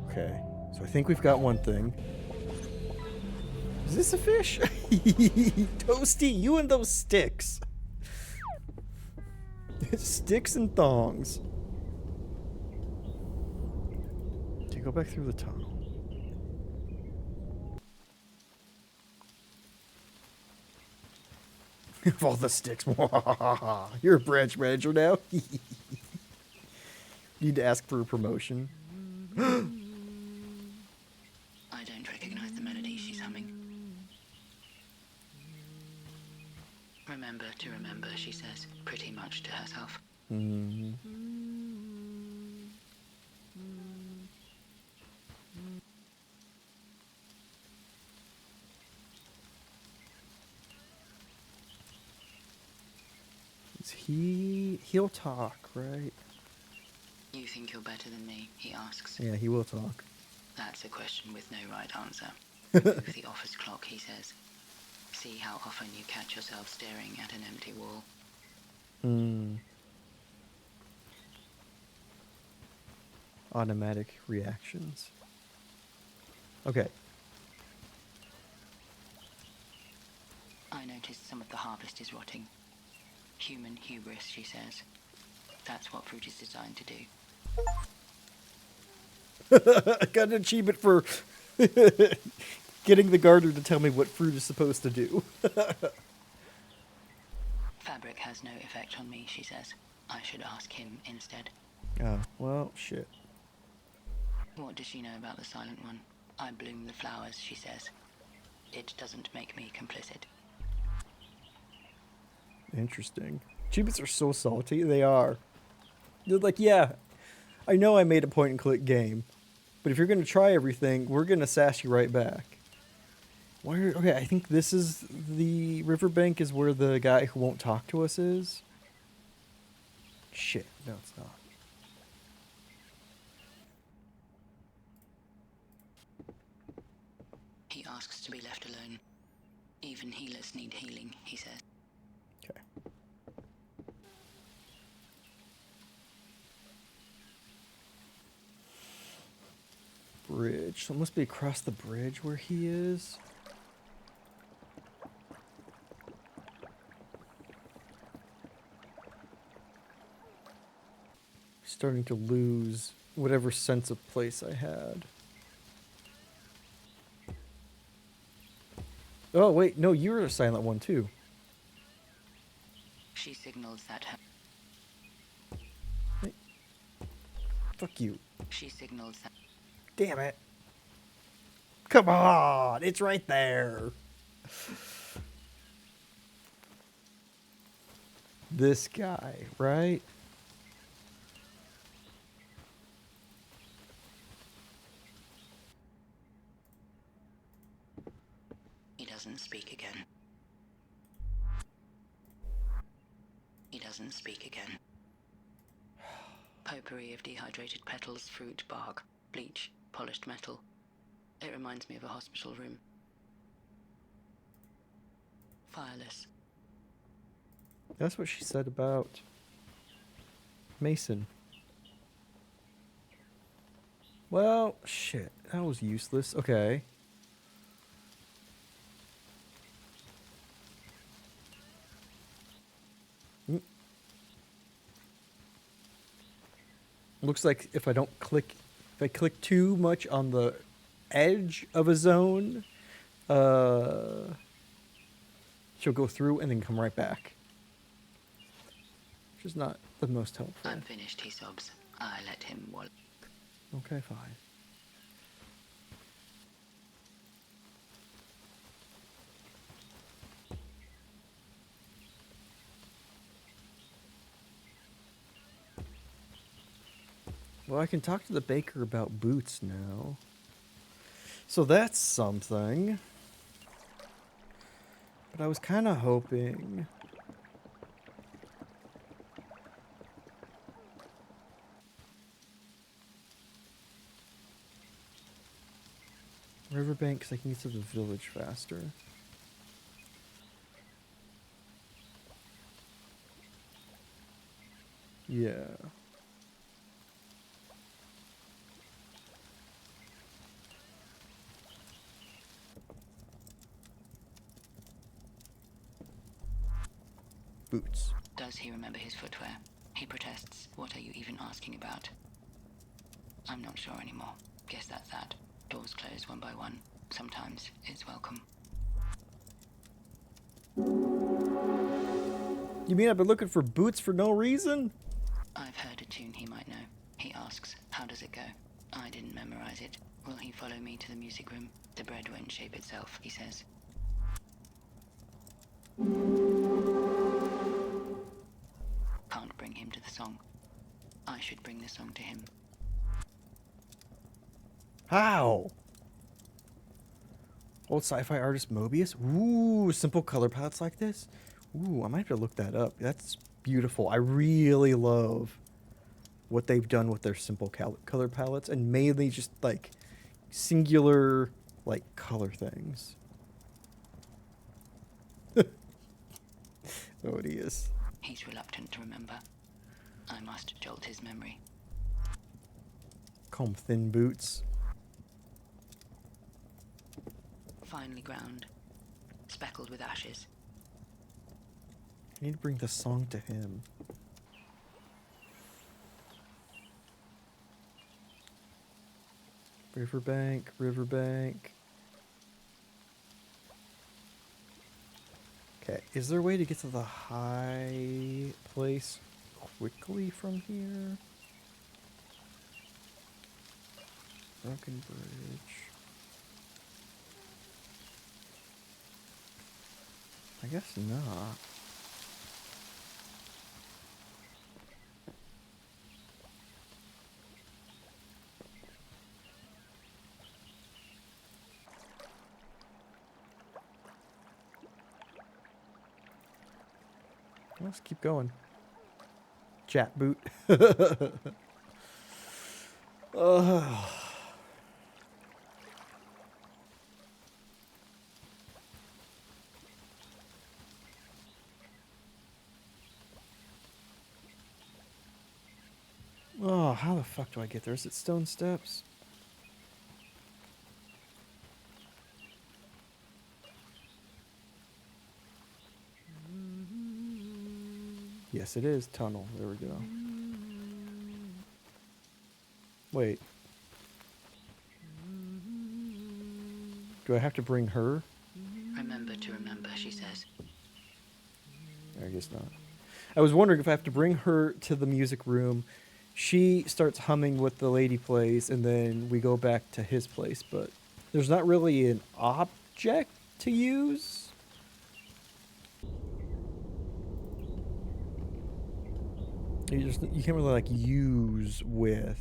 Okay, so I think we've got one thing. Is this a fish? Toasty, you and those sticks. Sticks and thongs. Okay, go back through the tunnel. Of all the sticks. You're a branch manager now. Need to ask for a promotion. I don't recognize the melody she's humming. Remember to remember, she says, pretty much to herself. Hmm. He'll talk, right? You think you're better than me? He asks. Yeah, he will talk. That's a question with no right answer. Remove the office clock, he says. See how often you catch yourself staring at an empty wall. Hmm. Automatic reactions. Okay. I noticed some of the harvest is rotting. Human hubris, she says. That's what fruit is designed to do. I got an achievement for getting the gardener to tell me what fruit is supposed to do. Fabric has no effect on me, she says. I should ask him instead. Oh, well, shit. What does she know about the Silent One? I bloom the flowers, she says. It doesn't make me complicit. Interesting. Achievements are so salty. They are. They're like, yeah, I know I made a point and click game, but if you're going to try everything, we're going to sass you right back. Where? Okay, I think this is the riverbank is where the guy who won't talk to us is. Shit, no, it's not. He asks to be left alone. Even healers need healing, he says. Okay. Bridge. So it must be across the bridge where he is. Starting to lose whatever sense of place I had. Oh, wait. No, you're a silent one, too. She signals that her... Fuck you. She signals that... Damn it. Come on. It's right there. This guy, right? He doesn't speak again. He doesn't speak again. Potpourri of dehydrated petals, fruit, bark, bleach, polished metal. It reminds me of a hospital room. Fireless. That's what she said about Mason. Well, shit. That was useless. Okay. Looks like if I click too much on the edge of a zone, she'll go through and then come right back. Which is not the most helpful. I'm finished, he sobs. I let him wallow. Okay, fine. Well, I can talk to the baker about boots now. So that's something. But I was kind of hoping... Riverbank, because I can get to the village faster. Yeah. Boots. Does he remember his footwear? He protests. What are you even asking about? I'm not sure anymore. Guess that's that. Doors close one by one. Sometimes it's welcome. You mean I've been looking for boots for no reason? I've heard a tune he might know. He asks, how does it go? I didn't memorize it. Will he follow me to the music room? The bread won't shape itself, he says. song. I should bring the song to him. How? Old sci-fi artist Mobius? Ooh, simple color palettes like this? Ooh, I might have to look that up. That's beautiful. I really love what they've done with their simple color palettes, and mainly just like singular like color things. Oh, it is. He's reluctant to remember. I must jolt his memory. Call 'em thin boots. Finely ground, speckled with ashes. I need to bring the song to him. Riverbank, riverbank. Okay, is there a way to get to the high place quickly from here? Broken bridge. I guess not. Let's keep going. Chat boot. Ugh. Oh, how the fuck do I get there? Is it stone steps? Yes, it is tunnel. There we go. Wait. Do I have to bring her? Remember to remember, she says. I guess not. I was wondering if I have to bring her to the music room. She starts humming what the lady plays, and then we go back to his place. But there's not really an object to use. You can't really like use with.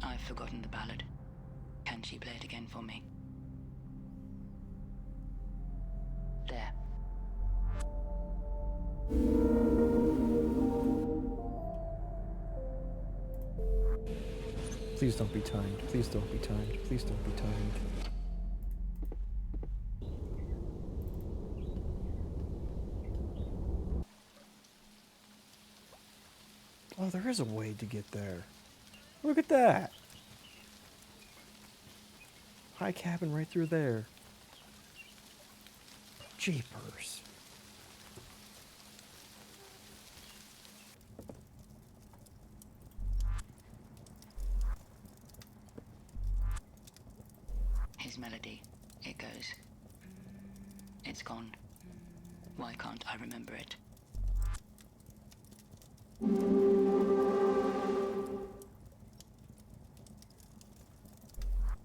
I've forgotten the ballad. Can she play it again for me? There. Please don't be timed. Please don't be timed. Please don't be timed. Oh, there is a way to get there. Look at that. High cabin right through there. Jeepers. His melody. It goes. It's gone. Why can't I remember it?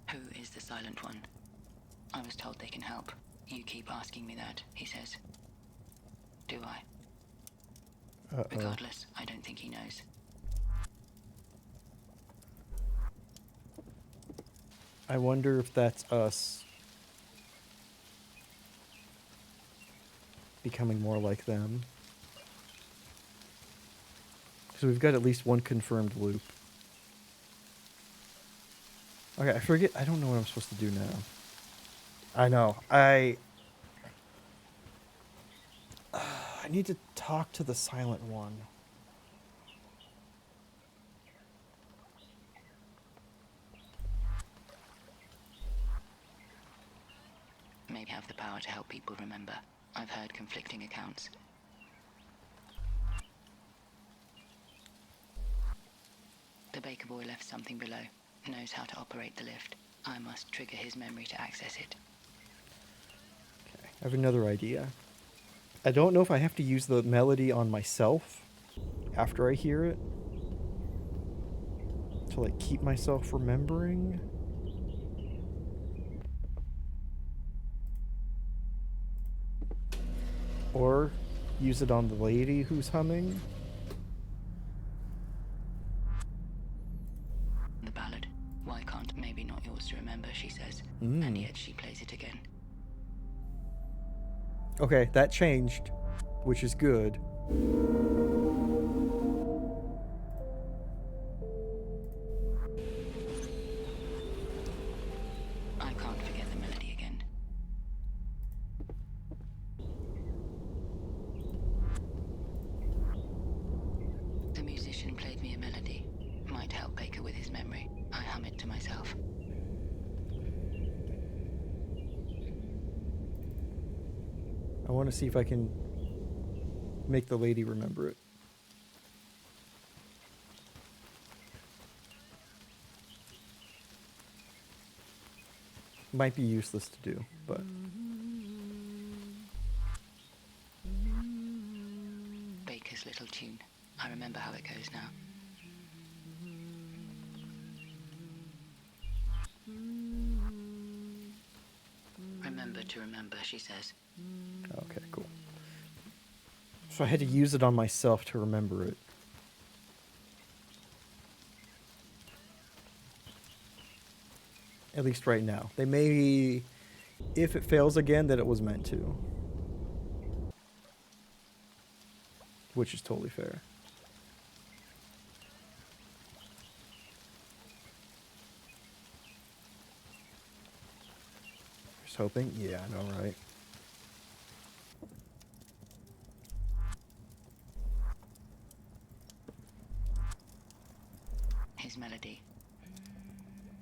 Who is the silent one? I was told they can help. You keep asking me that, he says. Do I? Uh-oh. Regardless, I don't think he knows. I wonder if that's us becoming more like them. So we've got at least one confirmed loop. Okay, I forget. I don't know what I'm supposed to do now. I know. I need to talk to the silent one. Maybe have the power to help people remember. I've heard conflicting accounts. The baker boy left something below. Knows how to operate the lift. I must trigger his memory to access it. Okay, I have another idea. I don't know if I have to use the melody on myself after I hear it. to like keep myself remembering. Or use it on the lady who's humming. The ballad. Why can't maybe not yours to remember, she says. Mm. And yet she plays it again. Okay, that changed, which is good. I can't forget the melody again. The musician played me a melody. Might help Baker with his memory. I hum it to myself. I want to see if I can make the lady remember it. Might be useless to do, but Baker's little tune. I remember how it goes now. Remember to remember, she says. okay, cool. So I had to use it on myself to remember it. At least right now. They may, if it fails again, that it was meant to. Which is totally fair. Just hoping. Yeah, I know, right? His melody.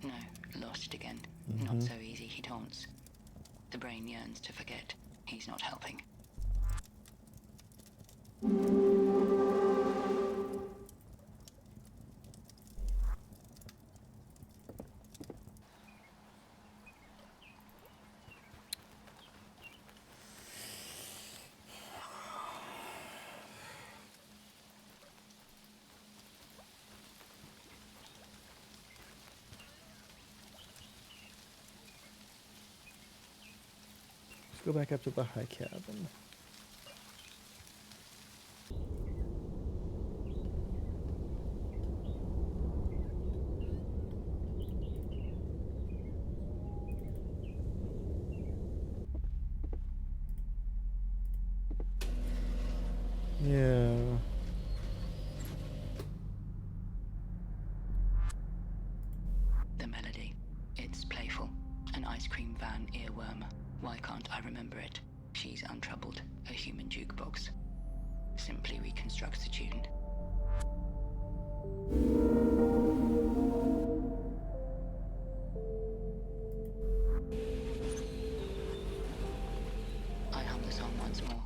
No, lost it again. Mhm. Not so easy, he taunts. The brain yearns to forget. He's not helping. Let's go back up to the high cabin. Yeah. The melody. It's playful. An ice cream van earworm. Why can't I remember it? She's untroubled. A human jukebox. Simply reconstructs the tune. I hum the song once more.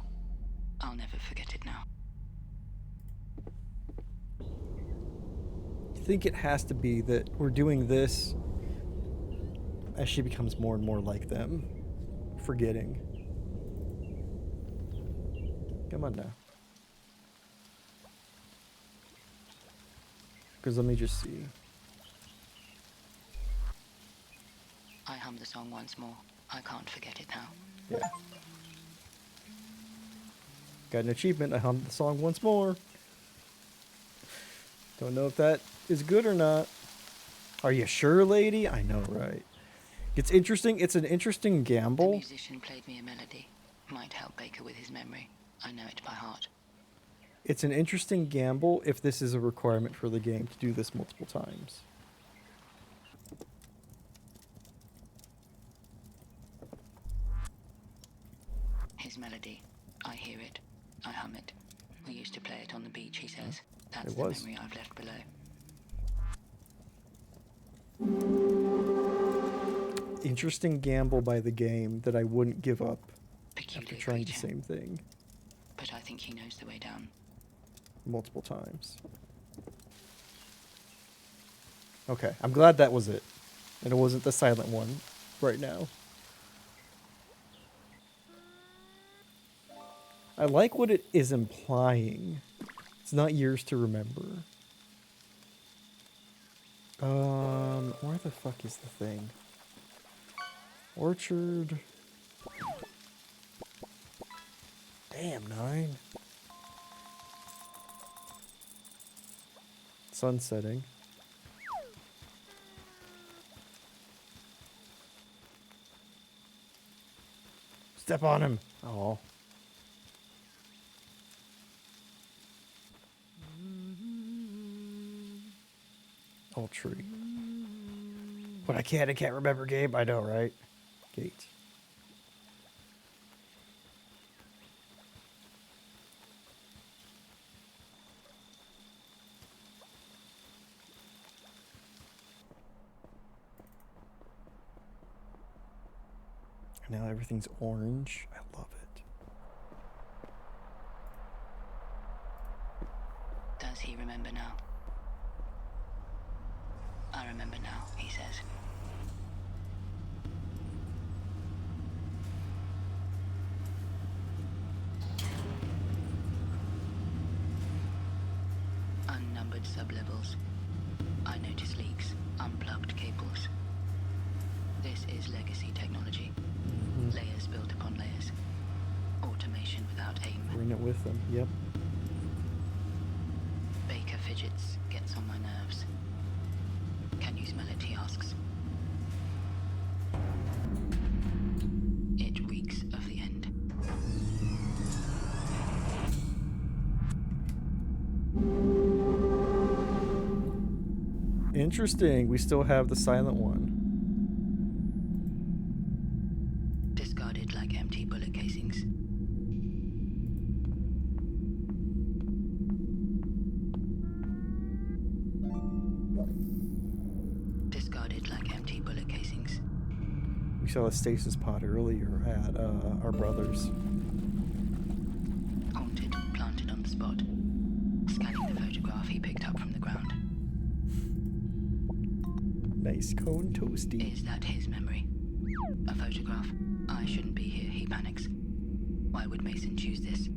I'll never forget it now. I think it has to be that we're doing this as she becomes more and more like them, forgetting. Come on now. Because let me just see. I hum the song once more. I can't forget it now. Yeah. Got an achievement. I hummed the song once more. Don't know if that is good or not. Are you sure, lady? I know, right? It's interesting. It's an interesting The gamble. musician played me a melody. Might help Baker with his memory. I know it by heart. It's an interesting gamble if this is a requirement for the game to do this multiple times. His melody. I hear it. I hum it. We used to play it on the beach, he says. That's It the was. memory I've left below. Interesting gamble by the game that I wouldn't give up Peculiar after trying the creature. same thing But I think he knows the way down. multiple times. Okay, I'm glad that was it. And it wasn't the silent one right now. I like what it is implying. It's not years to remember. Where the fuck is the thing? Orchard. Damn, 9. Sun setting. Step on him. Oh. Old tree. But I can't remember, Gabe. I know, right? Gate. Now everything's orange. I love it. Does he remember now? I remember now, he says. Unnumbered sublevels. I notice leaks, unplugged cables. This is legacy technology. Layers built upon layers. Automation without aim. Bring it with them. Yep. Baker fidgets, gets on my nerves. Can you smell it, he asks. It reeks of the end. Interesting. We still have the silent one. Discarded like empty bullet casings. Discarded like empty bullet casings. We saw a stasis pod earlier at our brother's. Haunted, planted on the spot. Scanning the photograph he picked up from the ground. Nice cone toasty. Is that his memory? A photograph? I shouldn't be here, he panics. Why would Mason choose this?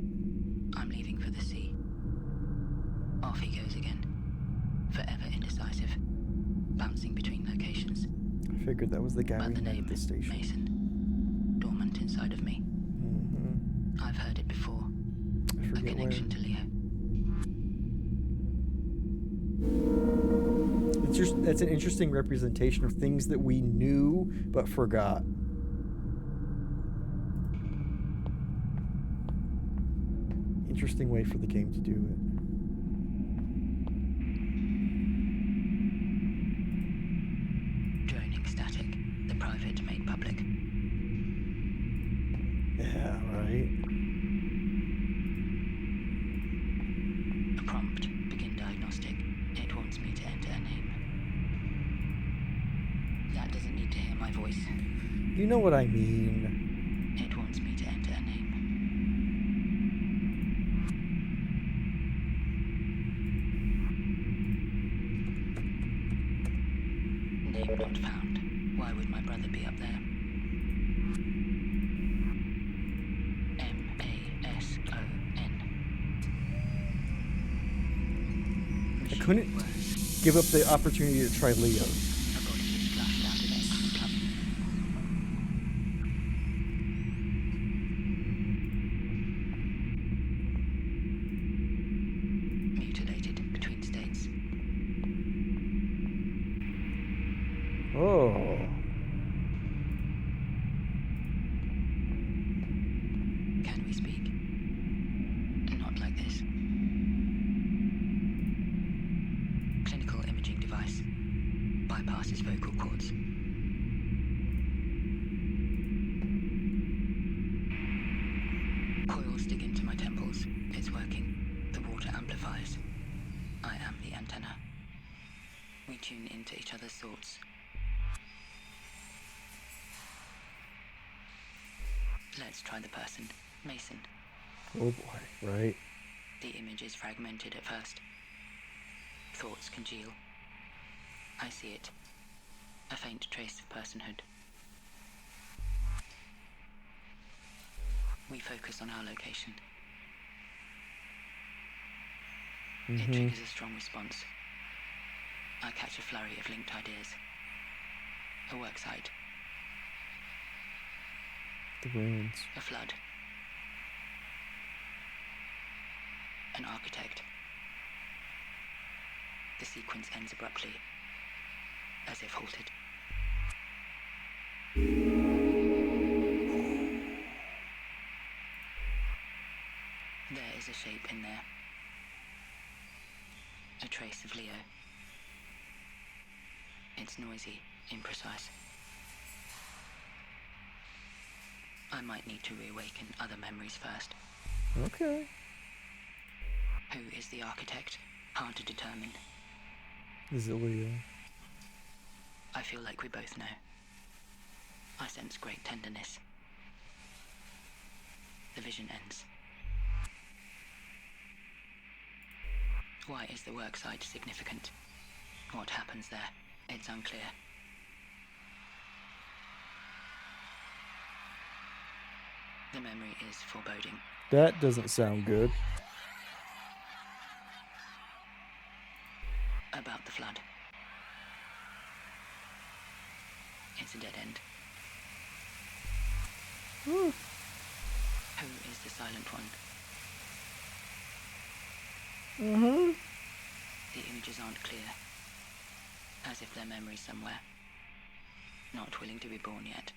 I'm leaving for the sea. Off he goes again. Forever indecisive. Bouncing between locations. I figured that was the guy But we the met name, at the station. Mason. Dormant inside of me. Mm-hmm. I've heard it before. I A forget where. connection to Leo. It's just, that's an interesting representation of things that we knew but forgot. Interesting way for the game to do it. Droning static. The private made public. Yeah, right. A prompt. Begin diagnostic. It wants me to enter a name. That doesn't need to hear my voice. You know what I mean. It wants me to enter a name. Name not found. Why would my brother be up there? M-A-S-O-N. I couldn't give up the opportunity to try Leo. A body is flushed out of it. Club. Mutilated between states. Oh. Can we speak? Not like this. Clinical imaging device. Bypasses vocal cords. Coils dig into my temples. It's working. The water amplifies. I am the antenna. We tune into each other's thoughts. Let's try the person. Mason. Oh boy, right. The image is fragmented at first. Thoughts congeal. I see it. A faint trace of personhood. We focus on our location. It triggers a strong response. I catch a flurry of linked ideas. A worksite, The ruins. a flood, an architect. The sequence ends abruptly, as if halted. There is a shape in there. A trace of Leo. It's noisy, imprecise. I might need to reawaken other memories first. Okay. Who is the architect? Hard to determine. Is it Leo? I feel like we both know. I sense great tenderness. The vision ends. Why is the worksite significant? What happens there? It's unclear. The memory is foreboding. That doesn't sound good. About the flood. It's a dead end. Who is the silent one? Mm-hmm. The images aren't clear. As if they're memories somewhere. Not willing to be born yet.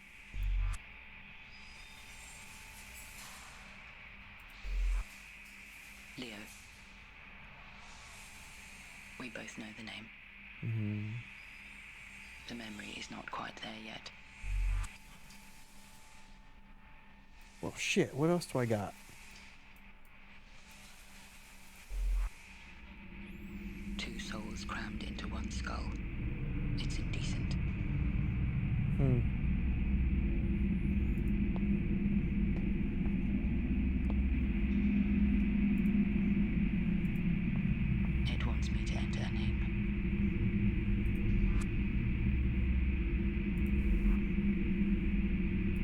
Leo. We both know the name. Mm-hmm. The memory is not quite there yet. Well, shit. What else do I got? Two souls crammed into one skull. It's indecent. It wants me to enter a name.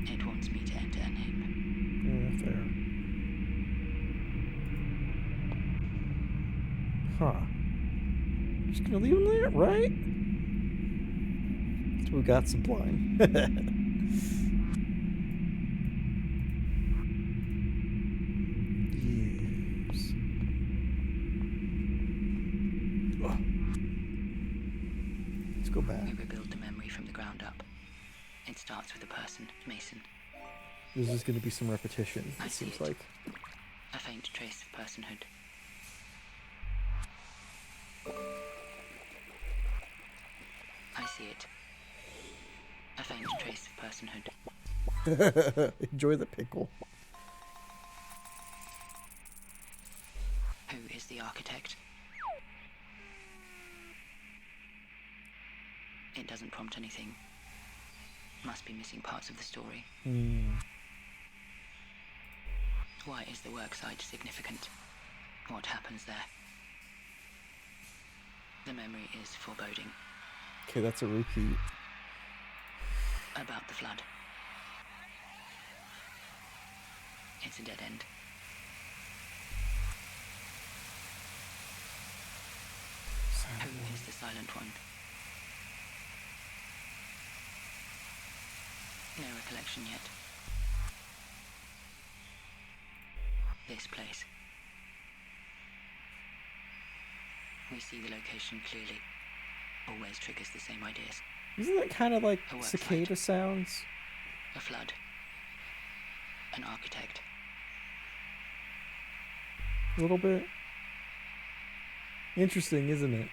It wants me to enter a name. Yeah, fair. Huh. Just gonna leave him there, right? So we got Sublime. Yes. Oh. Let's go back. We rebuild the memory from the ground up. It starts with a person, Mason. There's just gonna be some repetition, I it see seems it. like. A faint trace of personhood. I see it. A faint trace of personhood. Enjoy the pickle. Who is the architect? It doesn't prompt anything. Must be missing parts of the story. Why is the worksite significant? What happens there? The memory is foreboding. Okay, that's a repeat. About the flood. It's a dead end. Who is the silent one? No recollection yet. This place. We see the location clearly. Always triggers the same ideas. Isn't that kind of like A worksite. cicada sounds? A flood. An architect. A little bit. Interesting, isn't it?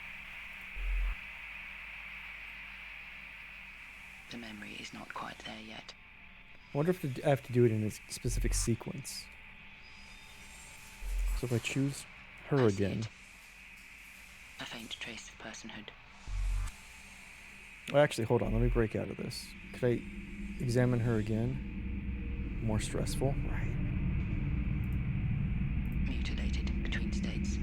The memory is not quite there yet. I wonder if I have to do it in a specific sequence. So if I choose her I see again. it. A faint trace of personhood. Well, actually, hold on. Let me break out of this. Could I examine her again? More stressful? Right. Mutilated between states.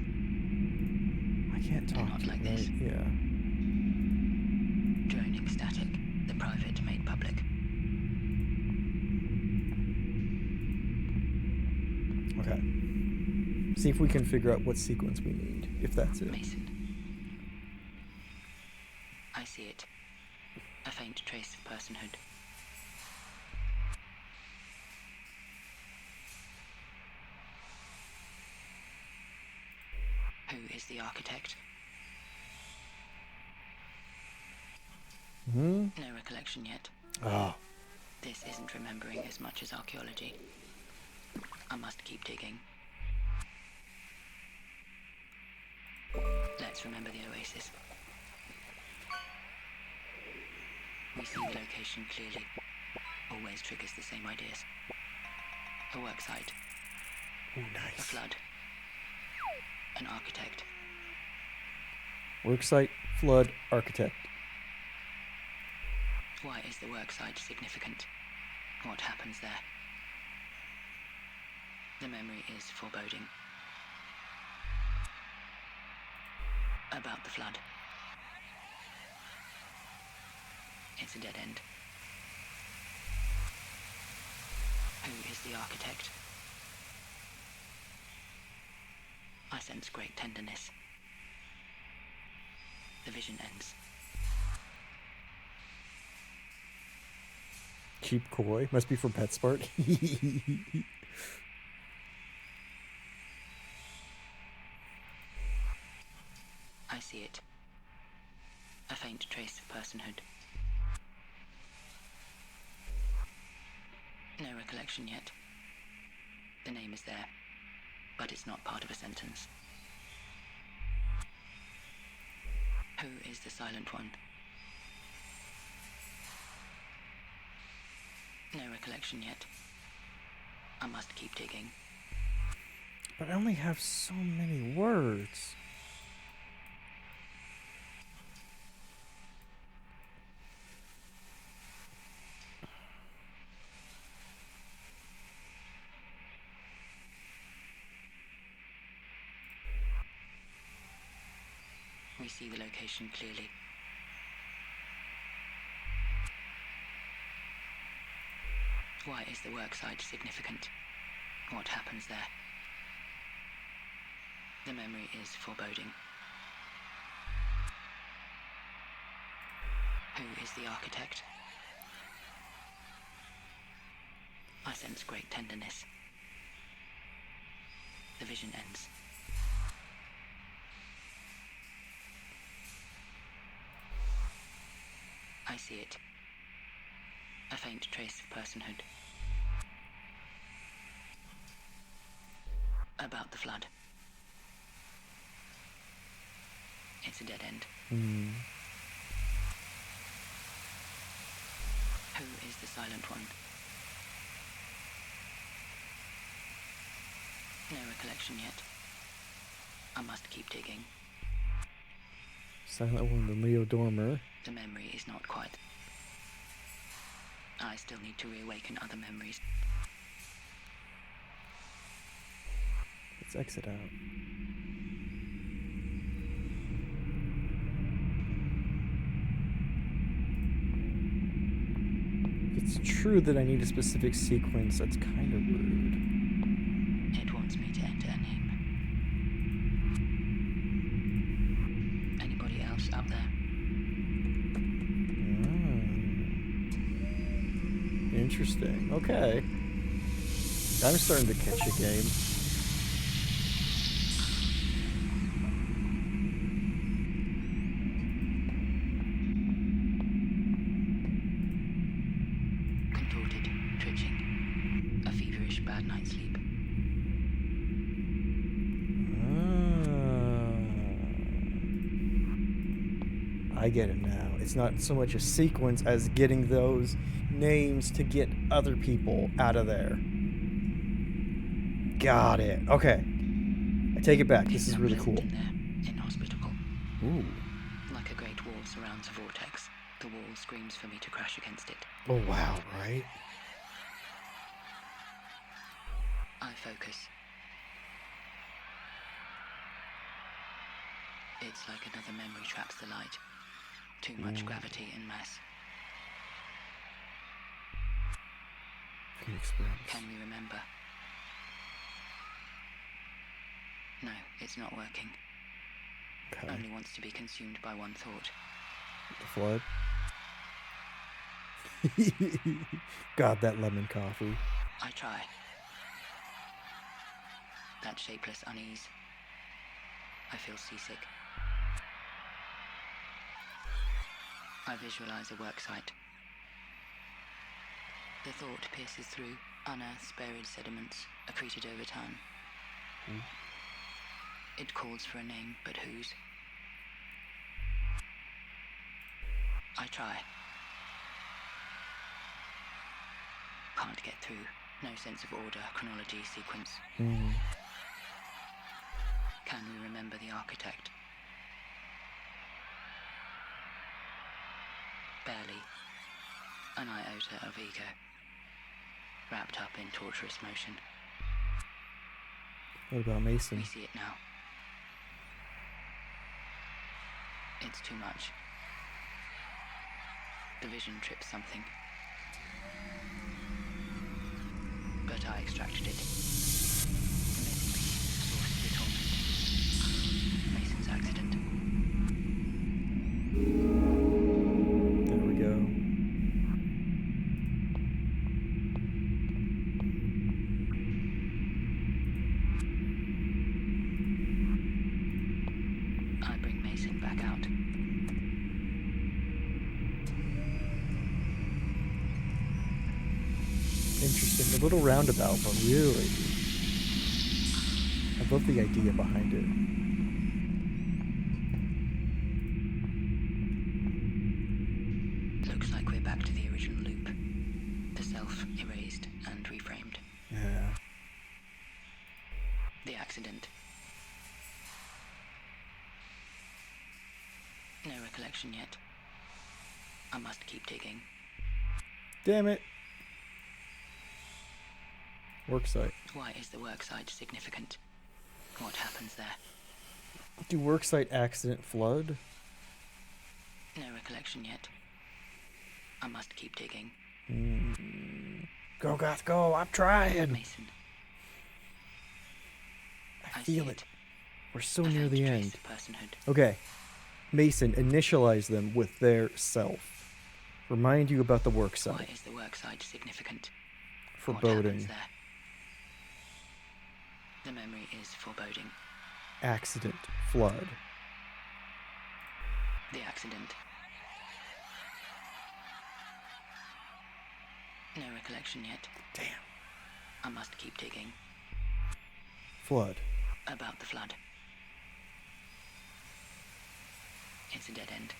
I can't They're talk not to like you, this. right? Yeah. Droning static. The private made public. Okay. See if we can figure out what sequence we need, if that's it. Mason. see it. A faint trace of personhood. Who is the architect? Hmm? No recollection yet. Oh. This isn't remembering as much as archaeology. I must keep digging. Let's remember the oasis. We see the location clearly. Always triggers the same ideas. A work site. Ooh, A nice. flood. An architect. Worksite, flood, architect. Why is the work site significant? What happens there? The memory is foreboding. About the flood. It's a dead end. Who is the architect? I sense great tenderness. The vision ends. Cheap koi. Must be from PetSmart. I see it. A faint trace of personhood. No recollection yet. The name is there, but it's not part of a sentence. Who is the silent one? No recollection yet. I must keep digging. But I only have so many words. We see the location clearly. Why is the work site significant? What happens there? The memory is foreboding. Who is the architect? I sense great tenderness. The vision ends. I see it. A faint trace of personhood. About the flood. It's a dead end. Hmm. Who is the silent one? No recollection yet. I must keep digging. Silent one, the Leo Dormer. The memory is not quite. I still need to reawaken other memories. Let's exit out. If it's true that I need a specific sequence, that's kind of rude. It wants me to enter a name. Anybody else up there? Interesting. Okay. I'm starting to catch a game. Contorted, twitching. A feverish bad night's sleep. I get it now. It's not so much a sequence as getting those names to get other people out of there. Got it. Okay. I take it back. This is really cool. In there, inhospitable. Ooh. Like a great wall surrounds a vortex. The wall screams for me to crash against it. Oh, wow, right? I focus. It's like another memory traps the light. Too much gravity and mass. Good experience. Can we remember? No, it's not working. Okay. Only wants to be consumed by one thought. The flood. God, that lemon coffee. I try. That shapeless unease. I feel seasick. I visualize a worksite. The thought pierces through, unearths buried sediments, accreted over time. It calls for a name, but whose? I try. Can't get through. No sense of order, chronology, sequence. Can we remember the architect? Barely. An iota of ego. Wrapped up in torturous motion. What about Mason? We see it now. It's too much. The vision trips something. But I extracted it. The missing piece, source of the torment. Mason's accident. There we go. I bring Mason back out. Interesting. A little roundabout, but really. I love the idea behind it. Looks like we're back to the original loop. The self erased and reframed. Yeah. The accident. No recollection yet. I must keep digging. Damn it. Worksite. Why is the worksite significant? What happens there? Do worksite accident flood? No recollection yet. I must keep digging. Go, Goth, go. I'm trying. Mason. I feel see it. We're so A near faint the trace end. of personhood. Okay. Mason, initialize them with their self. Remind you about the Why worksite. is the worksite significant? What Foreboding. happens there? The memory is foreboding. Accident. Flood. The accident. No recollection yet. Damn. I must keep digging. Flood. About the flood. It's a dead end.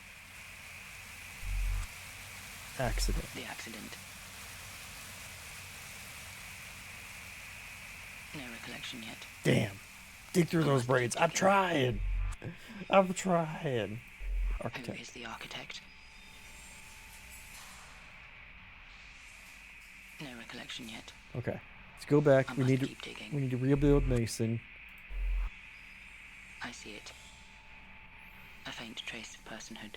Accident. The accident. No recollection yet. Damn. Dig through those braids. I'm trying. I'm trying. Who Architect. is the architect? No recollection yet. Okay. Let's go back. I We must need to keep digging. we need to rebuild Mason. I see it. A faint trace of personhood.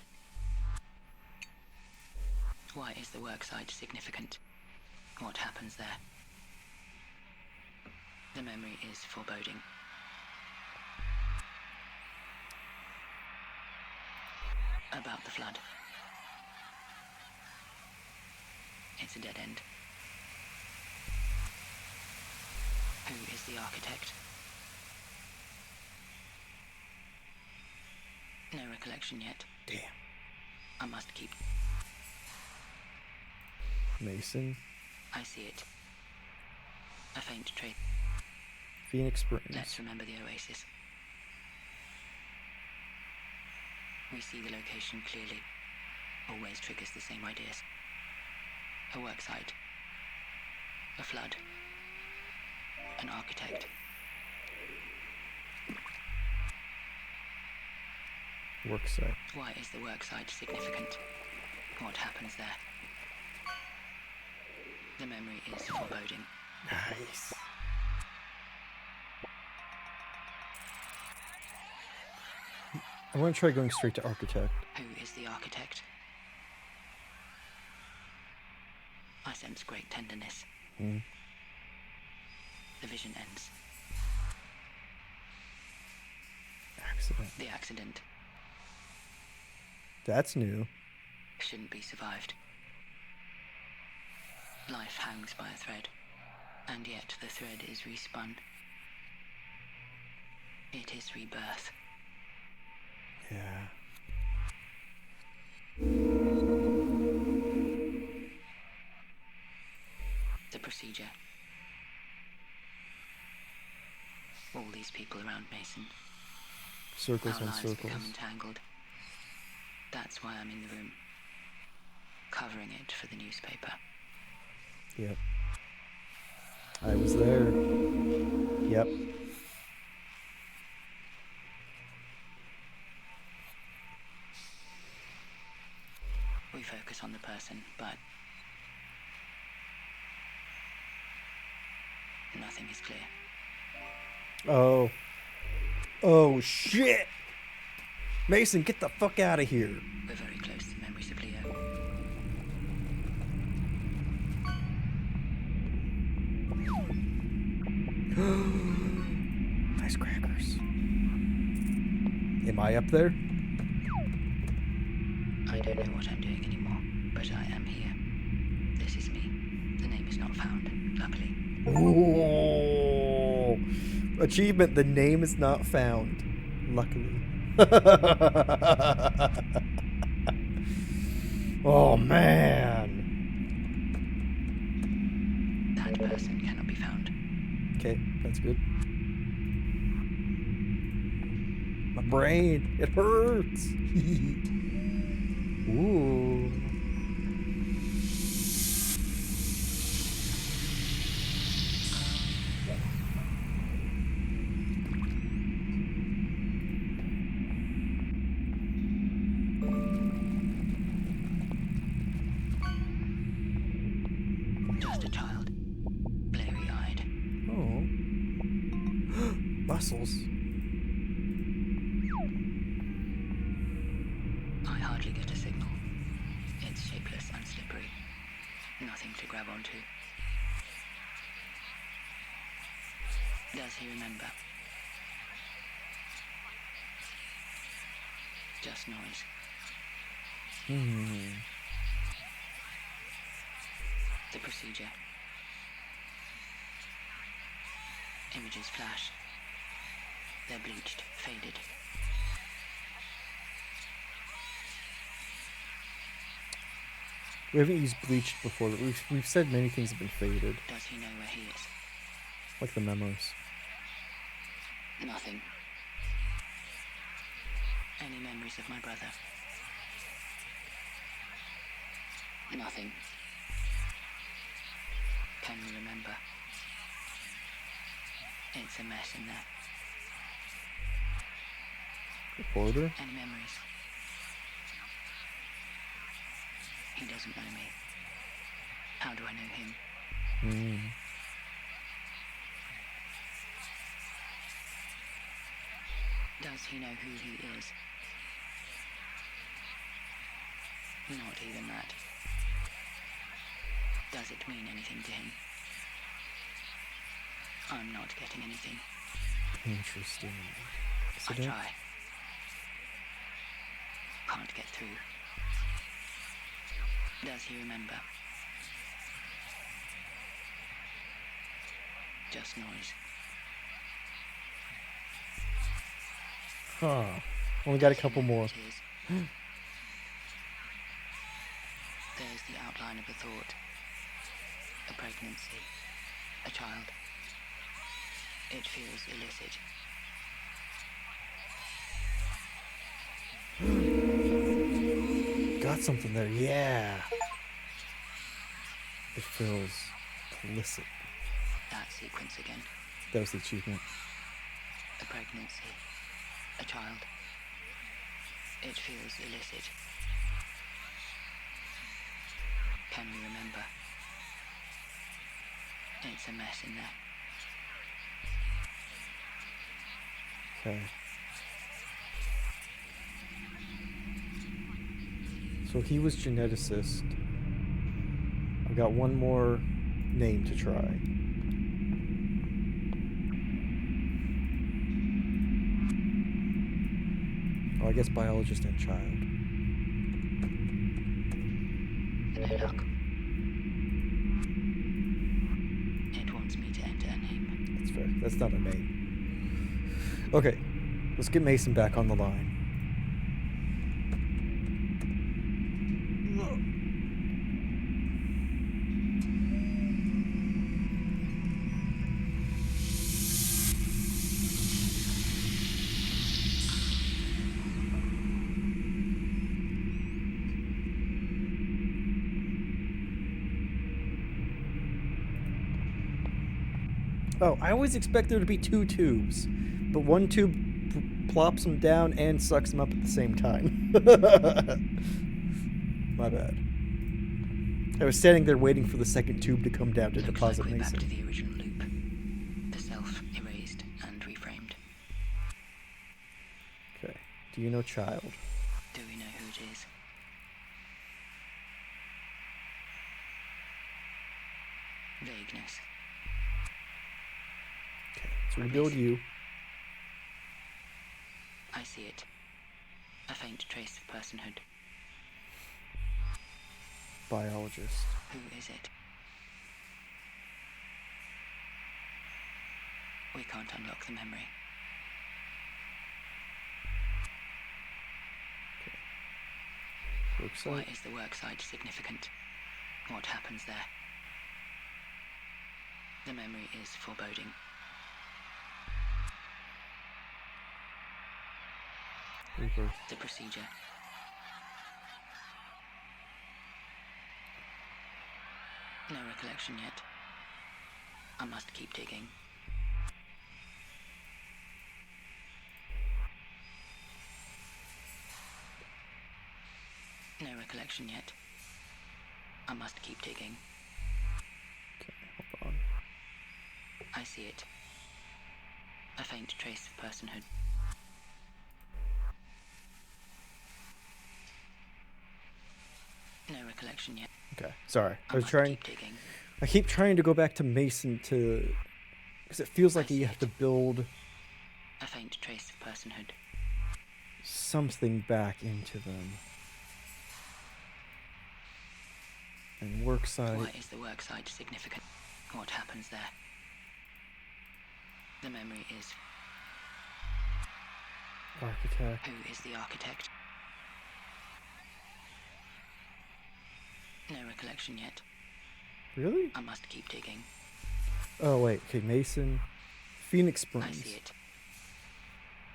Why is the worksite significant? What happens there? The memory is foreboding. About the flood. It's a dead end. Who is the architect? No recollection yet. Damn. I must keep. Mason. I see it. A faint trace. Phoenix Springs. Let's remember the oasis. We see the location clearly. Always triggers the same ideas. A worksite. A flood. An architect. Worksite. Why is the worksite significant? What happens there? The memory is foreboding. Nice. I want to try going straight to architect. Who is the architect? I sense great tenderness. Hmm. The vision ends. Accident. The accident. That's new. shouldn't be survived. Life hangs by a thread, and yet the thread is respun. It is rebirth. Yeah. The procedure. All these people around Mason. Circles Our on lives circles. become entangled. That's why I'm in the room, covering it for the newspaper. Yep. I was there. Yep. We focus on the person, but nothing is clear. Oh. Oh, shit! Mason, get the fuck out of here. We're very close to memories of Leo. Nice crackers. Am I up there? I don't know what I'm doing anymore, but I am here. This is me. The name is not found, luckily. Ooh. Achievement, the name is not found. Luckily. Oh, man. That person cannot be found. Okay, that's good. My brain, it hurts. Ooh. Just a child, blurry-eyed. Oh. Muscles. I hardly get a signal. It's shapeless and slippery. Nothing to grab onto. Does he remember? Just noise. The procedure. Images flash. They're bleached, faded. We haven't used bleached before, but we've said many things have been faded, Does he know where he is? like the memos. Nothing. Any memories of my brother? Nothing. Can you remember? It's a mess in there. Reporter? Any memories? He doesn't know me. How do I know him? Does he know who he is? Not even that. Does it mean anything to him? I'm not getting anything. Interesting. I Incident? try. Can't get through. Does he remember? Just noise. Huh. Only got a couple more. It is. There's the outline of a thought. A pregnancy. A child. It feels illicit. Got something there, yeah. It feels illicit. That sequence again. That was the achievement. A pregnancy. A child. It feels illicit. Can you remember? It's a mess in there. Okay. So he was geneticist. I've got one more name to try. Oh, I guess biologist and child. No luck. It wants me to enter a name. That's fair. That's not a name. Okay, let's get Mason back on the line. Oh, I always expect there to be 2 tubes, but one tube plops them down and sucks them up at the same time. My bad. I was standing there waiting for the second tube to come down to Looks deposit like we're Mason. back to the original loop. The self erased and reframed. Okay. Do you know child? Do we know who it is? Vagueness. Okay. Let's rebuild you. I see it. A faint trace of personhood. Biologist. Who is it? We can't unlock the memory. Looks Why like. is the worksite significant? What happens there? The memory is foreboding. Rebirth. The procedure. No recollection yet. I must keep digging. No recollection yet. I must keep digging. Okay, hold on. I see it. A faint trace of personhood. No recollection yet. Okay, sorry. I I was must trying. keep digging. I keep trying to go back to Mason to, because it feels like you have to build A faint trace of personhood. something back into them. And worksite. Why is the worksite significant? What happens there? The memory is. Architect. Who is the architect? No recollection yet. Really? I must keep digging. Oh wait. Okay, Mason. Phoenix I Springs. see it.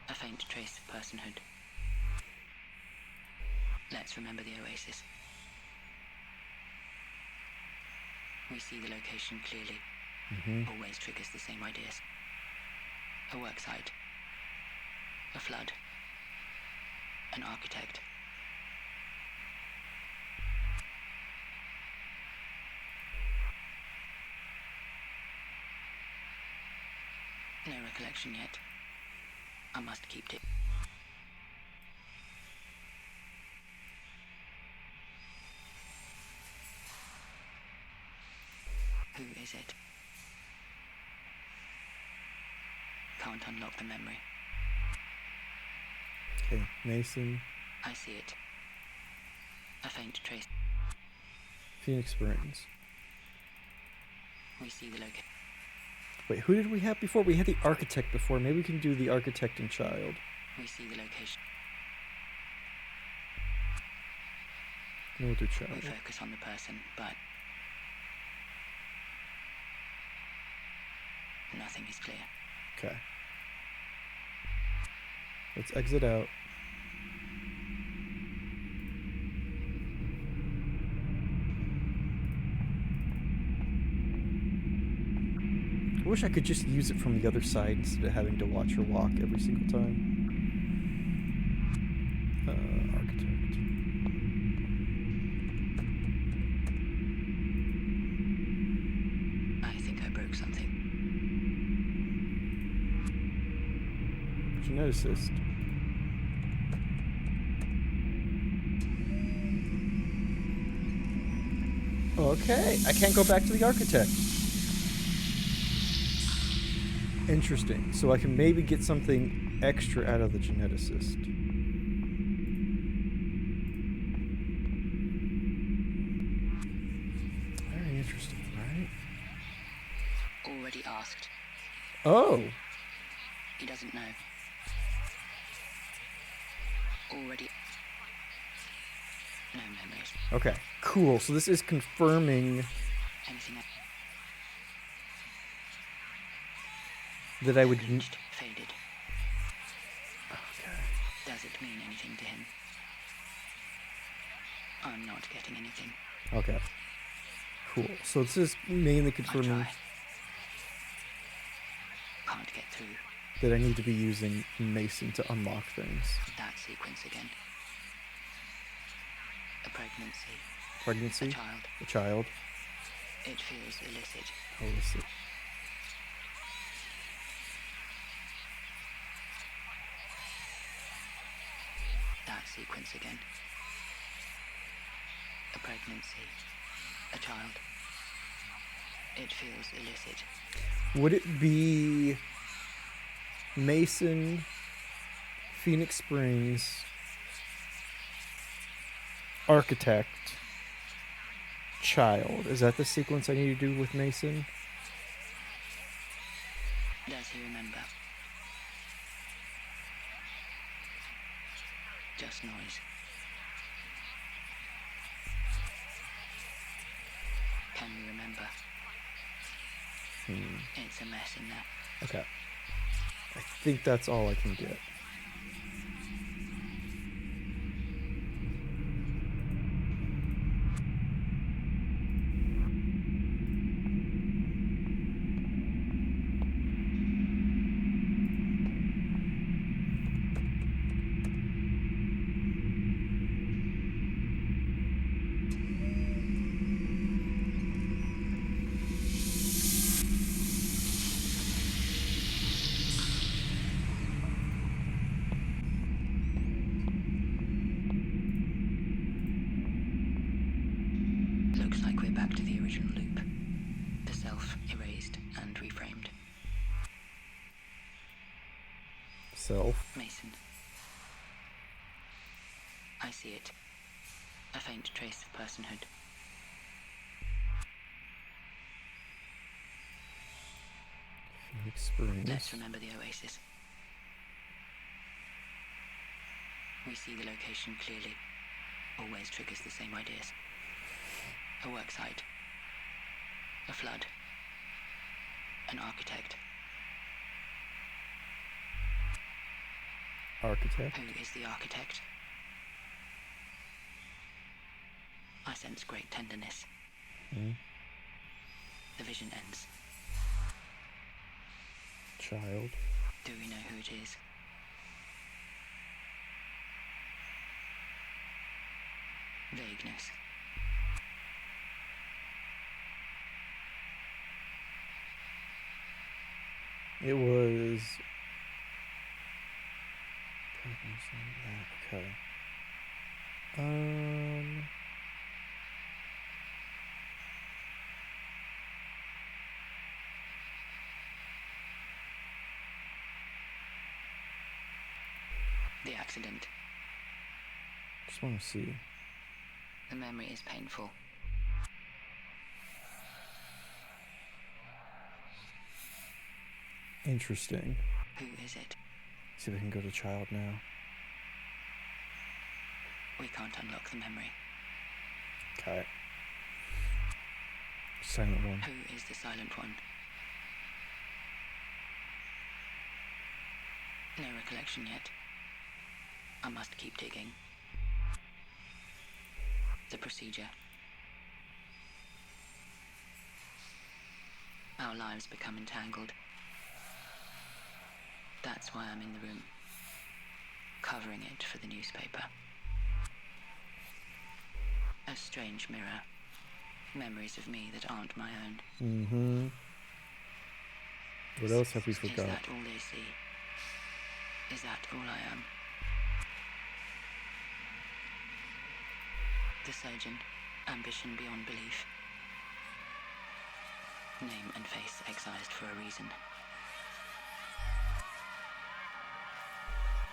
A faint trace of personhood. Let's remember the oasis. We see the location clearly. Always triggers the same ideas. A worksite. A flood. An architect. No recollection yet. I must keep it. Who is it? Can't unlock the memory. Okay, Mason. I see it. A faint trace. Phoenix Springs. We see the location. Wait, who did we have before? We had the architect before. Maybe we can do the architect and child. We see the location. No, we'll do child. We focus on the person, but nothing is clear. Okay. Let's exit out. I wish I could just use it from the other side instead of having to watch her walk every single time. Architect. I think I broke something. Geneticist. Okay, I can't go back to the architect. Interesting. So I can maybe get something extra out of the geneticist. Oh. He doesn't know. Already. No memories. Okay. Cool. So this is confirming Anything else? that I would. Bleached, faded. Okay. Does it mean anything to him? I'm not getting anything. Okay. Cool. So this is mainly I confirming try. Can't get through. that I need to be using Mason to unlock things. That sequence again. A pregnancy. Pregnancy. A child. A child. It feels illicit. Illicit. That sequence again. A pregnancy. A child. It feels illicit. Would it be Mason, Phoenix Springs, architect, child? Is that the sequence I need to do with Mason? Does he remember? Just noise. Can we remember? It's a mess in there. Okay. I think that's all I can get. Looks like we're back to the original loop. The self erased and reframed. Self. Mason. I see it. A faint trace of personhood. Phoenix Springs. Let's remember the oasis. We see the location clearly. Always triggers the same ideas. A work site. A flood. An architect. Architect. Who is the architect? I sense great tenderness. The vision ends. Child. Do we know who it is? Vagueness. It was. Okay. The accident. Just want to see. The memory is painful. Interesting. Who is it? See if I can go to child now. We can't unlock the memory. Okay. Silent one. Who is the silent one? No recollection yet. I must keep digging. The procedure. Our lives become entangled. That's why I'm in the room, covering it for the newspaper. A strange mirror. Memories of me that aren't my own. Mm-hmm. What else have we Is forgot? that all they see? Is that all I am? The surgeon, ambition beyond belief. Name and face excised for a reason.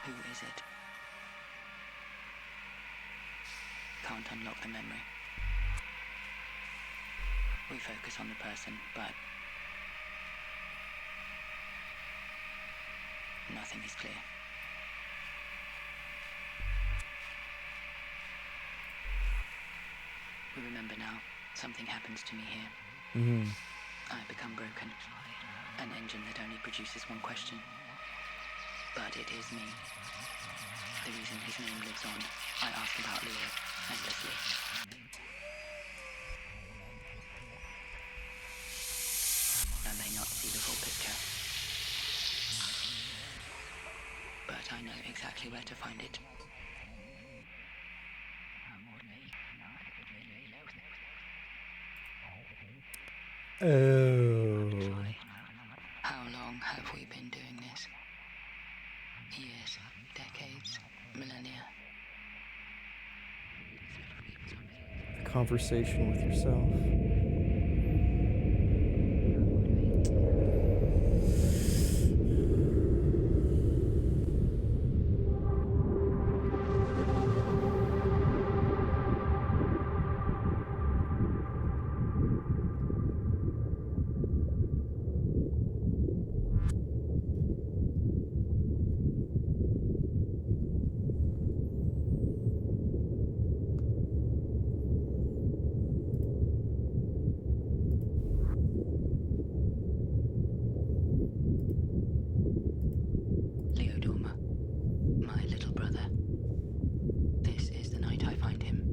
Who is it? Can't unlock the memory. We focus on the person, but nothing is clear. We remember now, something happens to me here. I become broken. An engine that only produces one question. But it is me. The reason his name lives on, I ask about Leo endlessly. I may not see the full picture. But I know exactly where to find it. Oh. How long have we been doing this? Years, decades, millennia. A conversation with yourself. Leo Dorma, my little brother. This is the night I find him.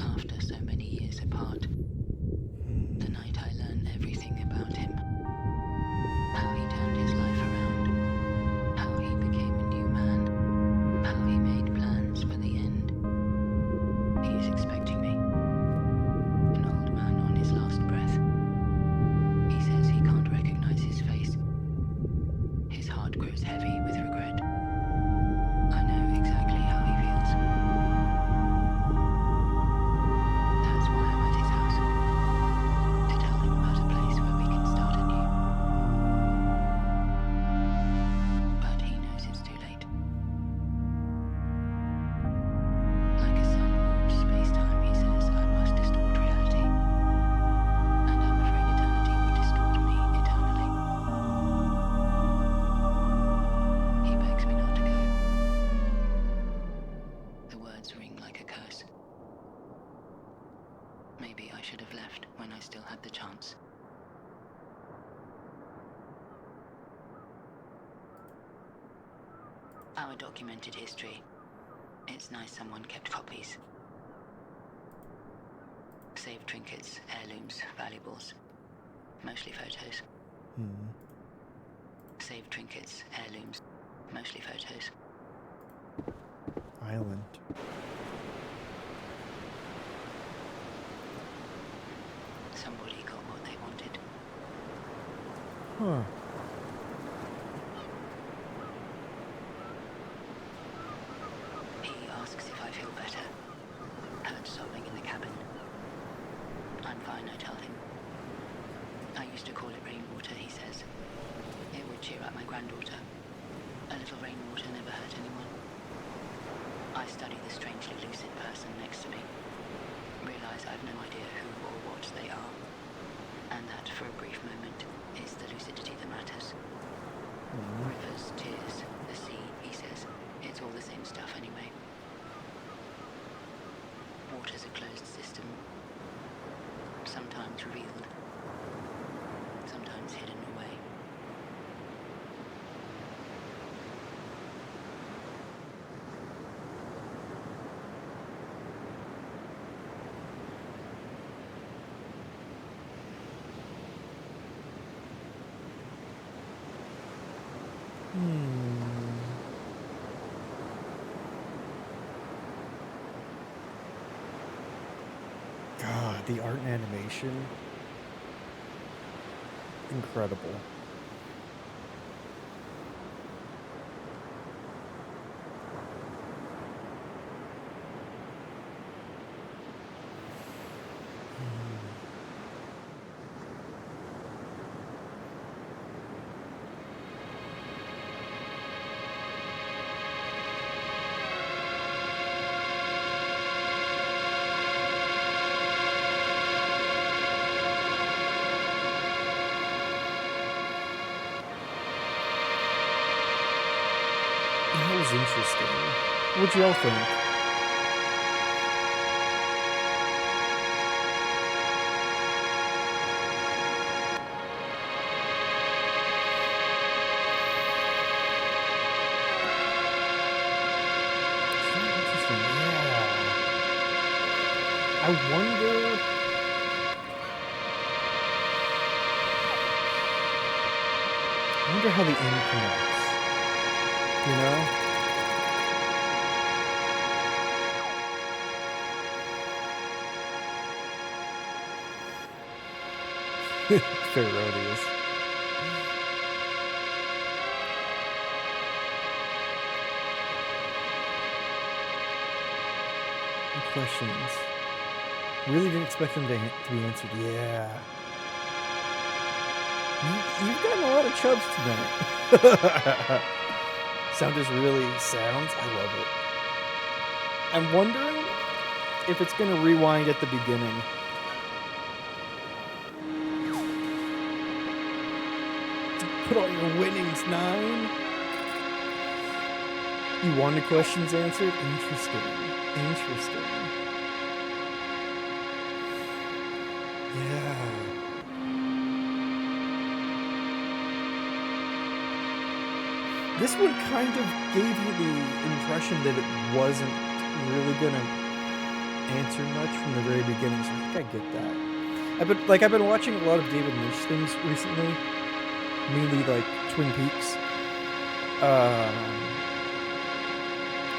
After so many years apart. The night I learn everything about him. How he turned his life around. How he became a new man. How he made plans for the end. He is expecting me. An old man on his last breath. He says he can't recognize his face. His heart grows heavy with regret. I know exactly how he feels. That's why I'm at his house. To tell him about a place where we can start anew. But he knows it's too late. Like a sun warped space-time, he says I must distort reality. And I'm afraid eternity would distort me eternally. He begs me not to go. The words ring like a curse. Maybe I should have left when I still had the chance. Our documented history. It's nice someone kept copies. Saved trinkets, heirlooms, valuables. Mostly photos. Saved trinkets, heirlooms. Mostly photos. Island. Somebody got what they wanted. Huh. He asks if I feel better. Heard sobbing in the cabin. I'm fine, I tell him. I used to call it rainwater, he says. It would cheer up my granddaughter. A little rainwater never hurt anyone. I study the strangely lucid person next to me. Realize I've no idea who or what they are. And that for a brief moment, it's the lucidity that matters. Rivers, tears, the sea, he says. It's all the same stuff anyway. Water's a closed system. Sometimes revealed. Sometimes hidden away. God, the art and animation. Incredible. That was interesting. What'd y'all think? Interesting, yeah. I wonder how the end connects. You know? Ferocious. Questions. Really didn't expect them to be answered. Yeah. You've gotten a lot of chubs tonight. Sound is really sounds. I love it. I'm wondering if it's going to rewind at the beginning. Put all your winnings, 9. You wanted questions answered? Interesting. Yeah. This one kind of gave you the impression that it wasn't really gonna answer much from the very beginning, so I think I get that. I've been watching a lot of David Lynch things recently, mainly like Twin Peaks.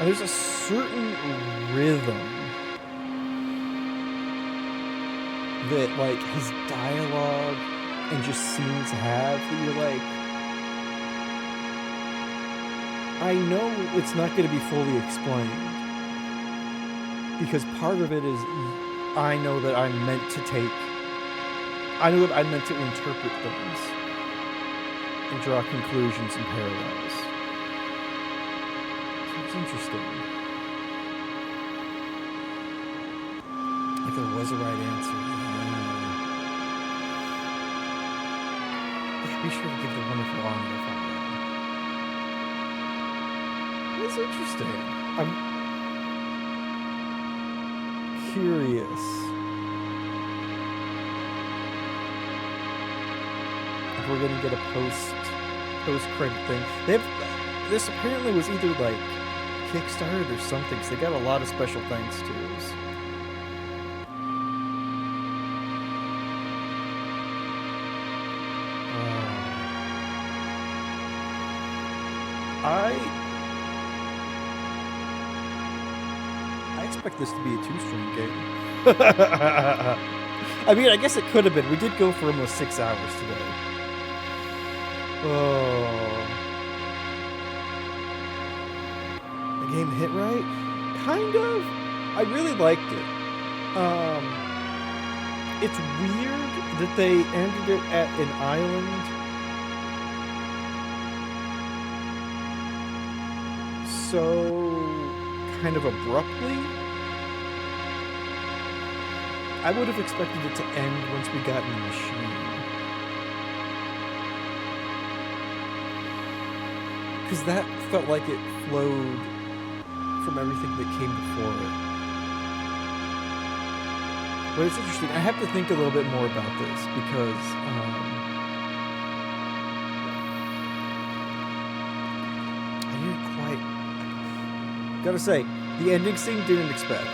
And there's a certain rhythm that like his dialogue and just scenes have that you're like, I know it's not going to be fully explained, because part of it is I know that I'm meant to interpret things and draw conclusions and parallels. So it's interesting. Like there was a right answer. Yeah, be sure to give the wonderful honor if I know. That's interesting. I'm curious if we're gonna get a post-credit thing. This apparently was either like Kickstarted or something, so they got a lot of special thanks to. I expect this to be a 2-stream game. I mean, I guess it could have been. We did go for almost 6 hours today. Oh. The game hit right? Kind of. I really liked it. It's weird that they ended it at an island. So kind of abruptly. I would have expected it to end once we got in the machine. Because that felt like it flowed from everything that came before it. But it's interesting. I have to think a little bit more about this because I didn't quite... Gotta say, the ending scene didn't expect.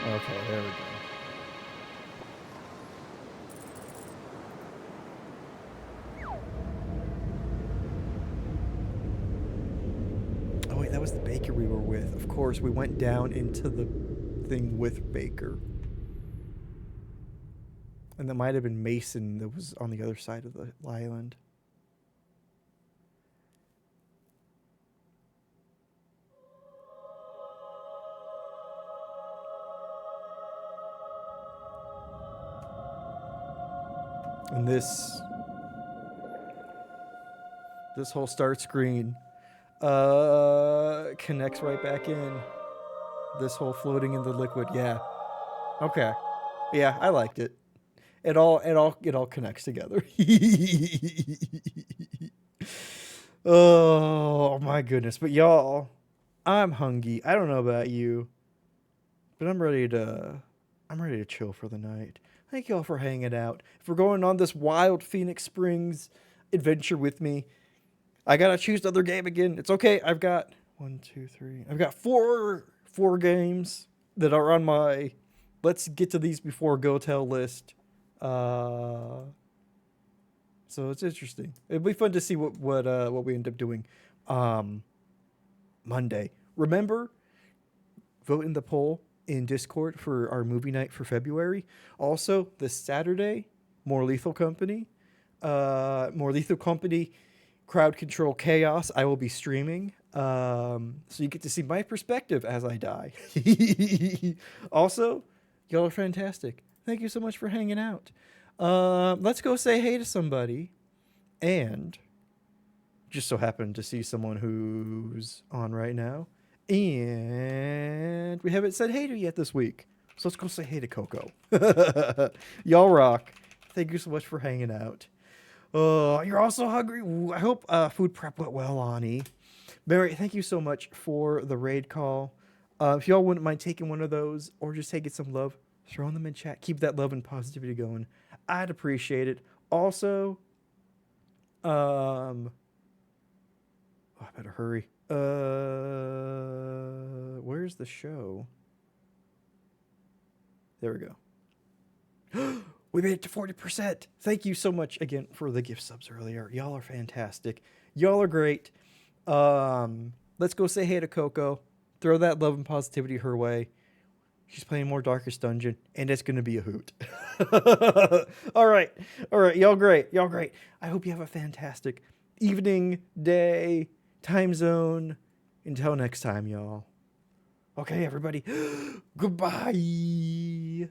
Okay, there we go. Oh wait, that was the baker we were with. Of course, we went down into the thing with Baker. And that might have been Mason that was on the other side of the island. And this whole start screen connects right back in. This whole floating in the liquid, yeah. Okay. Yeah, I liked it. it all connects together. Oh my goodness. But y'all, I'm hungry. I don't know about you, but I'm ready to chill for the night. Thank y'all for hanging out. If we're going on this wild Phoenix Springs adventure with me, I gotta choose another game again. It's okay. I've got 1, 2, 3. I've got four games that are on my let's get to these before go tell list. So it's interesting. It'll be fun to see what we end up doing Monday. Remember, vote in the poll in Discord for our movie night for February. Also, this Saturday, More Lethal Company, Crowd Control Chaos. I will be streaming, so you get to see my perspective as I die. Also, y'all are fantastic. Thank you so much for hanging out. Let's go say hey to somebody, and just so happen to see someone who's on right now, and we haven't said hey to yet this week. So let's go say hey to Coco. Y'all rock. Thank you so much for hanging out. You're also hungry. Ooh, I hope food prep went well, Ani. Mary, thank you so much for the raid call. If y'all wouldn't mind taking one of those or just taking some love, throw them in chat. Keep that love and positivity going. I'd appreciate it. Also, I better hurry. Where's the show? There we go. We made it to 40%. Thank you so much again for the gift subs earlier. Y'all are fantastic. Y'all are great. Let's go say hey to Coco. Throw that love and positivity her way. She's playing more Darkest Dungeon, and it's going to be a hoot. All right. Y'all great. I hope you have a fantastic evening, day, time zone. Until next time, y'all. Okay, everybody. Goodbye.